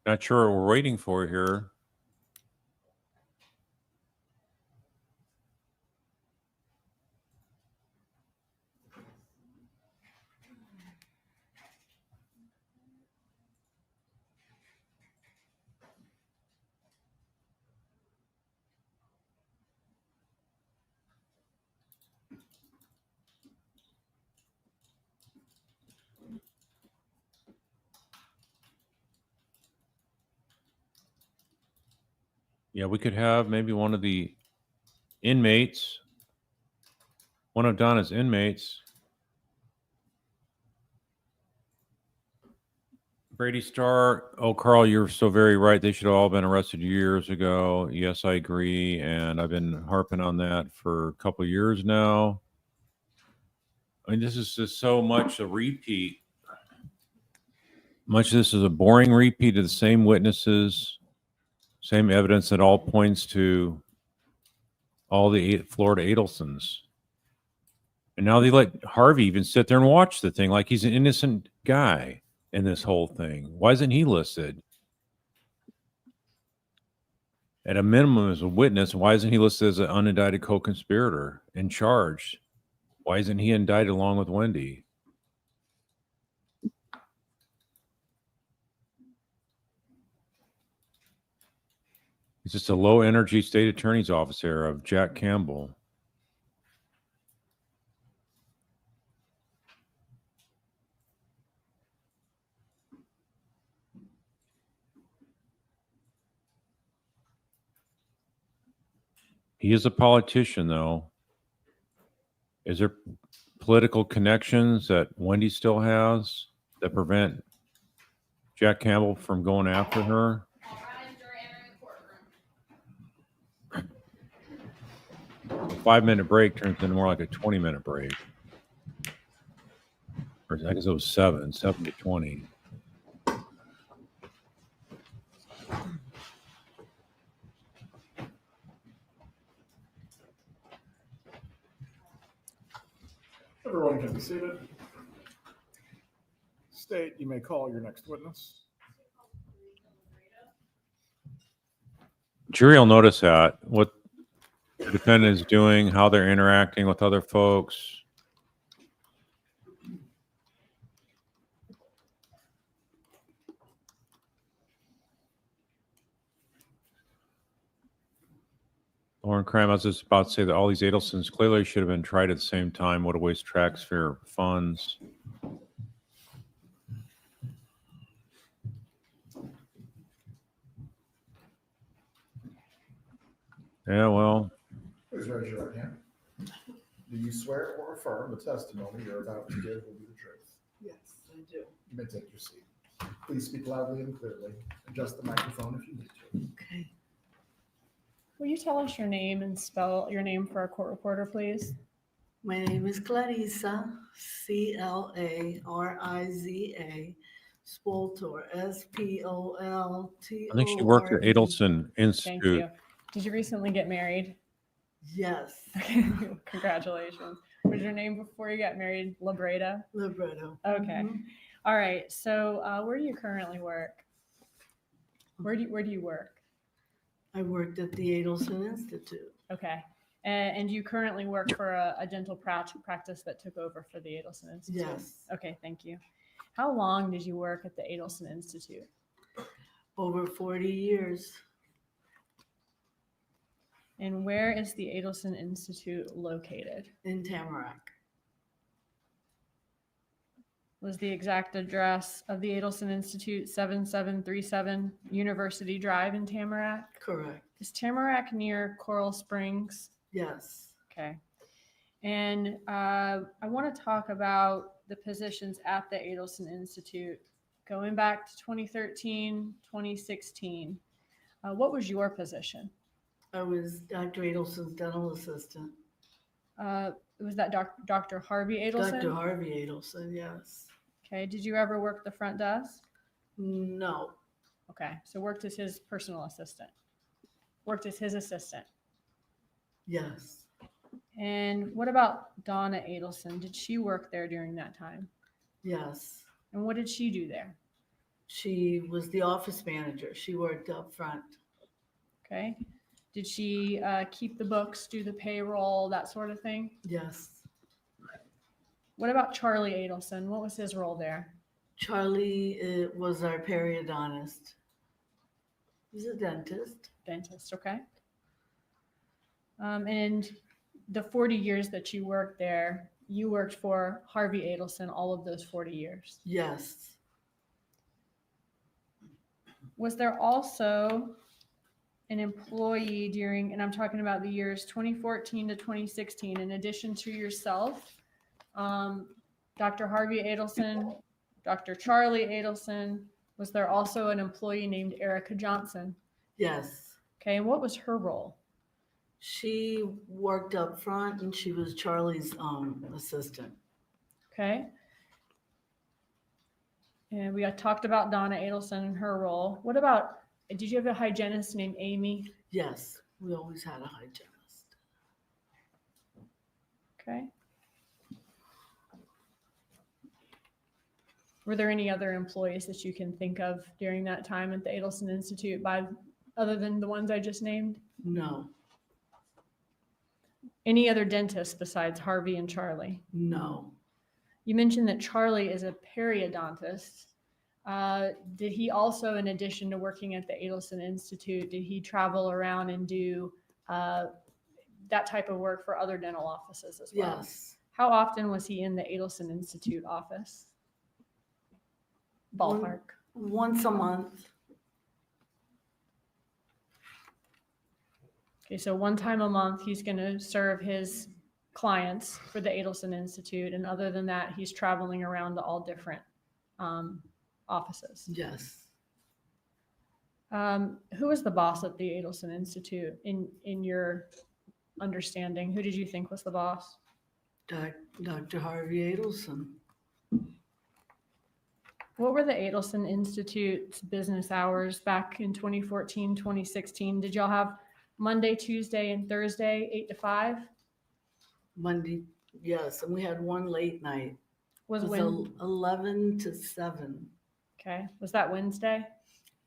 Not sure what we're waiting for here. Yeah, we could have maybe one of the inmates, one of Donna's inmates. Brady Starr. Oh, Carl, you're so very right. They should have all been arrested years ago. Yes, I agree. And I've been harping on that for a couple of years now. I mean, this is just so much a repeat. Much of this is a boring repeat of the same witnesses, same evidence that all points to all the Florida Adelsons. And now they let Harvey even sit there and watch the thing like he's an innocent guy in this whole thing. Why isn't he listed? At a minimum as a witness, why isn't he listed as an unindicted co-conspirator and charged? Why isn't he indicted along with Wendy? He's just a low-energy state attorney's officer of Jack Campbell. He is a politician, though. Is there political connections that Wendy still has that prevent Jack Campbell from going after her? A 5-minute break turns into more like a 20-minute break. Or I guess it was 7 to 20. Everyone can be seated. State, you may call your next witness. Jury will notice that, what the defendant is doing, how they're interacting with other folks. Lauren Cram, I was just about to say that all these Adelsons clearly should have been tried at the same time. What a waste of taxpayer funds. Yeah, well, Please raise your right hand. Do you swear or affirm the testimony you're about to give will be the truth? Yes, I do. You may take your seat. Please speak loudly and clearly. Adjust the microphone if you need to. Okay. Will you tell us your name and spell your name for our court reporter, please? My name is Clarissa, Clariza, Spoltor, Spoltor. I think she worked at Adelson Thank Institute. you. Did you recently get married? Yes, Congratulations. Was your name before you got married Labreda? libretto. Okay. All right. So where do you currently work? Where do you work? I worked at the Adelson Institute. Okay. And you currently work for a dental practice that took over for the Adelson Institute? Yes. Okay, thank you. How long did you work at the Adelson Institute? Over 40 years. And where is the Adelson Institute located? In Tamarack. Was the exact address of the Adelson Institute 7737 University Drive in Tamarack? Correct. Is Tamarack near Coral Springs? Yes. Okay. And I want to talk about the positions at the Adelson Institute going back to 2013, 2016. What was your position? I was Dr. Adelson's dental assistant. Was that Dr. Harvey Adelson? Dr. Harvey Adelson, yes. Okay. Did you ever work the front desk? No. Okay. So worked as his personal assistant. Worked as his assistant. Yes. And what about Donna Adelson? Did she work there during that time? Yes. And what did she do there? She was the office manager. She worked up front. Okay. Did she keep the books, do the payroll, that sort of thing? Yes. What about Charlie Adelson? What was his role there? Charlie was our periodontist. He's a dentist. Dentist, okay. And the 40 years that you worked there, you worked for Harvey Adelson all of those 40 years. Yes. Was there also an employee during, and I'm talking about the years 2014 to 2016, in addition to yourself, Dr. Harvey Adelson, Dr. Charlie Adelson, was there also an employee named Erica Johnson? Yes. Okay, and what was her role? She worked up front and she was Charlie's assistant. Okay. And we had talked about Donna Adelson and her role. What about, did you have a hygienist named Amy? Yes, we always had a hygienist. Okay. Were there any other employees that you can think of during that time at the Adelson Institute other than the ones I just named? No. Any other dentists besides Harvey and Charlie? No. You mentioned that Charlie is a periodontist. Did he also, in addition to working at the Adelson Institute, did he travel around and do that type of work for other dental offices as well? Yes. How often was he in the Adelson Institute office? Ballpark. Once a month. Okay, so one time a month, he's going to serve his clients for the Adelson Institute. And other than that, he's traveling around to all different offices. Yes. Who was the boss at the Adelson Institute in your understanding? Who did you think was the boss? Dr. Harvey Adelson. What were the Adelson Institute's business hours back in 2014, 2016? Did y'all have Monday, Tuesday, and Thursday, 8 to 5? Monday, yes, and we had one late night. Was It was 11 to 7 Okay. Was that Wednesday?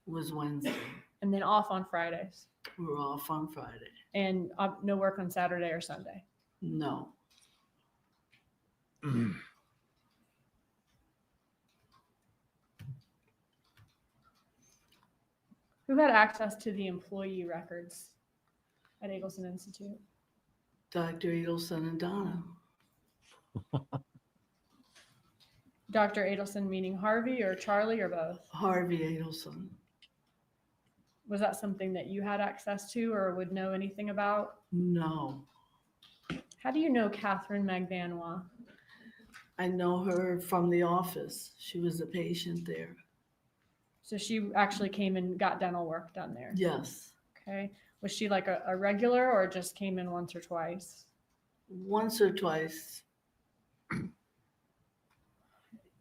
was Wednesday. And then off on Fridays? We were off on Friday. And no work on Saturday or Sunday? No. Who had access to the employee records at Adelson Institute? Dr. Adelson and Donna. Dr. Adelson meaning Harvey or Charlie or both? Harvey Adelson. Was that something that you had access to or would know anything about? No, How do you know Catherine Magbanua? I know her from the office. She was a patient there. So she actually came and got dental work done there. Yes, Okay. Was she like a regular or just came in once or twice? once or twice.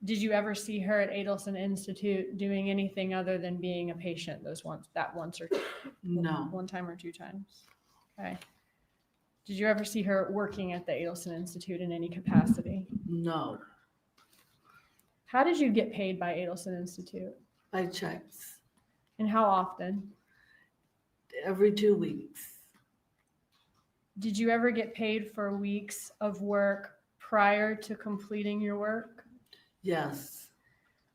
Did you ever see her at Adelson Institute doing anything other than being a patient that once or No, one time or two times? Okay. Did you ever see her working at the Adelson Institute in any capacity? no. How did you get paid by Adelson Institute? By checks And how often? every 2 weeks. Did you ever get paid for weeks of work prior to completing your work? Yes,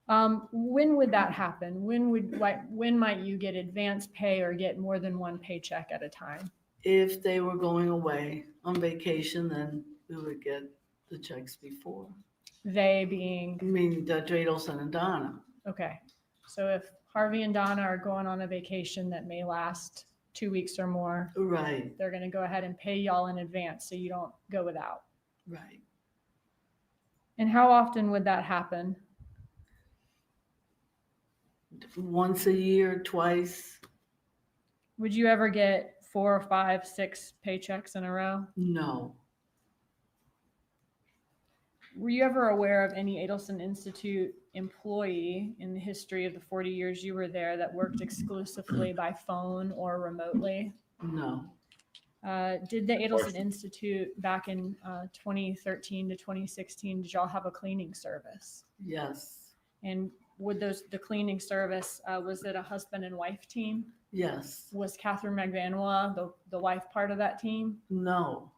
When would that happen? When might you get advance pay or get more than one paycheck at a time? if they were going away on vacation, then we would get the checks before. They being, I mean, Dr. Adelson and Donna. okay. So if Harvey and Donna are going on a vacation that may last 2 weeks or more, Right, they're going to go ahead and pay y'all in advance so you don't go without. right. And how often would that happen? Once a year, twice. Would you ever get 4, 5, 6 paychecks in a row? No, Were you ever aware of any Adelson Institute employee in the history of the 40 years you were there that worked exclusively by phone or remotely? no, Did the Adelson Institute back in 2013 to 2016, did y'all have a cleaning service? yes, And would the cleaning service, was it a husband and wife team? yes, Was Catherine Magbanua the wife part of that team? no,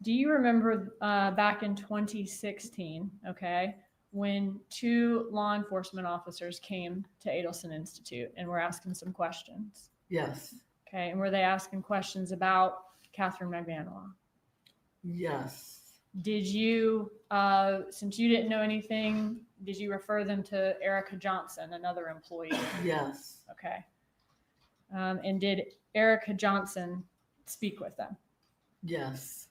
Do you remember back in 2016, okay, when 2 law enforcement officers came to Adelson Institute and were asking some questions? yes, Okay, and were they asking questions about Catherine Magbanua? yes, Did you, since you didn't know anything, did you refer them to Erica Johnson, another employee? yes, Okay. And did Erica Johnson speak with them? yes,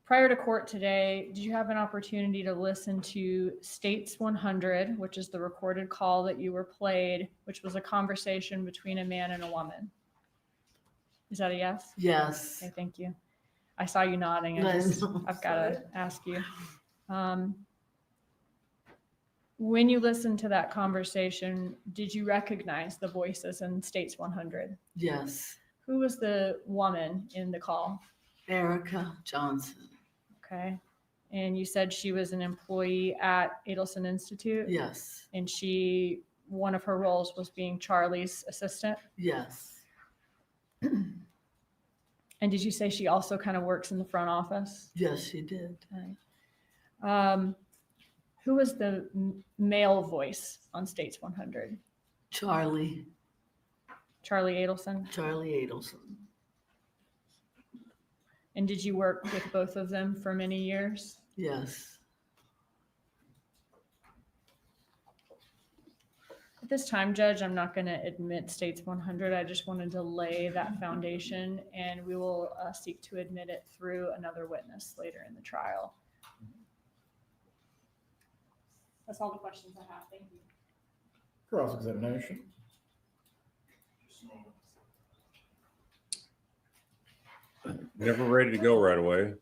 Prior to court today, did you have an opportunity to listen to States 100, which is the recorded call that you were played, which was a conversation between a man and a woman? Is that a yes? yes. Okay, thank you. I saw you nodding. I've got to ask you. When you listened to that conversation, did you recognize the voices in States 100? Yes, Who was the woman in the call? Erica Johnson. Okay. And you said she was an employee at Adelson Institute? Yes, And one of her roles was being Charlie's assistant? yes, And did you say she also kind of works in the front office? yes, she did. Okay. Who was the male voice on States 100? Charlie Adelson? Charlie Adelson. And did you work with both of them for many years? Yes, At this time, Judge, I'm not going to admit States 100. I just wanted to lay that foundation, and we will seek to admit it through another witness later in the trial. That's all the questions I have. Thank you. Cross-examination. Never ready to go right away.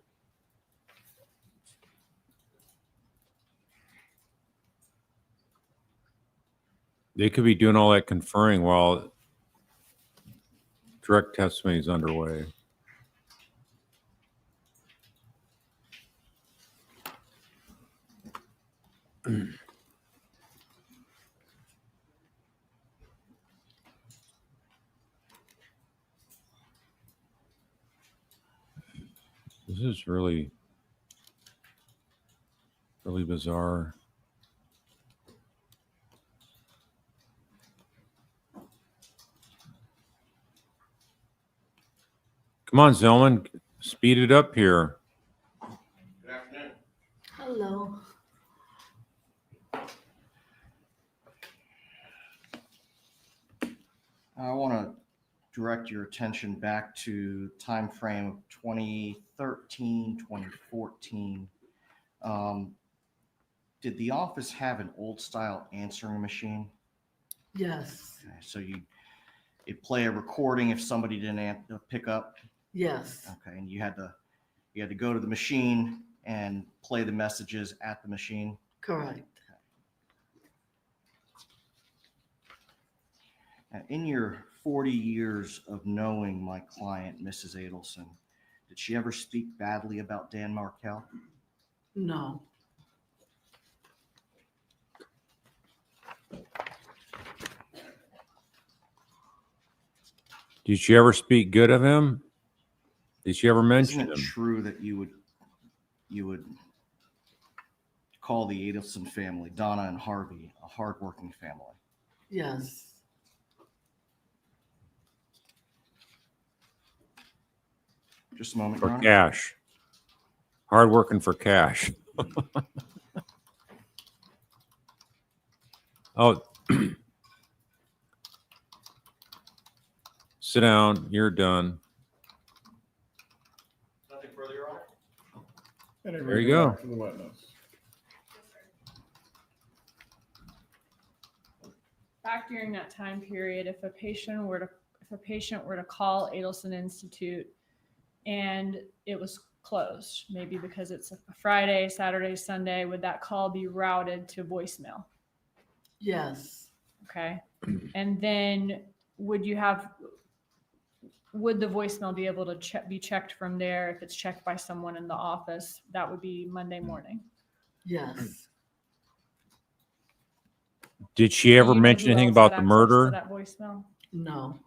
They could be doing all that conferring while direct testimony is underway. This is really bizarre. Come on, Zellman, speed it up here. Good afternoon. Hello. I want to direct your attention back to time frame of 2013, 2014. Did the office have an old style answering machine? Yes, Okay, so it'd play a recording if somebody didn't pick up. yes, Okay, and you had to go to the machine and play the messages at the machine. correct. Now, in your 40 years of knowing my client, Mrs. Adelson, did she ever speak badly about Dan Markell? No, Did she ever speak good of him? Did she ever mention Isn't it him? true that you would call the Adelson family, Donna and Harvey, a hardworking family? yes, Just a moment, For Your Honor. cash. Hard working for cash. Oh, sit down. You're done. Nothing further, Your Honor? Any There you go. remarks from the witness? Back during that time period, if a patient were to call Adelson Institute and it was closed, maybe because it's a Friday, Saturday, Sunday, would that call be routed to voicemail? yes, Okay. And then would the voicemail be able to be checked from there? If it's checked by someone in the office, that would be Monday morning. yes. Did she Do ever you know mention who anything else about had the access to murder? that voicemail? No,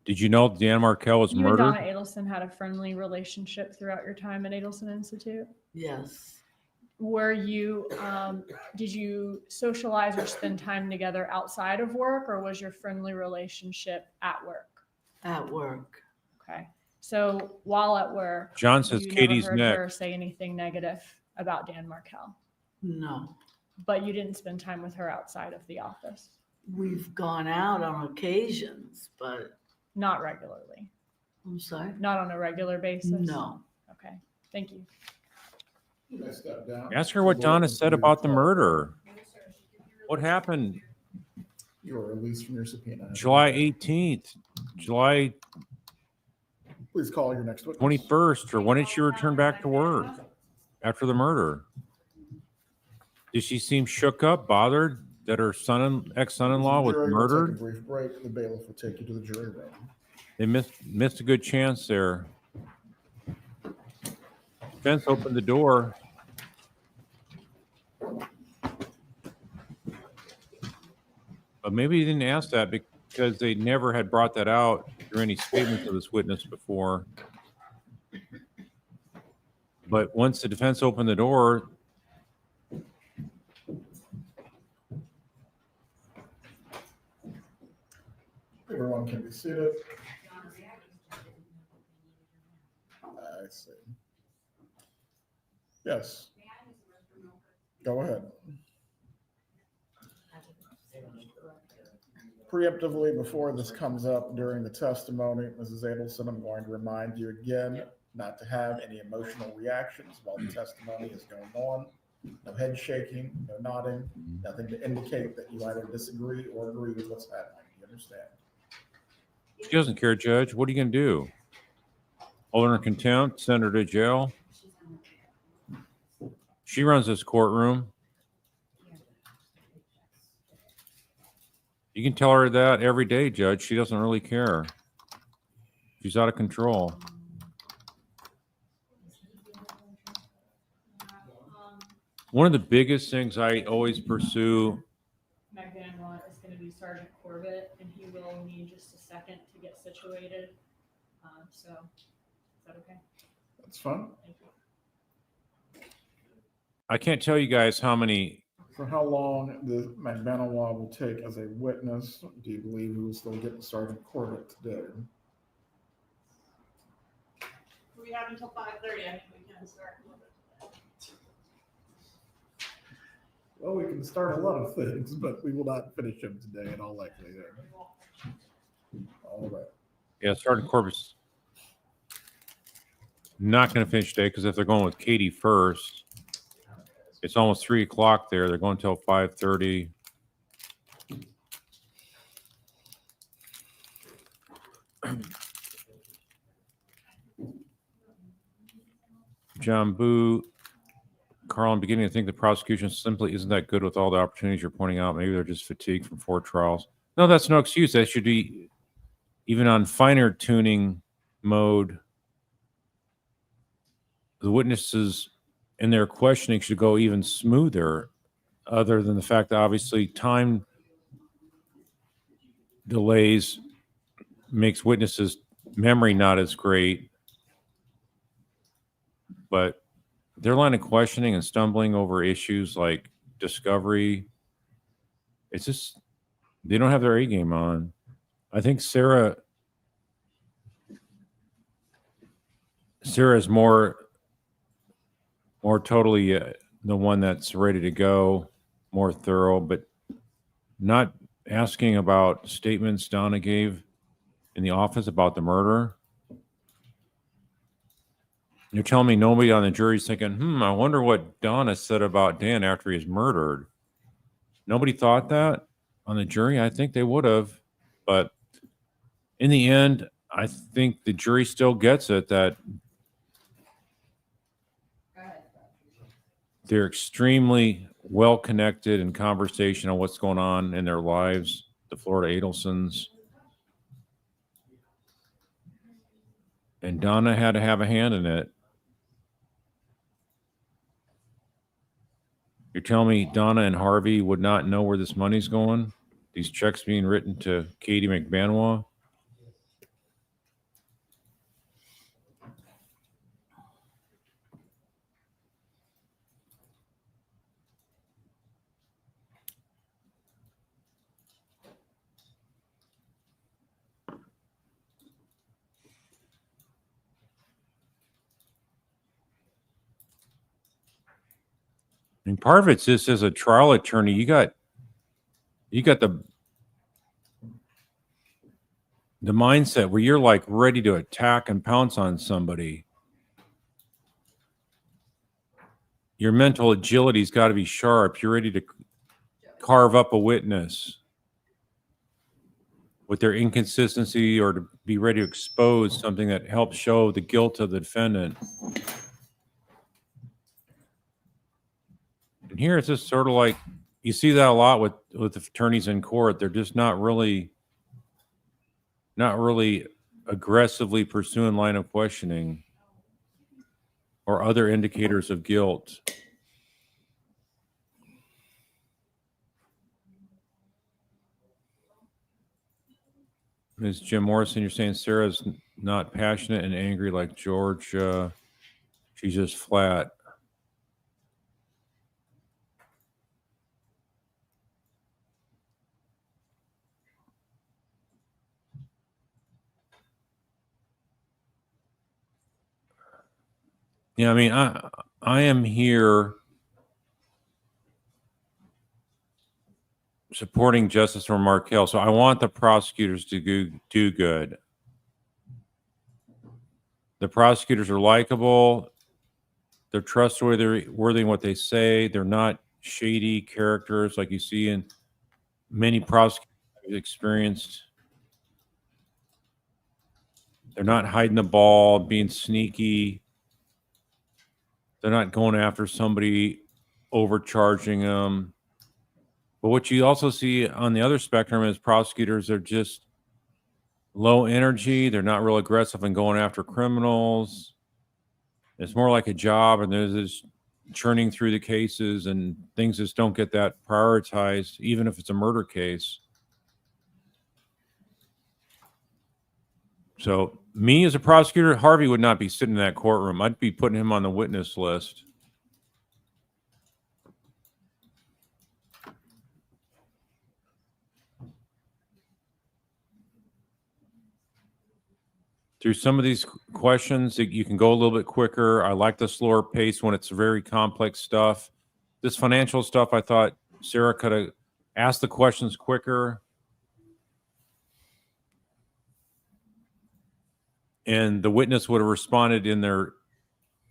Did you know Dan Markell was You and Donna murdered? Adelson had a friendly relationship throughout your time at Adelson Institute. yes, Were you, did you socialize or spend time together outside of work, or was your friendly relationship at work? at work. Okay. So while at work, John says you Katie's never heard her next. say anything negative about Dan Markell, No, but you didn't spend time with her outside of the office, we've gone out on occasions, but not regularly, I'm sorry. not on a regular basis. No, Okay. Thank you. You may step down. Ask her what Donna said about the murder. What happened You are released from your subpoena. July 18th, July Please call your next witness. 21st, or when did she return back to work after the murder? Did she seem shook up, bothered that her ex-son-in-law was Jury will murdered? Take a brief break. The bailiff will take you to the jury room. They missed a good chance there. Defense opened the door. But maybe he didn't ask that because they never had brought that out through any statements of this witness before. But once the defense opened the door, Everyone can be seated. I see. Yes. Go ahead. Preemptively, before this comes up during the testimony, Mrs. Adelson, I'm going to remind you again not to have any emotional reactions while the testimony is going on. No head shaking, no nodding, nothing to indicate that you either disagree or agree with what's happening. Do you understand? she doesn't care, Judge. What are you going to do? Hold her in contempt, send her to jail? She runs this courtroom. You can tell her that every day, Judge. She doesn't really care. She's out of control. One of the biggest things I always pursue. Magbanua is going to be Sgt Corbitt, and he will need just a second to get situated. So, is that okay? That's fine. Thank you. I can't tell you guys how many. For how long the Magbanua will take as a witness? Do you believe we will still get Sergeant Corbitt today? we have until 5:30? I think we can start a little bit. Well, we can start a lot of things, but we will not finish them today in all likelihood. All right. Yeah, Sergeant Corbett's not going to finish today because if they're going with Katie first, it's almost 3 o'clock there. They're going until 5:30. John Boo, Carl, I'm beginning to think the prosecution simply isn't that good with all the opportunities you're pointing out. Maybe they're just fatigued from 4 trials. No, that's no excuse. That should be even on finer tuning mode. The witnesses in their questioning should go even smoother, other than the fact that obviously time delays makes witnesses' memory not as great. But their line of questioning and stumbling over issues like discovery, it's just they don't have their A game on. I think Sarah is more totally the one that's ready to go, more thorough, but not asking about statements Donna gave in the office about the murder. You're telling me nobody on the jury's thinking, I wonder what Donna said about Dan after he was murdered. Nobody thought that on the jury. I think they would have, but in the end, I think the jury still gets it that they're extremely well connected in conversation on what's going on in their lives, the Florida Adelsons. And Donna had to have a hand in it. You're telling me Donna and Harvey would not know where this money's going? These checks being written to Katie Magbanua? And part of it's just as a trial attorney, you got the mindset where you're like ready to attack and pounce on somebody. Your mental agility's got to be sharp. You're ready to carve up a witness with their inconsistency or to be ready to expose something that helps show the guilt of the defendant. And here it's just sort of like you see that a lot with attorneys in court. They're just not really aggressively pursuing line of questioning or other indicators of guilt. Ms. Jim Morrison, you're saying Sarah's not passionate and angry like George. She's just flat. Yeah, I mean, I am here supporting justice for Markell, so I want the prosecutors to do good. The prosecutors are likable. They're trustworthy in what they say. They're not shady characters like you see in many prosecutors experienced. They're not hiding the ball, being sneaky. They're not going after somebody, overcharging them. But what you also see on the other spectrum is prosecutors are just low energy. They're not real aggressive in going after criminals. It's more like a job, and there's this churning through the cases, and things just don't get that prioritized, even if it's a murder case. So me as a prosecutor, Harvey would not be sitting in that courtroom. I'd be putting him on the witness list. through some of these questions. You can go a little bit quicker. I like the slower pace when it's very complex stuff. This financial stuff, I thought Sarah could have asked the questions quicker. And the witness would have responded in their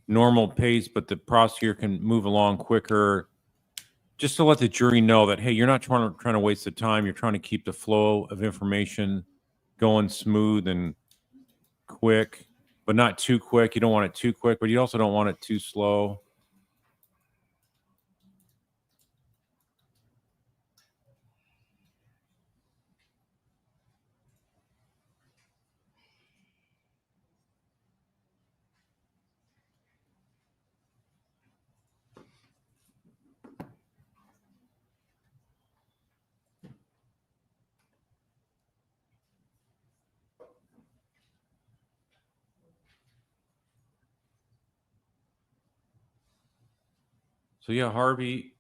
normal pace, but the prosecutor can move along quicker, just to let the jury know that, hey, you're not trying to waste the time. You're trying to keep the flow of information going smooth and quick, but not too quick. You don't want it too quick, but you also don't want it too slow. So yeah, Harvey,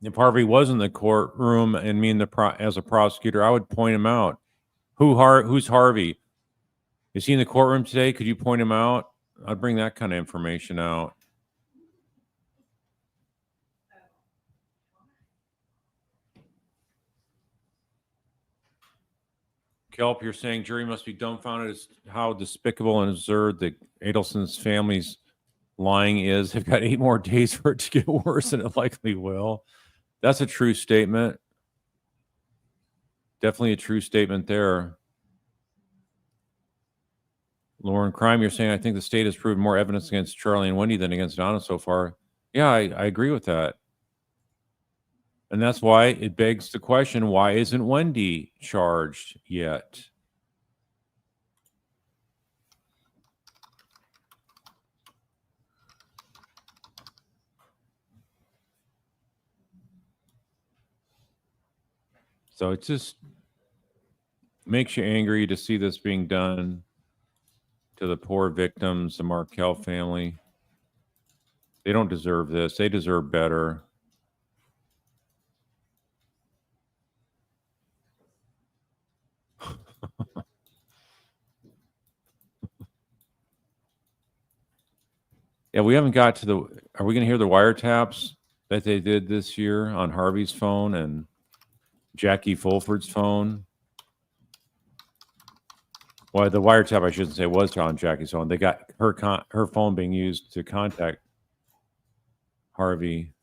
if Harvey was in the courtroom and me as a prosecutor, I would point him out. Who's Harvey? Is he in the courtroom today? Could you point him out? I'd bring that kind of information out. Kelp, you're saying jury must be dumbfounded as how despicable and absurd the Adelson's family's lying is. They've got 8 more days for it to get worse, and it likely will. That's a true statement. Definitely a true statement there. Lauren Crime, you're saying, I think the state has proved more evidence against Charlie and Wendy than against Donna so far. Yeah, I agree with that. And that's why it begs the question, why isn't Wendy charged yet? So it just makes you angry to see this being done to the poor victims, the Markell family. They don't deserve this. They deserve better. Yeah, we haven't got to the... Are we going to hear the wiretaps that they did this year on Harvey's phone and Jackie Fulford's phone? Well, the wiretap, I shouldn't say, was on Jackie's phone. They got her phone being used to contact Harvey.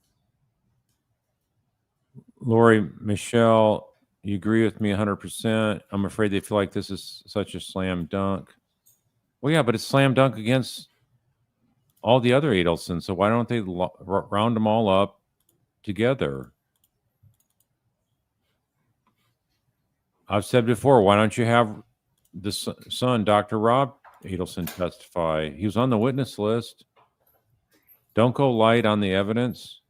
Lori, Michelle, you agree with me 100%. I'm afraid they feel like this is such a slam dunk. Well, yeah, but it's slam dunk against all the other Adelsons. So why don't they round them all up together? I've said before, why don't you have the son, Dr. Rob Adelson, testify? He was on the witness list. Don't go light on the evidence.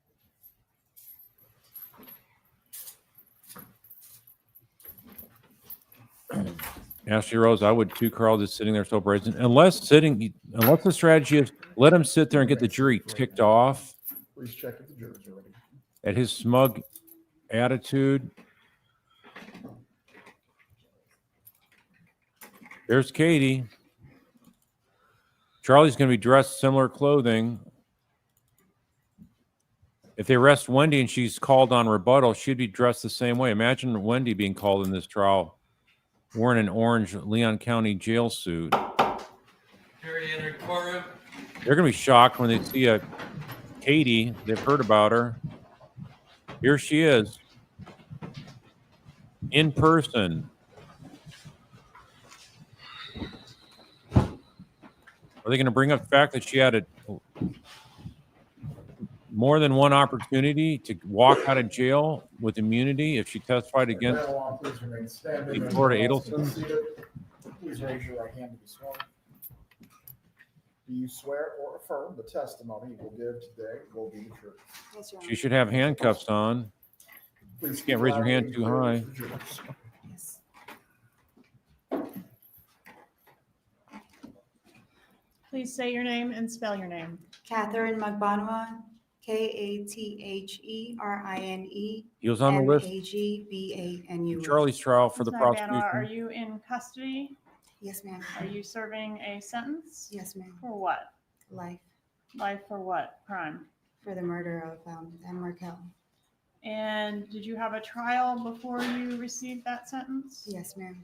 Ashley Rose, I would too, Carl, just sitting there so brazen. Unless the strategy is let him sit there and get the jury ticked off Please check if the jurors are ready. at his smug attitude. There's Katie. Charlie's going to be dressed similar clothing. If they arrest Wendy and she's called on rebuttal, she'd be dressed the same way. Imagine Wendy being called in this trial wearing an orange Leon County jail suit. Jury entered courtroom. They're going to be shocked when they see a Katie. They've heard about her. Here she is in person. Are they going to bring up the fact that she had more than one opportunity to walk out of jail with immunity if she testified against the Florida Adelsons? Please raise your right hand to be sworn. Do you swear or affirm the testimony you will give today will be the truth? Yes, Your Honor. She should have handcuffs on. Please Can't raise your hand too high. Yes. Please say your name and spell your name. Catherine Magbanua, Katherine He was on the list. Magbanu. Charlie's trial for the Ms. Magbanua, prosecution. are you in custody? Yes, ma'am. Are you serving a sentence? Yes, ma'am. For what? Life Life for what crime? for the murder of Dan Markel. And did you have a trial before you received that sentence? Yes, ma'am.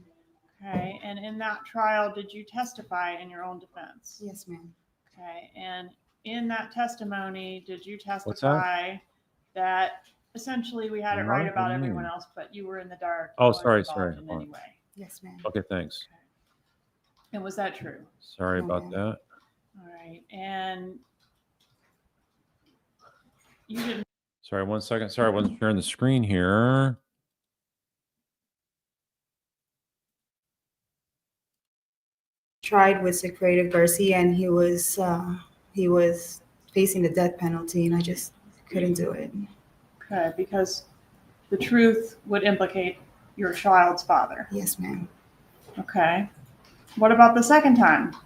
Okay, and in that trial, did you testify in your own defense? Yes, ma'am. Okay, and in that testimony, did you What's that? testify that essentially we had it right What about do you everyone mean? else, but you were in the dark? Oh, You weren't sorry. involved in Hold on. any way. Yes, ma'am. Okay, thanks. And was that true? Sorry No, about ma'am. that. All right, and you didn't. Sorry, 1 second. Sorry, I wasn't sharing the screen here. Tried with Secretary Garcia, and he was facing the death penalty, and I just couldn't do it. Okay, because the truth would implicate your child's father. Yes, ma'am. Okay. What about the second time?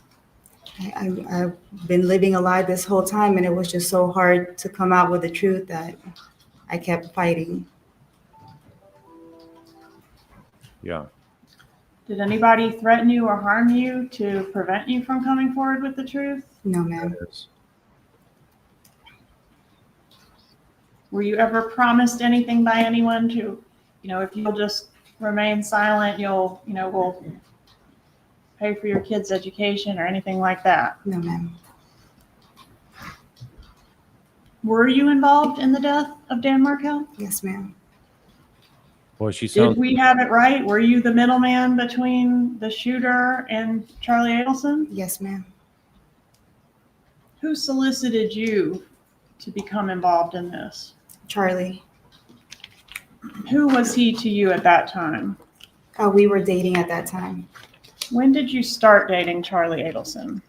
I've been living a lie this whole time, and it was just so hard to come out with the truth that I kept fighting. Yeah. Did anybody threaten you or harm you to prevent you from coming forward with the truth? No, ma'am. That is. Were you ever promised anything by anyone to, if you'll just remain silent, we'll pay for your kids' education or anything like that? No, ma'am. Were you involved in the death of Dan Markel? Yes, ma'am. Boy, she sounds. Did we have it right? Were you the middleman between the shooter and Charlie Adelson? Yes, ma'am. Who solicited you to become involved in this? Charlie. Who was he to you at that time? We were dating at that time. When did you start dating Charlie Adelson?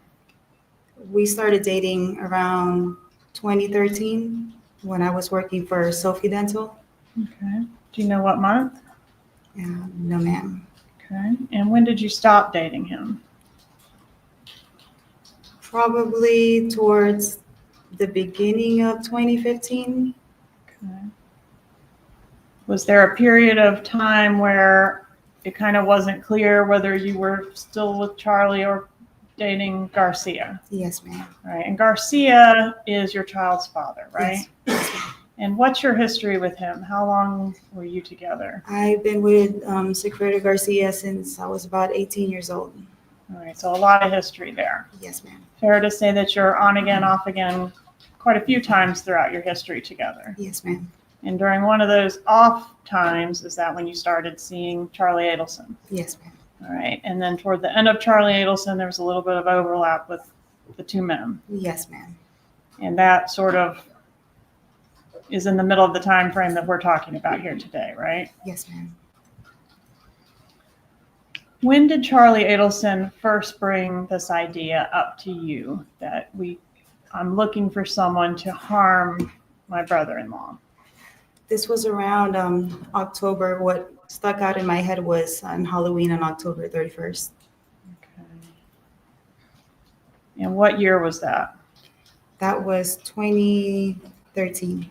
We started dating around 2013 when I was working for Sophie Dental. Okay. Do you know what month? No, ma'am. Okay. And when did you stop dating him? Probably towards the beginning of 2015. Okay. Was there a period of time where it kind of wasn't clear whether you were still with Charlie or dating Garcia? Yes, ma'am. Right. And Garcia is your child's father, right? Yes. And what's your history with him? How long were you together? I've been with Secretary Garcia since I was about 18 years old. All right. So a lot of history there. Yes, ma'am. Fair to say that you're on again, off again quite a few times throughout your history together. Yes, ma'am. And during one of those off times, is that when you started seeing Charlie Adelson? Yes, ma'am. All right. And then toward the end of Charlie Adelson, there was a little bit of overlap with the two men. Yes, ma'am. And that sort of is in the middle of the time frame that we're talking about here today, right? Yes, ma'am. When did Charlie Adelson first bring this idea up to you that I'm looking for someone to harm my brother-in-law? This was around October. What stuck out in my head was on Halloween on October 31st. Okay. And what year was that? That was 2013.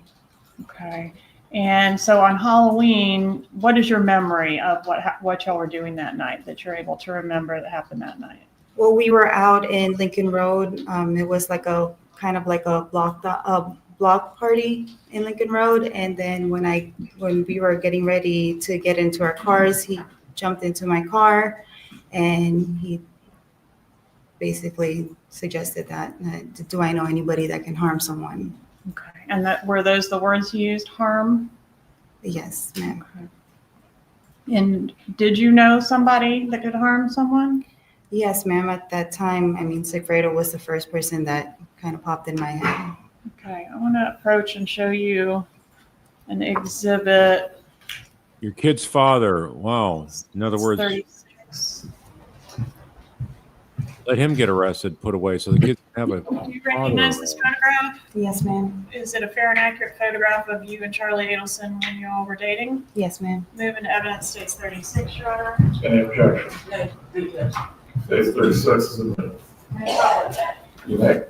Okay. And so on Halloween, what is your memory of what y'all were doing that night that you're able to remember that happened that night? Well, we were out in Lincoln Road. It was like a kind of like a block party in Lincoln Road. And then when we were getting ready to get into our cars, he jumped into my car and he basically suggested that, do I know anybody that can harm someone? Okay. And were those the words you used, harm? Yes, ma'am. Okay. And did you know somebody that could harm someone? Yes, ma'am. At that time, Sigfredo was the first person that kind of popped in my head. Okay. I want to approach and show you an exhibit. Your kid's father. Wow. In other words, 36. let him get arrested, put away, so the kids have a. Do you recognize this photograph? Yes, ma'am. Is it a fair and accurate photograph of you and Charlie Adelson when you all were dating? Yes, ma'am. Moving to evidence, states 36, Your Honor. Any objection? States 36 is admitted. You may.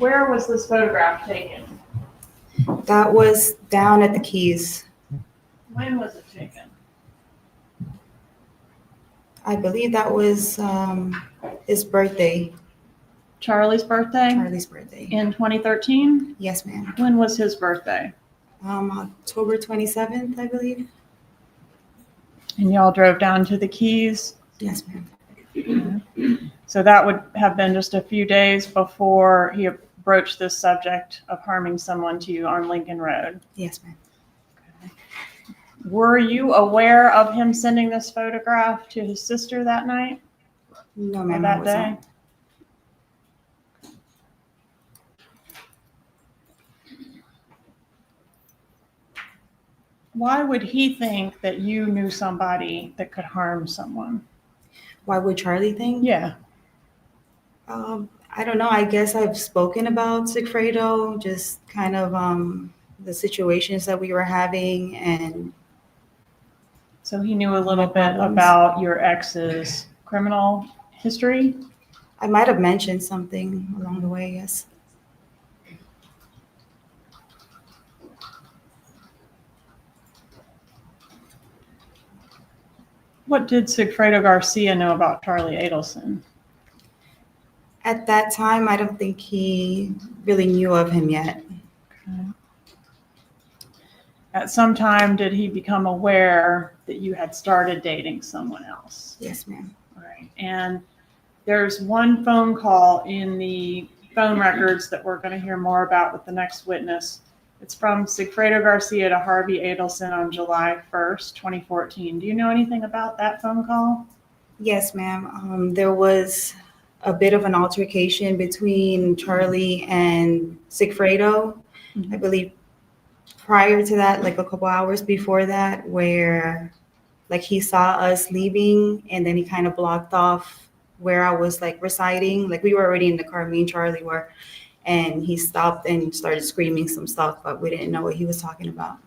Where was this photograph taken? That was down at the Keys. When was it taken? I believe that was his birthday, Charlie's birthday? Charlie's birthday. In 2013? Yes, ma'am. When was his birthday? October 27th, I believe. And y'all drove down to the Keys? Yes, ma'am. So that would have been just a few days before he broached this subject of harming someone to you on Lincoln Road. Yes, ma'am. Were you aware of him sending this photograph to his sister that night? No, Or ma'am. I that was day? not. Why would he think that you knew somebody that could harm someone? Why would Charlie think? Yeah. I don't know. I guess I've spoken about Sigfredo, just kind of the situations that we were having, and So he knew a little bit problems. about your ex's criminal history? I might have mentioned something along the way. Yes. What did Sigfredo Garcia know about Charlie Adelson? At that time, I don't think he really knew of him yet. At some time, did he become aware that you had started dating someone else? Yes, ma'am. All right. And there's one phone call in the phone records that we're going to hear more about with the next witness. It's from Sigfredo Garcia to Harvey Adelson on July 1st, 2014. Do you know anything about that phone call? Yes, ma'am. There was a bit of an altercation between Charlie and Sigfredo. I believe prior to that, like a couple hours before that, where like he saw us leaving and then he kind of blocked off where I was like residing. Like we were already in the car, me and Charlie were, and he stopped and started screaming some stuff, but we didn't know what he was talking about.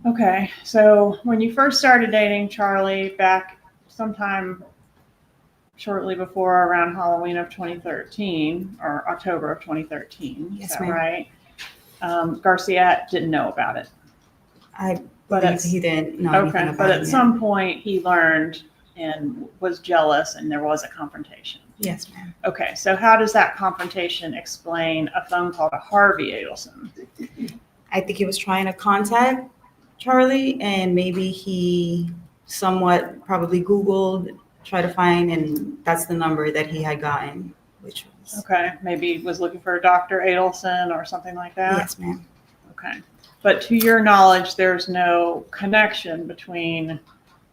Okay. So when you first started dating Charlie back sometime shortly before around Halloween of 2013 or October of 2013, Yes, is that ma'am. right? Garcia didn't know about it. I But believe it's- he didn't know anything Okay, about but it at yet. some point he learned and was jealous and there was a confrontation. Yes, ma'am. Okay, so how does that confrontation explain a phone call to Harvey Adelson? I think he was trying to contact Charlie, and maybe he somewhat probably Googled, tried to find, and that's the number that he had gotten, which was, Okay, maybe he was looking for Dr. Adelson or something like that? yes, ma'am. Okay, but to your knowledge, there's no connection between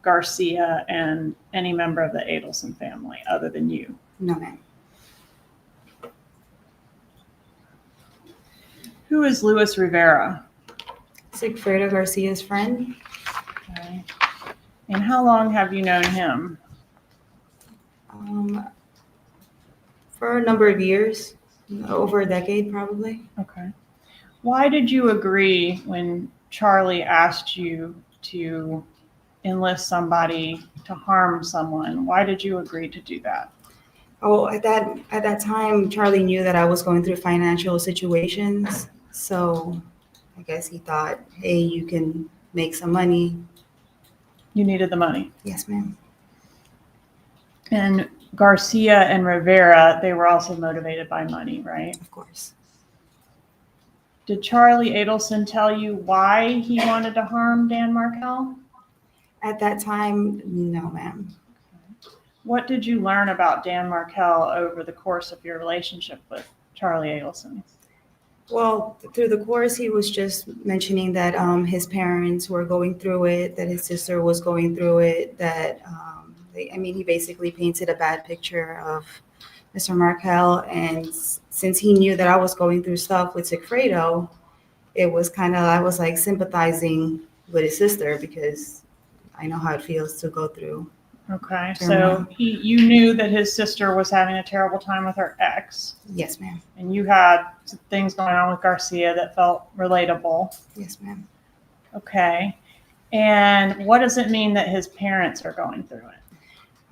Garcia and any member of the Adelson family other than you? No, ma'am. Who is Luis Rivera? Sigfredo Garcia's friend. Okay. And how long have you known him? For a number of years, over a decade probably. Okay. Why did you agree when Charlie asked you to enlist somebody to harm someone? Why did you agree to do that? Oh, at that time, Charlie knew that I was going through financial situations. So I guess he thought, hey, you can make some money. You needed the money. Yes, ma'am. And Garcia and Rivera, they were also motivated by money, right? Of course. Did Charlie Adelson tell you why he wanted to harm Dan Markel? At that time, no, ma'am. What did you learn about Dan Markel over the course of your relationship with Charlie Adelson? Well, through the course, he was just mentioning that his parents were going through it, that his sister was going through it, that, he basically painted a bad picture of Mr. Markel. And since he knew that I was going through stuff with Sigfredo, it was kind of, I was like sympathizing with his sister because I know how it feels to go through. Okay, so you knew that his sister was having a terrible time with her ex. Yes, ma'am. And you had some things going on with Garcia that felt relatable. Yes, ma'am. Okay. And what does it mean that his parents are going through it?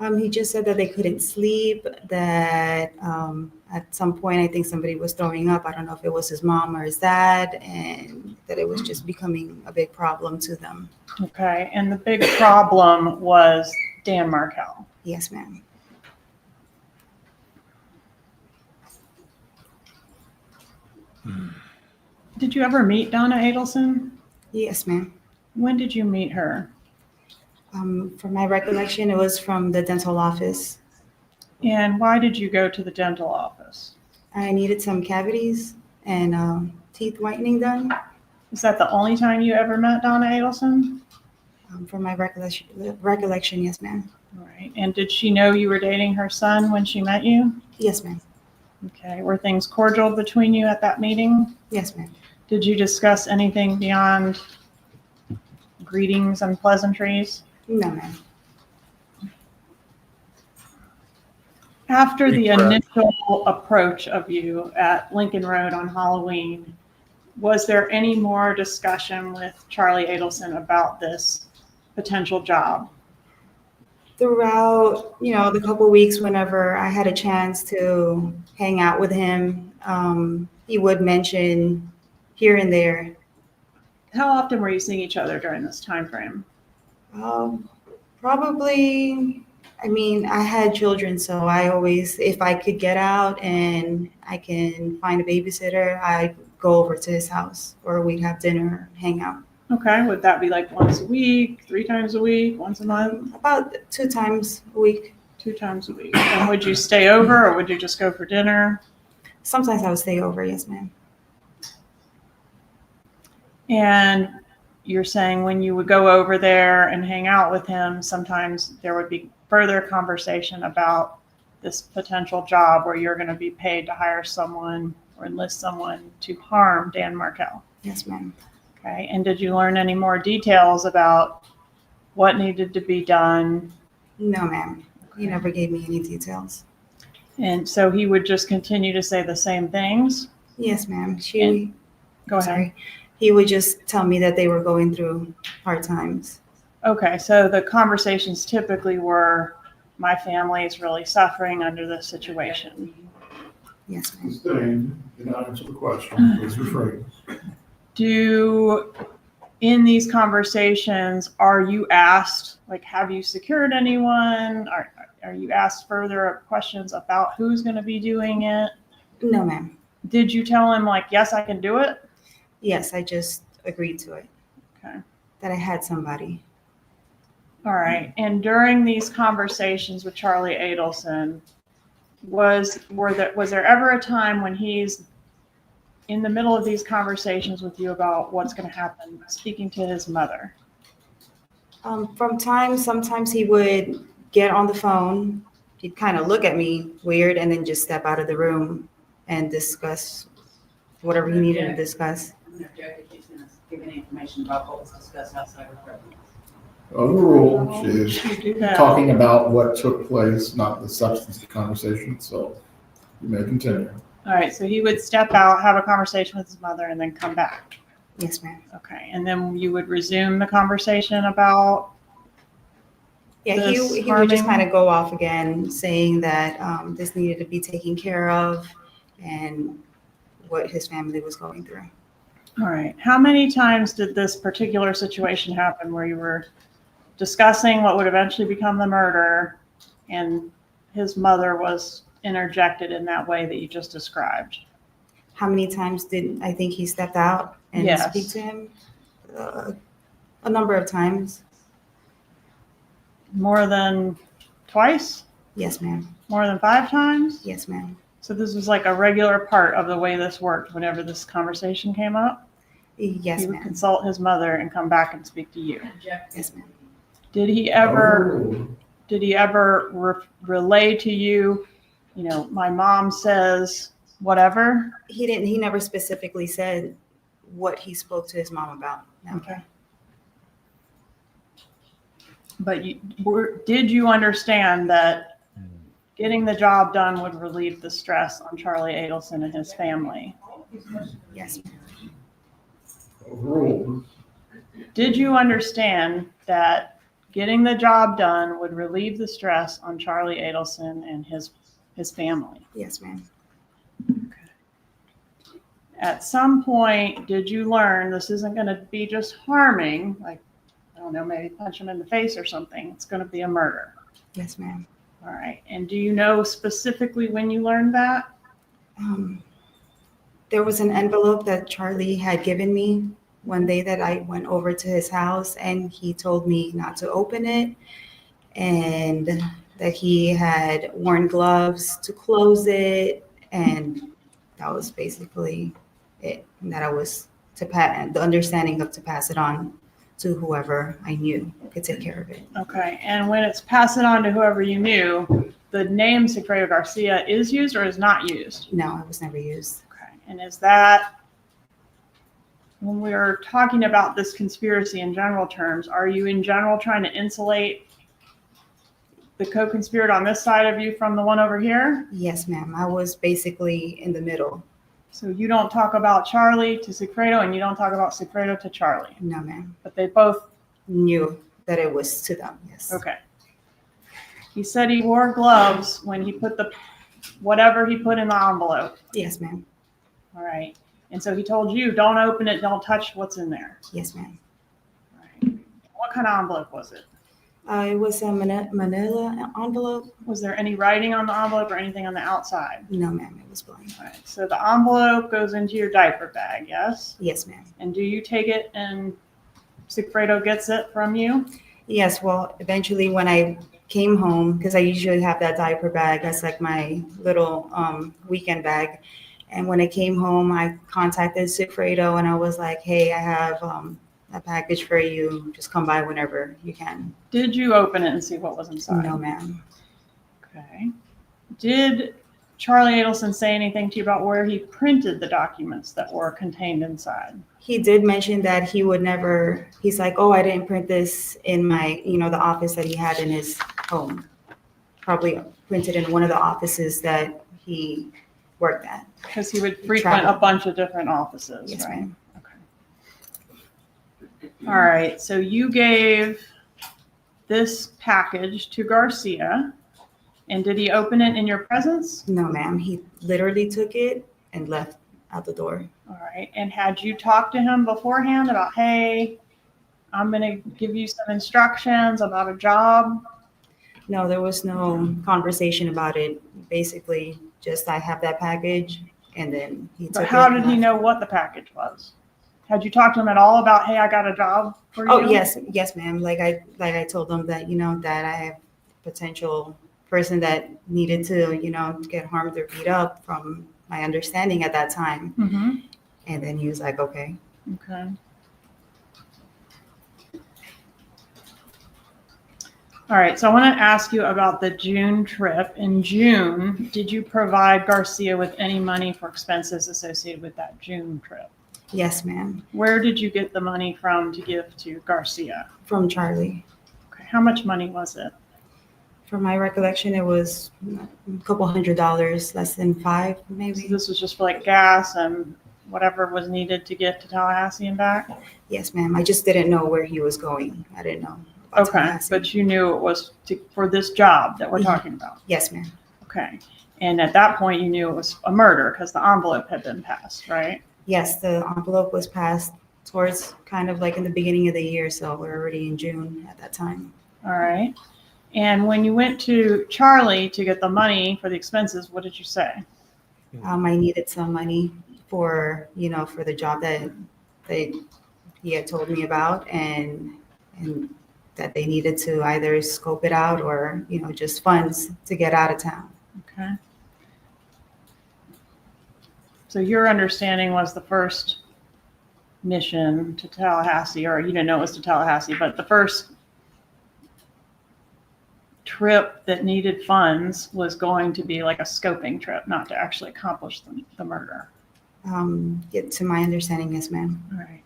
He just said that they couldn't sleep, that at some point, I think somebody was throwing up. I don't know if it was his mom or his dad, and that it was just becoming a big problem to them. Okay, and the big problem was Dan Markel. Yes, ma'am. Did you ever meet Donna Adelson? Yes, ma'am. When did you meet her? From my recollection, it was from the dental office. And why did you go to the dental office? I needed some cavities and teeth whitening done. Is that the only time you ever met Donna Adelson? From my recollection, yes, ma'am. All right. And did she know you were dating her son when she met you? Yes, ma'am. Okay. Were things cordial between you at that meeting? Yes, ma'am. Did you discuss anything beyond greetings and pleasantries? No, ma'am. After the initial approach of you at Lincoln Road on Halloween, was there any more discussion with Charlie Adelson about this potential job? Throughout, the couple weeks whenever I had a chance to hang out with him, he would mention here and there. How often were you seeing each other during this time frame? Probably, I had children, so I always, if I could get out and I can find a babysitter, I'd go over to his house or we'd have dinner, hang out. Okay, would that be like once a week, 3 times a week, once a month? About 2 times a week. 2 times a week. And would you stay over or would you just go for dinner? Sometimes I would stay over, yes, ma'am. And you're saying when you would go over there and hang out with him, sometimes there would be further conversation about this potential job where you're going to be paid to hire someone or enlist someone to harm Dan Markel. Yes, ma'am. Okay. And did you learn any more details about what needed to be done? No, ma'am. He never gave me any details. And so he would just continue to say the same things? Yes, ma'am. Go ahead. Sorry. He would just tell me that they were going through hard times. Okay, so the conversations typically were, my family is really suffering under this situation. Yes, ma'am. Sustained, did not answer the question, please rephrase. In these conversations, are you asked, like, have you secured anyone? Are you asked further questions about who's going to be doing it? No, ma'am. Did you tell him, like, yes, I can do it? Yes, I just agreed to it. Okay. That I had somebody. All right. And during these conversations with Charlie Adelson, was there ever a time when he's in the middle of these conversations with you about what's going to happen, speaking to his mother? Sometimes he would get on the phone. He'd kind of look at me weird and then just step out of the room and discuss whatever he needed to discuss. I'm going to joke that she's going to give any information about what was discussed outside of her. Overruled, she is talking about what took place, not the substance of the conversation, so you may continue. All right, so he would step out, have a conversation with his mother, and then come back. Yes, ma'am. Okay, and then you would resume the conversation about. Yeah, he would just kind of go off again, saying that this needed to be taken care of and what his family was going through. All right, how many times did this particular situation happen where you were discussing what would eventually become the murder and his mother was interjected in that way that you just described? How many times did I think he stepped out and speak to him? A number of times. More than twice? Yes, ma'am. More than 5 times? Yes, ma'am. So this was like a regular part of the way this worked whenever this conversation came up? Yes, he would ma'am. consult his mother and come back and speak to you. Yes, ma'am. Did he ever relay to you, my mom says whatever? He never specifically said what he spoke to his mom about. No. Okay. But did you understand that getting the job done would relieve the stress on Charlie Adelson and his family? Yes, ma'am. Overruled. Did you understand that getting the job done would relieve the stress on Charlie Adelson and his family. Yes, ma'am. At some point, did you learn this isn't going to be just harming, like, I don't know, maybe punch him in the face or something? It's going to be a murder. Yes, ma'am. All right. And do you know specifically when you learned that? There was an envelope that Charlie had given me one day that I went over to his house, and he told me not to open it, and that he had worn gloves to close it, and that was basically it. And that I was to the understanding of to pass it on to whoever I knew could take care of it. Okay. And when it's pass it on to whoever you knew, the name Sigfredo Garcia is used or is not used? No, it was never used. Okay. And is that, when we're talking about this conspiracy in general terms, are you in general trying to insulate the co-conspirator on this side of you from the one over here? Yes, ma'am. I was basically in the middle. So you don't talk about Charlie to Sigfredo, and you don't talk about Sigfredo to Charlie? No, ma'am. But they both knew that it was to them, yes. Okay. He said he wore gloves when he put whatever he put in the envelope. Yes, ma'am. All right. And so he told you, don't open it, don't touch what's in there. Yes, ma'am. All right. What kind of envelope was it? It was a manila envelope. Was there any writing on the envelope or anything on the outside? No, ma'am. It was blank. All right. So the envelope goes into your diaper bag, yes? Yes, ma'am. And do you take it and Sigfredo gets it from you? Yes. Well, eventually when I came home, because I usually have that diaper bag, that's like my little weekend bag. And when I came home, I contacted Sigfredo and I was like, hey, I have a package for you. Just come by whenever you can. Did you open it and see what was inside? No, ma'am. Okay. Did Charlie Adelson say anything to you about where he printed the documents that were contained inside? He did mention that he would never, he's like, oh, I didn't print this in my, the office that he had in his home. Probably printed in one of the offices that he worked at. Because he would frequent a bunch of different offices, Yes, right? ma'am. All right, so you gave this package to Garcia, and did he open it in your presence? No, ma'am. He literally took it and left out the door. All right, and had you talked to him beforehand about, hey, I'm going to give you some instructions about a job? No, there was no conversation about it. Basically, just I have that package, and then he took it. But how and did he left. know what the package was? Had you talked to him at all about, hey, I got a job for you? Oh, yes, ma'am. Like I told them that, that I have potential person that needed to, get harmed or beat up from my understanding at that time. Mm-hmm. And then he was like, okay. Okay. All right, so I want to ask you about the June trip. In June, did you provide Garcia with any money for expenses associated with that June trip? Yes, ma'am. Where did you get the money from to give to Garcia? From Charlie. Okay, how much money was it? From my recollection, it was a couple $100, less than $5, maybe. So this was just for like gas and whatever was needed to get to Tallahassee and back? Yes, ma'am. I just didn't know where he was going. I didn't know. about Okay, Tallahassee. but you knew it was for this job that we're talking about? Yes, ma'am. Okay, and at that point you knew it was a murder because the envelope had been passed, right? Yes, the envelope was passed towards kind of like in the beginning of the year, so we're already in June at that time. All right. And when you went to Charlie to get the money for the expenses, what did you say? I needed some money for, for the job that he had told me about, and that they needed to either scope it out or, just funds to get out of town. Okay. So your understanding was the first mission to Tallahassee, or you didn't know it was to Tallahassee, but the first trip that needed funds was going to be like a scoping trip, not to actually accomplish the murder. To my understanding, yes, ma'am. All right.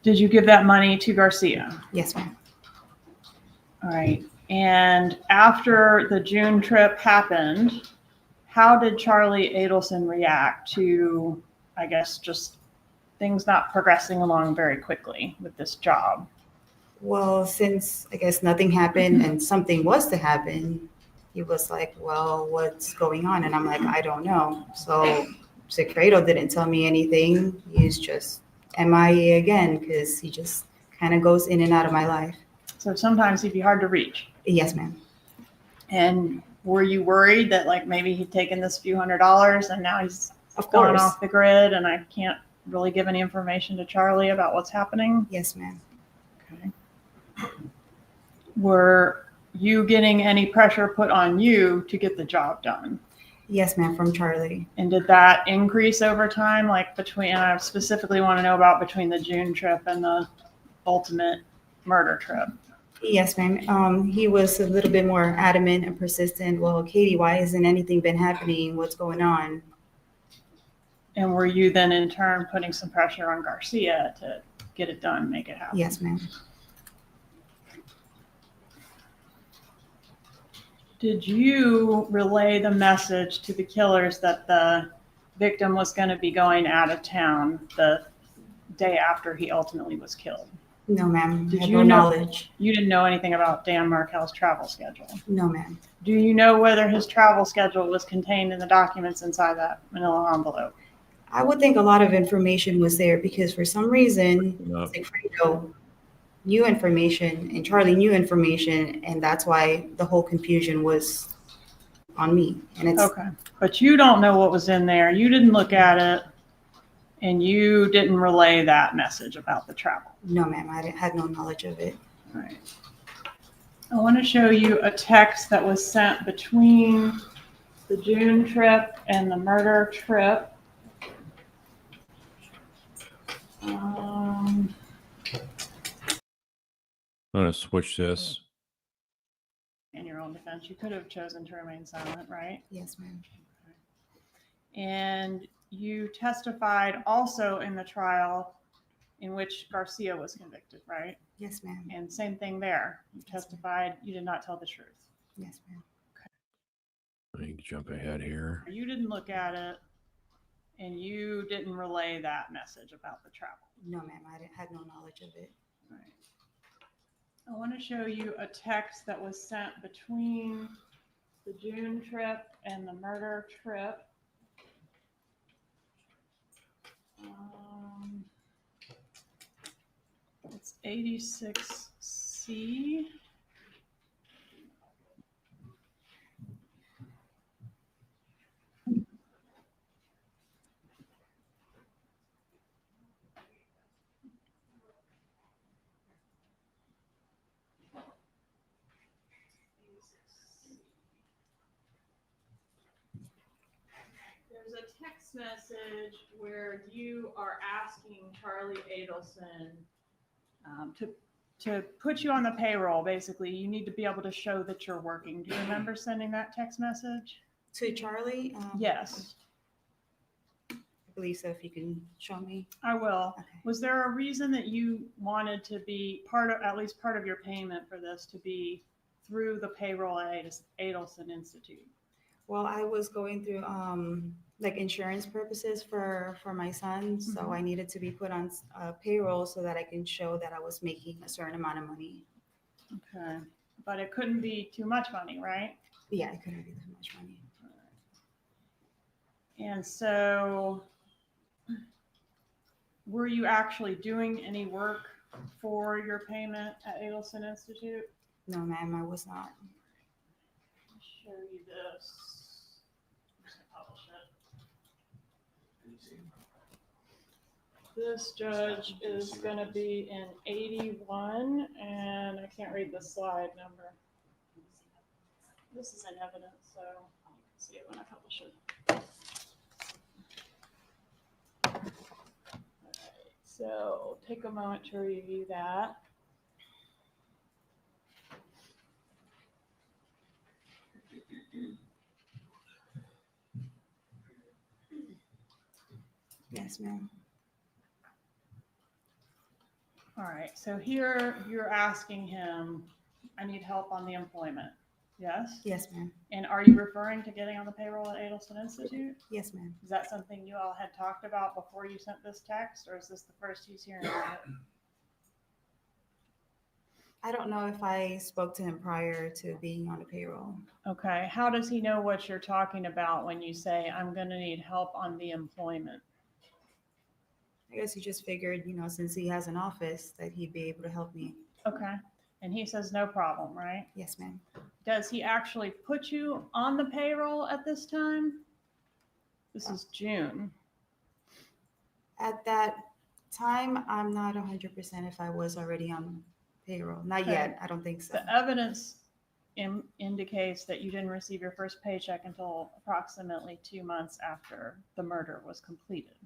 Did you give that money to Garcia? Yes, ma'am. All right. And after the June trip happened, how did Charlie Adelson react to, I guess, just things not progressing along very quickly with this job? Well, since I guess nothing happened and something was to happen, he was like, well, what's going on? And I'm like, I don't know. So Secreto didn't tell me anything. He's just MIA again because he just kind of goes in and out of my life. So sometimes he'd be hard to reach. Yes, ma'am. And were you worried that like maybe he'd taken this few $100s and now he's Of gone course. off the grid and I can't really give any information to Charlie about what's happening? Yes, ma'am. Okay. Were you getting any pressure put on you to get the job done? Yes, ma'am, from Charlie. And did that increase over time? Like between, and I specifically want to know about between the June trip and the ultimate murder trip. Yes, ma'am. He was a little bit more adamant and persistent. Well, Katie, why hasn't anything been happening? What's going on? And were you then in turn putting some pressure on Garcia to get it done, make it happen? Yes, ma'am. Did you relay the message to the killers that the victim was going to be going out of town the day after he ultimately was killed? No, ma'am. Did I had you no know- knowledge. You didn't know anything about Dan Markel's travel schedule? No, ma'am. Do you know whether his travel schedule was contained in the documents inside that manila envelope? I would think a lot of information was there because for some reason, No. Sigfredo knew information and Charlie knew information, and that's why the whole confusion was on me. And it's Okay, but you don't know what was in there. You didn't look at it, and you didn't relay that message about the travel. no, ma'am. Had no knowledge of it. All right. I want to show you a text that was sent between the June trip and the murder trip. I'm going to switch this. In your own defense, you could have chosen to remain silent, right? Yes, ma'am. And you testified also in the trial in which Garcia was convicted, right? Yes, ma'am. And same thing there. You testified you did not tell the truth. Yes, ma'am. Let me jump ahead here. You didn't look at it, and you didn't relay that message about the travel. No, ma'am. Had no knowledge of it. Right. I want to show you a text that was sent between the June trip and the murder trip. It's 86C. There's a text message where you are asking Charlie Adelson to put you on the payroll. Basically, you need to be able to show that you're working. Do you remember sending that text message? To Charlie? Yes, I believe so. If you can show me. I will. Okay. Was there a reason that you wanted to be at least part of your payment for this to be through the payroll at Adelson Institute? Well, I was going through like insurance purposes for my son, so I needed to be put on payroll so that I can show that I was making a certain amount of money. Okay, but it couldn't be too much money, right? Yeah, it couldn't be too much money. And so, were you actually doing any work for your payment at Adelson Institute? No, ma'am, I was not. I'll show you this. I'm just gonna publish it. This judge is going to be in 81, and I can't read the slide number. This is in evidence, so you can see it when I publish it. All right, so take a moment to review that. Yes, ma'am. All right, so here you're asking him, I need help on the employment. Yes? Yes, ma'am. And are you referring to getting on the payroll at Adelson Institute? Yes, ma'am. Is that something you all had talked about before you sent this text, or is this the first he's hearing about it? I don't know if I spoke to him prior to being on the payroll. Okay, how does he know what you're talking about when you say, I'm gonna need help on the employment? I guess he just figured, since he has an office, that he'd be able to help me. Okay, and he says no problem, right? Yes, ma'am. Does he actually put you on the payroll at this time? This is June. At that time, I'm not 100% if I was already on payroll. Not Okay. yet. I don't think so. The evidence indicates that you didn't receive your first paycheck until approximately 2 months after the murder was completed.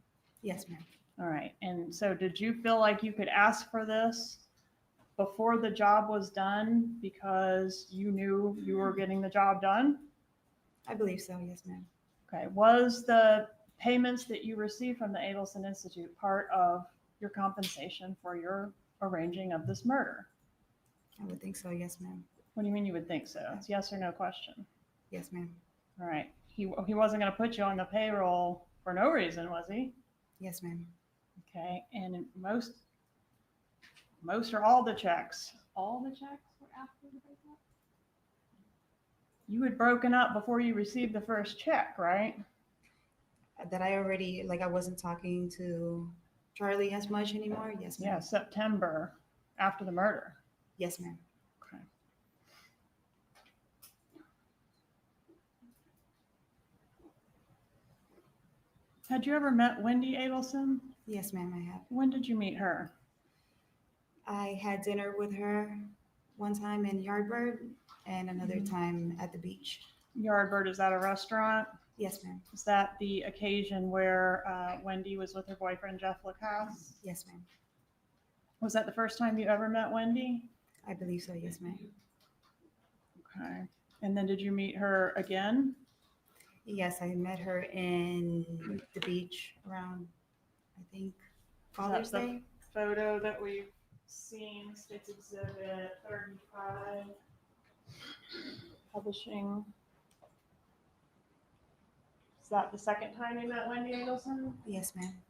Yes, ma'am. All right, and so did you feel like you could ask for this before the job was done because you knew you were getting the job done? I believe so. Yes, ma'am. Okay, was the payments that you received from the Adelson Institute part of your compensation for your arranging of this murder? I would think so. Yes, ma'am. What do you mean you would think so? It's yes or no question. Yes, ma'am. All right, he wasn't going to put you on the payroll for no reason, was he? Yes, ma'am. Okay, and most or all the checks were after the breakup? You had broken up before you received the first check, right? That I already, I wasn't talking to Charlie as much anymore. Yes, ma'am. Yeah, September after the murder. Yes, ma'am. Okay. Had you ever met Wendy Adelson? Yes, ma'am, I have. When did you meet her? I had dinner with her one time in Yardbird and another time at the beach. Yardbird, is that a restaurant? Yes, ma'am. Is that the occasion where Wendy was with her boyfriend, Jeff Lacasse? Yes, ma'am. Was that the first time you ever met Wendy? I believe so. Yes, ma'am. Okay. And then did you meet her again? Yes, I met her in the beach around, I think, Father's That's Day. the photo that we've seen, States Exhibit 35, publishing. Is that the second time you met Wendy Adelson? Yes, ma'am.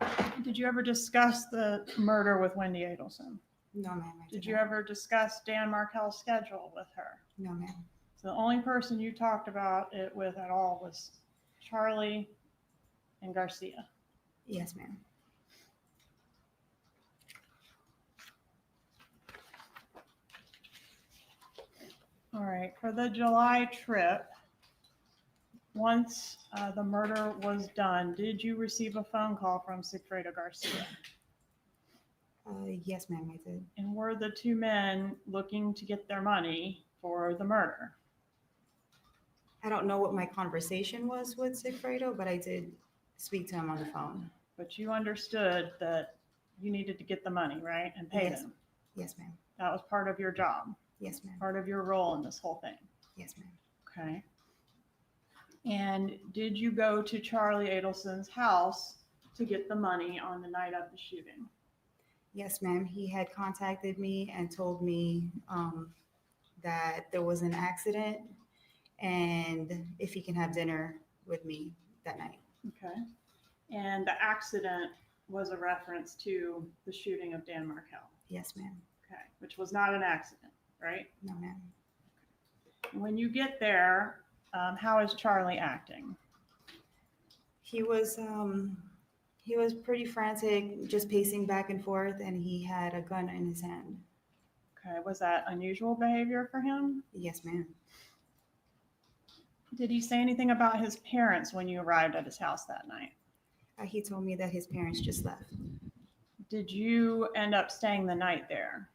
Okay. Did you ever discuss the murder with Wendy Adelson? No, ma'am. Did you ever discuss Dan Markel's schedule with her? No, ma'am. So the only person you talked about it with at all was Charlie and Garcia. Yes, ma'am. All right, for the July trip, once the murder was done, did you receive a phone call from Sigfredo Garcia? Yes, ma'am, I did. And were the two men looking to get their money for the murder? I don't know what my conversation was with Sigfredo, but I did speak to him on the phone. But you understood that you needed to get the money, right? And pay them. Yes, ma'am. That was part of your job, Yes, ma'am. part of your role in this whole thing. Yes, ma'am. Okay. And did you go to Charlie Adelson's house to get the money on the night of the shooting? Yes, ma'am. He had contacted me and told me that there was an accident and if he can have dinner with me that night. Okay. And the accident was a reference to the shooting of Dan Markel. Yes, ma'am. Okay. Which was not an accident, right? No, ma'am. When you get there, how is Charlie acting? He was pretty frantic, just pacing back and forth, and he had a gun in his hand. Okay. Was that unusual behavior for him? Yes, ma'am. Did he say anything about his parents when you arrived at his house that night? He told me that his parents just left. Did you end up staying the night there?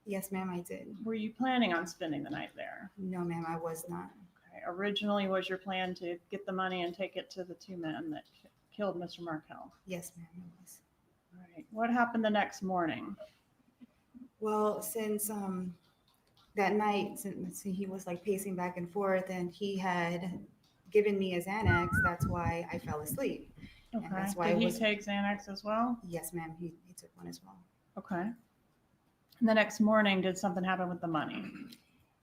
Yes, ma'am, I did. Were you planning on spending the night there? No, ma'am, I was not. Okay. Originally, was your plan to get the money and take it to the two men that killed Mr. Markel? Yes, ma'am, it was. All right. What happened the next morning? Well, since that night, since he was pacing back and forth, and he had given me a Xanax, that's why I fell asleep. Okay. And that's why Did he take Xanax as well? Yes, ma'am, he took one as well. Okay. And the next morning, did something happen with the money?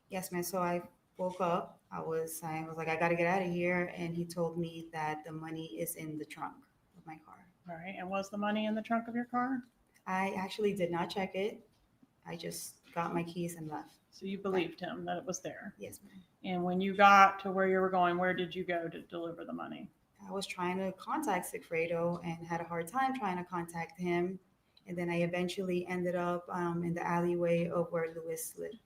Yes, ma'am. So I woke up. I was like, I got to get out of here. And he told me that the money is in the trunk of my car. All right. And was the money in the trunk of your car? I actually did not check it. I just got my keys and left. So you believed him that it was there. Yes, ma'am. And when you got to where you were going, where did you go to deliver the money? I was trying to contact Sigfredo and had a hard time trying to contact him. And then I eventually ended up in the alleyway of where Luis lived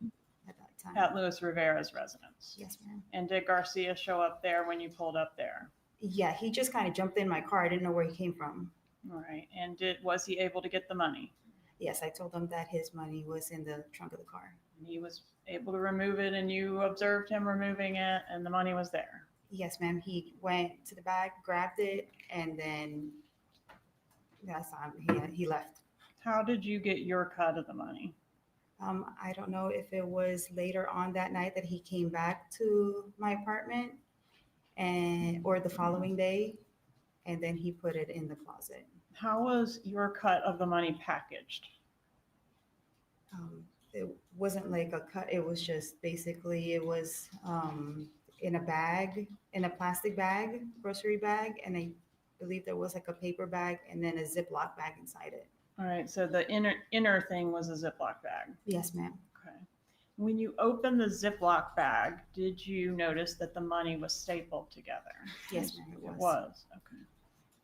at that time. At Luis Rivera's residence. Yes, ma'am. And did Garcia show up there when you pulled up there? Yeah, he just kind of jumped in my car. I didn't know where he came from. All right. And was he able to get the money? Yes, I told him that his money was in the trunk of the car. And he was able to remove it, and you observed him removing it, and the money was there. Yes, ma'am. He went to the bag, grabbed it, and then that's he left. How did you get your cut of the money? I don't know if it was later on that night that he came back to my apartment or the following day, and then he put it in the closet. How was your cut of the money packaged? It wasn't like a cut. It was just basically, it was in a bag, in a plastic bag, grocery bag. And I believe there was like a paper bag and then a Ziploc bag inside it. All right. So the inner thing was a Ziploc bag. Yes, ma'am. Okay. When you opened the Ziploc bag, did you notice that the money was stapled together? Yes, ma'am. It was. Okay.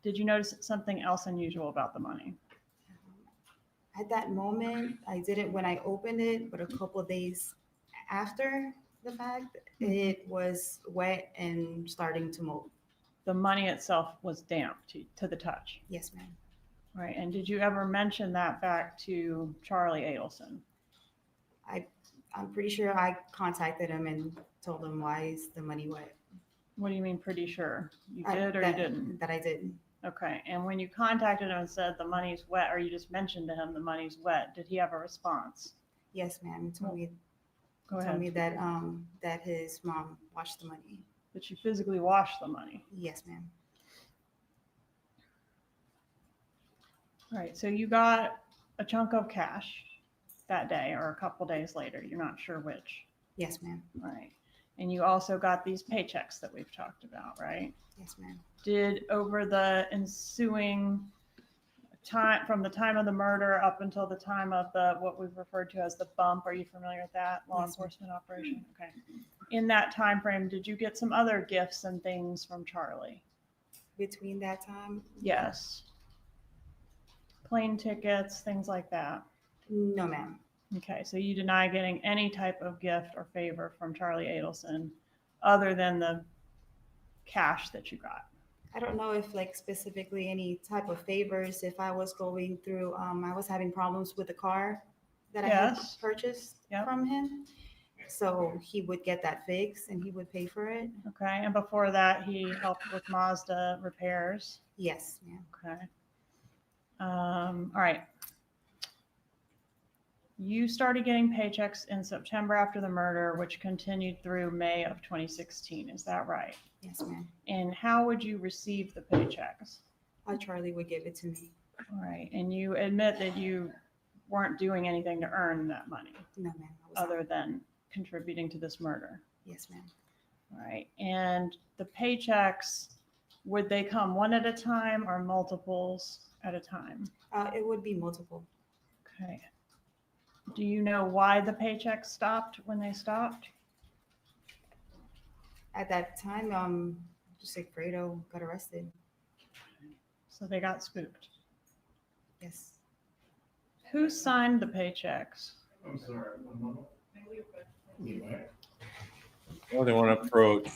Did you notice something else unusual about the money? At that moment, I didn't when I opened it, but a couple of days after the fact, it was wet and starting to mold. The money itself was damp to the touch. Yes, ma'am. Right. And did you ever mention that back to Charlie Adelson? I'm pretty sure I contacted him and told him, why is the money wet? What do you mean pretty sure? You did or you didn't? That I did. Okay. And when you contacted him and said the money's wet, or you just mentioned to him the money's wet, did he have a response? Yes, ma'am. He told me, Go told ahead. me that that his mom washed the money. That you physically washed the money. Yes, ma'am. All right. So you got a chunk of cash that day or a couple days later. You're not sure which. Yes, ma'am. All right. And you also got these paychecks that we've talked about, right? Yes, ma'am. Did over the ensuing time, from the time of the murder up until the time of what we've referred to as the bump, are you familiar with that law Yes, enforcement operation? Okay. In that time frame, did you get some other gifts and things from Charlie? Between that time? Yes. Plane tickets, things like that. No, ma'am. Okay, so you deny getting any type of gift or favor from Charlie Adelson other than the cash that you got. I don't know if like specifically any type of favors. If I was going through, I was having problems with the car that I had Yes. purchased Yep. from him. So he would get that fixed and he would pay for it. Okay, and before that, he helped with Mazda repairs. Yes, ma'am. Okay. All right. You started getting paychecks in September after the murder, which continued through May of 2016. Is that right? Yes, ma'am. And how would you receive the paychecks? Charlie would give it to me. All right. And you admit that you weren't doing anything to earn that money No, ma'am. I was other than contributing to this murder. Yes, ma'am. All right. And the paychecks, would they come one at a time or multiples at a time? It would be multiple. Okay. Do you know why the paychecks stopped when they stopped? At that time, Sigfredo got arrested. So they got spooked. Yes. Who signed the paychecks? I'm sorry, one moment. Well, they want to approach.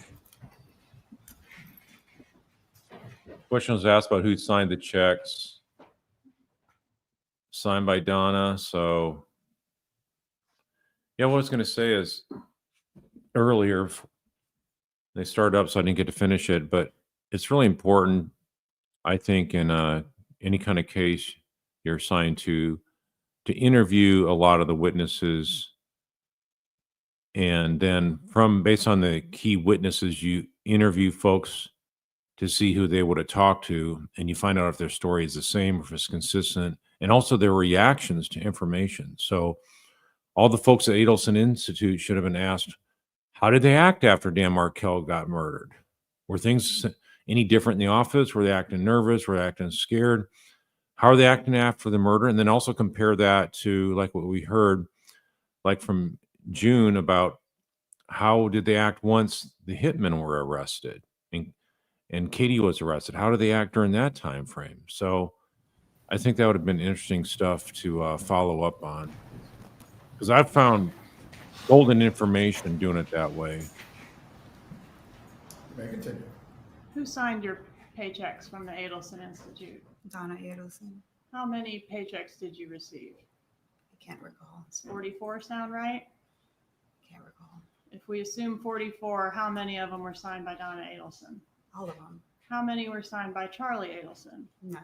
Question was asked about who signed the checks. Signed by Donna. So, yeah, what I was going to say is earlier, they started up, so I didn't get to finish it, but it's really important, I think, in any kind of case you're assigned to interview a lot of the witnesses. And then based on the key witnesses, you interview folks to see who they would have talked to, and you find out if their story is the same, if it's consistent, and also their reactions to information. So all the folks at Adelson Institute should have been asked, how did they act after Dan Markell got murdered? Were things any different in the office? Were they acting nervous? Were they acting scared? how are they acting after the murder? And then also compare that to like what we heard, like from June, about how did they act once the hitmen were arrested and Katie was arrested? How do they act during that time frame? So I think that would have been interesting stuff to follow up on, because I've found golden information doing it that way. You may continue. Who signed your paychecks from the Adelson Institute? Donna Adelson. How many paychecks did you receive? I can't recall. Does 44 sound right? Can't recall. If we assume 44, how many of them were signed by Donna Adelson? All of them. How many were signed by Charlie Adelson? None.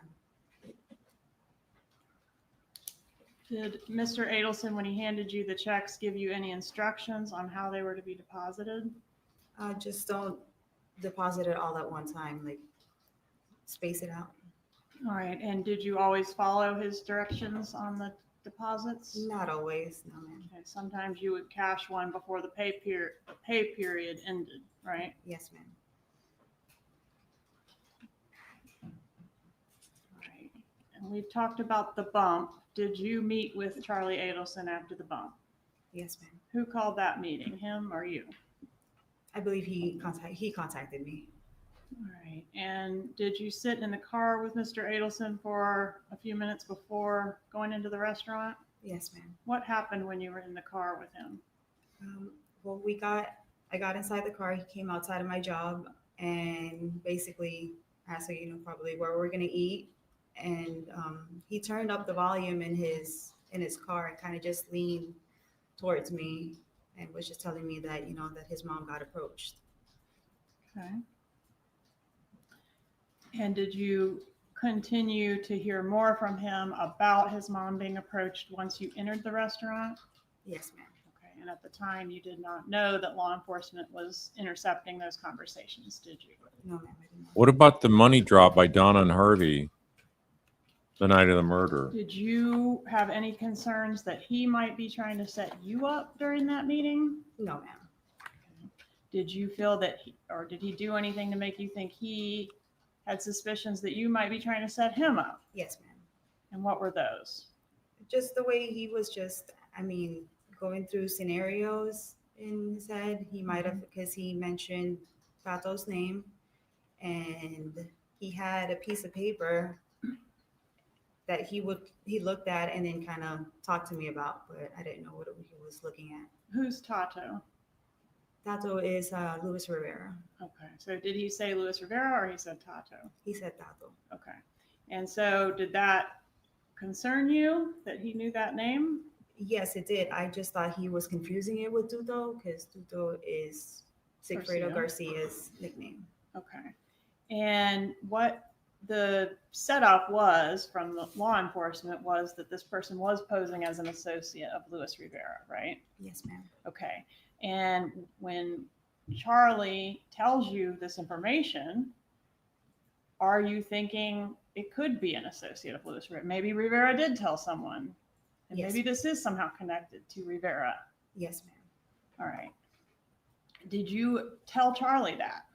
Did Mr. Adelson, when he handed you the checks, give you any instructions on how they were to be deposited? Just don't deposit it all at one time. Like, space it out. All right, and did you always follow his directions on the deposits? Not always, no, ma'am. Okay, sometimes you would cash one before the pay period ended, right? Yes, ma'am. All right, and we've talked about the bump. Did you meet with Charlie Adelson after the bump? Yes, ma'am. Who called that meeting, him or you? I believe he contacted me. All right, and did you sit in the car with Mr. Adelson for a few minutes before going into the restaurant? Yes, ma'am. What happened when you were in the car with him? Well, I got inside the car. He came outside of my job and basically asked, probably where we're gonna eat. And he turned up the volume in his car and kind of just leaned towards me and was just telling me that, that his mom got approached. Okay. And did you continue to hear more from him about his mom being approached once you entered the restaurant? Yes, ma'am. Okay, and at the time you did not know that law enforcement was intercepting those conversations, did you? No, ma'am, I did not. What about the money drop by Donna and Harvey the night of the murder? Did you have any concerns that he might be trying to set you up during that meeting? No, ma'am. Did you feel that did he do anything to make you think he had suspicions that you might be trying to set him up? Yes, ma'am. And what were those? Just the way he was going through scenarios in his head. He might have, because he mentioned Fato's name and he had a piece of paper that he looked at and then kind of talked to me about, but I didn't know what he was looking at. Who's Tato? Tato is Luis Rivera. Okay, so did he say Luis Rivera or he said Tato? He said Tato. Okay, and so did that concern you that he knew that name? Yes, it did. I just thought he was confusing it with Tuto because Tuto is Sigfredo Garcia's nickname. Okay, and what the setup was from the law enforcement was that this person was posing as an associate of Luis Rivera, right? Yes, ma'am. Okay. And when Charlie tells you this information, are you thinking it could be an associate of Luis Rivera? Maybe Rivera did tell someone, and Yes. maybe this is somehow connected to Rivera. Yes, ma'am. All right. Did you tell Charlie that?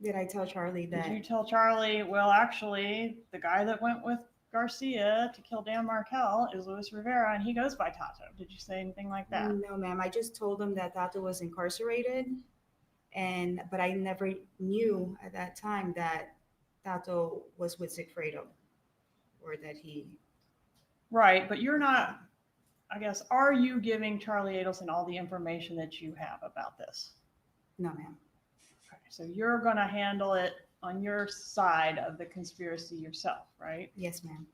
Did I tell Charlie that? Did you tell Charlie, well, actually, the guy that went with Garcia to kill Dan Markel is Luis Rivera, and he goes by Tato? Did you say anything like that? No, ma'am. I just told him that Tato was incarcerated, but I never knew at that time that Tato was with Sigfredo, or that he. Right, but you're not. I guess, are you giving Charlie Adelson all the information that you have about this? No, ma'am. Okay, so you're going to handle it on your side of the conspiracy yourself, right? Yes, ma'am.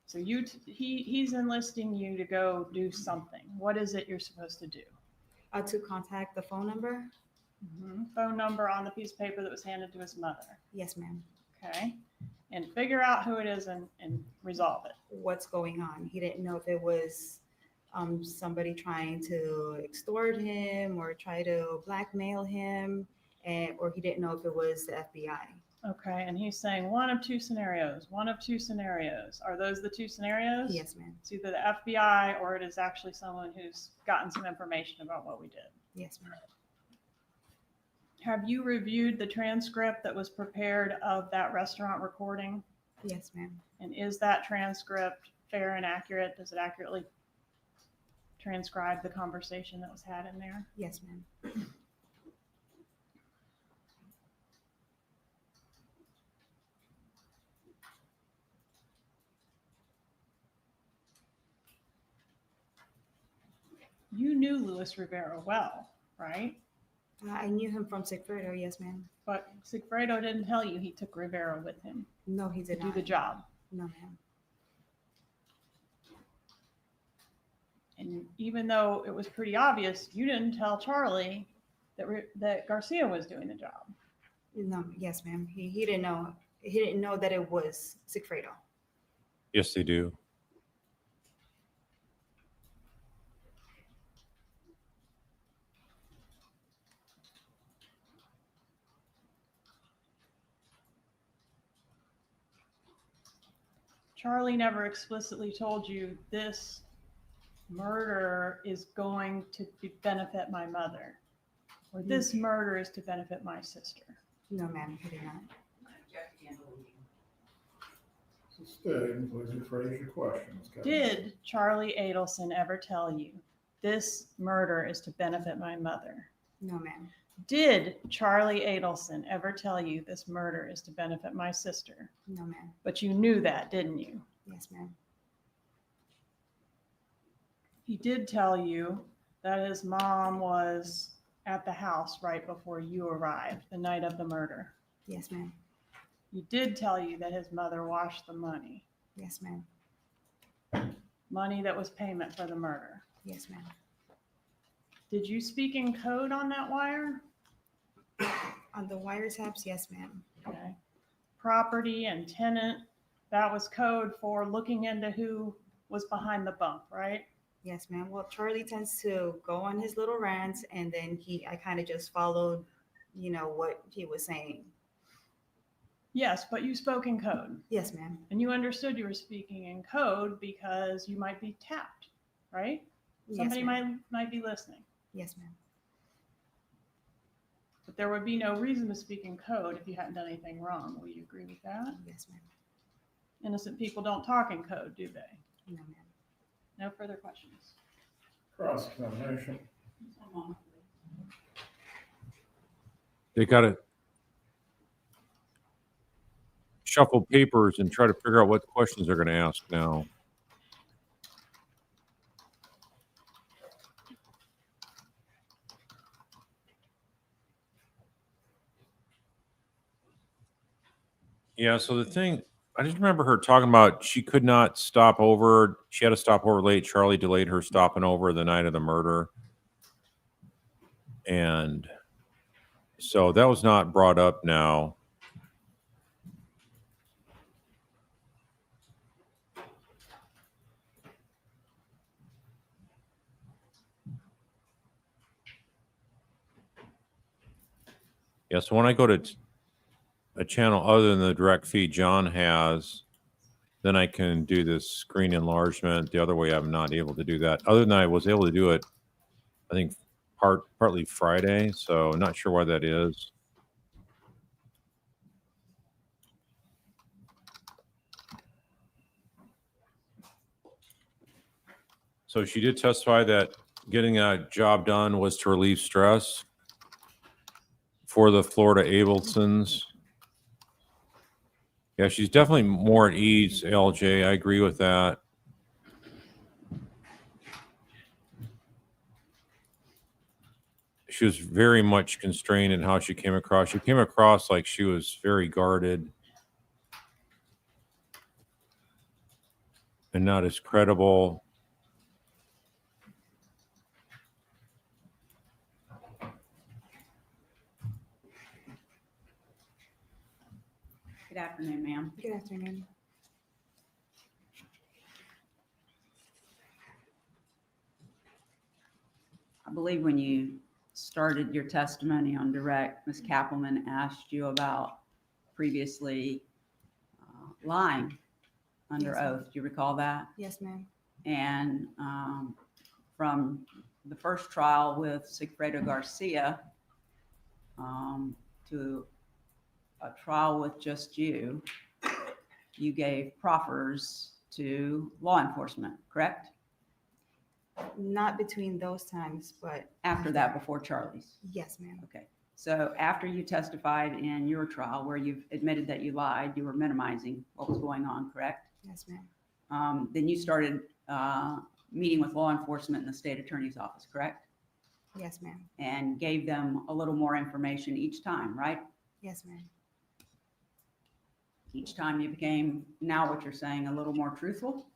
So he's enlisting you to go do something. What is it you're supposed to do? To contact the phone number. Phone number on the piece of paper that was handed to his mother. Yes, ma'am. Okay. And figure out who it is and resolve it. What's going on? He didn't know if it was somebody trying to extort him or try to blackmail him, or he didn't know if it was the FBI. Okay, and he's saying one of two scenarios. Are those the two scenarios? Yes, ma'am. It's either the FBI or it is actually someone who's gotten some information about what we did. Yes, ma'am. Have you reviewed the transcript that was prepared of that restaurant recording? Yes, ma'am. And is that transcript fair and accurate? Does it accurately transcribe the conversation that was had in there? Yes, ma'am. You knew Luis Rivera well, right? I knew him from Sigfredo. Yes, ma'am. But Sigfredo didn't tell you he took Rivera with him No, he to did do not. the job. No, ma'am. And even though it was pretty obvious, you didn't tell Charlie that Garcia was doing the job. No, yes, ma'am. He didn't know. He didn't know that it was Sigfredo. Yes, they do. Charlie never explicitly told you this murder is going to benefit my mother, or this murder is to benefit my sister. No, ma'am. He did not. Sustained, please rephrase your questions. Kevin. Did Charlie Adelson ever tell you this murder is to benefit my mother? No, ma'am. Did Charlie Adelson ever tell you this murder is to benefit my sister? No, ma'am. But you knew that, didn't you? Yes, ma'am. He did tell you that his mom was at the house right before you arrived, the night of the murder. Yes, ma'am. He did tell you that his mother washed the money, Yes, ma'am. money that was payment for the murder. Yes, ma'am. Did you speak in code on that wire? On the wiretaps, yes, ma'am. Okay. Property and tenant, that was code for looking into who was behind the bump, right? Yes, ma'am. Well, Charlie tends to go on his little rants, and then I kind of just followed, what he was saying. Yes, but you spoke in code. Yes, ma'am. And you understood you were speaking in code because you might be tapped, right? Yes, Somebody ma'am. might be listening. Yes, ma'am. But there would be no reason to speak in code if you hadn't done anything wrong. Will you agree with that? Yes, ma'am. Innocent people don't talk in code, do they? No, ma'am. No further questions. Cross-examination. They got to shuffle papers and try to figure out what questions they're going to ask now. Yeah, so the thing, I just remember her talking about she could not stop over. She had to stop over late. Charlie delayed her stopping over the night of the murder. And so that was not brought up now. Yeah, so when I go to a channel other than the direct feed John has, then I can do this screen enlargement. The other way, I'm not able to do that. Other than I was able to do it, I think partly Friday, so not sure why that is. So she did testify that getting a job done was to relieve stress for the Florida Abelsons. Yeah, she's definitely more at ease, LJ. I agree with that. She was very much constrained in how she came across. She came across like she was very guarded and not as credible. Good afternoon, ma'am. Good afternoon. I believe when you started your testimony on direct, Ms. Kappelman asked you about previously lying under Yes, ma'am. oath. Do you recall that? Yes, ma'am. And from the first trial with Sigfredo Garcia to a trial with just you, you gave proffers to law enforcement, correct? Not between those times, but After that, before Charlie's? yes, ma'am. Okay. So after you testified in your trial where you've admitted that you lied, you were minimizing what was going on, correct? Yes, ma'am. Then you started meeting with law enforcement in the state attorney's office, correct? Yes, ma'am. And gave them a little more information each time, right? Yes, ma'am. Each time you became, now what you're saying, a little more truthful?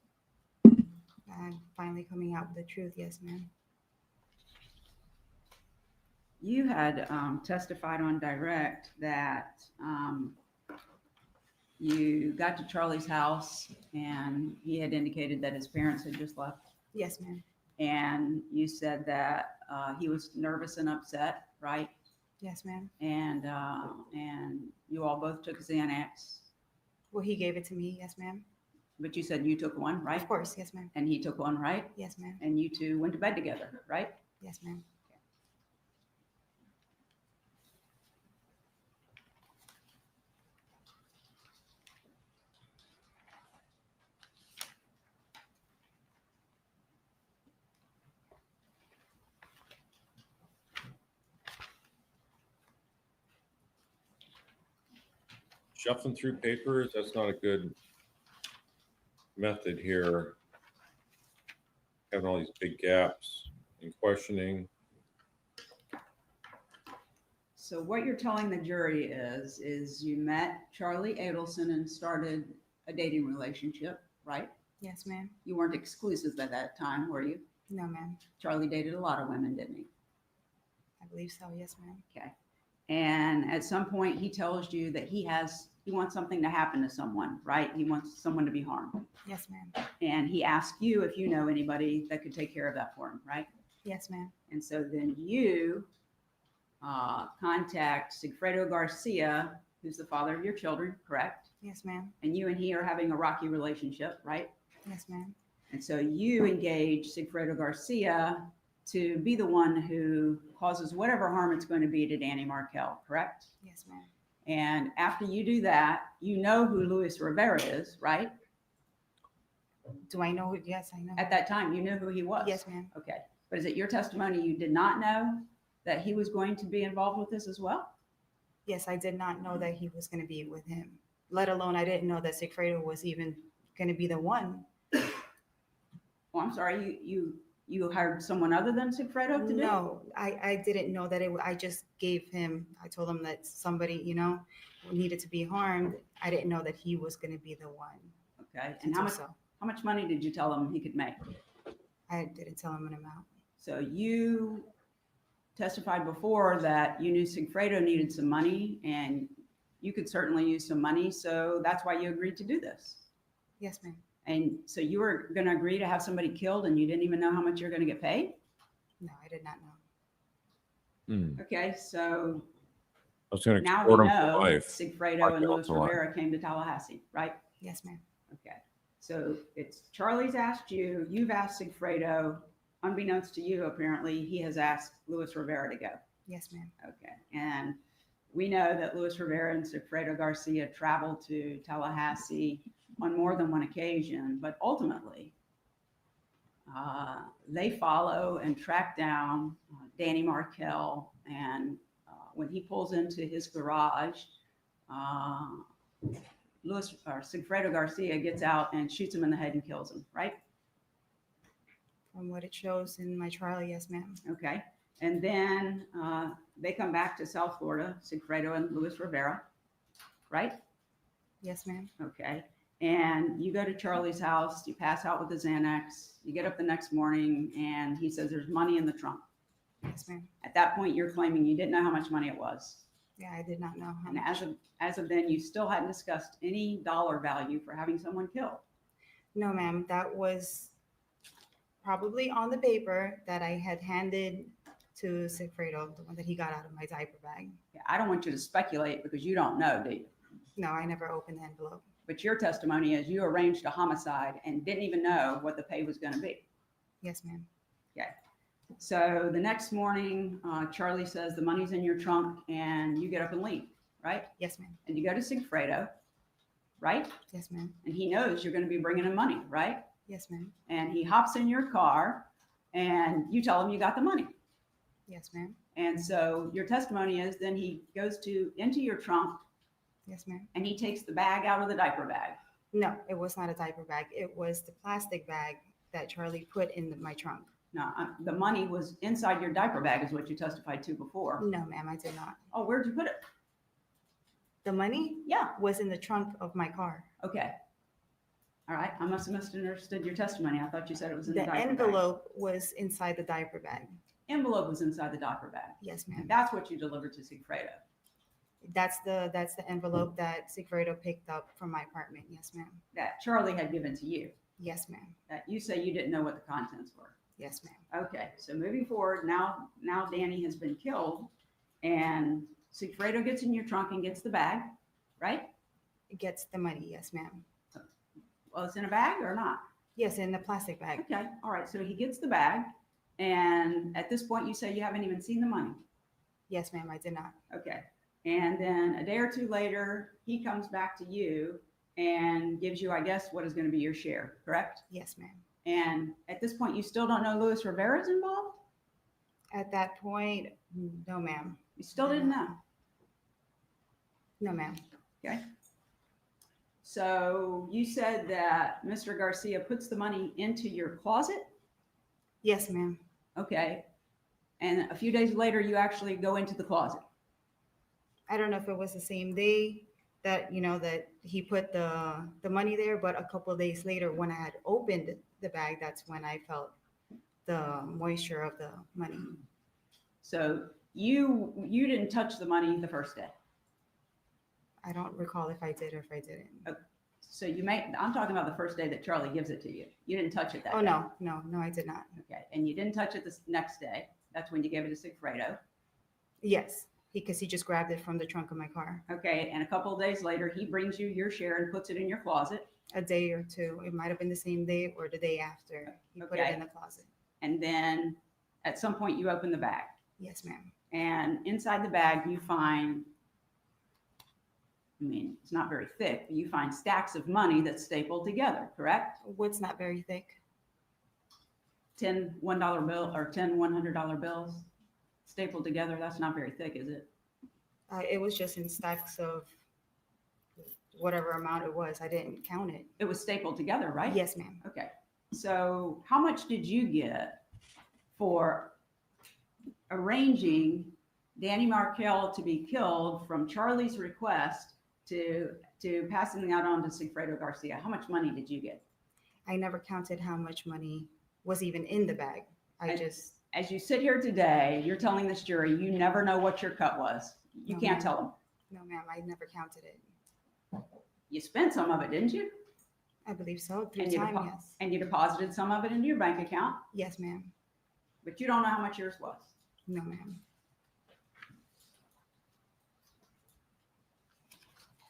I'm finally coming out with the truth. Yes, ma'am. You had testified on direct that you got to Charlie's house and he had indicated that his parents had just left. Yes, ma'am. And you said that he was nervous and upset, right? Yes, ma'am. And you all both took Xanax. Well, he gave it to me. Yes, ma'am. But you said you took one, right? Of course. Yes, ma'am. And he took one, right? Yes, ma'am. And you two went to bed together, right? Yes, ma'am. Shuffling through papers, that's not a good method here. Having all these big gaps in questioning. So what you're telling the jury is you met Charlie Adelson and started a dating relationship, right? Yes, ma'am. You weren't exclusive at that time, were you? No, ma'am. Charlie dated a lot of women, didn't he? I believe so. Yes, ma'am. Okay. And at some point he tells you that he wants something to happen to someone, right? He wants someone to be harmed. Yes, ma'am. And he asks you if you know anybody that could take care of that for him, right? Yes, ma'am. And so then you contact Sigfredo Garcia, who's the father of your children, correct? Yes, ma'am. And you and he are having a rocky relationship, right? Yes, ma'am. And so you engage Sigfredo Garcia to be the one who causes whatever harm it's going to be to Danny Markel, correct? Yes, ma'am. And after you do that, you know who Luis Rivera is, right? Do I know? Yes, I know. At that time, you knew who he was? Yes, ma'am. Okay. But is it your testimony you did not know that he was going to be involved with this as well? Yes, I did not know that he was going to be with him. Let alone, I didn't know that Sigfredo was even going to be the one. Well, I'm sorry, you hired someone other than Sigfredo to do it? No, I didn't know that I just gave him, I told him that somebody, needed to be harmed. I didn't know that he was going to be the one. Okay. And how much money did you tell him he could make? I didn't tell him an amount. So you testified before that you knew Sigfredo needed some money and you could certainly use some money. So that's why you agreed to do this. Yes, ma'am. And so you were going to agree to have somebody killed and you didn't even know how much you're going to get paid? No, I did not know. Okay, so I was going to now we export him for know life. Sigfredo and Luis That's a lot. Rivera came to Tallahassee, right? Yes, ma'am. Okay, so it's Charlie's asked you, you've asked Sigfredo, unbeknownst to you, apparently, he has asked Luis Rivera to go. Yes, ma'am. Okay, and we know that Luis Rivera and Sigfredo Garcia traveled to Tallahassee on more than one occasion, but ultimately, they follow and track down Danny Markel, and when he pulls into his garage, Sigfredo Garcia gets out and shoots him in the head and kills him, right? From what it shows in my trial, yes, ma'am. Okay. And then they come back to South Florida, Sigfredo and Luis Rivera, right? Yes, ma'am. Okay. And you go to Charlie's house, you pass out with the Xanax, you get up the next morning, and he says there's money in the trunk. Yes, ma'am. At that point, you're claiming you didn't know how much money it was. Yeah, I did not know how And much. as of then, you still hadn't discussed any dollar value for having someone killed. No, ma'am. That was probably on the paper that I had handed to Sigfredo, the one that he got out of my diaper bag. Yeah, I don't want you to speculate because you don't know, do you? No, I never opened the envelope. But your testimony is you arranged a homicide and didn't even know what the pay was going to be. Yes, ma'am. Okay. So the next morning, Charlie says the money's in your trunk and you get up and leave, right? Yes, ma'am. And you go to Sigfredo right? Yes, ma'am. And he knows you're going to be bringing him money, right? Yes, ma'am. And he hops in your car and you tell him you got the money. Yes, ma'am. And so your testimony is then he goes into your trunk Yes, ma'am. and he takes the bag out of the diaper bag. No, it was not a diaper bag. It was the plastic bag that Charlie put in my trunk. No, the money was inside your diaper bag is what you testified to before. No, ma'am, I did not. Oh, where'd you put it? The money? Yeah. Was in the trunk of my car. Okay. All right. I must have misunderstood your testimony. I thought you said it was in The the diaper envelope was inside the diaper bag. bag. Envelope was inside the diaper bag. Yes, ma'am. That's what you delivered to Sigfredo. That's the envelope that Sigfredo picked up from my apartment. Yes, ma'am. That Charlie had given to you. Yes, ma'am. That you say you didn't know what the contents were. Yes, ma'am. Okay. So moving forward, now Danny has been killed and Sigfredo gets in your trunk and gets the bag, right? It gets the money. Yes, ma'am. Well, it's in a bag or not? Yes, in the plastic bag. Okay. All right. So he gets the bag. And at this point, you say you haven't even seen the money. Yes, ma'am. I did not. Okay. And then a day or two later, he comes back to you and gives you, I guess, what is going to be your share, correct? Yes, ma'am. And at this point, you still don't know Luis Rivera's involved? At that point, no, ma'am. You still didn't know? No, ma'am. Okay. So you said that Mr. Garcia puts the money into your closet? Yes, ma'am. Okay. And a few days later, you actually go into the closet? I don't know if it was the same day that, that he put the money there, but a couple of days later when I had opened the bag, that's when I felt the moisture of the money. So you didn't touch the money the first day? I don't recall if I did or if I didn't. Okay. So I'm talking about the first day that Charlie gives it to you. You didn't touch it that Oh, day. no, I did not. Okay. And you didn't touch it the next day. That's when you gave it to Sigfredo. Yes, because he just grabbed it from the trunk of my car. Okay. And a couple of days later, he brings you your share and puts it in your closet. A day or two. It might have been the same day or the day after. He put it Okay. in the closet. And then at some point you open the bag. Yes, ma'am. And inside the bag, you find, it's not very thick, but you find stacks of money that's stapled together, correct? What's not very thick? 10 $1 bill or 10 $100 bills stapled together. That's not very thick, is it? It was just in stacks of whatever amount it was. I didn't count it. It was stapled together, right? Yes, ma'am. Okay. So how much did you get for arranging Danny Markell to be killed from Charlie's request to passing that on to Sigfredo Garcia? How much money did you get? I never counted how much money was even in the bag. As you sit here today, you're telling this jury you never know what your cut was. You No, can't ma'am. tell them. No, ma'am, I never counted it. You spent some of it, didn't you? I believe so. Through And you, time, yes. and you deposited some of it into your bank account, Yes, ma'am. but you don't know how much yours was. No, ma'am.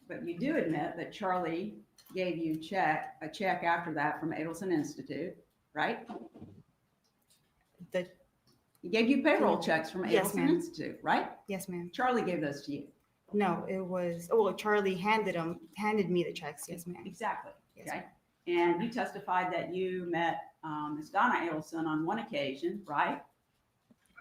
But you do admit that Charlie gave you a check after that from Adelson Institute, right? He gave you payroll checks from Yes, Adelson ma'am. Institute, right? Yes, ma'am. Charlie gave those to you. No, it was, Charlie handed me the checks. Yes, ma'am. Exactly. Yes, Okay. And you testified that you met Ms. Donna Adelson on one occasion, right?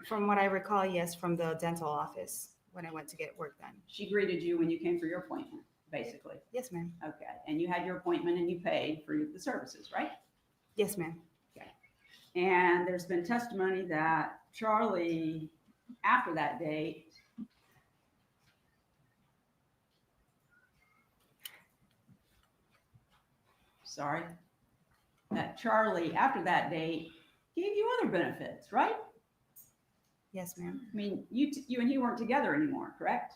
From what I recall, yes, from the dental office when I went to get work done. She greeted you when you came for your appointment, basically. Yes, ma'am. Okay. And you had your appointment and you paid for the services, right? Yes, ma'am. Okay. And there's been testimony that Charlie, after that date, that Charlie, after that date, gave you other benefits, right? Yes, ma'am. I mean, you and he weren't together anymore, correct?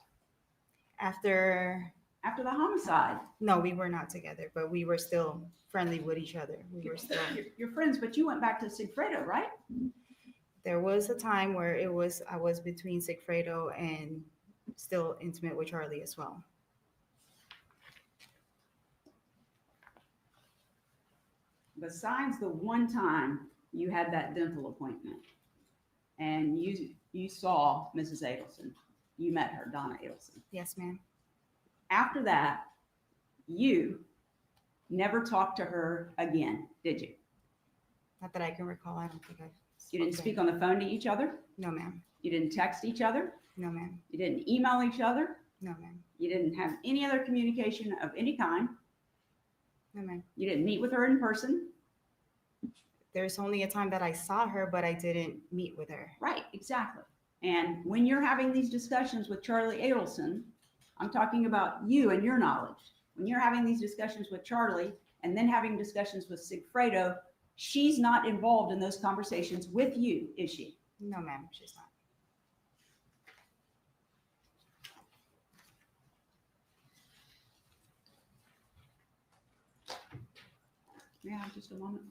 After the homicide. No, we were not together, but we were still friendly with each other. We were still. You're friends, but you went back to Sigfredo, right? There was a time where I was between Sigfredo and still intimate with Charlie as well. Besides the one time you had that dental appointment and you saw Mrs. Adelson, you met her, Donna Adelson. Yes, ma'am. After that, you never talked to her again, did you? Not that I can recall. I don't think I've. You didn't speak on the phone to each other? No, ma'am. You didn't text each other? No, ma'am. You didn't email each other? No, ma'am. You didn't have any other communication of any kind? No, ma'am. You didn't meet with her in person? There's only a time that I saw her, but I didn't meet with her. Right, exactly. And when you're having these discussions with Charlie Adelson, I'm talking about you and your knowledge. When you're having these discussions with Charlie and then having discussions with Sigfredo, she's not involved in those conversations with you, is she? No, ma'am, she's not. Yeah, just a moment.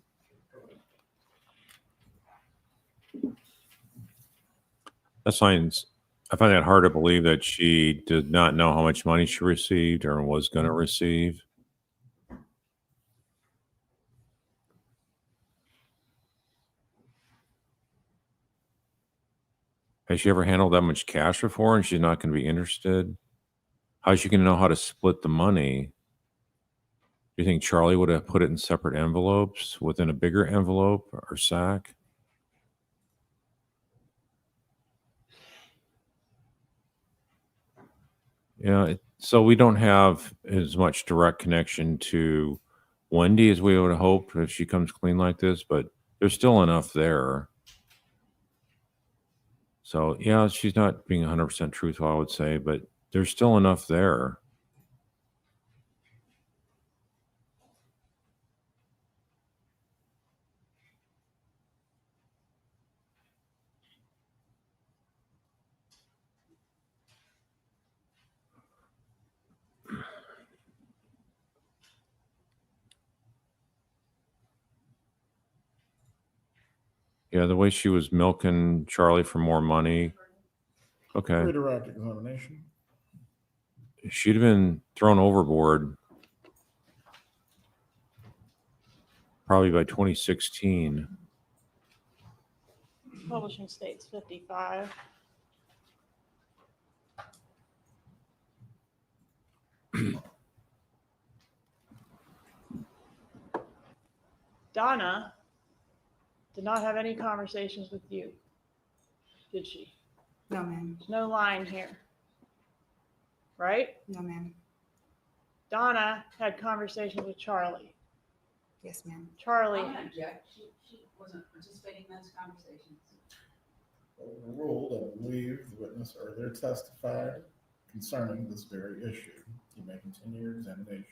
That's fine. I find that hard to believe that she did not know how much money she received or was going to receive. Has she ever handled that much cash before and she's not going to be interested? How's she going to know how to split the money? Do you think Charlie would have put it in separate envelopes within a bigger envelope or sack? Yeah, so we don't have as much direct connection to Wendy as we would hope if she comes clean like this, but there's still enough there. So, yeah, she's not being 100% truthful, I would say, but there's still enough there. Yeah, the way she was milking Charlie for more money. Okay. Redirect examination. She'd have been thrown overboard probably by 2016. Publishing states 55. Donna did not have any conversations with you, did she? No, ma'am. There's no line here, right? No, ma'am. Donna had conversations with Charlie. Yes, ma'am. Charlie, object. She wasn't participating in those conversations. Overruled, I believe the witness earlier testified concerning this very issue. You may continue your examination.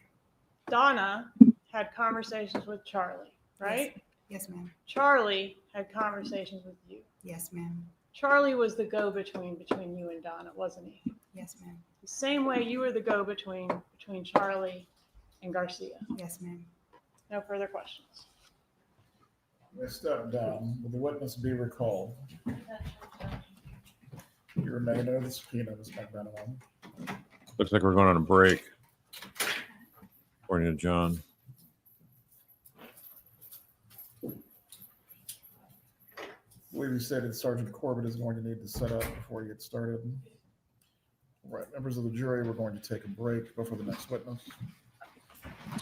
Donna had conversations with Charlie, right? Yes, ma'am. Charlie had conversations with you. Yes, ma'am. Charlie was the go-between between you and Donna, wasn't he? Yes, ma'am. The same way you were the go-between between Charlie and Garcia. Yes, ma'am. No further questions. May step down. Will the witness be recalled? You remain under the subpoena, Ms. Magbanua. Looks like we're going on a break, according to John. I believe you stated Sergeant Corbitt is going to need to set up before you get started. All right, members of the jury, we're going to take a break before the next witness.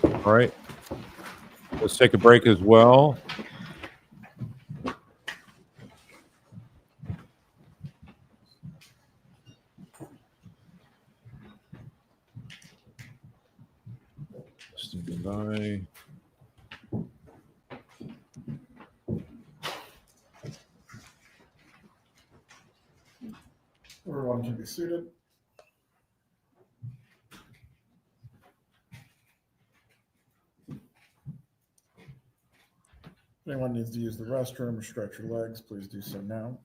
All right. Let's take a break as well. Stand by. Everyone can be seated. If anyone needs to use the restroom or stretch your legs, please do so now.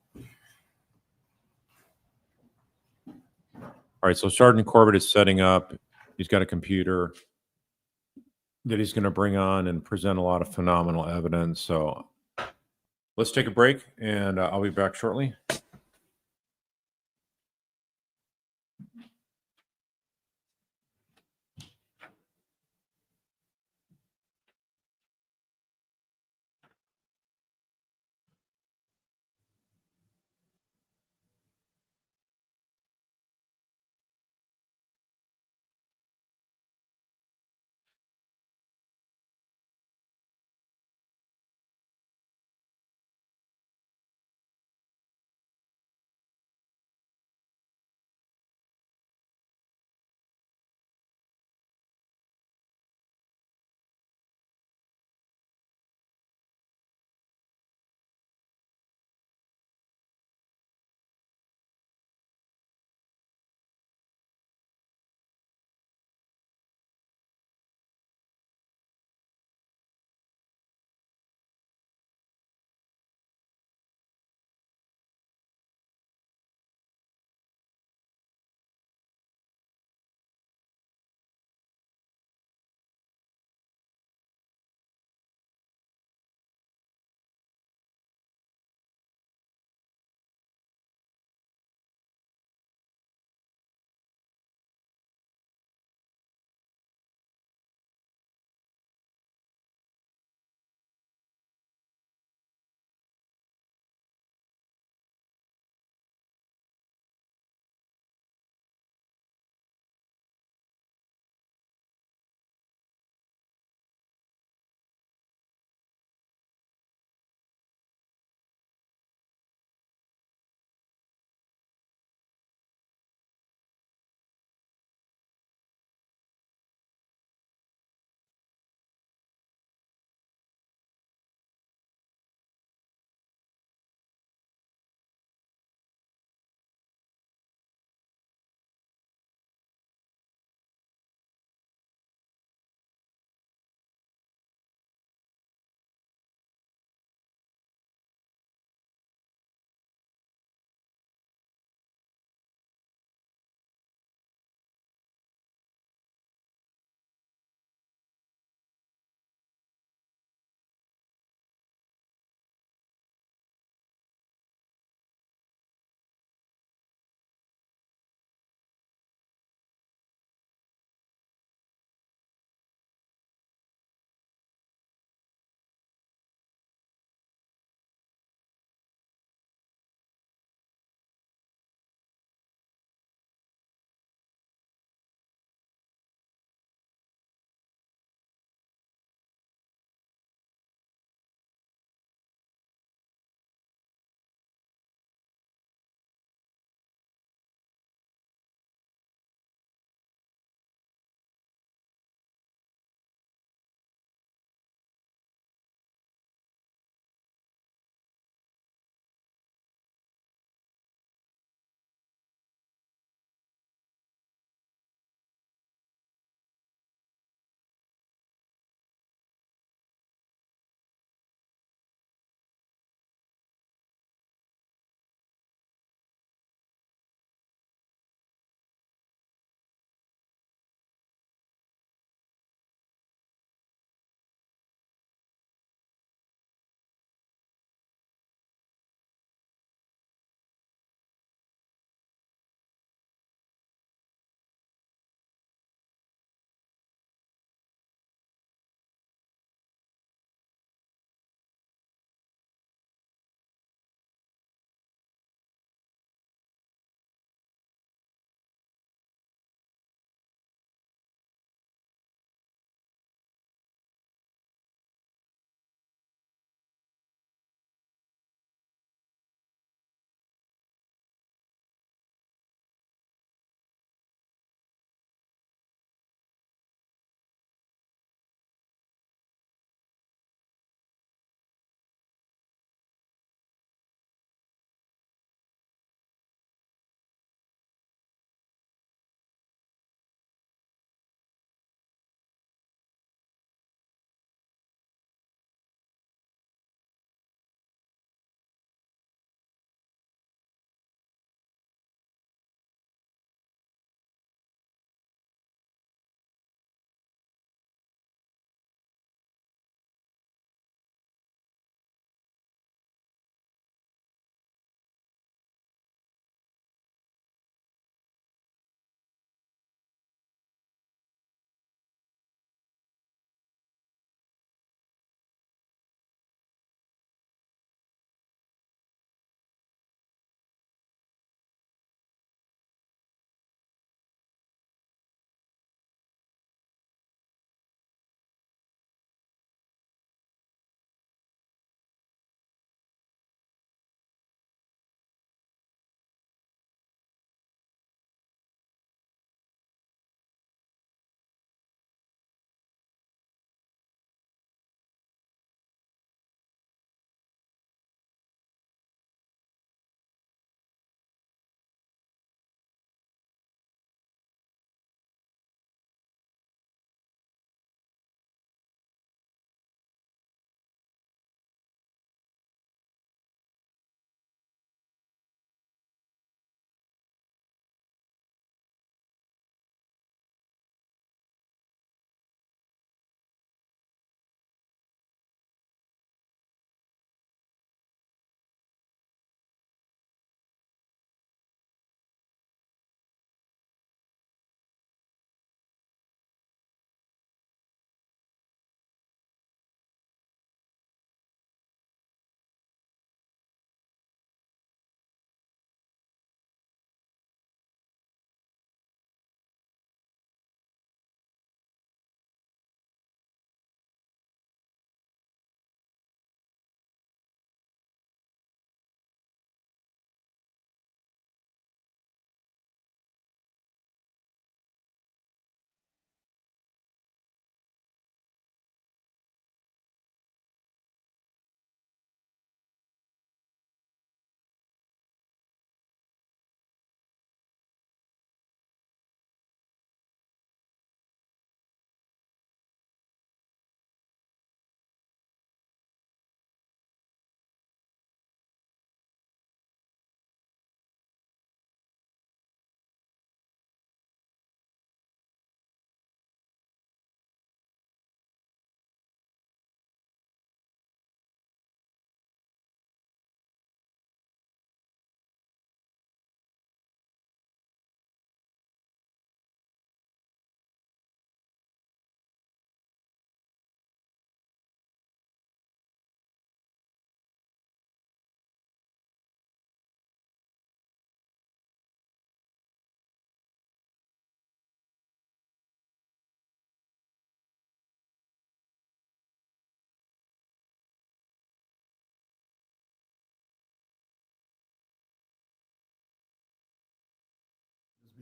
All right, so Sergeant Corbitt is setting up. He's got a computer that he's going to bring on and present a lot of phenomenal evidence. So let's take a break, and I'll be back shortly.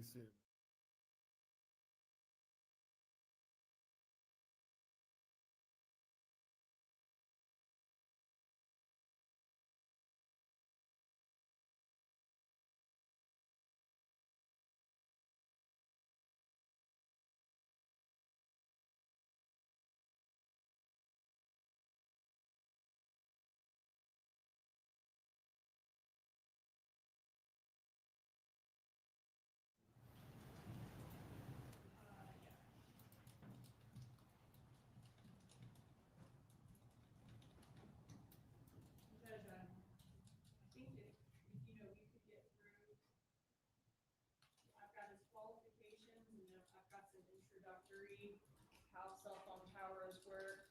Be seated. I think we could get through. I've got his qualifications and then I've got some introductory how cell phone towers work.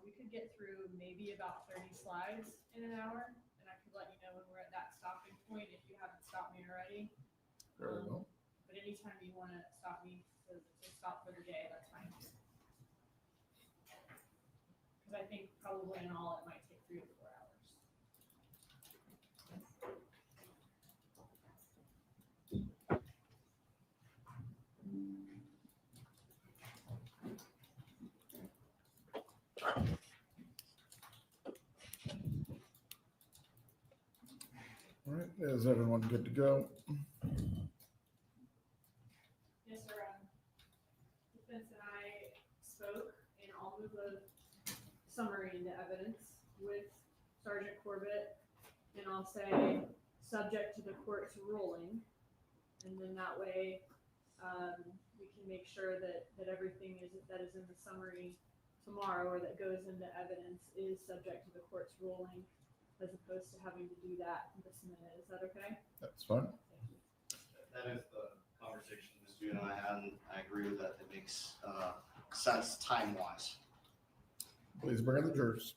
We could get through maybe about 30 slides in an hour, and I could let you know when we're at that stopping point if you haven't stopped me already. Very well. But anytime you want to stop me to stop for the day, that's fine. Because I think probably in all it might take 3 to 4 hours. All right, is everyone good to go? Yes, sir. Defense and I spoke, and I'll move a summary into evidence with Sergeant Corbitt, and I'll say, subject to the court's ruling. And then that way, we can make sure that everything that is in the summary tomorrow or that goes into evidence is subject to the court's ruling, as opposed to having to do that this minute. Is that okay? That's fine. Thank you. That is the conversation Ms. Duna and I had, and I agree with that. It makes sense time-wise. Please bring in the jurors.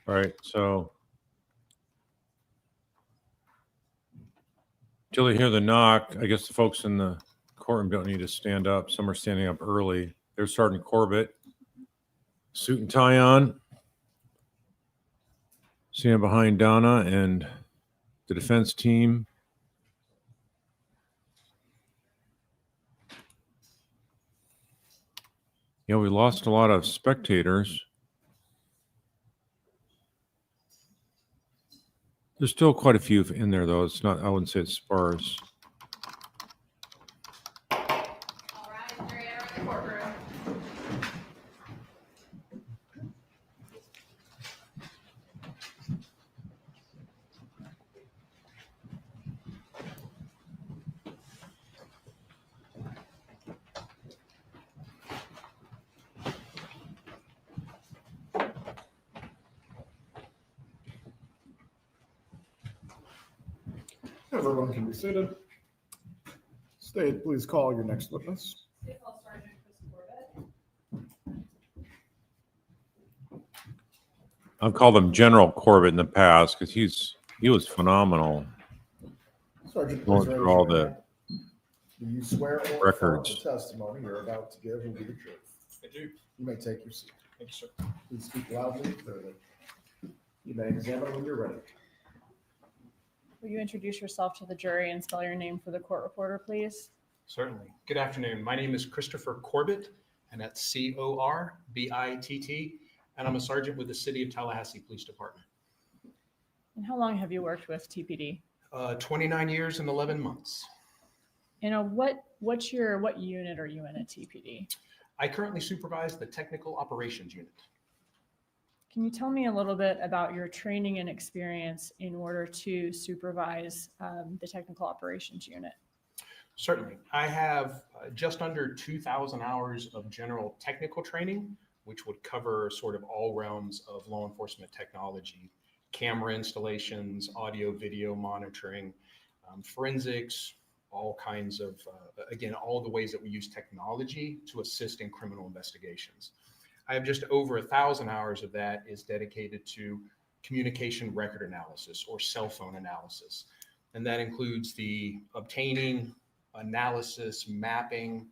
All right, so till you hear the knock, I guess the folks in the courtroom don't need to stand up. Some are standing up early. There's Sergeant Corbitt, suit and tie on, standing behind Donna and the defense team. Yeah, we lost a lot of spectators. There's still quite a few in there, though. It's not, I wouldn't say it's sparse. All right, jury, enter the courtroom. Everyone can be seated. State, please call your next witness. Call Sergeant Chris Corbitt. I've called him General Corbitt in the past because he was phenomenal. Sergeant, Going please raise through all your the hand. Do you swear or records. affirm the testimony you're about to give will be the truth? I do. You may take your seat. Thank you, sir. Please speak loudly and clearly. You may examine when you're ready. Will you introduce yourself to the jury and spell your name for the court reporter, please? Certainly. Good afternoon. My name is Christopher Corbitt, and that's Corbitt, and I'm a sergeant with the City of Tallahassee Police Department. And how long have you worked with TPD? 29 years and 11 months. What unit are you in at TPD? I currently supervise the Technical Operations Unit. Can you tell me a little bit about your training and experience in order to supervise the Technical Operations Unit? Certainly. I have just under 2,000 hours of general technical training, which would cover sort of all realms of law enforcement technology, camera installations, audio, video monitoring, forensics, all kinds of, again, all the ways that we use technology to assist in criminal investigations. I have just over 1,000 hours of that is dedicated to communication record analysis or cell phone analysis. And that includes the obtaining, analysis, mapping,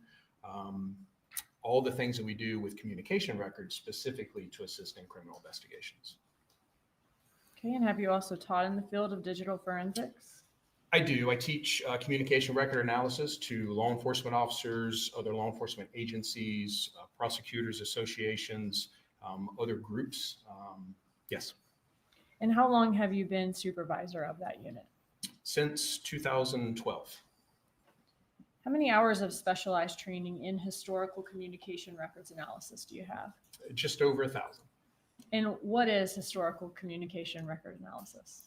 all the things that we do with communication records specifically to assist in criminal investigations. Okay, and have you also taught in the field of digital forensics? I do. I teach communication record analysis to law enforcement officers, other law enforcement agencies, prosecutors associations, other groups. Yes. And how long have you been supervisor of that unit? Since 2012. How many hours of specialized training in historical communication records analysis do you have? Just over 1,000. And what is historical communication record analysis?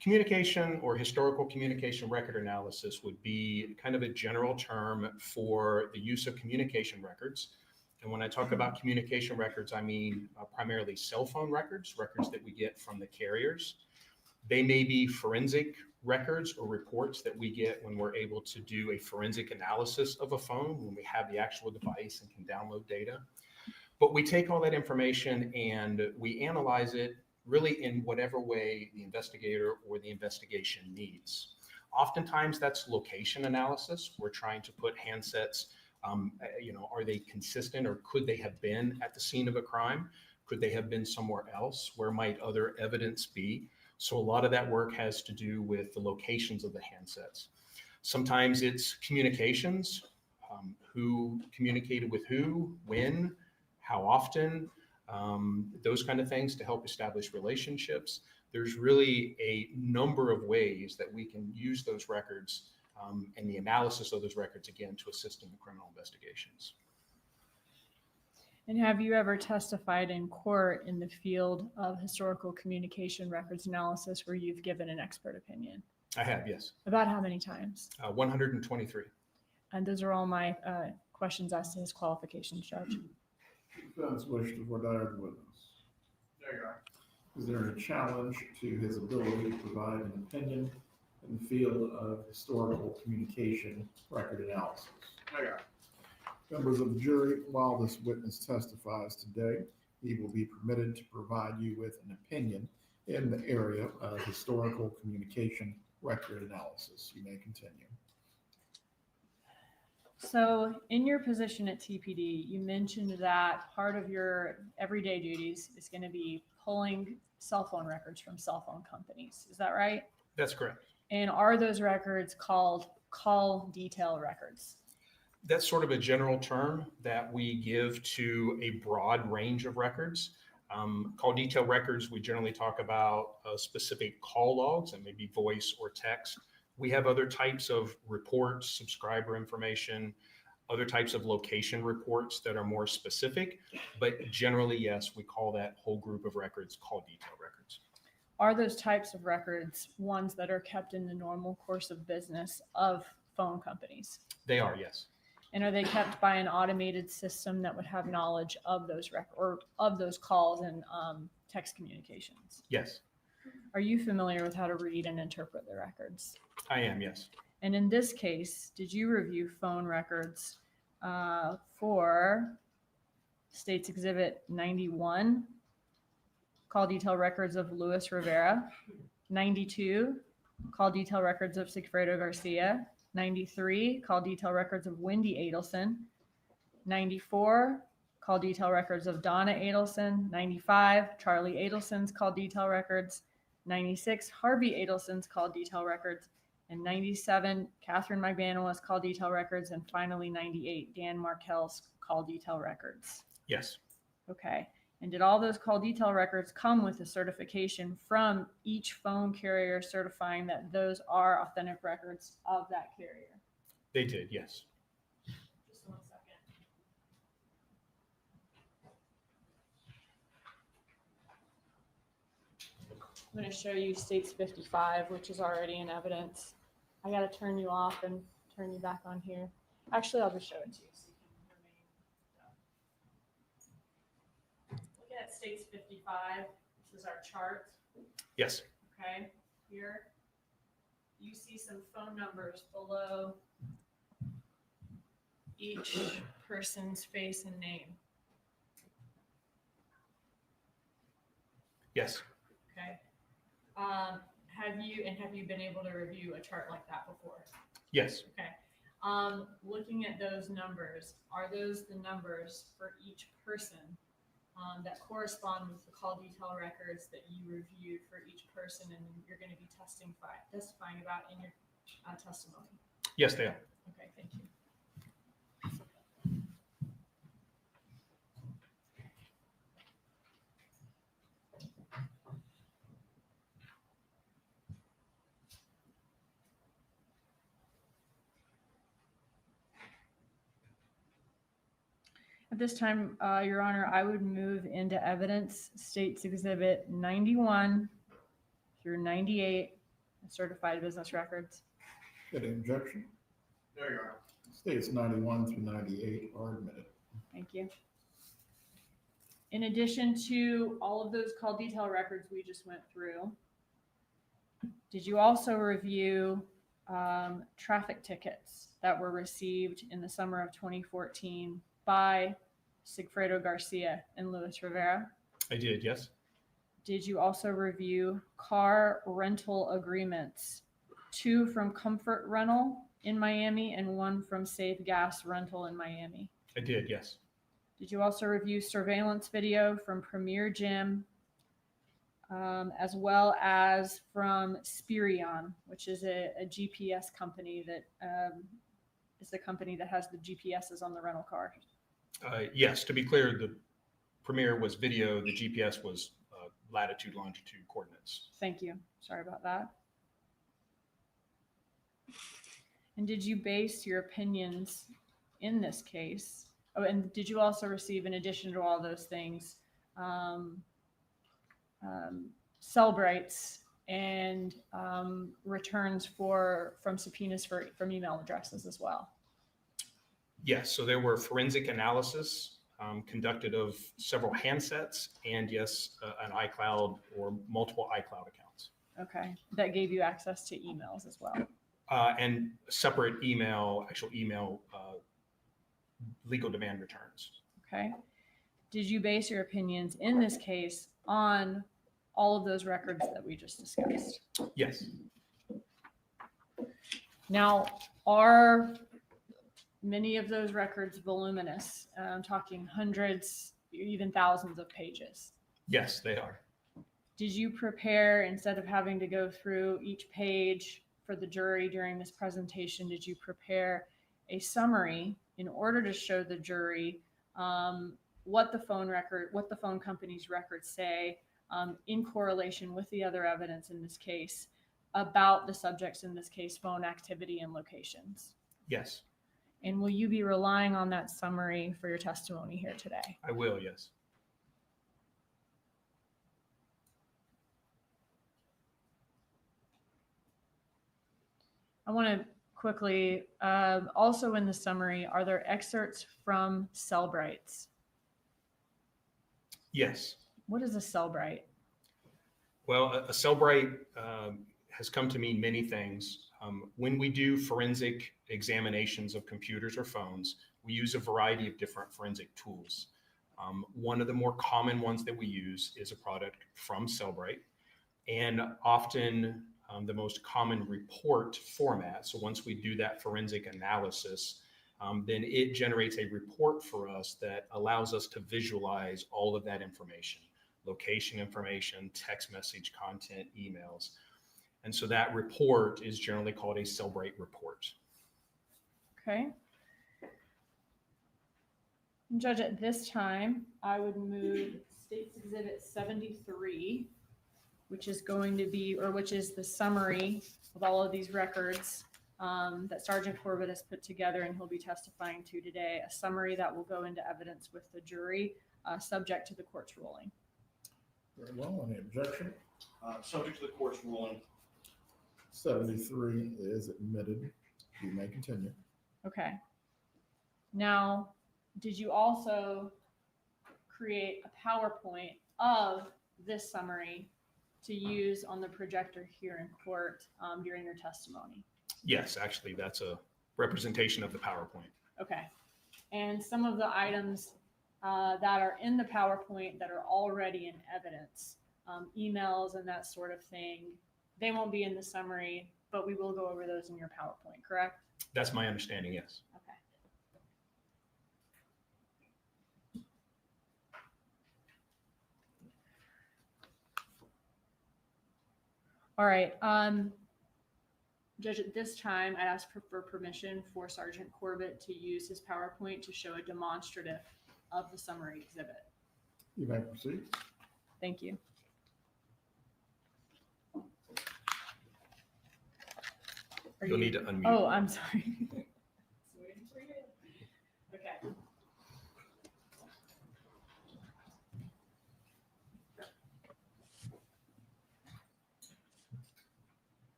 Communication or historical communication record analysis would be kind of a general term for the use of communication records. And when I talk about communication records, I mean primarily cell phone records, records that we get from the carriers. They may be forensic records or reports that we get when we're able to do a forensic analysis of a phone, when we have the actual device and can download data. But we take all that information and we analyze it really in whatever way the investigator or the investigation needs. Oftentimes that's location analysis. We're trying to put handsets, are they consistent, or could they have been at the scene of a crime? Could they have been somewhere else? Where might other evidence be? So a lot of that work has to do with the locations of the handsets. Sometimes it's communications, who communicated with who, when, how often, those kind of things to help establish relationships. There's really a number of ways that we can use those records and the analysis of those records, again, to assist in the criminal investigations. And have you ever testified in court in the field of historical communication records analysis where you've given an expert opinion? I have, yes. About how many times? 123. And those are all my questions as to his qualifications, Judge. Defense wish to voir the witness. There you are. Is there a challenge to his ability to provide an opinion in the field of historical communication record analysis? There you are. Members of the jury, while this witness testifies today, he will be permitted to provide you with an opinion in the area of historical communication record analysis. You may continue. So in your position at TPD, you mentioned that part of your everyday duties is going to be pulling cell phone records from cell phone companies. Is that right? That's correct. And are those records called call detail records? That's sort of a general term that we give to a broad range of records. Call detail records, we generally talk about specific call logs and maybe voice or text. We have other types of reports, subscriber information, other types of location reports that are more specific. But generally, yes, we call that whole group of records call detail records. Are those types of records ones that are kept in the normal course of business of phone companies? They are, yes. And are they kept by an automated system that would have knowledge of those or of those calls and text communications? Yes. Are you familiar with how to read and interpret the records? I am, yes. And in this case, did you review phone records for State's Exhibit 91, call detail records of Luis Rivera, 92, call detail records of Sigfredo Garcia, 93, call detail records of Wendy Adelson, 94, call detail records of Donna Adelson, 95, Charlie Adelson's call detail records, 96, Harvey Adelson's call detail records, and 97, Catherine Magbanua's call detail records, and finally 98, Dan Markel's call detail records? Yes. Okay. And did all those call detail records come with a certification from each phone carrier certifying that those are authentic records of that carrier? They did, yes. Just 1 second. I'm going to show you States 55, which is already in evidence. I got to turn you off and turn you back on here. Actually, I'll just show it to you so you can remain done. Look at States 55. This is our chart. Yes. Okay, here you see some phone numbers below each person's face and name. Yes. Okay. Have you been able to review a chart like that before? Yes. Okay. Looking at those numbers, are those the numbers for each person that correspond with the call detail records that you reviewed for each person and you're going to be testifying about in your testimony? Yes, they are. Okay, thank you. At this time, Your Honor, I would move into evidence States Exhibit 91 through 98, certified business records. Any objection? There you are. States 91 through 98 are admitted. Thank you. In addition to all of those call detail records we just went through, did you also review traffic tickets that were received in the summer of 2014 by Sigfredo Garcia and Luis Rivera? I did, yes. Did you also review car rental agreements, 2 from Comfort Rental in Miami and 1 from Save Gas Rental in Miami? I did, yes. Did you also review surveillance video from Premier Gym, as well as from Spirion, which is a GPS company that is the company that has the GPSs on the rental car? Yes, to be clear, the Premier was video, the GPS was latitude, longitude coordinates. Thank you. Sorry about that. And did you base your opinions in this case? Oh, and did you also receive, in addition to all those things, Cellbrights and returns from subpoenas from email addresses as well? Yes, so there were forensic analysis conducted of several handsets and yes, an iCloud or multiple iCloud accounts. Okay, that gave you access to emails as well. And separate actual email legal demand returns. Okay. Did you base your opinions in this case on all of those records that we just discussed? Yes. Now, are many of those records voluminous? I'm talking hundreds, even thousands of pages. Yes, they are. Did you prepare, instead of having to go through each page for the jury during this presentation, did you prepare a summary in order to show the jury what the phone company's records say in correlation with the other evidence in this case about the subjects in this case, phone activity and locations? Yes. And will you be relying on that summary for your testimony here today? I will, yes. I want to quickly, also in the summary, are there excerpts from Cellbrights? Yes. What is a Cellbright? Well, a Cellbright has come to mean many things. When we do forensic examinations of computers or phones, we use a variety of different forensic tools. One of the more common ones that we use is a product from Cellbright, and often the most common report format. So once we do that forensic analysis, then it generates a report for us that allows us to visualize all of that information, location information, text message content, emails. And so that report is generally called a Cellbright report. Okay. Judge, at this time, I would move State's Exhibit 73, which is going to be, or which is the summary of all of these records that Sergeant Corbitt has put together and he'll be testifying to today, a summary that will go into evidence with the jury, subject to the court's ruling. Very well. Any objection? Subject to the court's ruling. 73 is admitted. You may continue. Okay. Now, did you also create a PowerPoint of this summary to use on the projector here in court during your testimony? Yes, actually, that's a representation of the PowerPoint. Okay. And some of the items that are in the PowerPoint that are already in evidence, emails and that sort of thing, they won't be in the summary. but we will go over those in your PowerPoint, correct? That's my understanding, yes. Okay. All right. Judge, at this time, I'd ask for permission for Sgt Corbitt to use his PowerPoint to show a demonstrative of the summary exhibit. You may proceed. Thank you. You'll need to unmute. Oh, I'm sorry. Okay.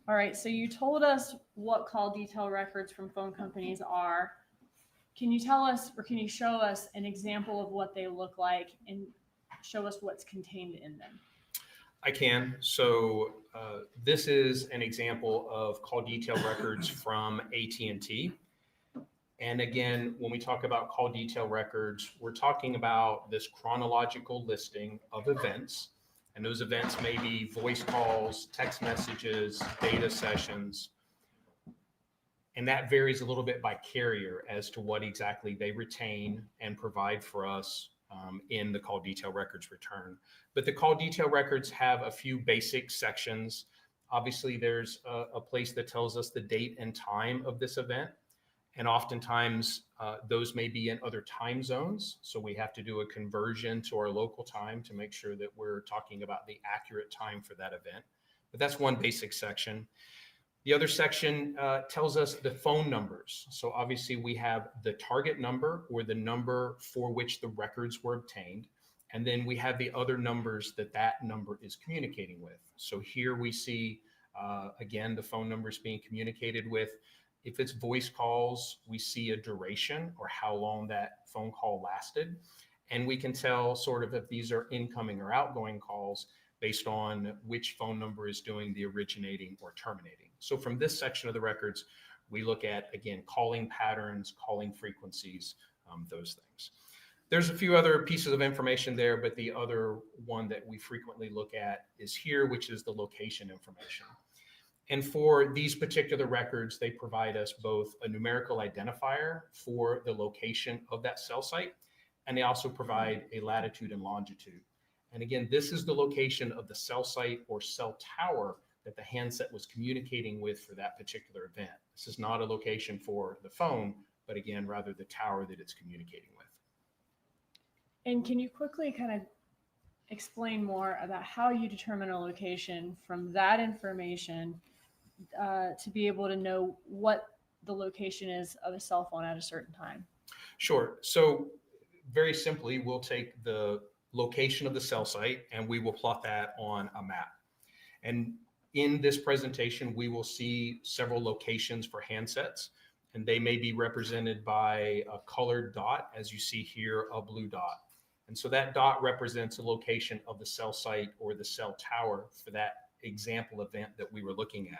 All right, so you told us what call detail records from phone companies are. Can you tell us, or can you show us an example of what they look like and show us what's contained in them? I can. So this is an example of call detail records from AT&T. And again, when we talk about call detail records, we're talking about this chronological listing of events. And those events may be voice calls, text messages, data sessions. And that varies a little bit by carrier as to what exactly they retain and provide for us in the call detail records return. But the call detail records have a few basic sections. Obviously, there's a place that tells us the date and time of this event. And oftentimes those may be in other time zones. So we have to do a conversion to our local time to make sure that we're talking about the accurate time for that event. But that's one basic section. The other section tells us the phone numbers. So obviously we have the target number or the number for which the records were obtained. And then we have the other numbers that that number is communicating with. So here we see, again, the phone numbers being communicated with. If it's voice calls, we see a duration or how long that phone call lasted. And we can tell sort of if these are incoming or outgoing calls based on which phone number is doing the originating or terminating. So from this section of the records, we look at, again, calling patterns, calling frequencies, those things. There's a few other pieces of information there, but the other one that we frequently look at is here, which is the location information. And for these particular records, they provide us both a numerical identifier for the location of that cell site, and they also provide a latitude and longitude. And again, this is the location of the cell site or cell tower that the handset was communicating with for that particular event. This is not a location for the phone, but again, rather the tower that it's communicating with. And can you quickly kind of explain more about how you determine a location from that information to be able to know what the location is of a cell phone at a certain time? Sure. So very simply, we'll take the location of the cell site and we will plot that on a map. And in this presentation, we will see several locations for handsets, and they may be represented by a colored dot, as you see here, a blue dot. And so that dot represents a location of the cell site or the cell tower for that example event that we were looking at.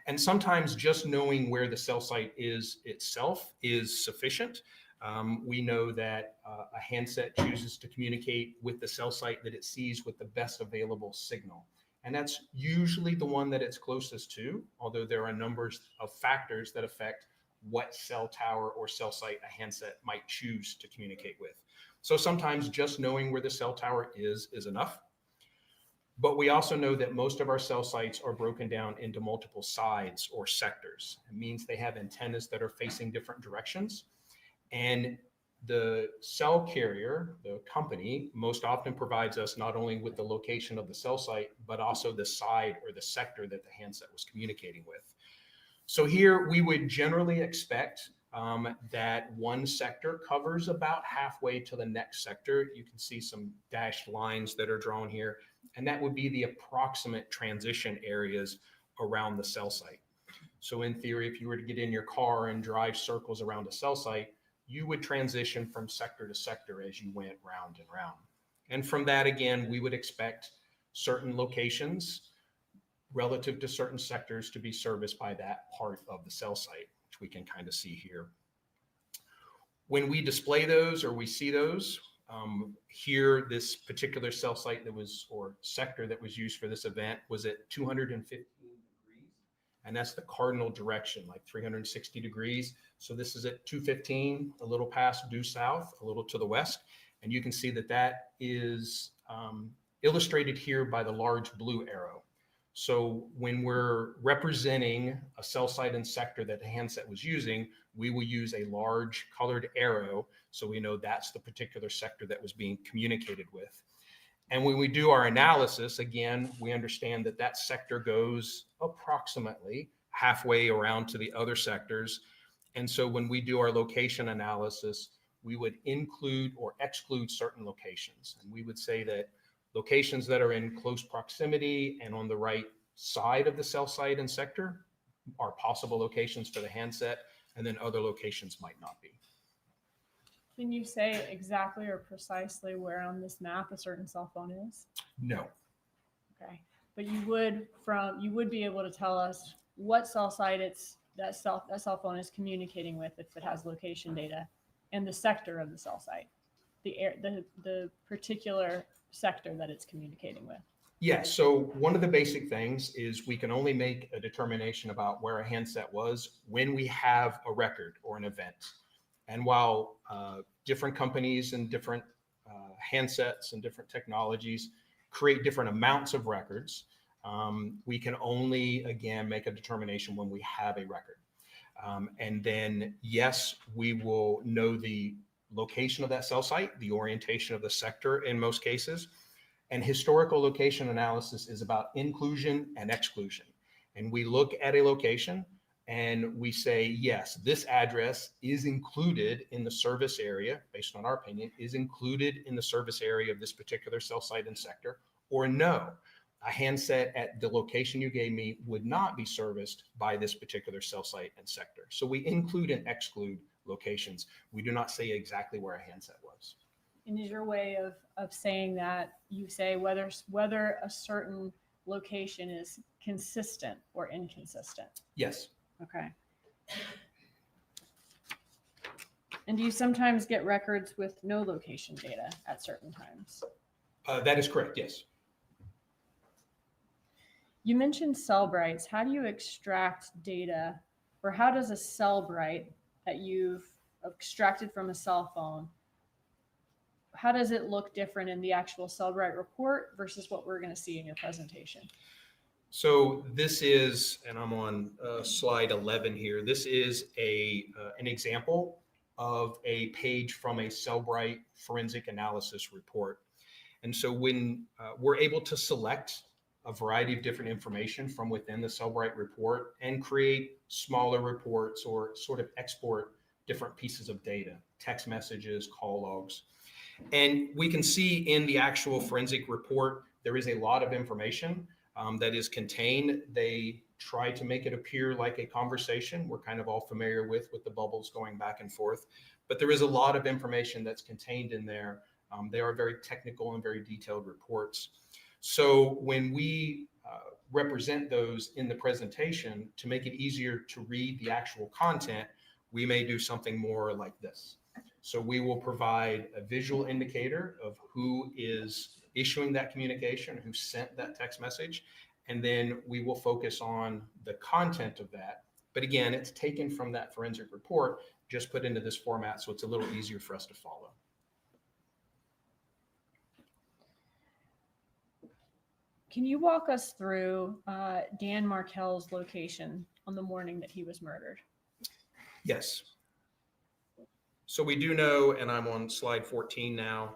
And sometimes just knowing where the cell site is itself is sufficient. We know that a handset chooses to communicate with the cell site that it sees with the best available signal. And that's usually the one that it's closest to, although there are numbers of factors that affect what cell tower or cell site a handset might choose to communicate with. So sometimes just knowing where the cell tower is enough. But we also know that most of our cell sites are broken down into multiple sides or sectors. It means they have antennas that are facing different directions. And the cell carrier, the company, most often provides us not only with the location of the cell site, but also the side or the sector that the handset was communicating with. So here we would generally expect that one sector covers about halfway to the next sector. You can see some dashed lines that are drawn here, and that would be the approximate transition areas around the cell site. So in theory, if you were to get in your car and drive circles around a cell site, you would transition from sector to sector as you went round and round. And from that, again, we would expect certain locations relative to certain sectors to be serviced by that part of the cell site, which we can kind of see here. When we display those or we see those, here, this particular cell site that was, or sector that was used for this event was at 215 degrees. and that's the cardinal direction, like 360 degrees. So this is at 215, a little past due south, a little to the west. And you can see that that is illustrated here by the large blue arrow. So when we're representing a cell site and sector that the handset was using, we will use a large colored arrow so we know that's the particular sector that was being communicated with. And when we do our analysis, again, we understand that that sector goes approximately halfway around to the other sectors. And so when we do our location analysis, we would include or exclude certain locations. And we would say that locations that are in close proximity and on the right side of the cell site and sector are possible locations for the handset, and then other locations might not be. Can you say exactly or precisely where on this map a certain cell phone is? No. Okay, but you would be able to tell us what cell site that cell phone is communicating with if it has location data, and the sector of the cell site, the particular sector that it's communicating with. Yeah, so one of the basic things is we can only make a determination about where a handset was when we have a record or an event. And while different companies and different handsets and different technologies create different amounts of records, we can only, again, make a determination when we have a record. And then, yes, we will know the location of that cell site, the orientation of the sector in most cases. And historical location analysis is about inclusion and exclusion. And we look at a location and we say, yes, this address is included in the service area, based on our opinion, is included in the service area of this particular cell site and sector, or no, a handset at the location you gave me would not be serviced by this particular cell site and sector. So we include and exclude locations. We do not say exactly where a handset was. And is your way of saying that you say whether a certain location is consistent or inconsistent? Yes. Okay. And do you sometimes get records with no location data at certain times? That is correct, yes. You mentioned Cellbrights. How do you extract data, or how does a Cellbright that you've extracted from a cell phone, how does it look different in the actual Cellbright report versus what we're going to see in your presentation? So this is, and I'm on slide 11 here, this is an example of a page from a Cellbright forensic analysis report. And so when we're able to select a variety of different information from within the Cellbright report and create smaller reports or sort of export different pieces of data, text messages, call logs. And we can see in the actual forensic report, there is a lot of information that is contained. They try to make it appear like a conversation we're kind of all familiar with the bubbles going back and forth. But there is a lot of information that's contained in there. They are very technical and very detailed reports. So when we represent those in the presentation, to make it easier to read the actual content, we may do something more like this. So we will provide a visual indicator of who is issuing that communication, who sent that text message, and then we will focus on the content of that. But again, it's taken from that forensic report, just put into this format, so it's a little easier for us to follow. Can you walk us through Dan Markel's location on the morning that he was murdered? Yes. So we do know, and I'm on slide 14 now,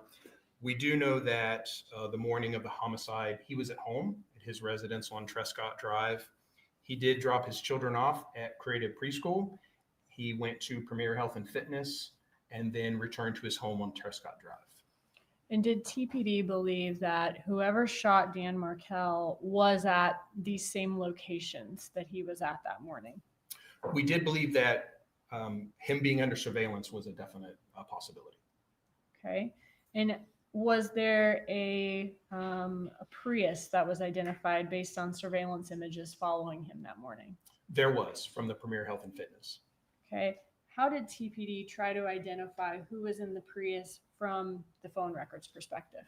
we do know that the morning of the homicide, he was at home at his residence on Trescott Drive. He did drop his children off at Creative Preschool. He went to Premier Health and Fitness and then returned to his home on Trescott Drive. And did TPD believe that whoever shot Dan Markel was at these same locations that he was at that morning? We did believe that him being under surveillance was a definite possibility. Okay. And was there a Prius that was identified based on surveillance images following him that morning? There was, from the Premier Health and Fitness. Okay. How did TPD try to identify who was in the Prius from the phone records perspective?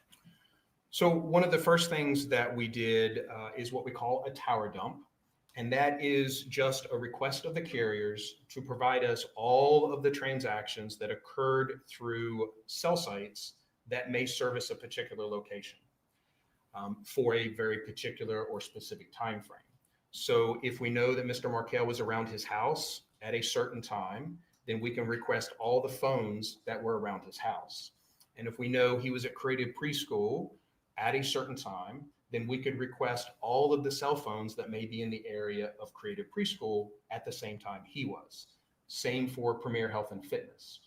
So one of the first things that we did is what we call a tower dump. And that is just a request of the carriers to provide us all of the transactions that occurred through cell sites that may service a particular location for a very particular or specific time frame. So if we know that Mr. Markel was around his house at a certain time, then we can request all the phones that were around his house. And if we know he was at Creative Preschool at a certain time, then we could request all of the cell phones that may be in the area of Creative Preschool at the same time he was. Same for Premier Health and Fitness.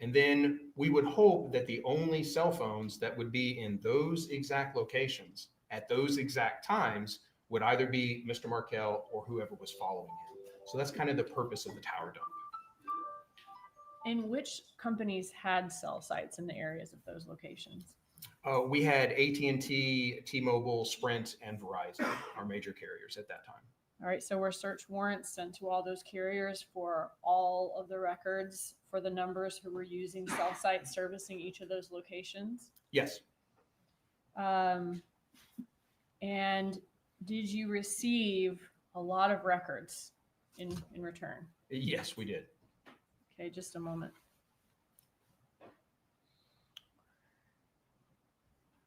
And then we would hope that the only cell phones that would be in those exact locations at those exact times would either be Mr. Markel or whoever was following him. So that's kind of the purpose of the tower dump. And which companies had cell sites in the areas of those locations? We had AT&T, T-Mobile, Sprint, and Verizon, our major carriers at that time. All right, so were search warrants sent to all those carriers for all of the records for the numbers who were using cell sites servicing each of those locations? Yes. And did you receive a lot of records in return? Yes, we did. Okay, just a moment.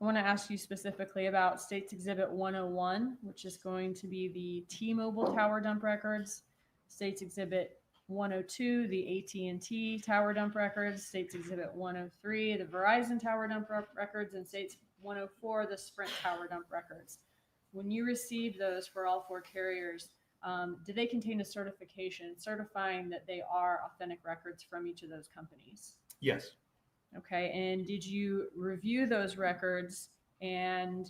I want to ask you specifically about States Exhibit 101, which is going to be the T-Mobile tower dump records, States Exhibit 102, the AT&T tower dump records, States Exhibit 103, the Verizon tower dump records, and States 104, the Sprint tower dump records. When you received those for all four carriers, do they contain a certification certifying that they are authentic records from each of those companies? Yes. Okay, and did you review those records and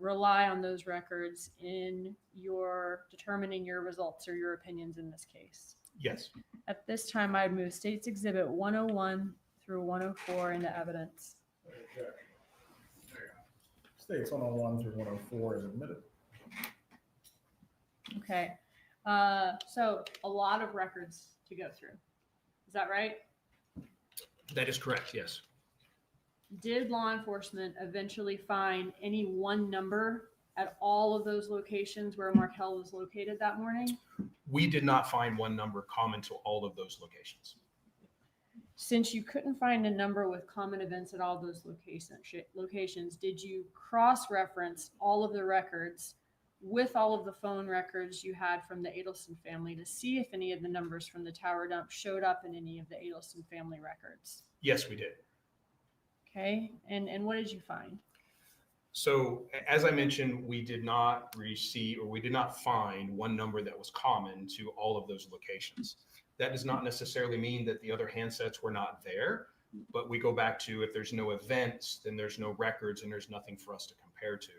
rely on those records in your determining your results or your opinions in this case? Yes. At this time, I'd move States Exhibit 101 through 104 into evidence. States 101 through 104 is admitted. Okay, so a lot of records to go through. Is that right? That is correct, yes. Did law enforcement eventually find any one number at all of those locations where Markel was located that morning? We did not find one number common to all of those locations. Since you couldn't find a number with common events at all those locations, did you cross-reference all of the records with all of the phone records you had from the Adelson family to see if any of the numbers from the tower dump showed up in any of the Adelson family records? Yes, we did. Okay, and what did you find? So as I mentioned, we did not receive, or we did not find one number that was common to all of those locations. That does not necessarily mean that the other handsets were not there, but we go back to if there's no events, then there's no records and there's nothing for us to compare to.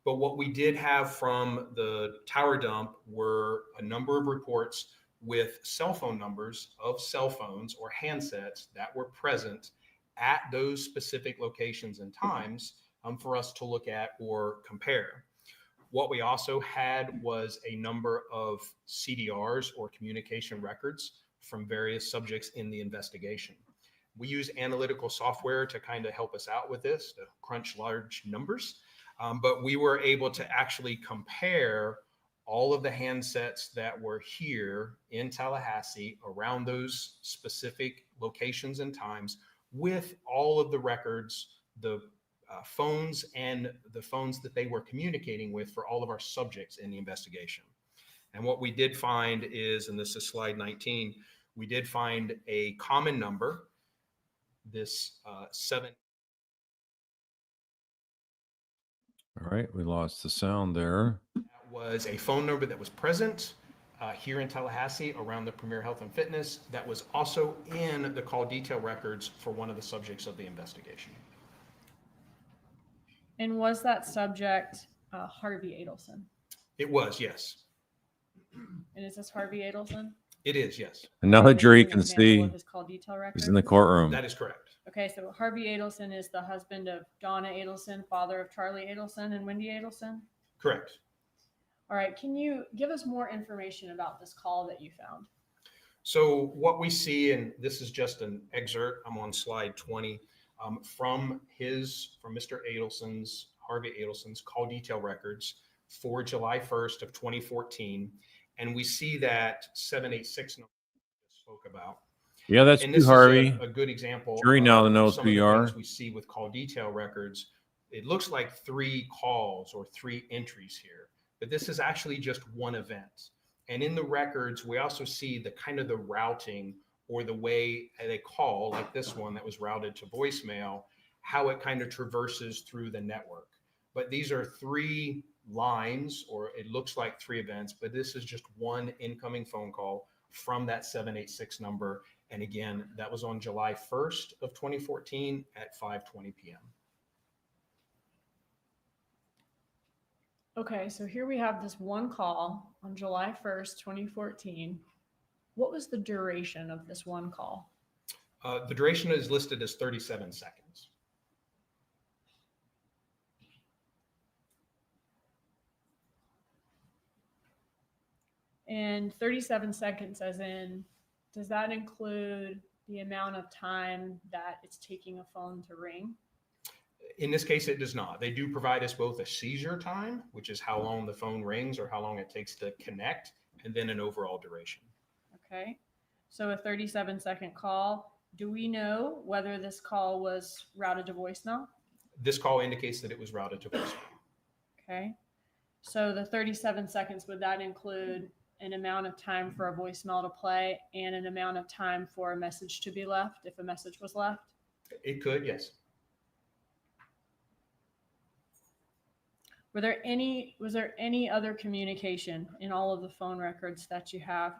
But what we did have from the tower dump were a number of reports with cell phone numbers of cell phones or handsets that were present at those specific locations and times for us to look at or compare. What we also had was a number of CDRs or communication records from various subjects in the investigation. We use analytical software to kind of help us out with this, to crunch large numbers. But we were able to actually compare all of the handsets that were here in Tallahassee around those specific locations and times with all of the records, the phones and the phones that they were communicating with for all of our subjects in the investigation. And what we did find is, and this is slide 19, we did find a common number, this 7. All right, we lost the sound there. That was a phone number that was present here in Tallahassee around the Premier Health and Fitness that was also in the call detail records for one of the subjects of the investigation. And was that subject Harvey Adelson? It was, yes. And is this Harvey Adelson? It is, yes. And now the jury An can example see of his call detail record? he's in the courtroom. That is correct. Okay, so Harvey Adelson is the husband of Donna Adelson, father of Charlie Adelson and Wendy Adelson? Correct. All right, can you give us more information about this call that you found? So what we see, and this is just an excerpt, I'm on slide 20, from Mr. Adelson's, Harvey Adelson's call detail records. for July 1st of 2014. And we see that 786 number we just spoke about. Yeah, that's And you, this Harvey. is a good example Jury now of knows some who of the you are. things we see with call detail records. It looks like 3 calls or 3 entries here, but this is actually just one event. And in the records, we also see the kind of the routing or the way a call like this one that was routed to voicemail, how it kind of traverses through the network. But these are 3 lines, or it looks like 3 events, but this is just one incoming phone call from that 786 number. And again, that was on July 1st of 2014 at 5:20 p.m. Okay, so here we have this one call on July 1st, 2014. What was the duration of this one call? The duration is listed as 37 seconds. And 37 seconds as in, does that include the amount of time that it's taking a phone to ring? In this case, it does not. They do provide us both a seizure time, which is how long the phone rings or how long it takes to connect, and then an overall duration. Okay, so a 37-second call. Do we know whether this call was routed to voicemail? This call indicates that it was routed to voicemail. Okay, so the 37 seconds, would that include an amount of time for a voicemail to play and an amount of time for a message to be left, if a message was left? It could, yes. Was there any other communication in all of the phone records that you have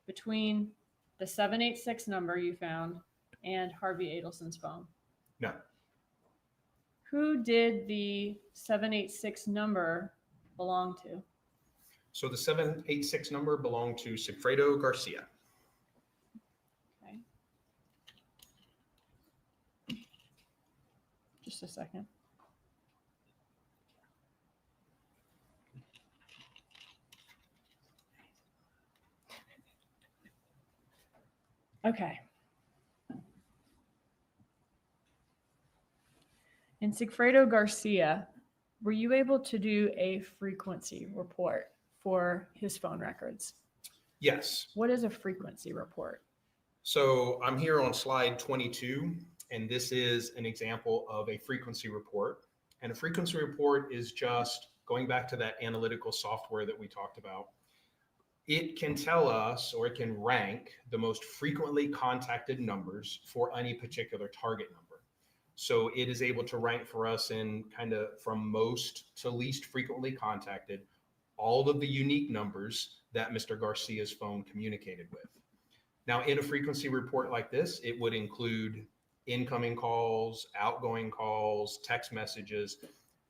between the 786 number you found and Harvey Adelson's phone? No. Who did the 786 number belong to? So the 786 number belonged to Sigfredo Garcia. Okay. Just a second. Okay. And Sigfredo Garcia, were you able to do a frequency report for his phone records? Yes. What is a frequency report? So I'm here on slide 22, and this is an example of a frequency report. And a frequency report is just going back to that analytical software that we talked about. It can tell us, or it can rank the most frequently contacted numbers for any particular target number. So it is able to rank for us in kind of from most to least frequently contacted, all of the unique numbers that Mr. Garcia's phone communicated with. Now, in a frequency report like this, it would include incoming calls, outgoing calls, text messages.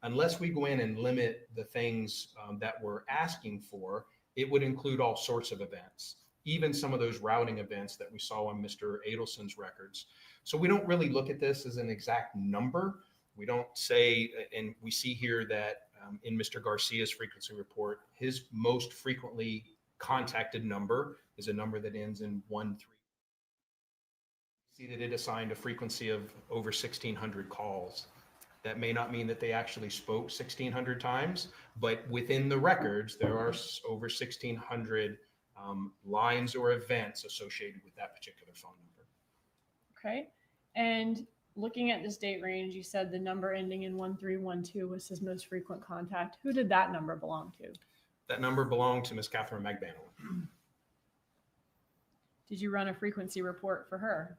Unless we go in and limit the things that we're asking for, it would include all sorts of events, even some of those routing events that we saw on Mr. Adelson's records. So we don't really look at this as an exact number. We don't say, and we see here that in Mr. Garcia's frequency report, his most frequently contacted number is a number that ends in 13. See that it assigned a frequency of over 1,600 calls. That may not mean that they actually spoke 1,600 times, but within the records, there are over 1,600 lines or events associated with that particular phone number. Okay. And looking at this date range, you said the number ending in 1312 was his most frequent contact. Who did that number belong to? That number belonged to Ms. Catherine Magbanua. Did you run a frequency report for her?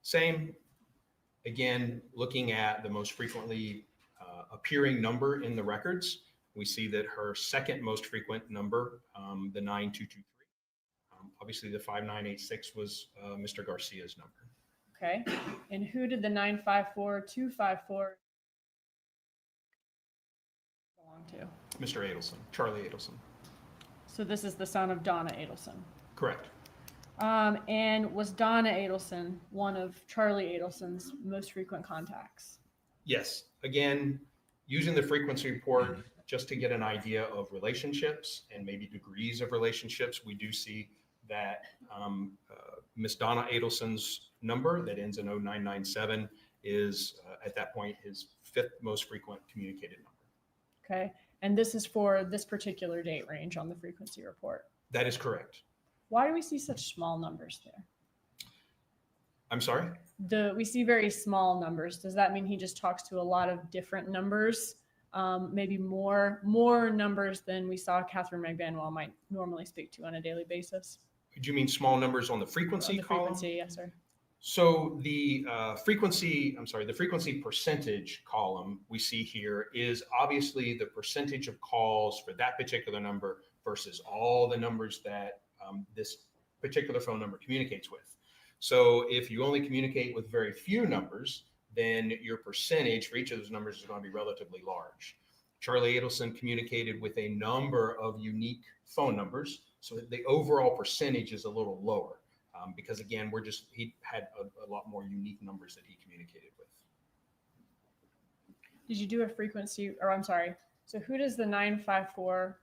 Same. Again, looking at the most frequently appearing number in the records, we see that her second most frequent number, the 9223, obviously the 5986 was Mr. Garcia's number. Okay. And who did the 954254 belong to? Mr. Adelson, Charlie Adelson. So this is the son of Donna Adelson. Correct. And was Donna Adelson one of Charlie Adelson's most frequent contacts? Yes. Again, using the frequency report just to get an idea of relationships and maybe degrees of relationships, we do see that Miss Donna Adelson's number that ends in 0997 is at that point his fifth most frequent communicated number. Okay. And this is for this particular date range on the frequency report. That is correct. Why do we see such small numbers there? I'm sorry? We see very small numbers. Does that mean he just talks to a lot of different numbers? Maybe more numbers than we saw Catherine Magbanua might normally speak to on a daily basis? Do you mean small numbers on the frequency column? Frequency, yes, sir. So the frequency percentage column we see here is obviously the percentage of calls for that particular number versus all the numbers that this particular phone number communicates with. So if you only communicate with very few numbers, then your percentage for each of those numbers is going to be relatively large. Charlie Adelson communicated with a number of unique phone numbers, so the overall percentage is a little lower. Because again, he had a lot more unique numbers that he communicated with. Did you do a frequency, or I'm sorry, so who does the 954?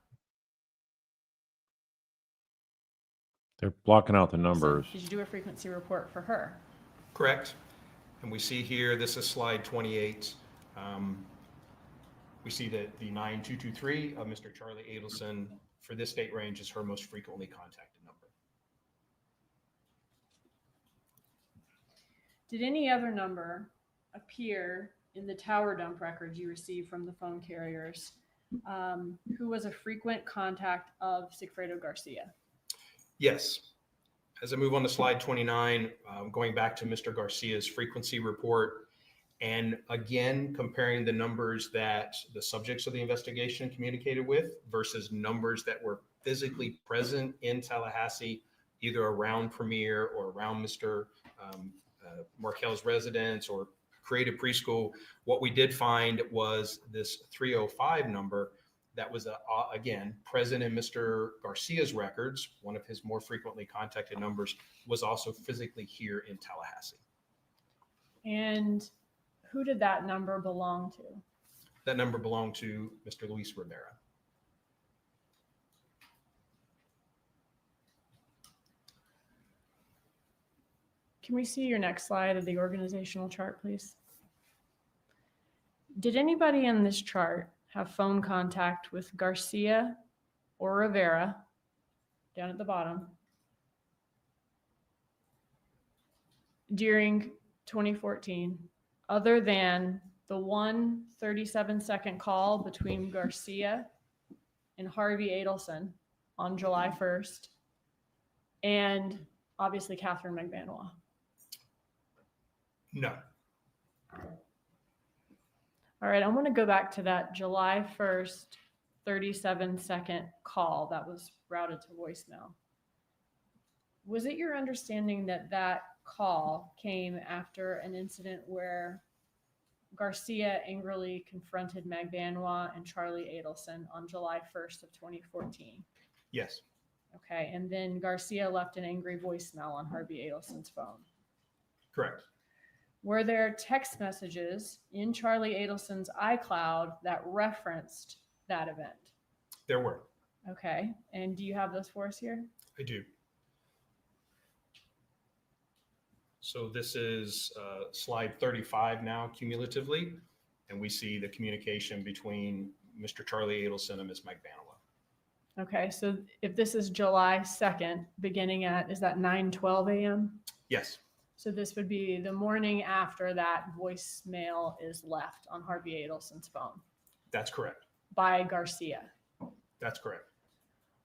They're blocking out the numbers. Did you do a frequency report for her? Correct. And we see here, this is slide 28. We see that the 9223 of Mr. Charlie Adelson for this date range is her most frequently contacted number. Did any other number appear in the tower dump records you received from the phone carriers who was a frequent contact of Sigfredo Garcia? Yes. As I move on to slide 29, going back to Mr. Garcia's frequency report, and again, comparing the numbers that the subjects of the investigation communicated with versus numbers that were physically present in Tallahassee, either around Premier or around Mr. Markel's residence or Creative Preschool, what we did find was this 305 number that was, again, present in Mr. Garcia's records. One of his more frequently contacted numbers was also physically here in Tallahassee. And who did that number belong to? That number belonged to Mr. Luis Rivera. Can we see your next slide of the organizational chart, please? Did anybody in this chart have phone contact with Garcia or Rivera down at the bottom during 2014, other than the 1 37-second call between Garcia and Harvey Adelson on July 1st, and obviously Catherine Magbanua? No. All right, I want to go back to that July 1st 37-second call that was routed to voicemail. Was it your understanding that that call came after an incident where Garcia angrily confronted Magbanua and Charlie Adelson on July 1st of 2014? Yes. Okay, and then Garcia left an angry voicemail on Harvey Adelson's phone. Correct. Were there text messages in Charlie Adelson's iCloud that referenced that event? There were. Okay, and do you have those for us here? I do. So this is slide 35 now cumulatively, and we see the communication between Mr. Charlie Adelson and Ms. Magbanua. Okay, so if this is July 2nd, beginning at, is that 9:12 a.m.? Yes. So this would be the morning after that voicemail is left on Harvey Adelson's phone That's correct. by Garcia. That's correct.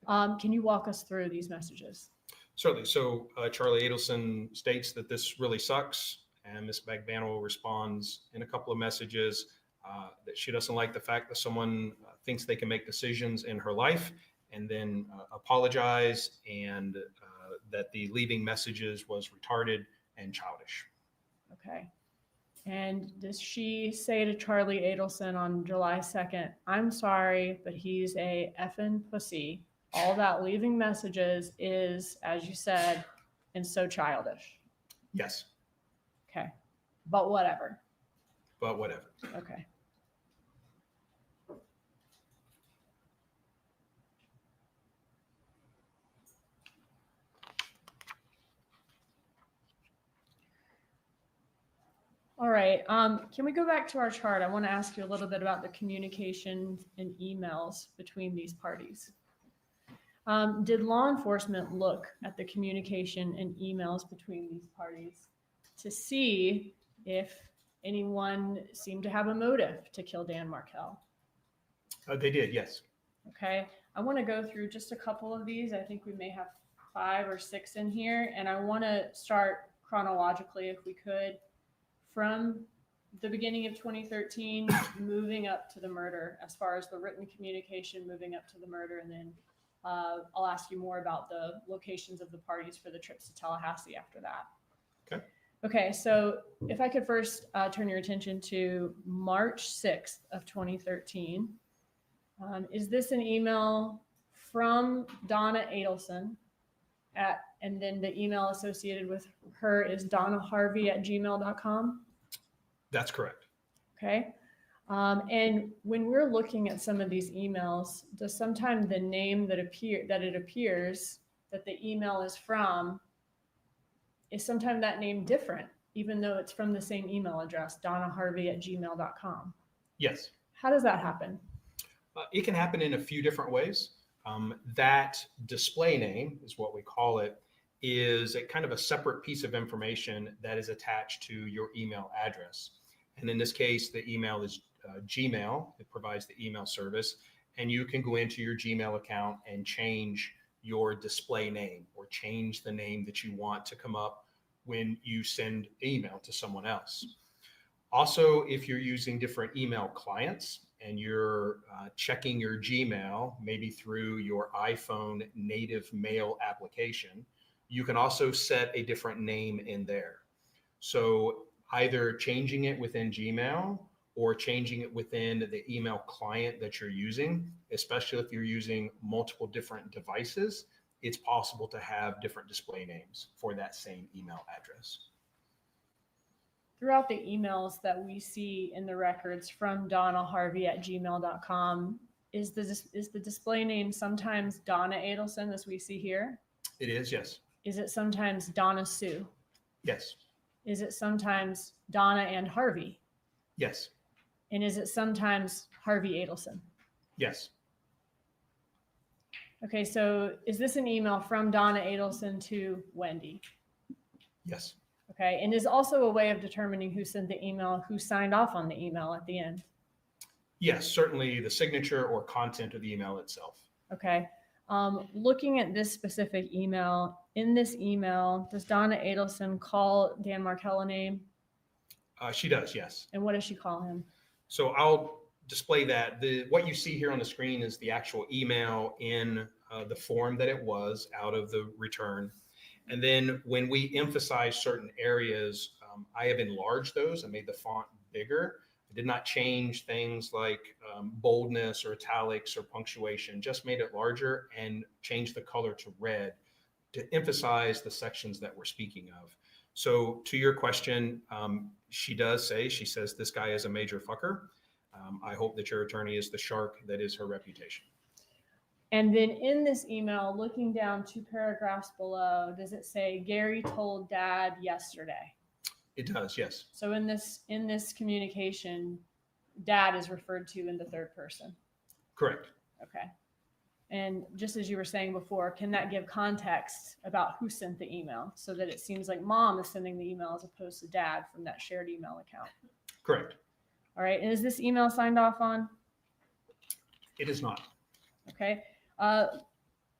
Can you walk us through these messages? Certainly. So Charlie Adelson states that this really sucks, and Ms. Magbanua responds in a couple of messages that she doesn't like the fact that someone thinks they can make decisions in her life, and then apologize, and that the leaving messages was retarded and childish. Okay. And does she say to Charlie Adelson on July 2nd, I'm sorry, but he's a effing pussy. All that leaving messages is, as you said, and so childish. Yes. Okay. But whatever. But whatever. Okay. All right. Can we go back to our chart? I want to ask you a little bit about the communication and emails between these parties. Did law enforcement look at the communication and emails between these parties to see if anyone seemed to have a motive to kill Dan Markel? They did, yes. Okay. I want to go through just a couple of these. I think we may have 5 or 6 in here, and I want to start chronologically, if we could, from the beginning of 2013, moving up to the murder, as far as the written communication moving up to the murder. And then I'll ask you more about the locations of the parties for the trips to Tallahassee after that. Okay. Okay, so if I could first turn your attention to March 6th of 2013. Is this an email from Donna Adelson and then the email associated with her is donnaharvey@gmail.com? That's correct. Okay. And when we're looking at some of these emails, does sometimes the name that it appears that the email is from, is sometimes that name different, even though it's from the same email address, donnaharvey@gmail.com? Yes. How does that happen? It can happen in a few different ways. That display name is what we call it, is a kind of a separate piece of information that is attached to your email address. And in this case, the email is Gmail. It provides the email service, and you can go into your Gmail account and change your display name or change the name that you want to come up when you send email to someone else. Also, if you're using different email clients and you're checking your Gmail, maybe through your iPhone native mail application, you can also set a different name in there. So either changing it within Gmail or changing it within the email client that you're using, especially if you're using multiple different devices, it's possible to have different display names for that same email address. Throughout the emails that we see in the records from donnaharvey@gmail.com, is the display name sometimes Donna Adelson, as we see here? It is, yes. Is it sometimes Donna Sue? Yes. Is it sometimes Donna and Harvey? Yes. And is it sometimes Harvey Adelson? Yes. Okay, so is this an email from Donna Adelson to Wendy? Yes. Okay, and is also a way of determining who sent the email, who signed off on the email at the end? Yes, certainly the signature or content of the email itself. Okay. Looking at this specific email, in this email, does Donna Adelson call Dan Markel a name? She does, yes. And what does she call him? So I'll display that. What you see here on the screen is the actual email in the form that it was out of the return. And then when we emphasize certain areas, I have enlarged those and made the font bigger. I did not change things like boldness or italics or punctuation, just made it larger and changed the color to red to emphasize the sections that we're speaking of. So to your question, she says, this guy is a major fucker. I hope that your attorney is the shark that is her reputation. And then in this email, looking down 2 paragraphs below, does it say Gary told Dad yesterday? It does, yes. So in this communication, Dad is referred to in the third person. Correct. Okay. And just as you were saying before, can that give context about who sent the email so that it seems like Mom is sending the email as opposed to Dad from that shared email account? Correct. All right. And is this email signed off on? It is not. Okay.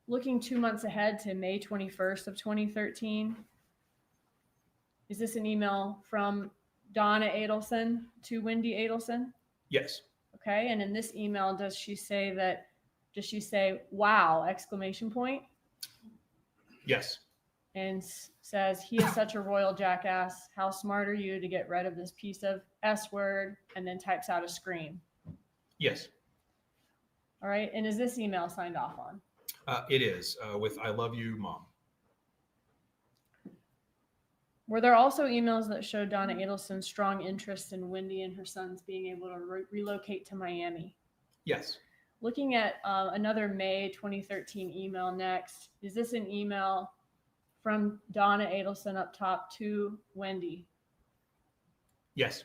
Looking 2 months ahead to May 21st of 2013, is this an email from Donna Adelson to Wendy Adelson? Yes. Okay. And in this email, does she say, wow, exclamation point? Yes. And says, he is such a royal jackass. How smart are you to get rid of this piece of S word? And then types out a scream. Yes. All right. And is this email signed off on? It is with I love you, Mom. Were there also emails that showed Donna Adelson's strong interest in Wendy and her sons being able to relocate to Miami? Yes. Looking at another May 2013 email next, is this an email from Donna Adelson up top to Wendy? Yes.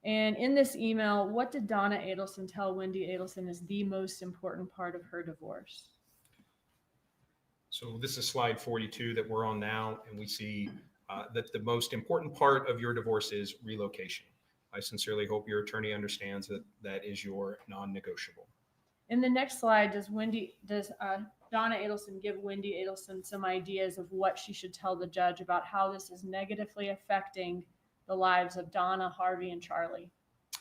And in this email, what did Donna Adelson tell Wendy Adelson is the most important part of her divorce? So this is slide 42 that we're on now, and we see that the most important part of your divorce is relocation. I sincerely hope your attorney understands that that is your non-negotiable. In the next slide, does Donna Adelson give Wendy Adelson some ideas of what she should tell the judge about how this is negatively affecting the lives of Donna, Harvey, and Charlie?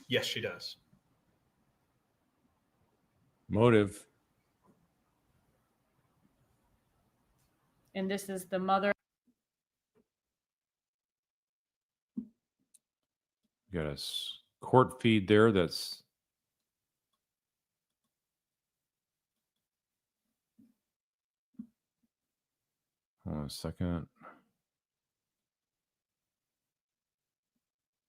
Yes, she does. Motive. And this is the mother. Got a court feed there that's hold on a second.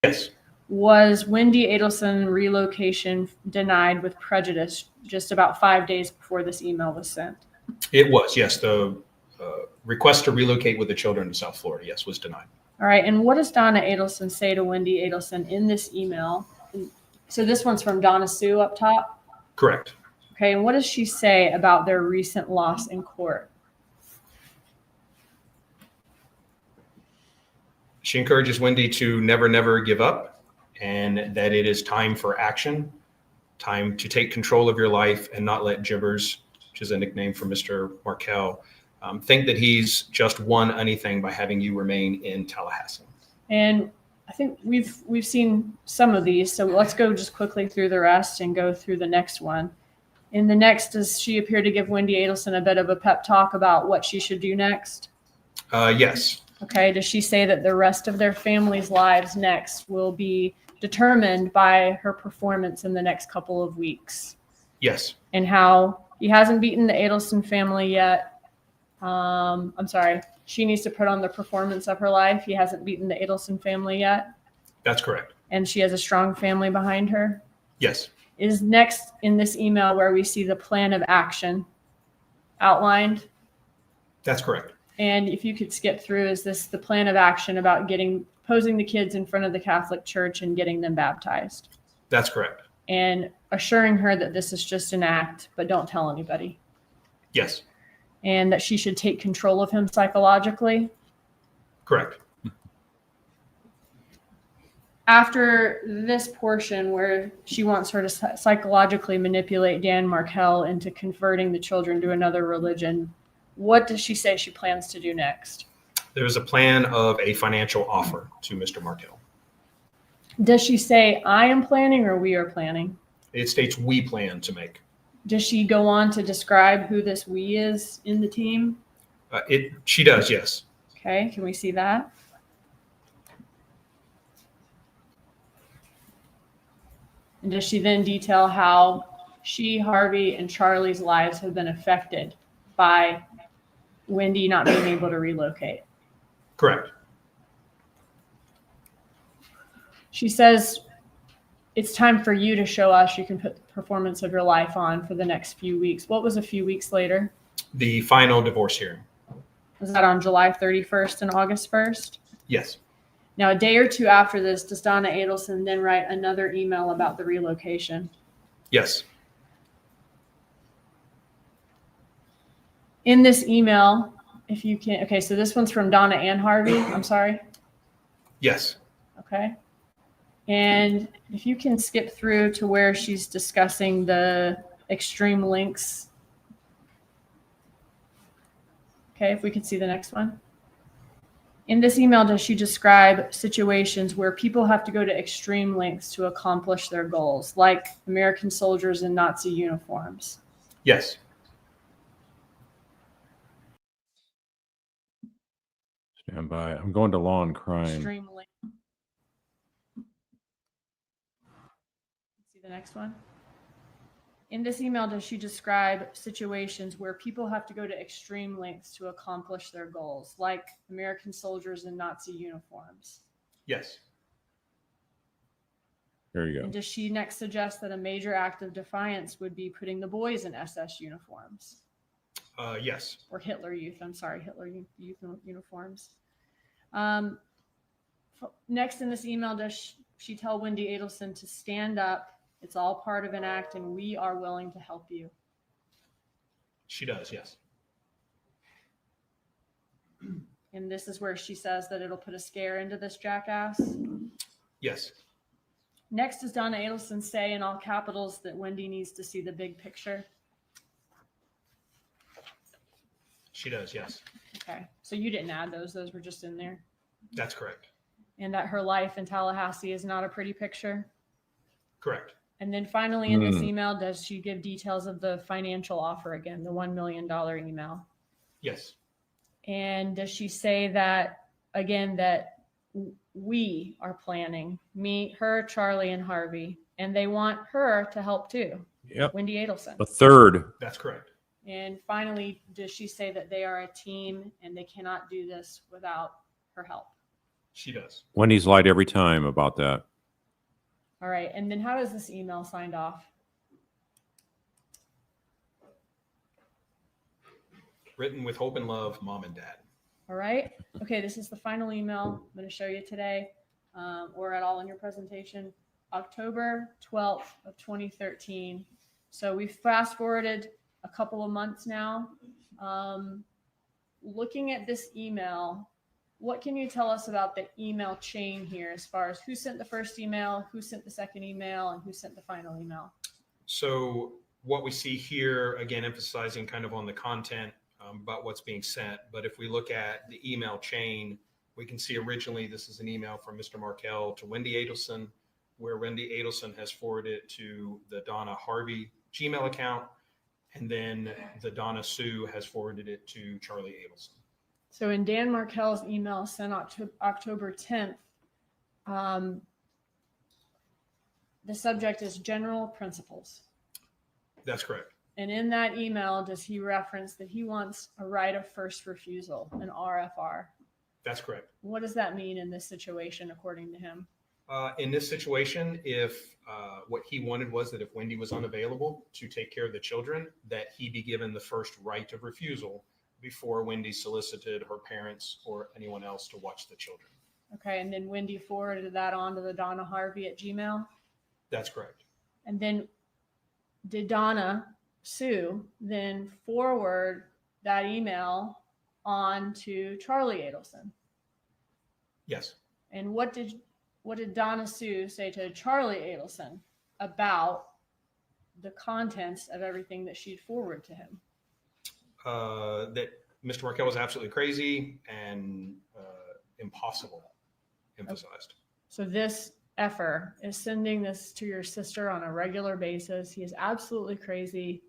Yes. Was Wendy Adelson relocation denied with prejudice just about 5 days before this email was sent? It was, yes. The request to relocate with the children to South Florida, yes, was denied. All right. And what does Donna Adelson say to Wendy Adelson in this email? So this one's from Donna Sue up top. Correct. Okay. And what does she say about their recent loss in court? She encourages Wendy to never, never give up, and that it is time for action, time to take control of your life and not let Jibbers, which is a nickname for Mr. Markel, think that he's just won anything by having you remain in Tallahassee. And I think we've seen some of these, so let's go just quickly through the rest and go through the next one. In the next, does she appear to give Wendy Adelson a bit of a pep talk about what she should do next? Yes. Okay. Does she say that the rest of their family's lives next will be determined by her performance in the next couple of weeks? Yes. And how he hasn't beaten the Adelson family yet. I'm sorry. She needs to put on the performance of her life. He hasn't beaten the Adelson family yet. That's correct. And she has a strong family behind her. Yes. Is next in this email where we see the plan of action outlined. That's correct. And if you could skip through, is this the plan of action about posing the kids in front of the Catholic Church and getting them baptized? That's correct. And assuring her that this is just an act, but don't tell anybody. Yes. And that she should take control of him psychologically. Correct. After this portion where she wants her to psychologically manipulate Dan Markel into converting the children to another religion, what does she say she plans to do next? There's a plan of a financial offer to Mr. Markel. Does she say, I am planning or we are planning? It states we plan to make. Does she go on to describe who this we is in the team? She does, yes. Okay, can we see that? And does she then detail how she, Harvey, and Charlie's lives have been affected by Wendy not being able to relocate? Correct. She says, it's time for you to show us you can put the performance of your life on for the next few weeks. What was a few weeks later? The final divorce hearing. Was that on July 31st and August 1st? Yes. Now, a day or two after this, does Donna Adelson then write another email about the relocation? Yes. In this email, if you can, okay, so this one's from Donna and Harvey, I'm sorry. Yes. Okay. And if you can skip through to where she's discussing the extreme links. Okay, if we could see the next one. In this email, does she describe situations where people have to go to extreme lengths to accomplish their goals, like American soldiers in Nazi uniforms? Yes. Stand by. I'm going to law and crime. Extreme lengths. See the next one? In this email, does she describe situations where people have to go to extreme lengths to accomplish their goals, like American soldiers in Nazi uniforms? Yes. There you go. And does she next suggest that a major act of defiance would be putting the boys in SS uniforms? Yes. Or Hitler Youth, I'm sorry, Hitler Youth uniforms. Next in this email, does she tell Wendy Adelson to stand up? It's all part of an act and we are willing to help you. She does, yes. And this is where she says that it'll put a scare into this jackass. Yes. Next, does Donna Adelson say in all capitals that Wendy needs to see the big picture? She does, yes. Okay. So you didn't add those. Those were just in there. That's correct. And that her life in Tallahassee is not a pretty picture. Correct. And then finally in this email, does she give details of the financial offer again, the $1 million email? Yes. And does she say that, again, that we are planning, me, her, Charlie, and Harvey, and they want her to help too? Yep. Wendy Adelson. A third. That's correct. And finally, does she say that they are a team and they cannot do this without her help? She does. Wendy's lied every time about that. All right. And then how is this email signed off? Written with hope and love, Mom and Dad. All right. Okay. This is the final email I'm going to show you today, or at all in your presentation. October 12th of 2013. So we fast forwarded a couple of months now. Looking at this email, what can you tell us about the email chain here as far as who sent the first email, who sent the second email, and who sent the final email? So what we see here, again, emphasizing kind of on the content about what's being sent. But if we look at the email chain, we can see originally this is an email from Mr. Markell to Wendy Adelson, where Wendy Adelson has forwarded it to the Donna Harvey Gmail account. And then the Donna Sue has forwarded it to Charlie Adelson. So in Dan Markell's email sent October 10th, the subject is general principles. That's correct. And in that email, does he reference that he wants a right of first refusal, an RFR? That's correct. What does that mean in this situation, according to him? In this situation, if what he wanted was that if Wendy was unavailable to take care of the children, that he be given the first right of refusal before Wendy solicited her parents or anyone else to watch the children. Okay, and then Wendy forwarded that on to the Donna Harvey at Gmail? That's correct. And then did Donna Sue then forward that email on to Charlie Adelson? Yes. And what did Donna Sue say to Charlie Adelson about the contents of everything that she'd forwarded to him? That Mr. Markell was absolutely crazy and impossible, emphasized. So this effer is sending this to your sister on a regular basis. He is absolutely crazy.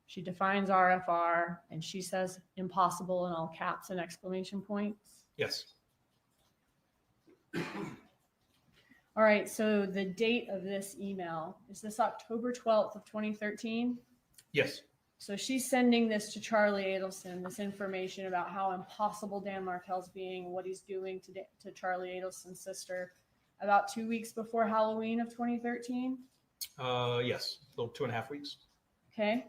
She defines RFR and she says impossible in all caps and exclamation points. Yes. All right. So the date of this email, is this October 12th of 2013? Yes. So she's sending this to Charlie Adelson, this information about how impossible Dan Markell's being, what he's doing to Charlie Adelson's sister, about 2 weeks before Halloween of 2013? Yes, a little 2.5 weeks. Okay.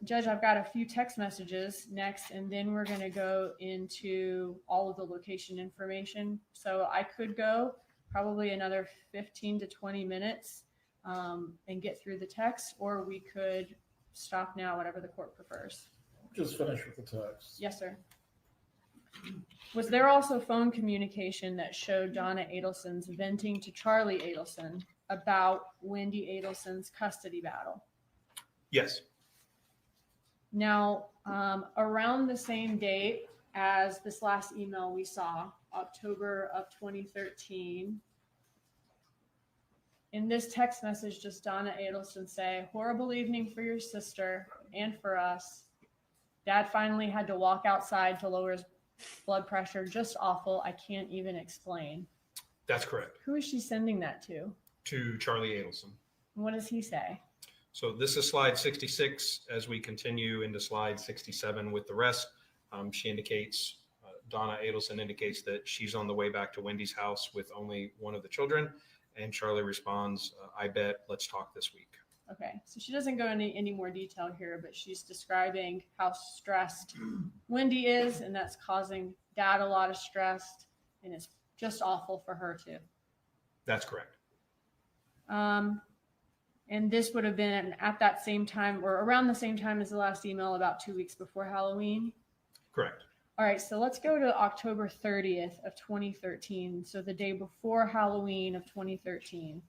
Judge, I've got a few text messages next, and then we're going to go into all of the location information. So I could go probably another 15 to 20 minutes and get through the text, or we could stop now, whatever the court prefers. Just finish with the text. Yes, sir. Was there also phone communication that showed Donna Adelson's venting to Charlie Adelson about Wendy Adelson's custody battle? Yes. Now, around the same date as this last email we saw, October of 2013, in this text message, does Donna Adelson say, "Horrible evening for your sister and for us. Dad finally had to walk outside to lower his blood pressure. Just awful. I can't even explain." That's correct. Who is she sending that to? To Charlie Adelson. And what does he say? So this is slide 66. As we continue into slide 67 with the rest, she indicates, Donna Adelson indicates that she's on the way back to Wendy's house with only one of the children. And Charlie responds, "I bet, let's talk this week." Okay, so she doesn't go into any more detail here, but she's describing how stressed Wendy is, and that's causing dad a lot of stress, and it's just awful for her too. That's correct. And this would have been at that same time or around the same time as the last email, about 2 weeks before Halloween. Correct. All right, so let's go to October 30th of 2013. So the day before Halloween of 2013.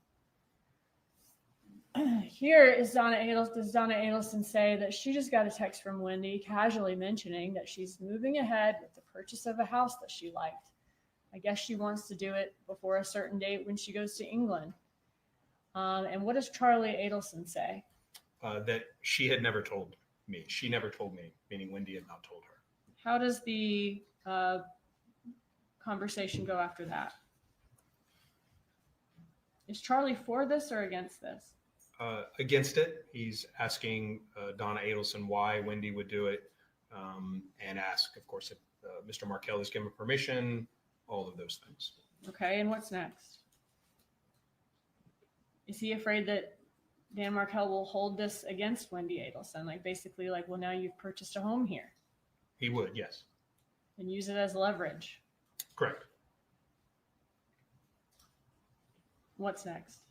Here is Donna Adelson. Does Donna Adelson say that she just got a text from Wendy casually mentioning that she's moving ahead with the purchase of a house that she liked. I guess she wants to do it before a certain date when she goes to England. And what does Charlie Adelson say? That she had never told me. She never told me, meaning Wendy had not told her. How does the conversation go after that? Is Charlie for this or against this? Against it. He's asking Donna Adelson why Wendy would do it, and ask, of course, if Mr. Markell has given permission, all of those things. Okay, and what's next? Is he afraid that Dan Markell will hold this against Wendy Adelson? Like basically like, well, now you've purchased a home here. He would, yes. And use it as leverage. Correct. What's next?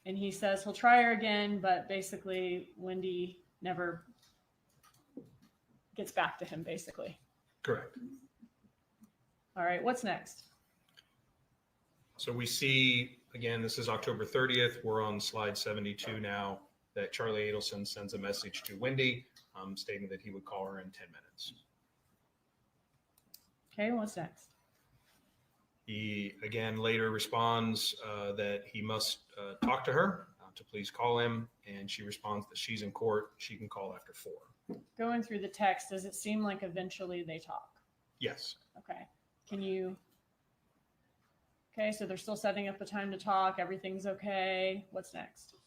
And he says he'll try her again, but basically Wendy never gets back to him, basically. Correct. All right, what's next? So we see, again, this is October 30th. We're on slide 72 now, that Charlie Adelson sends a message to Wendy stating that he would call her in 10 minutes. Okay, what's next? He, again, later responds that he must talk to her to please call him, and she responds that she's in court. She can call after 4. Going through the text, does it seem like eventually they talk? Yes. Okay. Can you... Okay, so they're still setting up a time to talk. Everything's okay. What's next?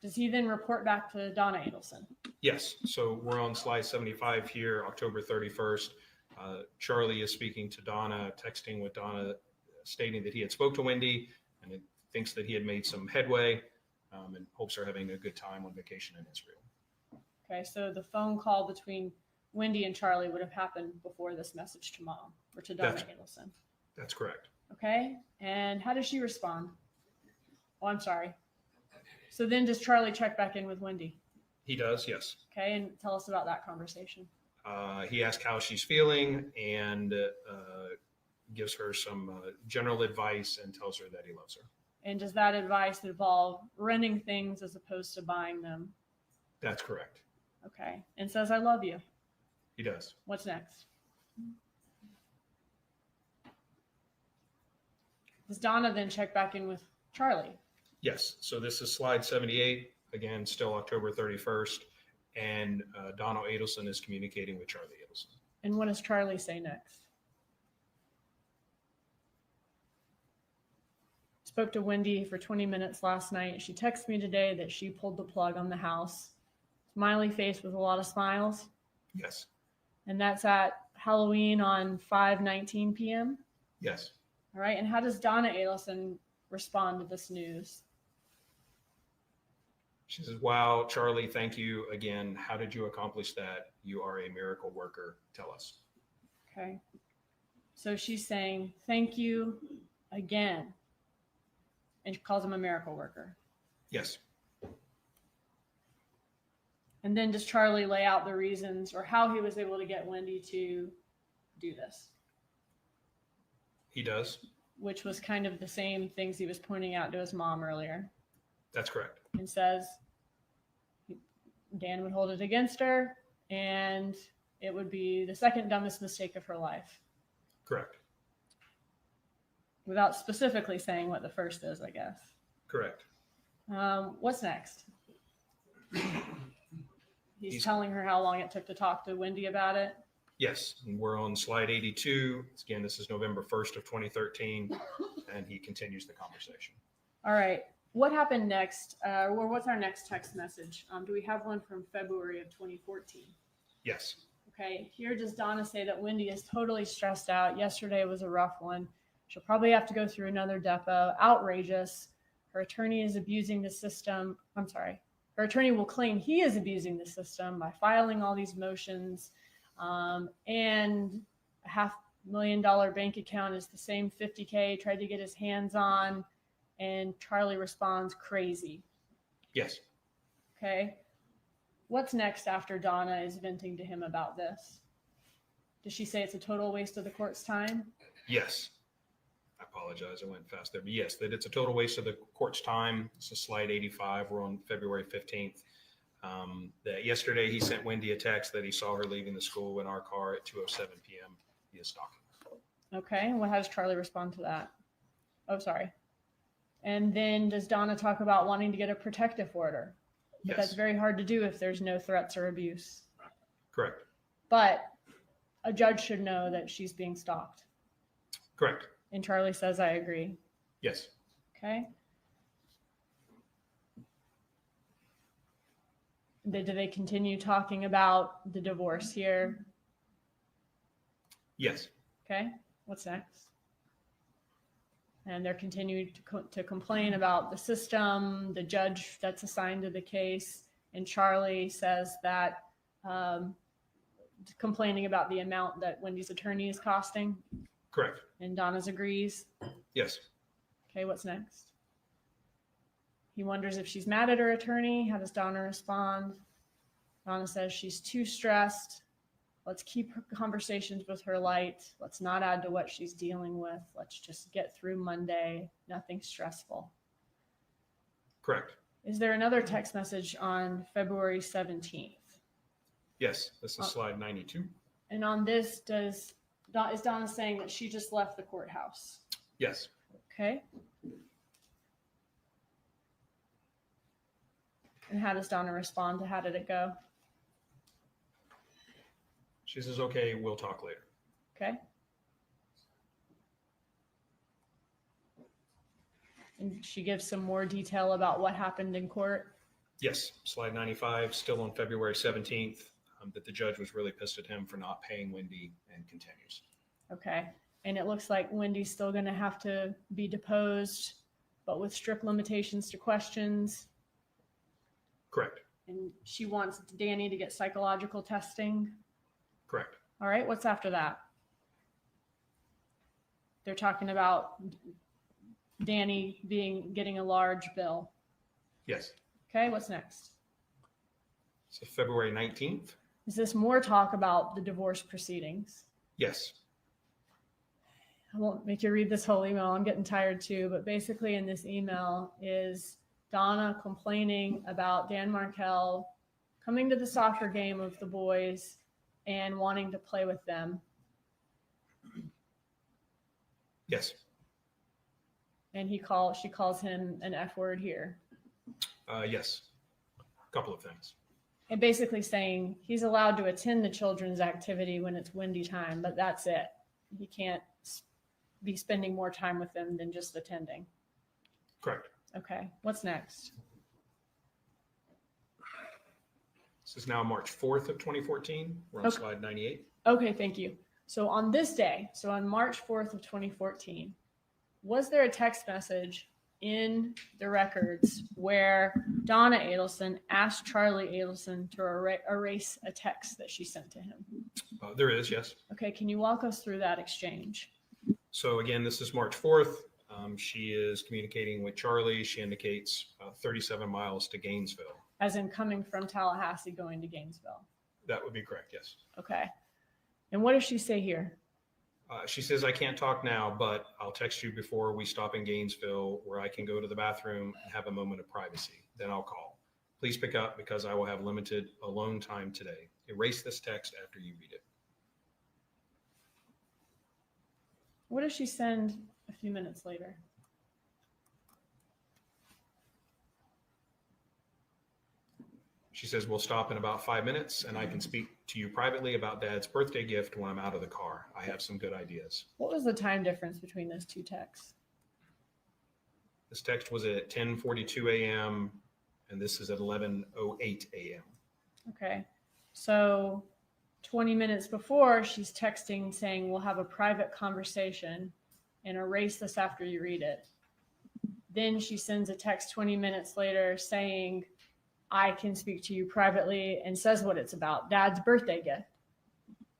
Does he then report back to Donna Adelson? Yes. So we're on slide 75 here, October 31st. Charlie is speaking to Donna, texting with Donna, stating that he had spoke to Wendy and it thinks that he had made some headway, and hopes they're having a good time on vacation in Israel. Okay, so the phone call between Wendy and Charlie would have happened before this message to mom or to Donna Adelson. That's correct. Okay, and how does she respond? Oh, I'm sorry. So then does Charlie check back in with Wendy? He does, yes. Okay, and tell us about that conversation. He asks how she's feeling and gives her some general advice and tells her that he loves her. And does that advice involve renting things as opposed to buying them? That's correct. Okay, and says, I love you. He does. What's next? Does Donna then check back in with Charlie? Yes. So this is slide 78, again, still October 31st. And Donna Adelson is communicating with Charlie Adelson. And what does Charlie say next? Spoke to Wendy for 20 minutes last night. She texted me today that she pulled the plug on the house. Smiley face with a lot of smiles. Yes. And that's at Halloween on 5:19 p.m.? Yes. All right. And how does Donna Adelson respond to this news? She says, wow, Charlie, thank you again. How did you accomplish that? You are a miracle worker. Tell us. Okay. So she's saying, thank you again. And she calls him a miracle worker. Yes. And then does Charlie lay out the reasons or how he was able to get Wendy to do this? He does. Which was kind of the same things he was pointing out to his mom earlier. That's correct. And says Dan would hold it against her and it would be the second dumbest mistake of her life. Correct. Without specifically saying what the first is, I guess. Correct. What's next? He's telling her how long it took to talk to Wendy about it. Yes. And we're on slide 82. Again, this is November 1st of 2013. And he continues the conversation. All right. What happened next? Or what's our next text message? Do we have one from February of 2014? Yes. Okay. Here does Donna say that Wendy is totally stressed out. Yesterday was a rough one. She'll probably have to go through another depot. Outrageous. Her attorney is abusing the system. I'm sorry. her attorney will claim he is abusing the system by filing all these motions, and a $500,000 bank account is the same $50K tried to get his hands on, and Charlie responds crazy. Yes. Okay. What's next after Donna is venting to him about this? Does she say it's a total waste of the court's time? Yes. I apologize. I went fast there. But yes, that it's a total waste of the court's time. It's a slide 85. We're on February 15th. That yesterday he sent Wendy a text that he saw her leaving the school in our car at 2:07 p.m. He is stalking her. Okay. Well, how does Charlie respond to that? Oh, sorry. And then does Donna talk about wanting to get a protective order? But that's very hard to do if there's no threats or abuse. Correct. But a judge should know that she's being stalked. Correct. And Charlie says, I agree. Yes. Okay. Do they continue talking about the divorce here? Yes. Okay. What's next? And they're continuing to complain about the system, the judge that's assigned to the case. And Charlie says that complaining about the amount that Wendy's attorney is costing. Correct. And Donna's agrees. Yes. Okay, what's next? He wonders if she's mad at her attorney. How does Donna respond? Donna says she's too stressed. Let's keep her conversations with her light. Let's not add to what she's dealing with. Let's just get through Monday. Nothing stressful. Correct. Is there another text message on February 17th? Yes. This is slide 92. And on this, is Donna saying that she just left the courthouse? Yes. Okay. And how does Donna respond to how did it go? She says, okay, we'll talk later. Okay. And she gives some more detail about what happened in court. Yes. Slide 95, still on February 17th, that the judge was really pissed at him for not paying Wendy, and continues. Okay. And it looks like Wendy's still going to have to be deposed, but with strict limitations to questions. Correct. And she wants Danny to get psychological testing. Correct. All right. What's after that? They're talking about Danny getting a large bill. Yes. Okay. What's next? So February 19th. Is this more talk about the divorce proceedings? Yes. I won't make you read this whole email. I'm getting tired too. But basically in this email is Donna complaining about Dan Markell coming to the soccer game of the boys and wanting to play with them. Yes. And she calls him an F word here. Yes. A couple of things. And basically saying he's allowed to attend the children's activity when it's Wendy time, but that's it. He can't be spending more time with them than just attending. Correct. Okay. What's next? This is now March 4th of 2014. We're on slide 98. Okay. Thank you. So on this day, so on March 4th of 2014, was there a text message in the records where Donna Adelson asked Charlie Adelson to erase a text that she sent to him? There is, yes. Okay. Can you walk us through that exchange? So again, this is March 4th. She is communicating with Charlie. She indicates 37 miles to Gainesville. As in coming from Tallahassee going to Gainesville. That would be correct, yes. Okay. And what does she say here? She says, I can't talk now, but I'll text you before we stop in Gainesville where I can go to the bathroom and have a moment of privacy. Then I'll call. Please pick up because I will have limited alone time today. Erase this text after you read it. What does she send a few minutes later? She says, we'll stop in about 5 minutes and I can speak to you privately about Dad's birthday gift when I'm out of the car. I have some good ideas. What was the time difference between those two texts? This text was at 10:42 a.m. and this is at 11:08 a.m. Okay. So 20 minutes before, she's texting saying, we'll have a private conversation and erase this after you read it. Then she sends a text 20 minutes later saying, I can speak to you privately, and says what it's about. Dad's birthday gift.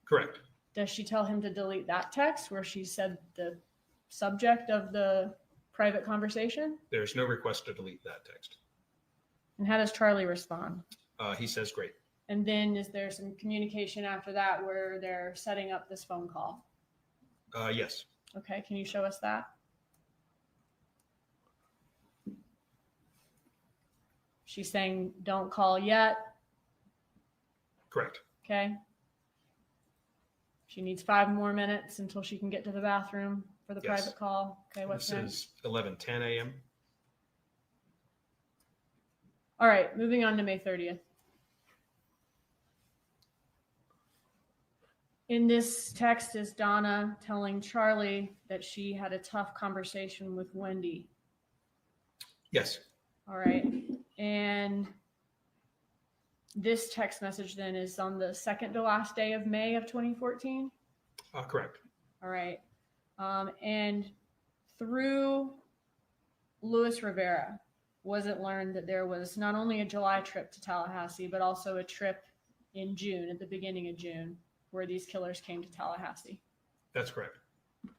Correct. Does she tell him to delete that text where she said the subject of the private conversation? There's no request to delete that text. And how does Charlie respond? He says great. And then is there some communication after that where they're setting up this phone call? Yes. Okay, can you show us that? She's saying, don't call yet. Correct. Okay. She needs 5 more minutes until she can get to the bathroom for the Yes. private call. Okay, what's This next? is 11:10 a.m. All right, moving on to May 30th. In this text is Donna telling Charlie that she had a tough conversation with Wendy. Yes. All right. And this text message then is on the second to last day of May of 2014. Correct. All right. And through Luis Rivera, was it learned that there was not only a July trip to Tallahassee, but also a trip in June, at the beginning of June, where these killers came to Tallahassee? That's correct.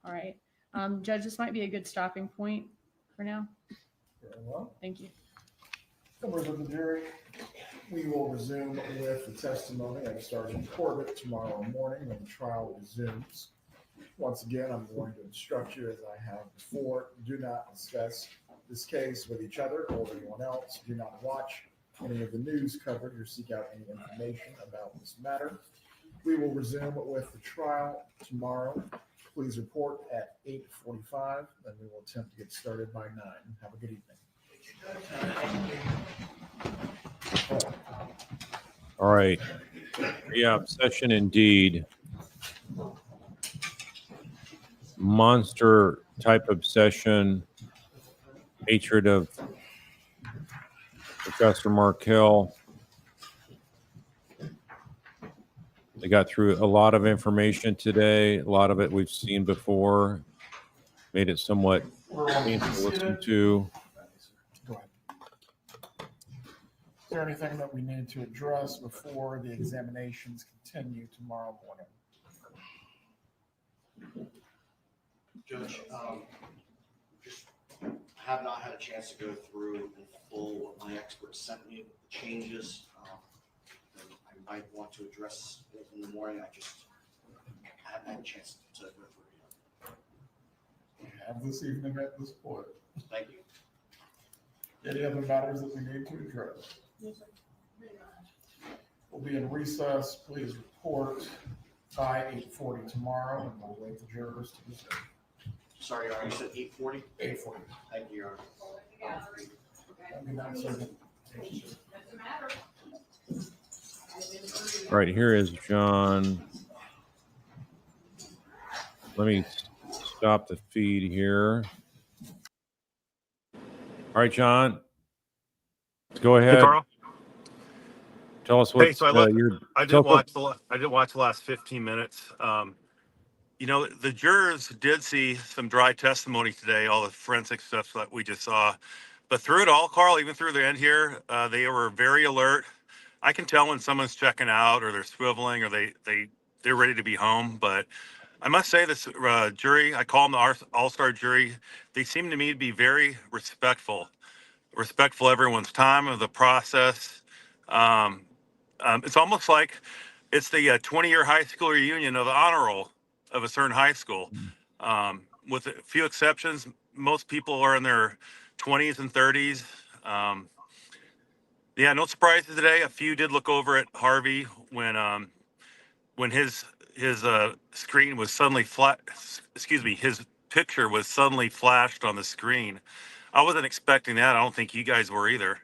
All right. Judge, this might be a good stopping point for now. Very well. Thank you. Members of the jury, we will resume with the testimony of Sgt Corbitt tomorrow morning when the trial resumes. Once again, I'm going to instruct you, as I have before, do not discuss this case with each other or anyone else. Do not watch any of the news covered or seek out any information about this matter. We will resume with the trial tomorrow. Please report at 8:45, and we will attempt to get started by 9. Have a good evening. All right. Yeah, session indeed. Monster type obsession, hatred of Professor Markell. They got through a lot of information today. A lot of it we've seen before. Made it somewhat painful to listen to. Go ahead. Is there anything that we need to address before the examinations continue tomorrow morning? Judge, just have not had a chance to go through in full what my expert sent me, the changes. That I might want to address it in the morning. I just haven't had a chance to go through it We have this evening at this point. yet. Thank you. Any other matters that we need to address? We'll be in recess. Please report by 8:40 tomorrow, and we'll wait the jurors to resume. Sorry, Your Honor, you said 8:40? 8:40. Thank you, Your Honor. Good night, sir. All right, here is John. Let me stop the feed here. All right, John. Go ahead. Hey, Carl. Tell us Hey, what so I tell did us watch the last 15 minutes. You know, the jurors did see some dry testimony today, all the forensic stuff that we just saw. But through it all, Carl, even through the end here, they were very alert. I can tell when someone's checking out or they're swiveling or they're ready to be home. But I must say this jury, I call them the all-star jury. They seem to me to be very respectful of everyone's time of the process. It's almost like it's the 20-year high school reunion of the honor roll of a certain high school. With a few exceptions, most people are in their 20s and 30s. Yeah, no surprises today. A few did look over at Harvey when his screen was suddenly his picture was suddenly flashed on the screen. I wasn't expecting that. I don't think you guys were either.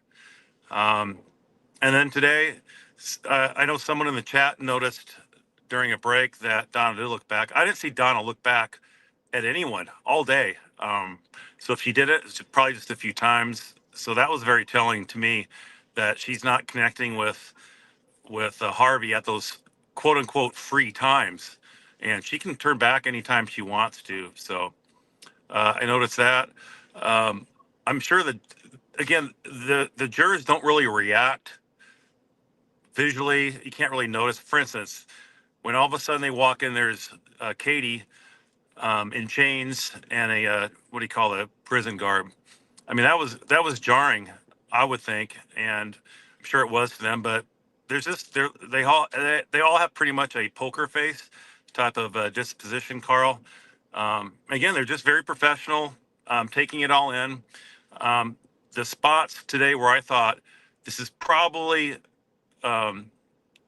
And then today, I know someone in the chat noticed during a break that Donna did look back. I didn't see Donna look back at anyone all day. So if she did it, it's probably just a few times. So that was very telling to me that she's not connecting with Harvey at those quote unquote free times. And she can turn back anytime she wants to. So I noticed that. I'm sure that again, the jurors don't really react visually. You can't really notice. For instance, when all of a sudden they walk in, there's Katie in chains and a what do you call it, prison garb. I mean, that was jarring, I would think, and I'm sure it was to them. But there's just they all have pretty much a poker face type of disposition, Carl. Again, they're just very professional, taking it all in. The spots today where I thought this is probably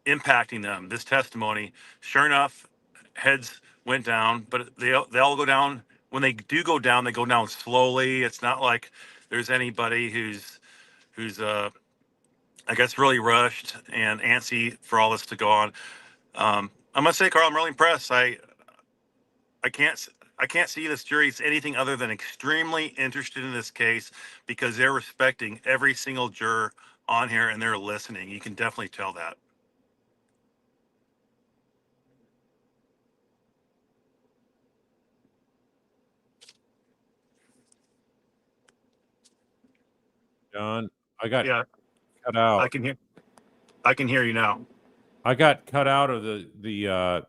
impacting them, this testimony, sure enough, heads went down, but they all go down. When they do go down, they go down slowly. It's not like there's anybody who's I guess really rushed and antsy for all this to go on. I must say, Carl, I'm really impressed. I can't see this jury as anything other than extremely interested in this case because they're respecting every single juror on here and they're listening. You can definitely tell that. John, I got Yeah, cut out. I can hear you now. I got cut out of the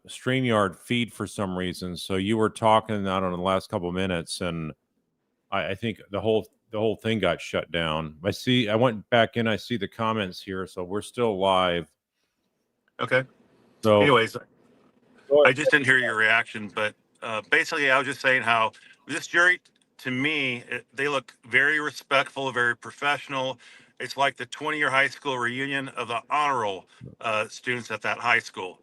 StreamYard feed for some reason. So you were talking, I don't know, the last couple of minutes, and I think the whole thing got shut down. I went back in. I see the comments here, so we're still live. Okay. So, anyways, I just didn't hear your reaction, but basically, I was just saying how this jury, to me, they look very respectful, very professional. It's like the 20-year high school reunion of the honor roll students at that high school.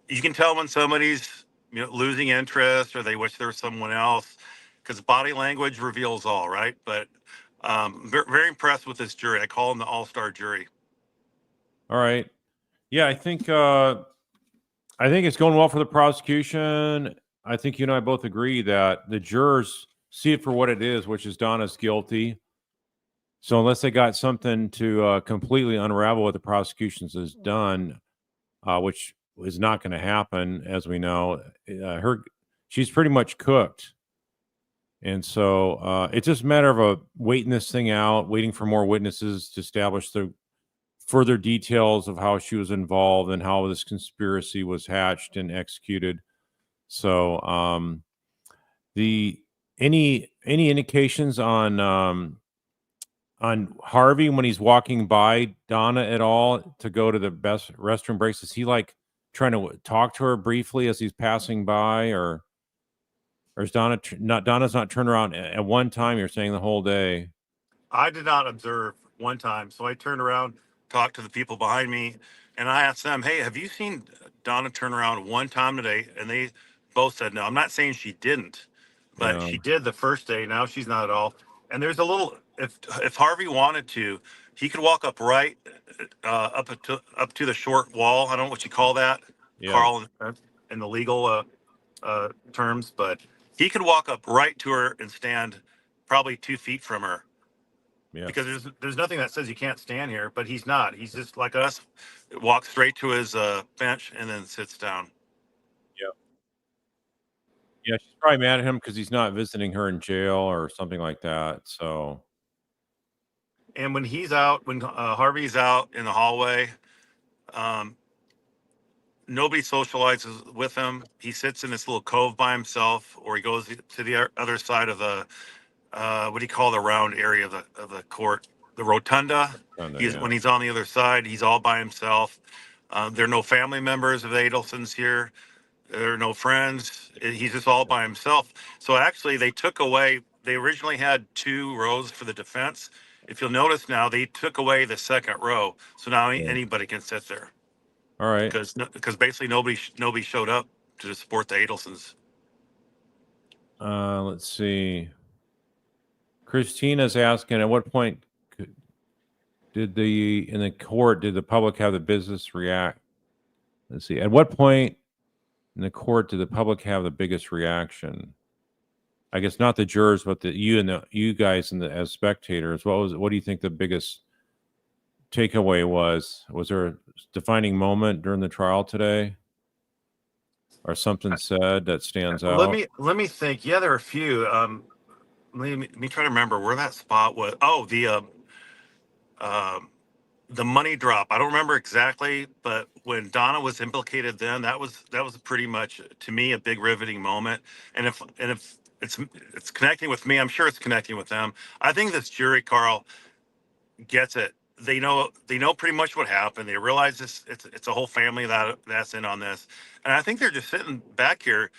You can tell when somebody's losing interest or they wish there was someone else, because body language reveals all, right? But very, very impressed with this jury. I call them the all-star jury. all right. Yeah, I think it's going well for the prosecution. I think you and I both agree that the jurors see it for what it is, which is Donna's guilty. So unless they got something to completely unravel what the prosecution has done, which is not going to happen, as we know, she's pretty much cooked. And so it's just a matter of waiting this thing out, waiting for more witnesses to establish the further details of how she was involved and how this conspiracy was hatched and executed. So any indications on Harvey when he's walking by Donna at all to go to the best restroom breaks? Is he like trying to talk to her briefly as he's passing by, or is Donna's not turned around at one time? You're saying the whole day? I did not observe one time, so I turned around, talked to the people behind me, and I asked them, "Hey, have you seen Donna turn around one time today?" And they both said no. I'm not saying she didn't, but she did the first day. Now she's not at all. And there's a little. If Harvey wanted to, he could walk up right up to the short wall. I don't know what you call that, Carl, in the legal terms, but he could walk up right to her and stand probably 2 feet from her. Yeah. Because there's nothing that says you can't stand here, but he's not. He's just like us, walks straight to his bench and then sits down. Yeah. Yeah, she's probably mad at him because he's not visiting her in jail or something like that. So. And when Harvey's out in the hallway, nobody socializes with him. He sits in this little cove by himself, or he goes to the other side of the what do you call the round area of the court, the rotunda. When he's on the other side, he's all by himself. There are no family members of the Adelsons here. There are no friends. He's just all by himself. So actually, they originally had 2 rows for the defense. If you'll notice now, they took away the second row. So now anybody can sit there. All right. Because basically nobody showed up to support the Adelsons. Let's see. Christina's asking, at what point did the public have the business react? Let's see. At what point in the court did the public have the biggest reaction? I guess not the jurors, but you guys as spectators. What do you think the biggest takeaway was? Was there a defining moment during the trial today, or something said that stands out? Let me think. Yeah, there are a few. let me try to remember where that spot was. Oh, the money drop. I don't remember exactly, but when Donna was implicated, then that was pretty much, to me, a big riveting moment. And if it's connecting with me, I'm sure it's connecting with them. I think this jury, Carl, gets it. They know pretty much what happened. They realize it's a whole family that's in on this, and I think they're just sitting back here,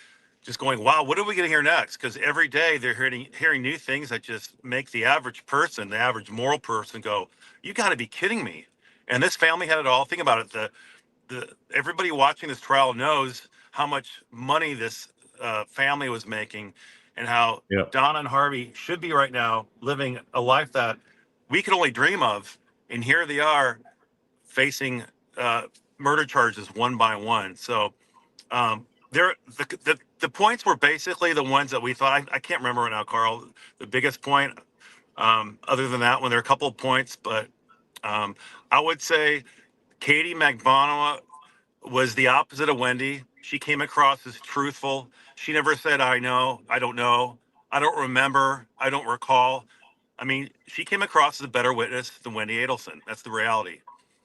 just going, "Wow, what are we going to hear next?" Because every day they're hearing new things that just make the average person, the average moral person, go, "You got to be kidding me!" And this family had it all. Think about it. The everybody watching this trial knows how much money this family was making, and how Yep. Donna and Harvey should be right now living a life that we could only dream of. And here they are facing murder charges one by one. So the points were basically the ones that we thought. I can't remember right now, Carl, the biggest point. Other than that one, there are a couple of points, but I would say Katie Magbanua was the opposite of Wendy. She came across as truthful. She never said, "I know, I don't know, I don't remember, I don't recall." I mean, she came across as a better witness than Wendy Adelson. That's the reality.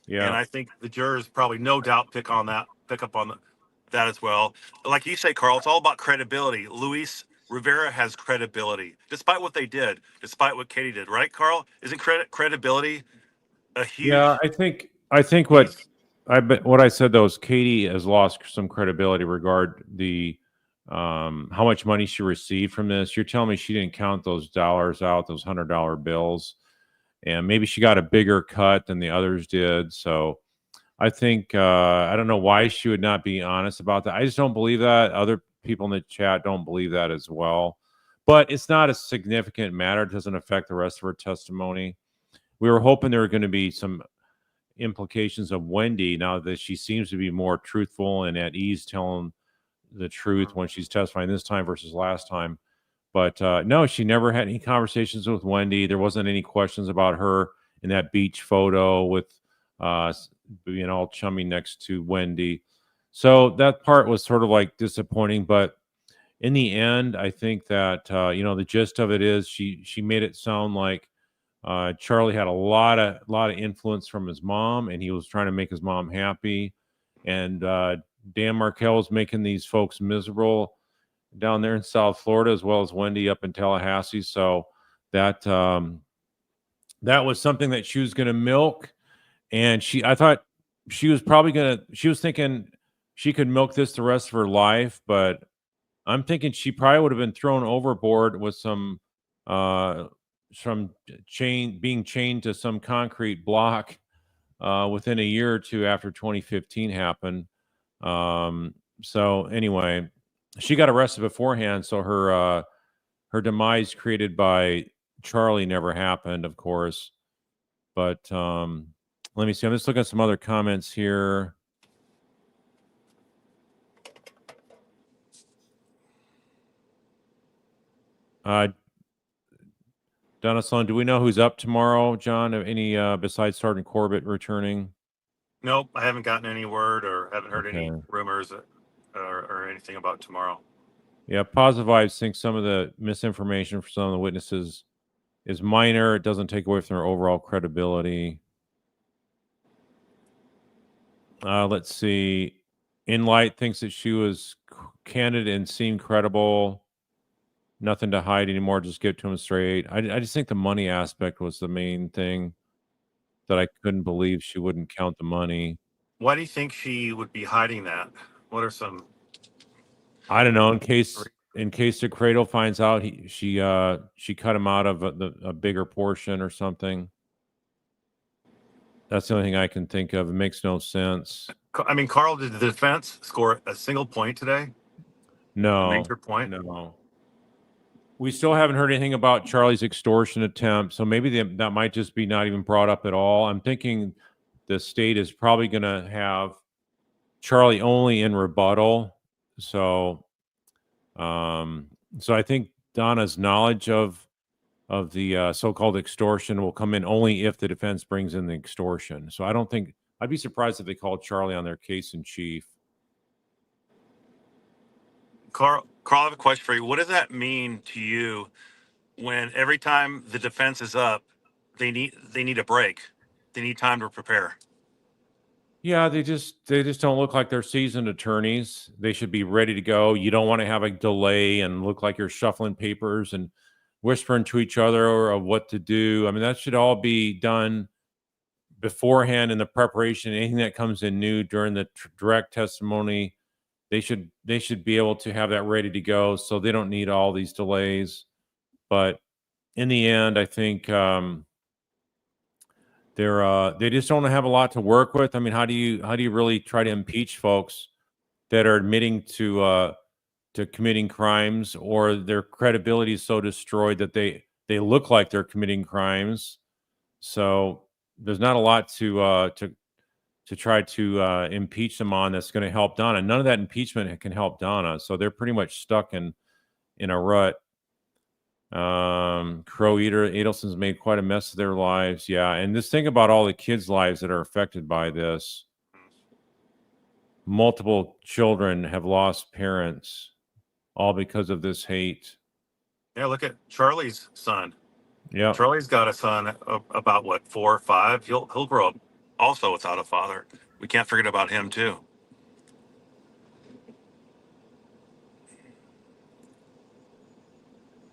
And Yeah. I think the jurors probably no doubt pick up on that as well. Like you say, Carl, it's all about credibility. Luis Rivera has credibility, despite what they did, despite what Katie did, right, Carl? Isn't credibility a Yeah, huge I think what piece? what I said though is Katie has lost some credibility regard the how much money she received from this. You're telling me she didn't count those dollars out, those $100 bills, and maybe she got a bigger cut than the others did. So I think I don't know why she would not be honest about that. I just don't believe that. Other people in the chat don't believe that as well. But it's not a significant matter. It doesn't affect the rest of her testimony. We were hoping there were going to be some implications of Wendy now that she seems to be more truthful and at ease telling the truth when she's testifying this time versus last time. But no, she never had any conversations with Wendy. There wasn't any questions about her in that beach photo with being all chummy next to Wendy. So that part was sort of like disappointing. But in the end, I think that the gist of it is she made it sound like Charlie had a lot of influence from his mom, and he was trying to make his mom happy. And Dan Markel was making these folks miserable down there in South Florida, as well as Wendy up in Tallahassee. So that that was something that she was going to milk, and I thought she was thinking she could milk this the rest of her life, but I'm thinking she probably would have been thrown overboard with some being chained to some concrete block within a year or two after 2015 happened. So anyway, she got arrested beforehand, so her demise created by Charlie never happened, of course. But let me see. I'm just looking at some other comments here. Donna Sloan, do we know who's up tomorrow, John? Any besides Sergeant Corbitt returning? Nope, I haven't gotten any word or haven't heard any Okay. rumors or anything about tomorrow. Yeah, Positive Vibes thinks some of the misinformation for some of the witnesses is minor. It doesn't take away from their overall credibility. Let's see. Inlight thinks that she was candid and seemed credible. Nothing to hide anymore. Just get to him straight. I just think the money aspect was the main thing that I couldn't believe she wouldn't count the money. Why do you think she would be hiding that? What are some? I don't know. In case the Cradle finds out she cut him out of a bigger portion or something. That's the only thing I can think of. It makes no sense. I mean, Carl, did the defense score a single point today? No. A major point? No. We still haven't heard anything about Charlie's extortion attempt, so maybe that might just be not even brought up at all. I'm thinking the state is probably going to have Charlie only in rebuttal. So I think Donna's knowledge of the so-called extortion will come in only if the defense brings in the extortion. So I'd be surprised if they called Charlie on their case in chief. Carl, I have a question for you. What does that mean to you when every time the defense is up, they need a break. They need time to prepare. Yeah, they just don't look like they're seasoned attorneys. They should be ready to go. You don't want to have a delay and look like you're shuffling papers and whispering to each other of what to do. I mean, that should all be done beforehand in the preparation. Anything that comes in new during the direct testimony, they should be able to have that ready to go, so they don't need all these delays. But in the end, I think they just don't have a lot to work with. I mean, how do you really try to impeach folks that are admitting to committing crimes, or their credibility is so destroyed that they look like they're committing crimes? So there's not a lot to try to impeach them on that's going to help Donna. None of that impeachment can help Donna, so they're pretty much stuck in a rut. Crow Eater Adelson's made quite a mess of their lives. Yeah, and this thing about all the kids' lives that are affected by this. Multiple children have lost parents, all because of this hate. Yeah, look at Charlie's son. Yeah, Charlie's got a son about what, 4 or 5. He'll grow up also without a father. We can't forget about him too.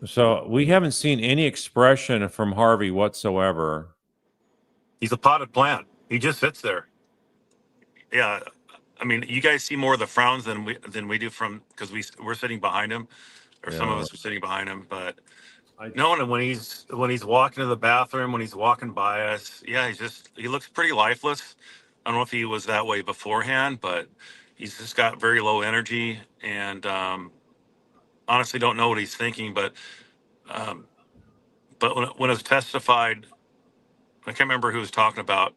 so we haven't seen any expression from Harvey whatsoever. He's a potted plant. He just sits there. Yeah, I mean, you guys see more of the frowns than we do from, because we're sitting behind him, or some of us are sitting behind him. But no, and when he's walking to the bathroom, when he's walking by us, yeah, he looks pretty lifeless. I don't know if he was that way beforehand, but he's just got very low energy, and honestly don't know what he's thinking. But when it was testified, I can't remember who was talking about.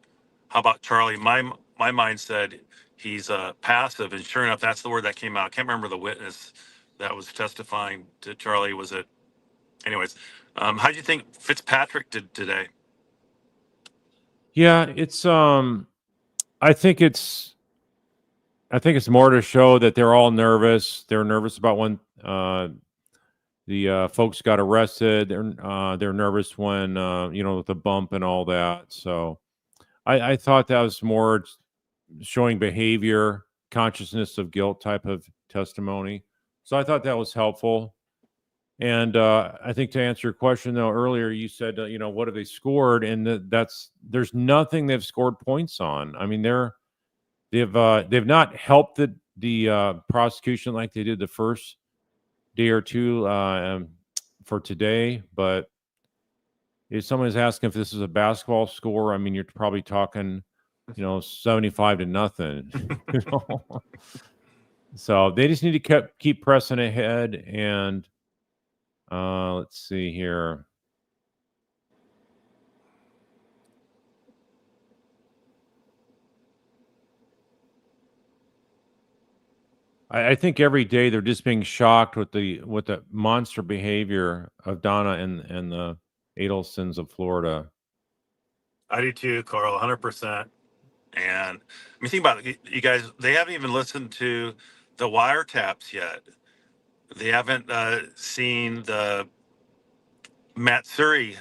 How about Charlie? My mind said he's passive, and sure enough, that's the word that came out. I can't remember the witness that was testifying to Charlie. Was it? Anyways, how do you think Fitzpatrick did today? Yeah, it's I think it's more to show that they're all nervous. They're nervous about when the folks got arrested. They're nervous when with the bump and all that. So I thought that was more showing behavior, consciousness of guilt type of testimony. So I thought that was helpful. And I think to answer your question though, earlier you said, what have they scored? And there's nothing they've scored points on. I mean, they've not helped the prosecution like they did the first day or two for today. But if someone is asking if this is a basketball score, I mean, you're probably talking, 75-0. So they just need to keep pressing ahead. And let's see here. I think every day they're just being shocked with the monster behavior of Donna and the Adelsons of Florida. I do too, Carl, 100%. And I mean, think about it, you guys. They haven't even listened to the wiretaps yet. They haven't seen the Matsuri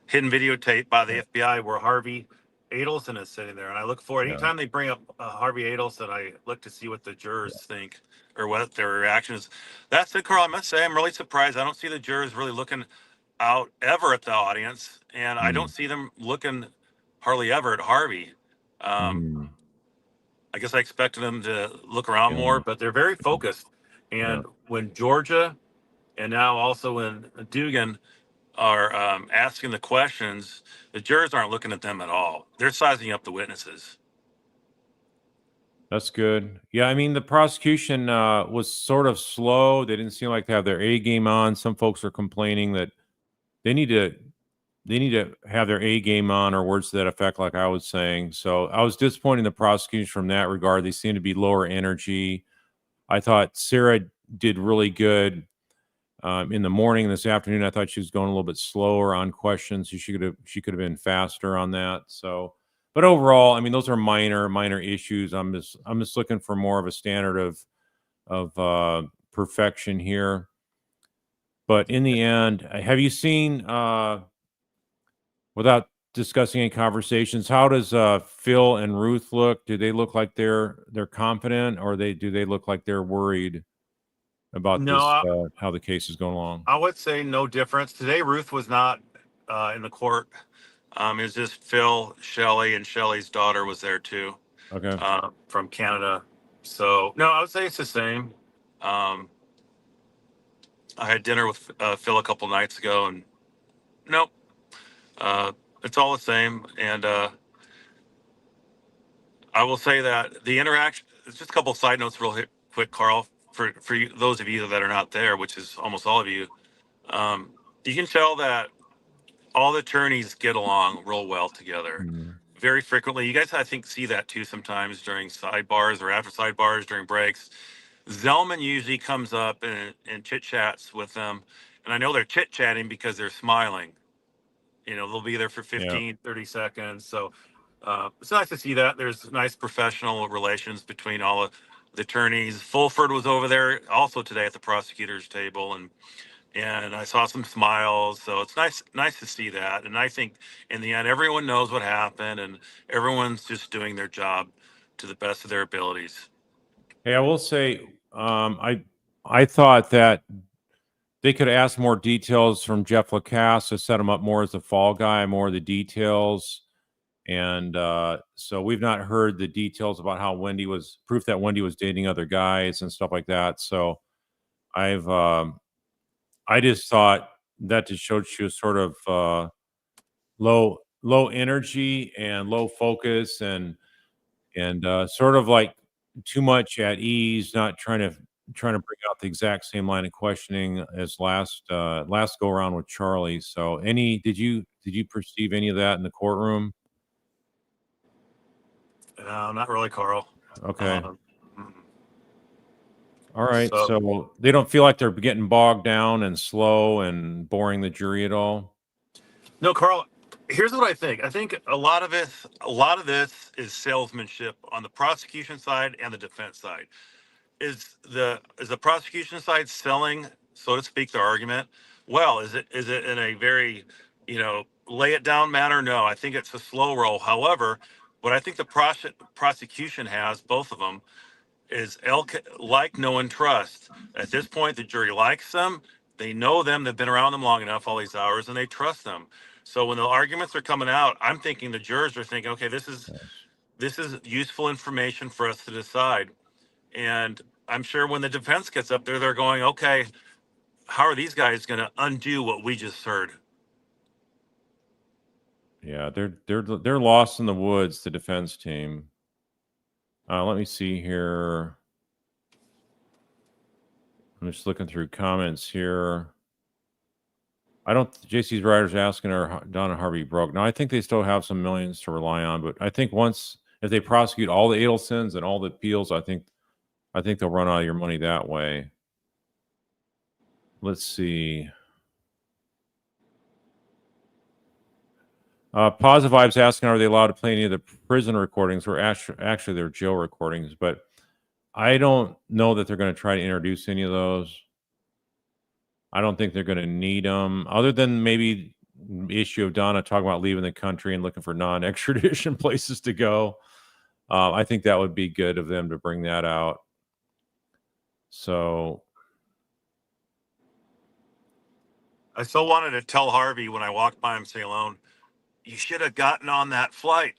hidden videotape by the FBI where Harvey Adelson is sitting there. And I look for it. Anytime they bring up Harvey Adelson, I look to see what the jurors think or what their reaction is. That's it, Carl. I must say, I'm really surprised. I don't see the jurors really looking out ever at the audience. And I don't see them looking hardly ever at Harvey. I guess I expected them to look around more, but they're very focused. And when Georgia and now also when Dugan are asking the questions, the jurors aren't looking at them at all. They're sizing up the witnesses. That's good. Yeah, I mean, the prosecution was sort of slow. They didn't seem like they have their A game on. Some folks are complaining that they need to have their A game on, or words to that effect, like I was saying. So I was disappointed in the prosecution from that regard. They seem to be lower energy. I thought Sarah did really good in the morning. This afternoon, I thought she was going a little bit slower on questions. She could have been faster on that. So, but overall, I mean, those are minor issues. I'm just looking for more of a standard of perfection here. But in the end, have you seen, without discussing any conversations, how does Phil and Ruth look? Do they look like they're confident, or do they look like they're worried about No, this, how the case is going along? I would say no difference. Today, Ruth was not in the court. It was just Phil, Shelley, and Shelley's daughter was there too, Okay. from Canada. So no, I would say it's the same. I had dinner with Phil a couple nights ago, and nope, it's all the same. And I will say that the interaction. Just a couple side notes, real quick, Carl, for those of you that are not there, which is almost all of you. You can tell that all the attorneys get along real well together. Very frequently, you guys I think see that too sometimes during sidebars or after sidebars during breaks. Zellman usually comes up and chit chats with them, and I know they're chit chatting because they're smiling. You know, they'll be there for 15, 30 seconds. So it's nice to see that. There's nice professional relations between all of the attorneys. Fulford was over there also today at the prosecutor's table, and I saw some smiles. So it's nice to see that. And I think in the end, everyone knows what happened, and everyone's just doing their job to the best of their abilities. Hey, I will say, I thought that they could ask more details from Jeff Lacasse to set him up more as a fall guy, more of the details. And so we've not heard the details about how proof that Wendy was dating other guys and stuff like that. So I just thought that just showed she was sort of low energy and low focus, and sort of like too much at ease, not trying to bring out the exact same line of questioning as last go around with Charlie. So did you perceive any of that in the courtroom? Not really, Carl. Okay. Mm-mm. All right. So- So they don't feel like they're getting bogged down and slow and boring the jury at all? No, Carl, here's what I think. I think a lot of this is salesmanship on the prosecution side and the defense side. Is the prosecution side selling, so to speak, their argument? Well, is it in a very, lay it down manner? No, I think it's a slow roll. However, what I think the prosecution has, both of them, is like, know, and trust. At this point, the jury likes them. They know them. They've been around them long enough, all these hours, and they trust them. So when the arguments are coming out, I'm thinking the jurors are thinking, okay, this is useful information for us to decide. And I'm sure when the defense gets up there, they're going, okay, how are these guys going to undo what we just heard? Yeah, they're lost in the woods, the defense team. Let me see here. I'm just looking through comments here. JC's writers asking, are Donna Harvey broke? Now, I think they still have some millions to rely on, but I think if they prosecute all the Adelsons and all the appeals, I think they'll run out of your money that way. Let's see. Positive Vibes asking, are they allowed to play any of the prison recordings, or actually they're jail recordings? But I don't know that they're going to try to introduce any of those. I don't think they're going to need them, other than maybe the issue of Donna talking about leaving the country and looking for non-extradition places to go. I think that would be good of them to bring that out. So I still wanted to tell Harvey when I walked by him, say alone, you should have gotten on that flight.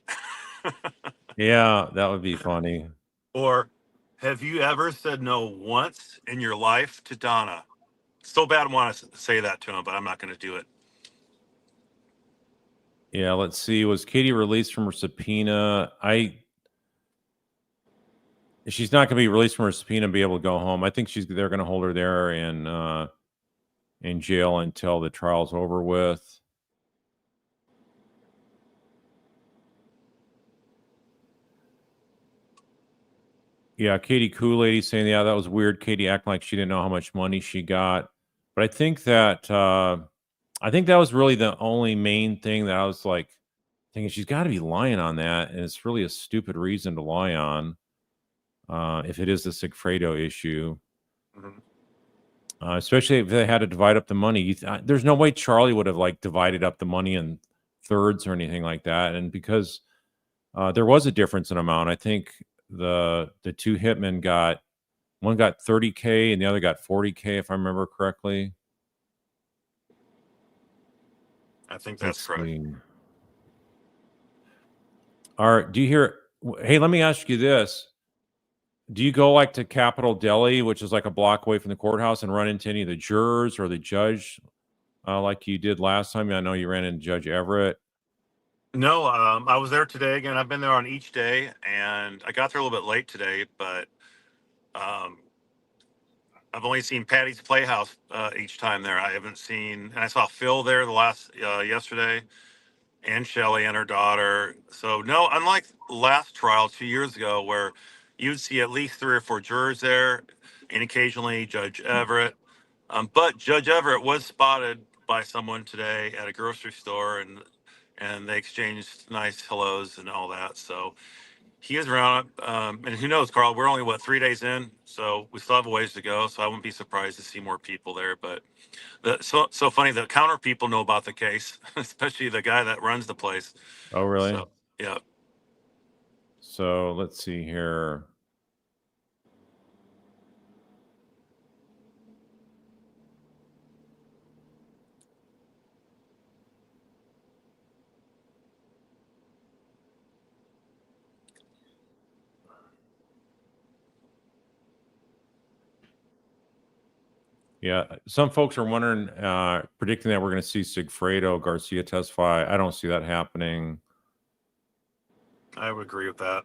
yeah, that would be funny. Or have you ever said no once in your life to Donna? So bad I want to say that to him, but I'm not going to do it. Yeah, let's see. Was Katie released from her subpoena? She's not going to be released from her subpoena and be able to go home. I think they're going to hold her there in jail until the trial's over with. Yeah, Katie Kool-Lady saying, yeah, that was weird. Katie acting like she didn't know how much money she got. But I think that was really the only main thing that I was like thinking, she's got to be lying on that. And it's really a stupid reason to lie on if it is the Sigfredo issue. Mm-hmm. especially if they had to divide up the money. There's no way Charlie would have like divided up the money in thirds or anything like that. And because there was a difference in amount, I think the two hitmen one got $30K and the other got $40K, if I remember correctly. I think that's correct. All right. Do you hear? Hey, let me ask you this. Do you go like to Capitol Deli, which is like a block away from the courthouse, and run into any of the jurors or the judge like you did last time? I know you ran into Judge Everett. No, I was there today again. I've been there on each day, and I got there a little bit late today, but I've only seen Patty's Playhouse each time there. I haven't seen, and I saw Phil there the last yesterday, and Shelly and her daughter. So no, unlike last trial 2 years ago, where you'd see at least 3 or 4 jurors there, and occasionally Judge Everett. But Judge Everett was spotted by someone today at a grocery store, and they exchanged nice hellos and all that. So he is around. And who knows, Carl? We're only 3 days in, so we still have a ways to go. So I wouldn't be surprised to see more people there. But so funny, the counter people know about the case, especially the guy that runs the place. Oh, really? So, yeah. So let's see here. Yeah, some folks are wondering, predicting that we're going to see Sigfredo Garcia testify. I don't see that happening. I would agree with that.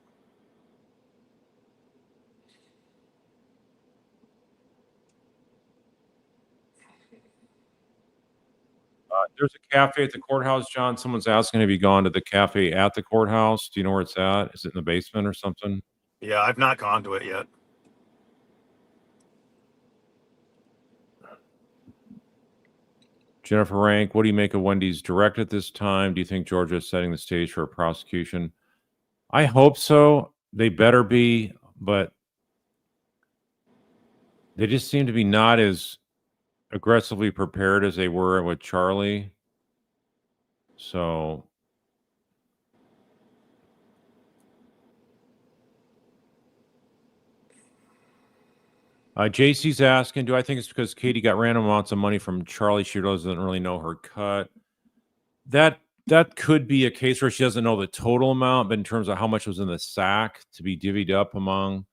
There's a cafe at the courthouse, John. Someone's asking, have you gone to the cafe at the courthouse? Do you know where it's at? Is it in the basement or something? Yeah, I've not gone to it yet. Jennifer Rank, what do you make of Wendy's direct at this time? Do you think Georgia is setting the stage for a prosecution? I hope so. They better be, but they just seem to be not as aggressively prepared as they were with Charlie. So JC's asking, do I think it's because Katie got random amounts of money from Charlie? She doesn't really know her cut. That could be a case where she doesn't know the total amount, but in terms of how much was in the sack to be divvied up among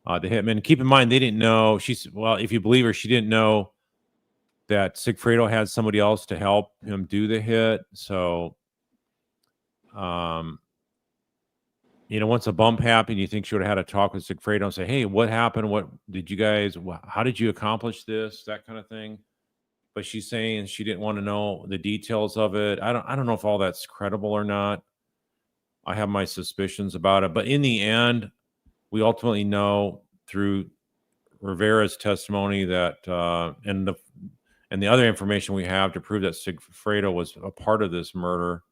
the hitmen. Keep in mind, they didn't know. Well, if you believe her, she didn't know that Sigfredo had somebody else to help him do the hit. So, once a bump happened, you think she would have had a talk with Sigfredo and say, hey, what happened? What did you guys, how did you accomplish this? That kind of thing. But she's saying she didn't want to know the details of it. I don't know if all that's credible or not. I have my suspicions about it. But in the end, we ultimately know through Rivera's testimony that, and the other information we have to prove that Sigfredo was a part of this murder.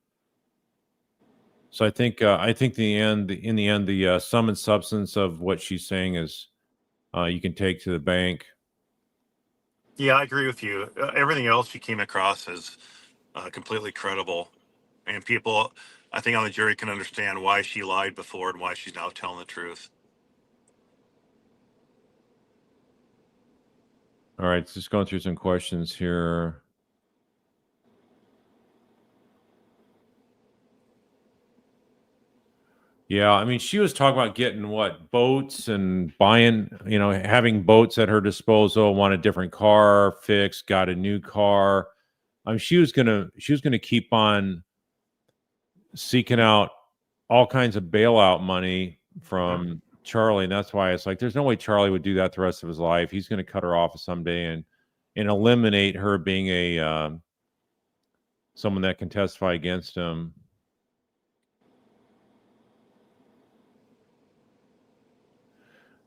So I think in the end, the sum and substance of what she's saying is you can take to the bank. Yeah, I agree with you. Everything else she came across as completely credible, and people, I think, on the jury can understand why she lied before and why she's now telling the truth. All right, just going through some questions here. Yeah, I mean, she was talking about getting boats and buying, having boats at her disposal, want a different car fixed, got a new car. I mean, she was gonna keep on seeking out all kinds of bailout money from Charlie, and that's why it's like there's no way Charlie would do that the rest of his life. He's going to cut her off someday and eliminate her being a someone that can testify against him.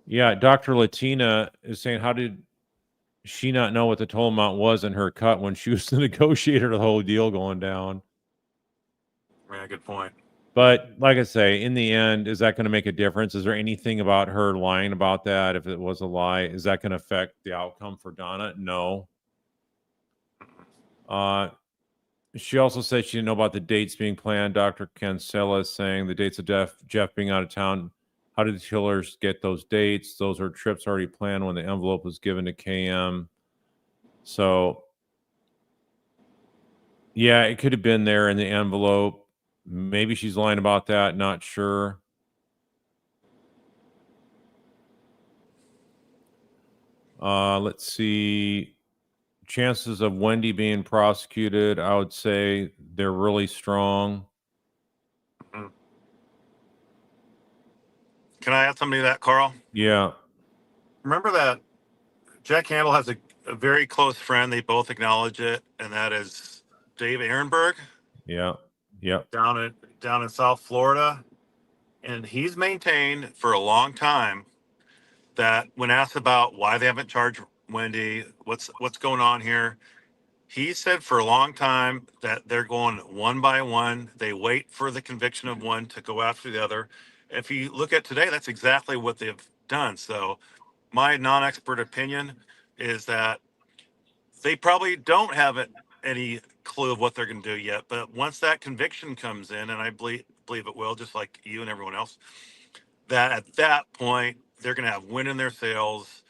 Yeah, Dr. Latina is saying, how did she not know what the total amount was in her cut when she was the negotiator of the whole deal going down? Yeah, good point. But like I say, in the end, is that going to make a difference? Is there anything about her lying about that? If it was a lie, is that going to affect the outcome for Donna? No. She also said she didn't know about the dates being planned. Dr. Cancella is saying the dates of Jeff being out of town. How did the killers get those dates? Those are trips already planned when the envelope was given to KM. So, yeah, it could have been there in the envelope. Maybe she's lying about that. Not sure. Let's see. Chances of Wendy being prosecuted, I would say they're really strong. Can I add something to that, Carl? Yeah. Remember that Jack Campbell has a very close friend. They both acknowledge it, and that is Dave Ehrenberg. Yeah. Yeah. Down in South Florida. And he's maintained for a long time that when asked about why they haven't charged Wendy, what's going on here, he said for a long time that they're going one by one. They wait for the conviction of one to go after the other. If you look at today, that's exactly what they've done. So my non-expert opinion is that they probably don't have any clue of what they're going to do yet. But once that conviction comes in, and I believe it will, just like you and everyone else, that at that point, they're going to have wind in their sails.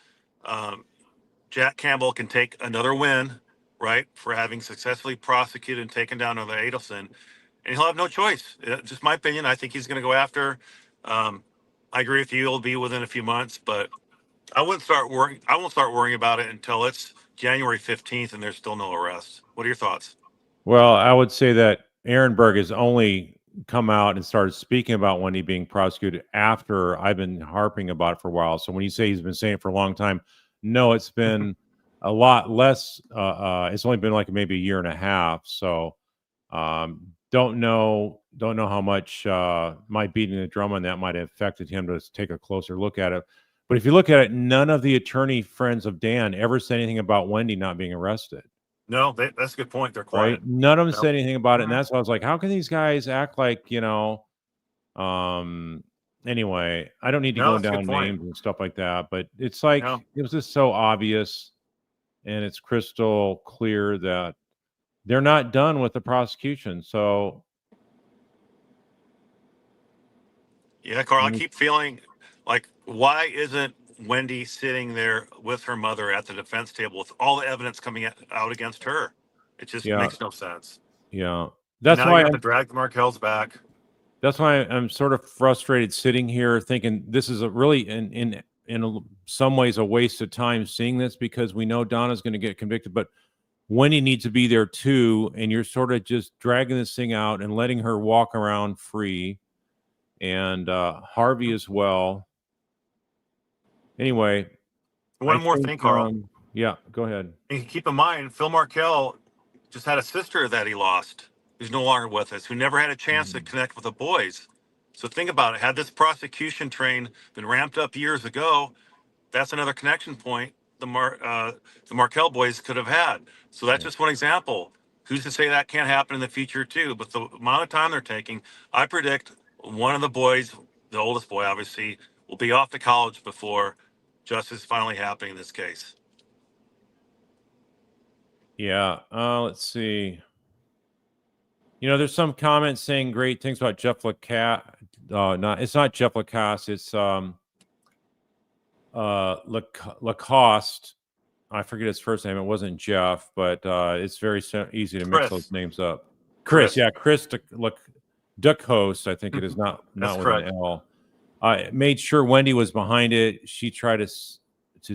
Jack Campbell can take another win, right, for having successfully prosecuted and taken down Donna Adelson, and he'll have no choice. Just my opinion. I think he's going to go after. I agree with you. It'll be within a few months, but I won't start worrying about it until it's January 15th and there's still no arrests. What are your thoughts? Well, I would say that Ehrenberg has only come out and started speaking about Wendy being prosecuted after I've been harping about it for a while. So when you say he's been saying it for a long time, no, it's been a lot less. It's only been like maybe a year and a half. So don't know how much my beating the drum on that might have affected him to take a closer look at it. But if you look at it, none of the attorney friends of Dan ever said anything about Wendy not being arrested. No, that's a good point. They're quiet. Right? None of them said anything about it. And that's why I was like, how can these guys act like, anyway, I don't need to go down names and stuff like that, but it's like, it was just so obvious and it's crystal clear that they're not done with the prosecution. So. Yeah, Carl, I keep feeling like, why isn't Wendy sitting there with her mother at the defense table with all the evidence coming out against her? It just makes no sense. Yeah. That's now why you have to drag the Markells back. That's why I'm sort of frustrated sitting here thinking this is a really in some ways a waste of time seeing this, because we know Donna's going to get convicted, but Wendy needs to be there too. And you're sort of just dragging this thing out and letting her walk around free, and Harvey as well. Anyway. One more thing, Carl. Yeah, go ahead. And keep in mind, Phil Markel just had a sister that he lost, who's no longer with us, who never had a chance to connect with the boys. So think about it. Had this prosecution train been ramped up years ago, that's another connection point the Markel boys could have had. So that's just one example. Who's to say that can't happen in the future too? But the amount of time they're taking, I predict one of the boys, the oldest boy obviously, will be off to college before justice is finally happening in this case. Yeah. Let's see. There's some comments saying great things about Jeff Lacasse. It's not Jeff Lacasse. It's Lacoste. I forget his first name. It wasn't Jeff, but it's very easy to mix those names up. Chris. Yeah, Chris Duckhost, I think it is, not with an L. Made sure Wendy was behind it. She tried to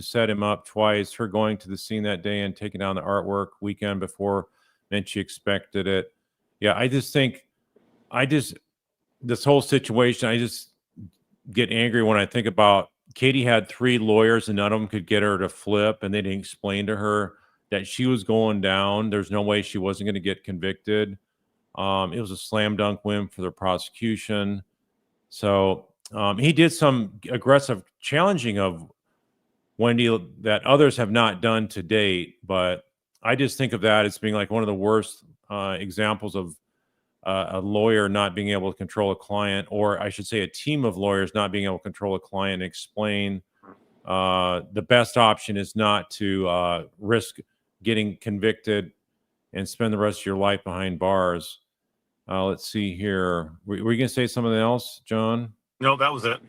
set him up twice. Her going to the scene that day and taking down the artwork weekend before meant she expected it. Yeah, I just think, this whole situation, I just get angry when I think about Katie had 3 lawyers and none of them could get her to flip, and they didn't explain to her that she was going down. There's no way she wasn't going to get convicted. It was a slam dunk win for the prosecution. So he did some aggressive challenging of Wendy that others have not done to date, but I just think of that as being like one of the worst examples of a lawyer not being able to control a client, or I should say a team of lawyers not being able to control a client and explain the best option is not to risk getting convicted and spend the rest of your life behind bars. Let's see here. Were you going to say something else, John? No, that was it.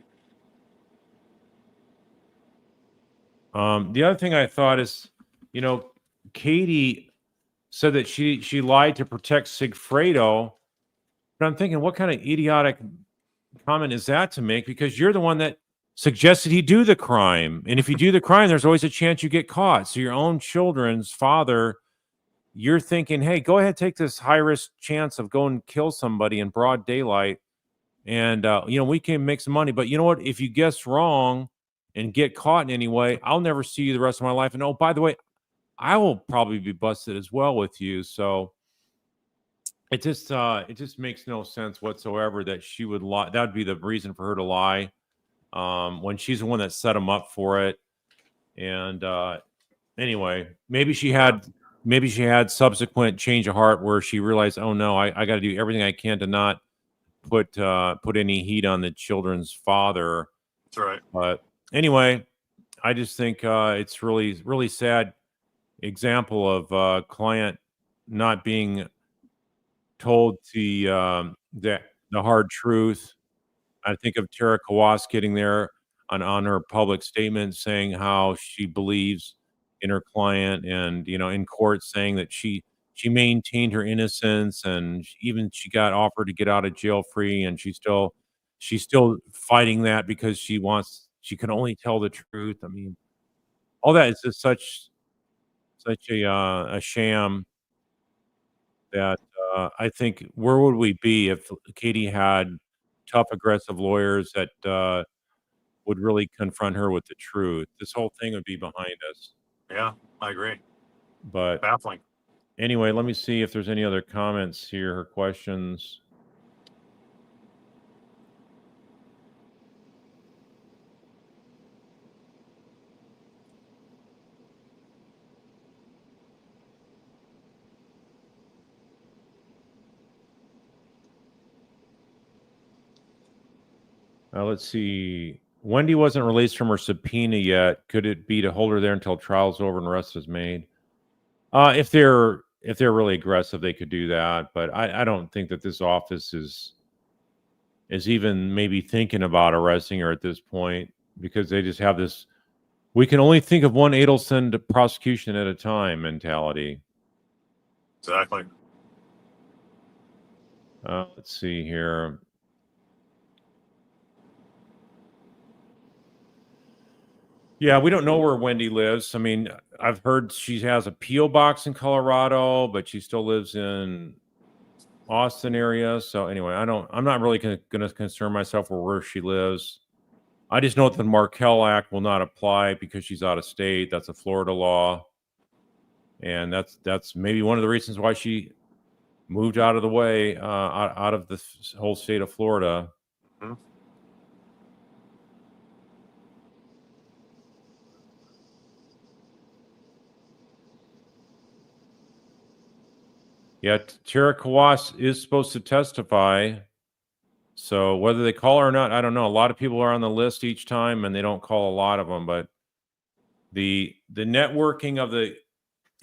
The other thing I thought is, Katie said that she lied to protect Sigfredo, but I'm thinking, what kind of idiotic comment is that to make? Because you're the one that suggested he do the crime, and if you do the crime, there's always a chance you get caught. So your own children's father, you're thinking, hey, go ahead, take this high risk chance of going and kill somebody in broad daylight, and we can make some money. But you know what? If you guess wrong and get caught in any way, I'll never see you the rest of my life. And oh, by the way, I will probably be busted as well with you. So it just makes no sense whatsoever that she would lie. That would be the reason for her to lie, when she's the one that set him up for it. And anyway, maybe she had subsequent change of heart where she realized, oh no, I got to do everything I can to not put any heat on the children's father. That's right. But anyway, I just think it's really, really sad example of client not being told the hard truth. I think of Tara Kawas getting there on her public statement saying how she believes in her client, and in court saying that she maintained her innocence, and she got offered to get out of jail free, and she's still fighting that because she can only tell the truth. I mean, all that is just such a sham that I think, where would we be if Katie had tough, aggressive lawyers that would really confront her with the truth? This whole thing would be behind us. Yeah, I agree. But Baffling. anyway, let me see if there's any other comments here or questions. Let's see. Wendy wasn't released from her subpoena yet. Could it be to hold her there until trial's over and arrest is made? If they're really aggressive, they could do that. But I don't think that this office is even maybe thinking about arresting her at this point, because they just have this, we can only think of one Adelson prosecution at a time mentality. Exactly. Let's see here. Yeah, we don't know where Wendy lives. I mean, I've heard she has a P.O. box in Colorado, but she still lives in Austin area. So anyway, I'm not really going to concern myself with where she lives. I just know that the Markell Act will not apply because she's out of state. That's a Florida law. And that's maybe one of the reasons why she moved out of the way, out of the whole state of Florida. Mm-hmm. Yeah, Tara Kawas is supposed to testify. So whether they call her or not, I don't know. A lot of people are on the list each time, and they don't call a lot of them. But the networking of the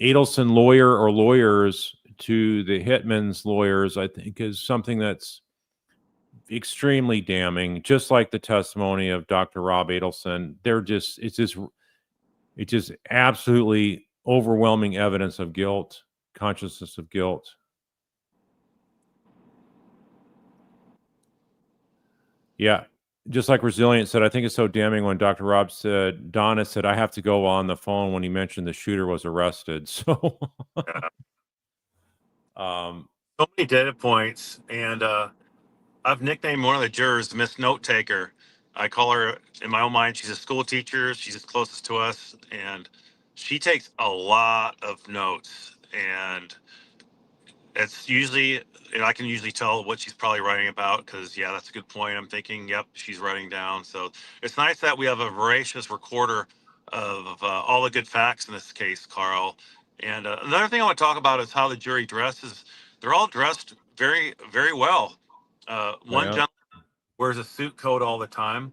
Adelson lawyer or lawyers to the Hitman's lawyers, I think, is something that's extremely damning. Just like the testimony of Dr. Rob Adelson, it's just absolutely overwhelming evidence of guilt. Consciousness of guilt. Yeah, just like Resilient said, I think it's so damning when Dr. Rob said, Donna said, I have to go on the phone when he mentioned the shooter was arrested. So, so many data points, and I've nicknamed one of the jurors Miss Note Taker. I call her, in my own mind, she's a school teacher. She's as closest to us, and she takes a lot of notes, and it's usually, I can usually tell what she's probably writing about, because yeah, that's a good point. I'm thinking, yep, she's writing down. So it's nice that we have a voracious recorder of all the good facts in this case, Carl. And another thing I want to talk about is how the jury dresses. They're all dressed very, very well. One Yeah. gentleman wears a suit coat all the time.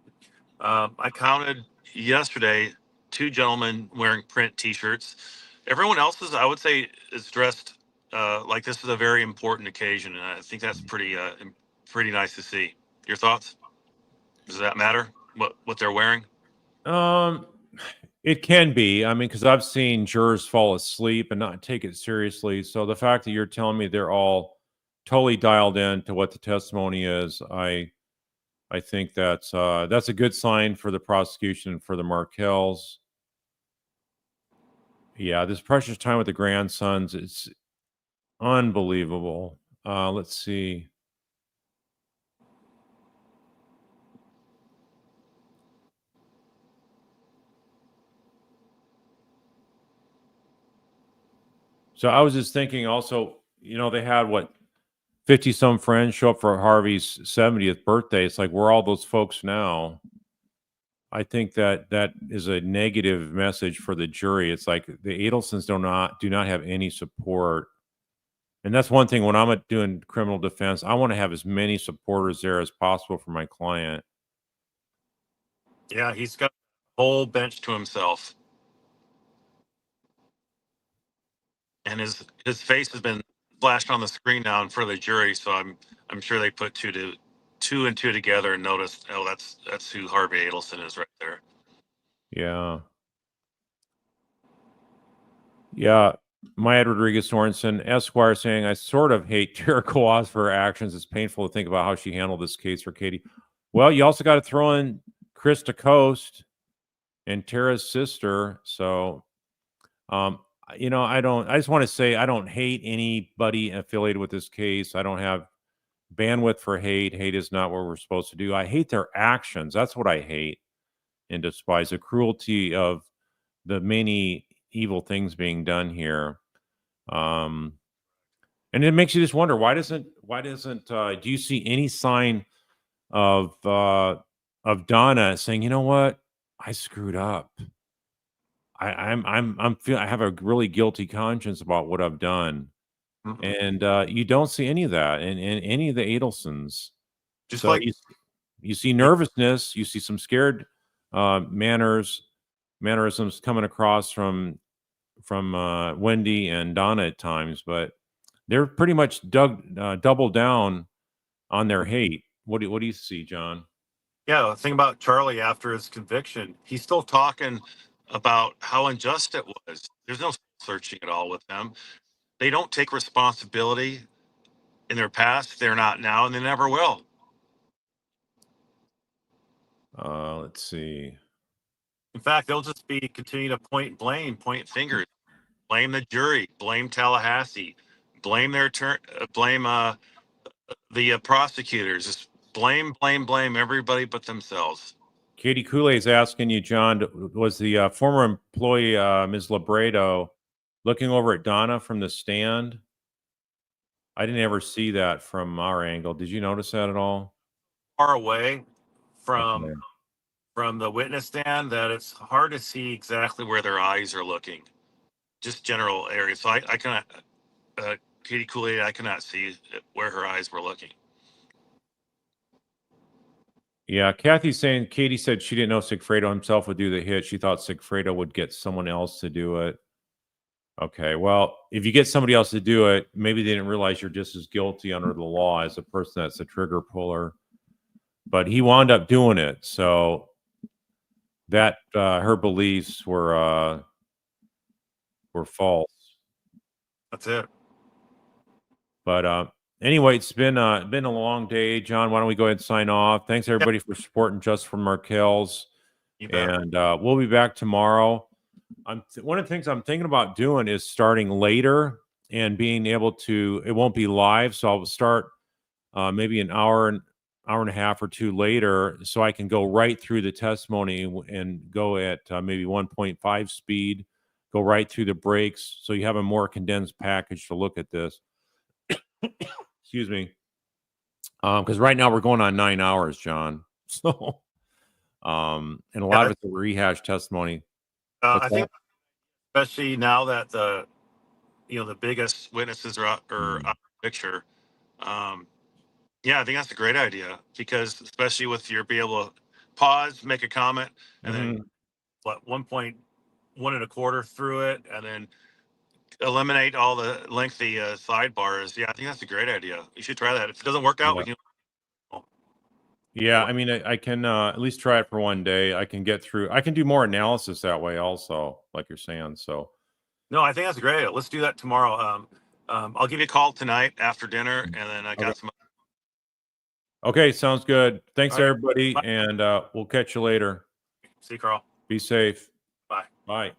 I counted yesterday 2 gentlemen wearing print T-shirts. Everyone else I would say, is dressed like this is a very important occasion, and I think that's pretty nice to see. Your thoughts? Does that matter what they're wearing? It can be. I mean, because I've seen jurors fall asleep and not take it seriously. So the fact that you're telling me they're all totally dialed in to what the testimony is, I think that's a good sign for the prosecution and for the Markells. Yeah, this precious time with the grandsons, it's unbelievable. Let's see. So I was just thinking also, they had what, 50 some friends show up for Harvey's 70th birthday. It's like, we're all those folks now. I think that is a negative message for the jury. It's like the Adelsons do not have any support. And that's one thing when I'm doing criminal defense, I want to have as many supporters there as possible for my client. Yeah, he's got a whole bench to himself, and his face has been flashed on the screen now in front of the jury. So I'm sure they put two and two together and noticed, oh, that's who Harvey Adelson is right there. Yeah. Yeah. Maya Rodriguez Sorensen, Esquire, saying, I sort of hate Tara Coaz for her actions. It's painful to think about how she handled this case for Katie. Well, you also got to throw in Chris DeCoste and Tara's sister. So, I just want to say I don't hate anybody affiliated with this case. I don't have bandwidth for hate. Hate is not what we're supposed to do. I hate their actions. That's what I hate and despise, the cruelty of the many evil things being done here. And it makes you just wonder, why doesn't do you see any sign of Donna saying, you know what, I screwed up. I have a really guilty conscience about what I've done. And you don't see any of that in any of the Adelsons. Just so like you see nervousness, you see some scared mannerisms coming across from Wendy and Donna at times, but they're pretty much double down on their hate. What do you see, John? Yeah, the thing about Charlie after his conviction, he's still talking about how unjust it was. There's no searching at all with them. They don't take responsibility in their past. They're not now, and they never will. Let's see. In fact, they'll just be continue to point fingers, blame the jury, blame Tallahassee, blame their blame the prosecutors. Just blame everybody but themselves. Katie Kool-Aid is asking you, John, was the former employee, Ms. Labredo, looking over at Donna from the stand? I didn't ever see that from our angle. Did you notice that at all? Far away from Okay. from the witness stand that it's hard to see exactly where their eyes are looking. Just general areas. So I cannot, Katie Kool-Aid, I cannot see where her eyes were looking. Yeah, Kathy's saying Katie said she didn't know Sigfredo himself would do the hit. She thought Sigfredo would get someone else to do it. Okay, well, if you get somebody else to do it, maybe they didn't realize you're just as guilty under the law as a person that's a trigger puller. But he wound up doing it, so that her beliefs were false. That's it. But anyway, it's been a long day, John. Why don't we go ahead and sign off? Thanks everybody for supporting Just for Markells, and we'll be back tomorrow. One of the things I'm thinking about doing is starting later and being able to. It won't be live, so I'll start maybe an hour and a half or two later, so I can go right through the testimony and go at maybe 1.5 speed, go right through the breaks, so you have a more condensed package to look at this. Excuse me, because right now we're going on 9 hours, John. So, and a lot of it's a rehash testimony. I think, especially now that the biggest witnesses are out of the picture, Yeah, I think that's a great idea because especially with your be able to pause, make a comment, and then what 1.125 through it, and then eliminate all the lengthy sidebars. Yeah, I think that's a great idea. You should try that. If it doesn't work out, we can. Yeah, I mean, I can at least try it for one day. I can get through. I can do more analysis that way, also, like you're saying. So, No, I think that's a great idea. Let's do that tomorrow. I'll give you a call tonight after dinner, and then I got some. Okay, sounds good. Thanks, All right. everybody, Bye. and we'll catch you later. See you, Carl. Be safe. Bye. Bye.